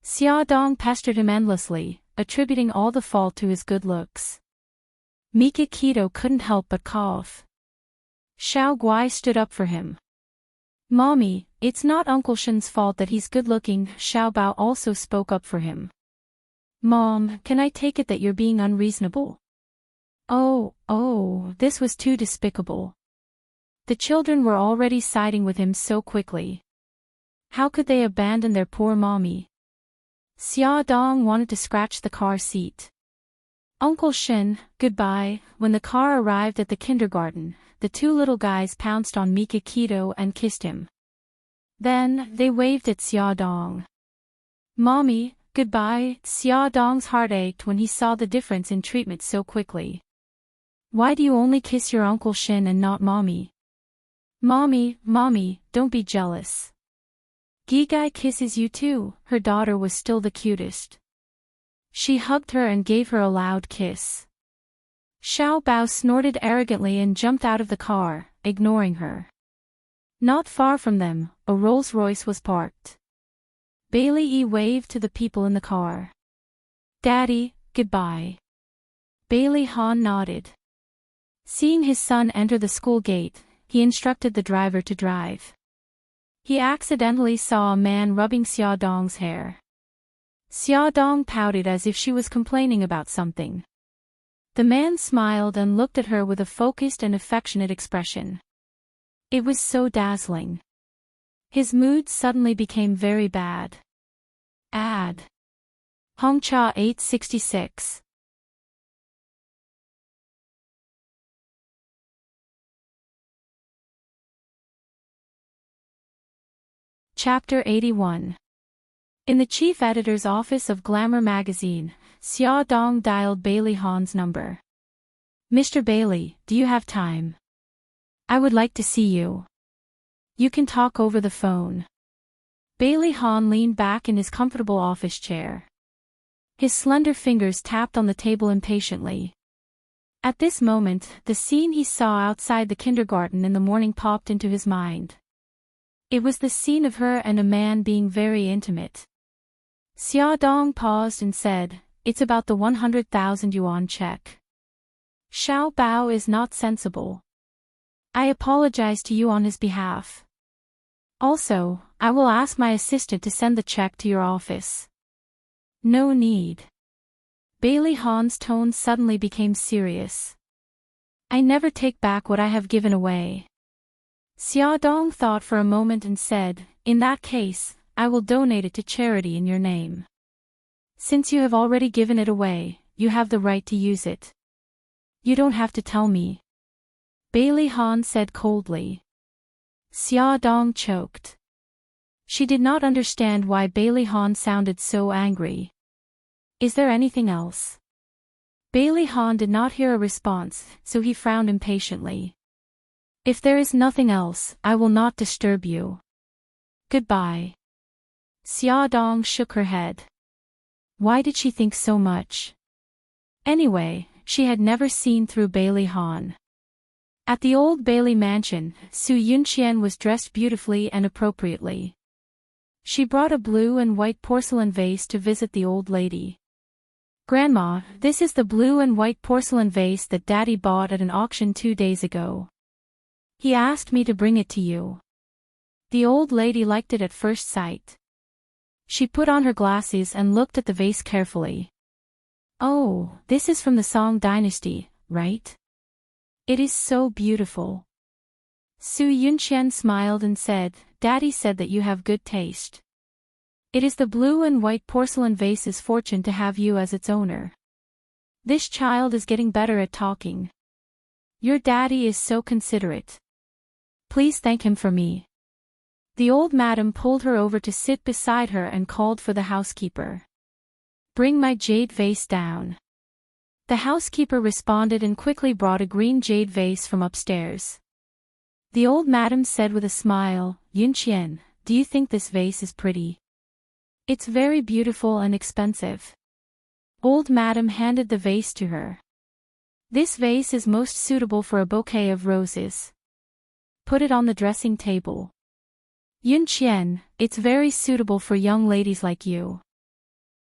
Speaker 1: Xia Dong pestered him endlessly, attributing all the fault to his good looks. Mikakito couldn't help but cough. Xiao Guai stood up for him. Mommy, it's not Uncle Shen's fault that he's good-looking. Xiao Bao also spoke up for him. Mom, can I take it that you're being unreasonable? Oh, this was too despicable. The children were already siding with him so quickly. How could they abandon their poor mommy? Xia Dong wanted to scratch the car seat. Uncle Shen, goodbye. When the car arrived at the kindergarten, the two little guys pounced on Mikakito and kissed him. Then, they waved at Xia Dong. Mommy, goodbye. Xia Dong's heart ached when he saw the difference in treatment so quickly. Why do you only kiss your Uncle Shen and not Mommy? Mommy, don't be jealous. Gigai kisses you too. Her daughter was still the cutest. She hugged her and gave her a loud kiss. Xiao Bao snorted arrogantly and jumped out of the car, ignoring her. Not far from them, a Rolls-Royce was parked. Bailey Yi waved to the people in the car. Daddy, goodbye. Bailey Han nodded. Seeing his son enter the school gate, he instructed the driver to drive. He accidentally saw a man rubbing Xia Dong's hair. Xia Dong pouted as if she was complaining about something. The man smiled and looked at her with a focused and affectionate expression. It was so dazzling. His mood suddenly became very bad. Ad. Hongcha 866. Chapter 81. In the chief editor's office of Glamour magazine, Xia Dong dialed Bailey Han's number. Mr. Bailey, do you have time? I would like to see you. You can talk over the phone. Bailey Han leaned back in his comfortable office chair. His slender fingers tapped on the table impatiently. At this moment, the scene he saw outside the kindergarten in the morning popped into his mind. It was the scene of her and a man being very intimate. Xia Dong paused and said, "It's about the 100,000 yuan check. Xiao Bao is not sensible. I apologize to you on his behalf. Also, I will ask my assistant to send the check to your office." No need. Bailey Han's tone suddenly became serious. I never take back what I have given away. Xia Dong thought for a moment and said, "In that case, I will donate it to charity in your name. Since you have already given it away, you have the right to use it. You don't have to tell me." Bailey Han said coldly. Xia Dong choked. She did not understand why Bailey Han sounded so angry. Is there anything else? Bailey Han did not hear a response, so he frowned impatiently. If there is nothing else, I will not disturb you. Goodbye. Xia Dong shook her head. Why did she think so much? Anyway, she had never seen through Bailey Han. At the old Bailey mansion, Su Yunqian was dressed beautifully and appropriately. She brought a blue and white porcelain vase to visit the old lady. Grandma, this is the blue and white porcelain vase that Daddy bought at an auction 2 days ago. He asked me to bring it to you. The old lady liked it at first sight. She put on her glasses and looked at the vase carefully. Oh, this is from the Song Dynasty, right? It is so beautiful. Su Yunqian smiled and said, Daddy said that you have good taste. It is the blue and white porcelain vase's fortune to have you as its owner. This child is getting better at talking. Your daddy is so considerate. Please thank him for me. The old madam pulled her over to sit beside her and called for the housekeeper. Bring my jade vase down. The housekeeper responded and quickly brought a green jade vase from upstairs. The old madam said with a smile, Yunqian, do you think this vase is pretty? It's very beautiful and expensive. Old madam handed the vase to her. This vase is most suitable for a bouquet of roses. Put it on the dressing table. Yunqian, it's very suitable for young ladies like you.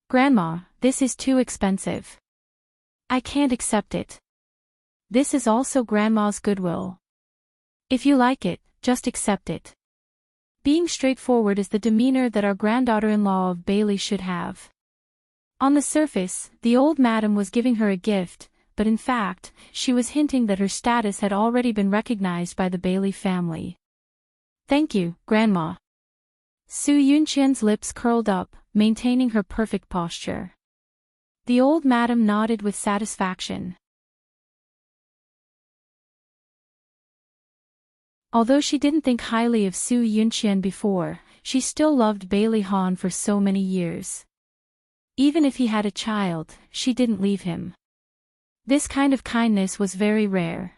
Speaker 1: Grandma, this is too expensive. I can't accept it. This is also Grandma's goodwill. If you like it, just accept it. Being straightforward is the demeanor that our granddaughter-in-law of Bailey should have. On the surface, the old madam was giving her a gift, but in fact, she was hinting that her status had already been recognized by the Bailey family. Thank you, Grandma. Su Yunqian's lips curled up, maintaining her perfect posture. The old madam nodded with satisfaction. Although she didn't think highly of Su Yunqian before, she still loved Bailey Han for so many years. Even if he had a child, she didn't leave him. This kind of kindness was very rare.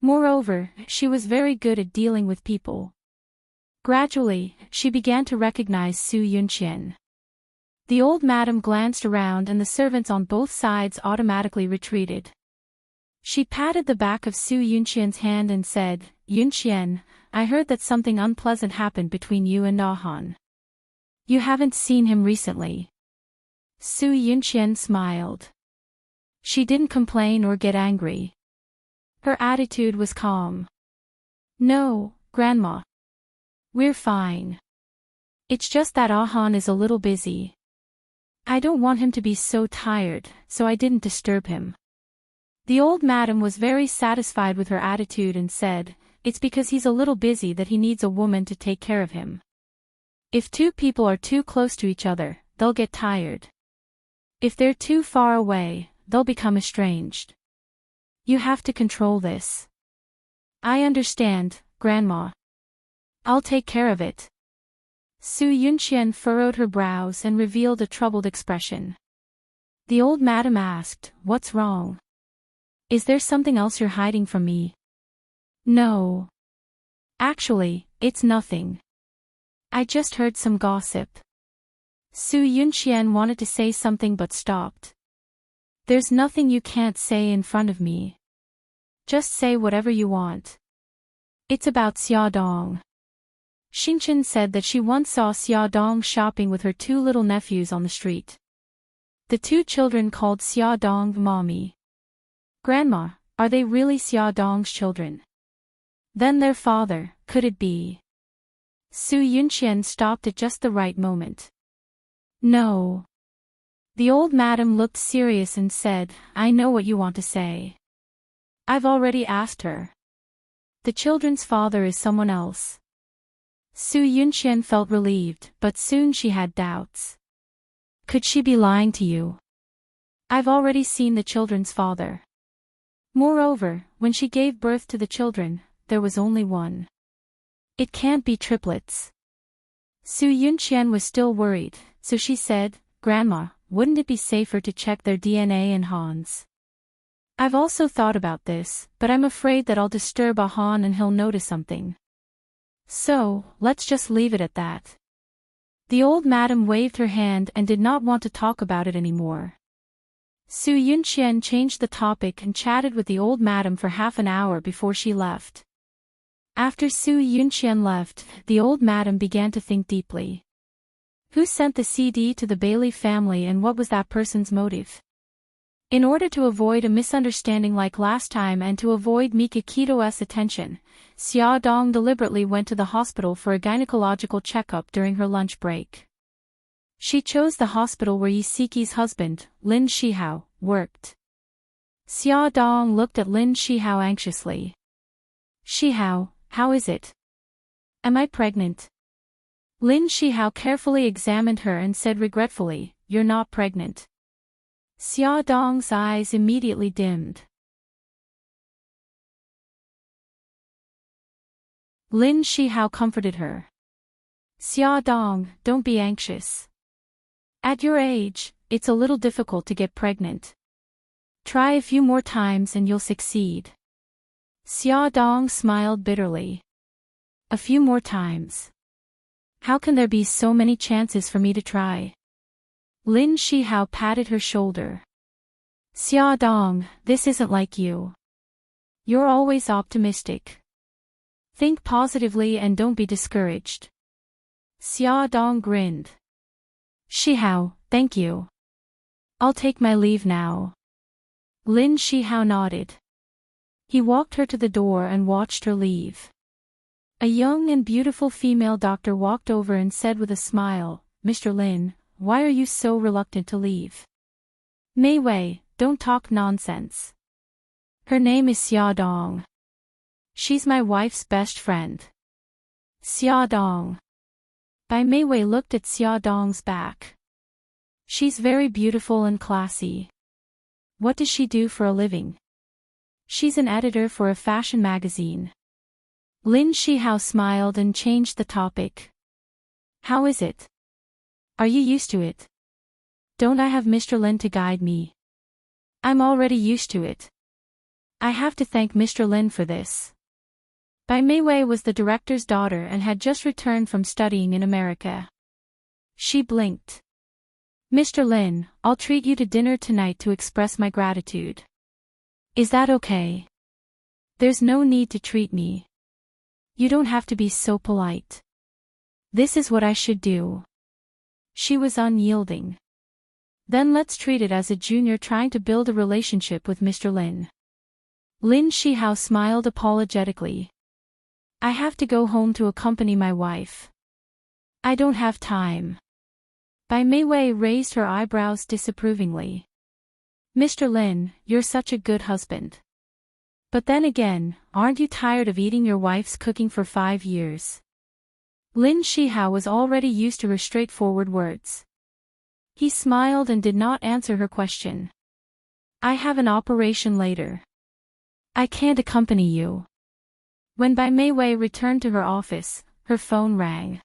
Speaker 1: Moreover, she was very good at dealing with people. Gradually, she began to recognize Su Yunqian. The old madam glanced around and the servants on both sides automatically retreated. She patted the back of Su Yunqian's hand and said, Yunqian, I heard that something unpleasant happened between you and Han. You haven't seen him recently. Su Yunqian smiled. She didn't complain or get angry. Her attitude was calm. No, Grandma. We're fine. It's just that Han is a little busy. I don't want him to be so tired, so I didn't disturb him. The old madam was very satisfied with her attitude and said, it's because he's a little busy that he needs a woman to take care of him. If two people are too close to each other, they'll get tired. If they're too far away, they'll become estranged. You have to control this. I understand, Grandma. I'll take care of it. Su Yunqian furrowed her brows and revealed a troubled expression. The old madam asked, what's wrong? Is there something else you're hiding from me? No. Actually, it's nothing. I just heard some gossip. Su Yunqian wanted to say something but stopped. There's nothing you can't say in front of me. Just say whatever you want. It's about Xiaodong. Xingchen said that she once saw Xiaodong shopping with her two little nephews on the street. The two children called Xiaodong Mommy. Grandma, are they really Xiaodong's children? Then their father, could it be? Su Yunqian stopped at just the right moment. No. The old madam looked serious and said, I know what you want to say. I've already asked her. The children's father is someone else. Su Yunqian felt relieved, but soon she had doubts. Could she be lying to you? I've already seen the children's father. Moreover, when she gave birth to the children, there was only one. It can't be triplets. Su Yunqian was still worried, so she said, Grandma, wouldn't it be safer to check their DNA in Han's? I've also thought about this, but I'm afraid that I'll disturb Han and he'll notice something. So, let's just leave it at that. The old madam waved her hand and did not want to talk about it anymore. Su Yunqian changed the topic and chatted with the old madam for half an hour before she left. After Su Yunqian left, the old madam began to think deeply. Who sent the CD to the Bailey family and what was that person's motive? In order to avoid a misunderstanding like last time and to avoid Mikakito's attention, Xiaodong deliberately went to the hospital for a gynecological checkup during her lunch break. She chose the hospital where Yisiki's husband, Lin Shihao, worked. Xiaodong looked at Lin Shihao anxiously. Shihao, how is it? Am I pregnant? Lin Shihao carefully examined her and said regretfully, You're not pregnant. Xiaodong's eyes immediately dimmed. Lin Shihao comforted her. Xiaodong, don't be anxious. At your age, it's a little difficult to get pregnant. Try a few more times and you'll succeed. Xiaodong smiled bitterly. A few more times. How can there be so many chances for me to try? Lin Shihao patted her shoulder. Xiaodong, this isn't like you. You're always optimistic. Think positively and don't be discouraged. Xiaodong grinned. Shihao, thank you. I'll take my leave now. Lin Shihao nodded. He walked her to the door and watched her leave. A young and beautiful female doctor walked over and said with a smile, Mr. Lin, why are you so reluctant to leave? Mei Wei, don't talk nonsense. Her name is Xiaodong. She's my wife's best friend. Xiaodong. Bai Mei Wei looked at Xiaodong's back. She's very beautiful and classy. What does she do for a living? She's an editor for a fashion magazine. Lin Shihao smiled and changed the topic. How is it? Are you used to it? Don't I have Mr. Lin to guide me? I'm already used to it. I have to thank Mr. Lin for this. Bai Mei Wei was the director's daughter and had just returned from studying in America. She blinked. Mr. Lin, I'll treat you to dinner tonight to express my gratitude. Is that okay? There's no need to treat me. You don't have to be so polite. This is what I should do. She was unyielding. Then let's treat it as a junior trying to build a relationship with Mr. Lin. Lin Shihao smiled apologetically. I have to go home to accompany my wife. I don't have time. Bai Mei Wei raised her eyebrows disapprovingly. Mr. Lin, you're such a good husband. But then again, aren't you tired of eating your wife's cooking for 5 years? Lin Shihao was already used to her straightforward words. He smiled and did not answer her question. I have an operation later. I can't accompany you. When Bai Mei Wei returned to her office, her phone rang.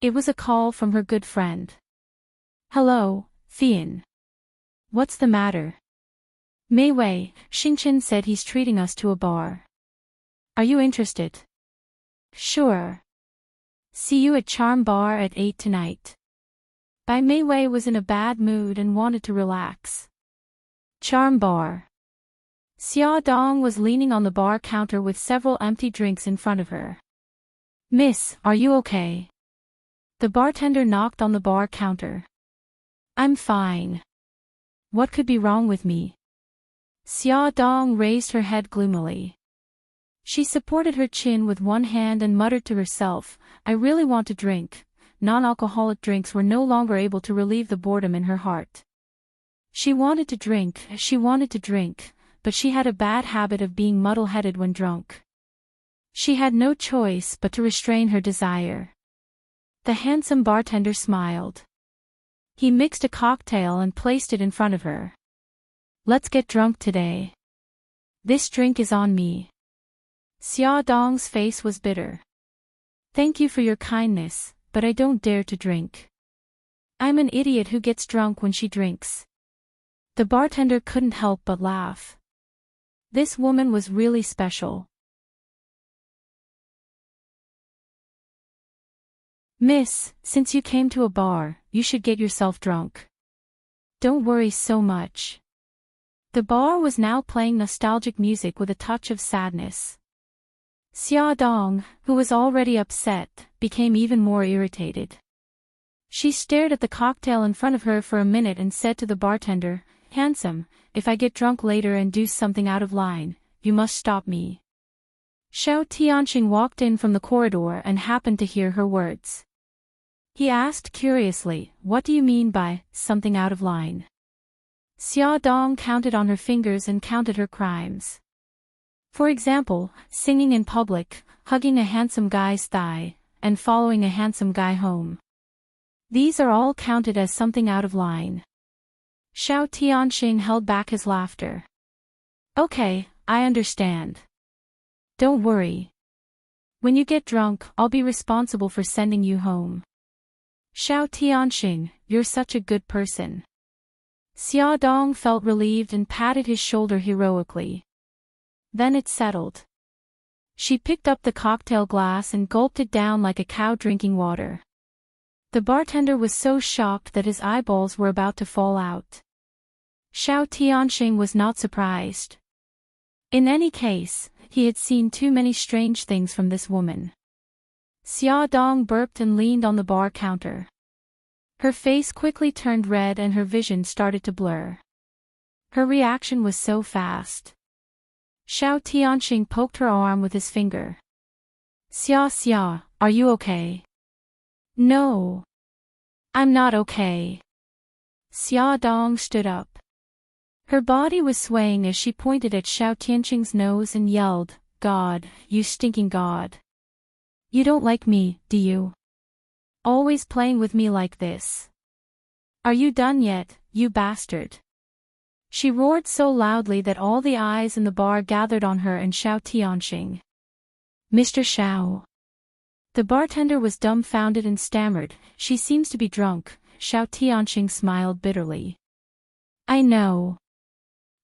Speaker 1: It was a call from her good friend. Hello, Fian. What's the matter? Mei Wei, Xingchen said he's treating us to a bar. Are you interested? Sure. See you at Charm Bar at 8 tonight. Bai Mei Wei was in a bad mood and wanted to relax. Charm Bar. Xiaodong was leaning on the bar counter with several empty drinks in front of her. Miss, are you okay? The bartender knocked on the bar counter. I'm fine. What could be wrong with me? Xiaodong raised her head gloomily. She supported her chin with one hand and muttered to herself, I really want to drink. Non-alcoholic drinks were no longer able to relieve the boredom in her heart. She wanted to drink, but she had a bad habit of being muddle-headed when drunk. She had no choice but to restrain her desire. The handsome bartender smiled. He mixed a cocktail and placed it in front of her. Let's get drunk today. This drink is on me. Xiaodong's face was bitter. Thank you for your kindness, but I don't dare to drink. I'm an idiot who gets drunk when she drinks. The bartender couldn't help but laugh. This woman was really special. Miss, since you came to a bar, you should get yourself drunk. Don't worry so much. The bar was now playing nostalgic music with a touch of sadness. Xiaodong, who was already upset, became even more irritated. She stared at the cocktail in front of her for a minute and said to the bartender, Handsome, if I get drunk later and do something out of line, you must stop me. Xiao Tianxing walked in from the corridor and happened to hear her words. He asked curiously, what do you mean by, something out of line? Xiaodong counted on her fingers and counted her crimes. For example, singing in public, hugging a handsome guy's thigh, and following a handsome guy home. These are all counted as something out of line. Xiao Tianxing held back his laughter. Okay, I understand. Don't worry. When you get drunk, I'll be responsible for sending you home. Xiao Tianxing, you're such a good person. Xia Dong felt relieved and patted his shoulder heroically. Then it settled. She picked up the cocktail glass and gulped it down like a cow drinking water. The bartender was so shocked that his eyeballs were about to fall out. Xiao Tianxing was not surprised. In any case, he had seen too many strange things from this woman. Xia Dong burped and leaned on the bar counter. Her face quickly turned red and her vision started to blur. Her reaction was so fast. Xiao Tianxing poked her arm with his finger. Xia, are you okay? No. I'm not okay. Xia Dong stood up. Her body was swaying as she pointed at Xiao Tianxing's nose and yelled, "God, you stinking god. You don't like me, do you? Always playing with me like this. Are you done yet, you bastard?" She roared so loudly that all the eyes in the bar gathered on her and Xiao Tianxing. "Mr. Xiao." The bartender was dumbfounded and stammered, "She seems to be drunk." Xiao Tianxing smiled bitterly. "I know.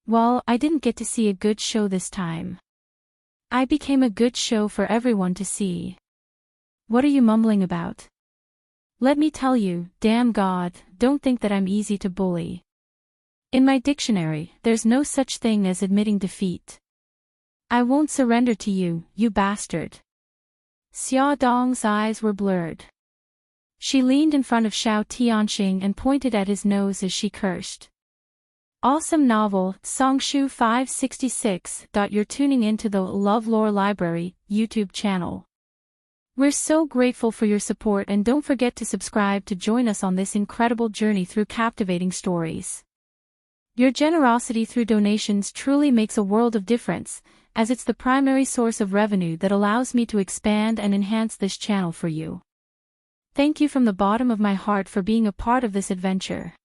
Speaker 1: Well, I didn't get to see a good show this time. I became a good show for everyone to see. What are you mumbling about? Let me tell you, damn God, don't think that I'm easy to bully. In my dictionary, there's no such thing as admitting defeat. I won't surrender to you, you bastard." Xia Dong's eyes were blurred. She leaned in front of Xiao Tianxing and pointed at his nose as she cursed. Awesome novel, Songshu 566. You're tuning into the LoveLore Library YouTube channel. We're so grateful for your support and don't forget to subscribe to join us on this incredible journey through captivating stories. Your generosity through donations truly makes a world of difference, as it's the primary source of revenue that allows me to expand and enhance this channel for you. Thank you from the bottom of my heart for being a part of this adventure.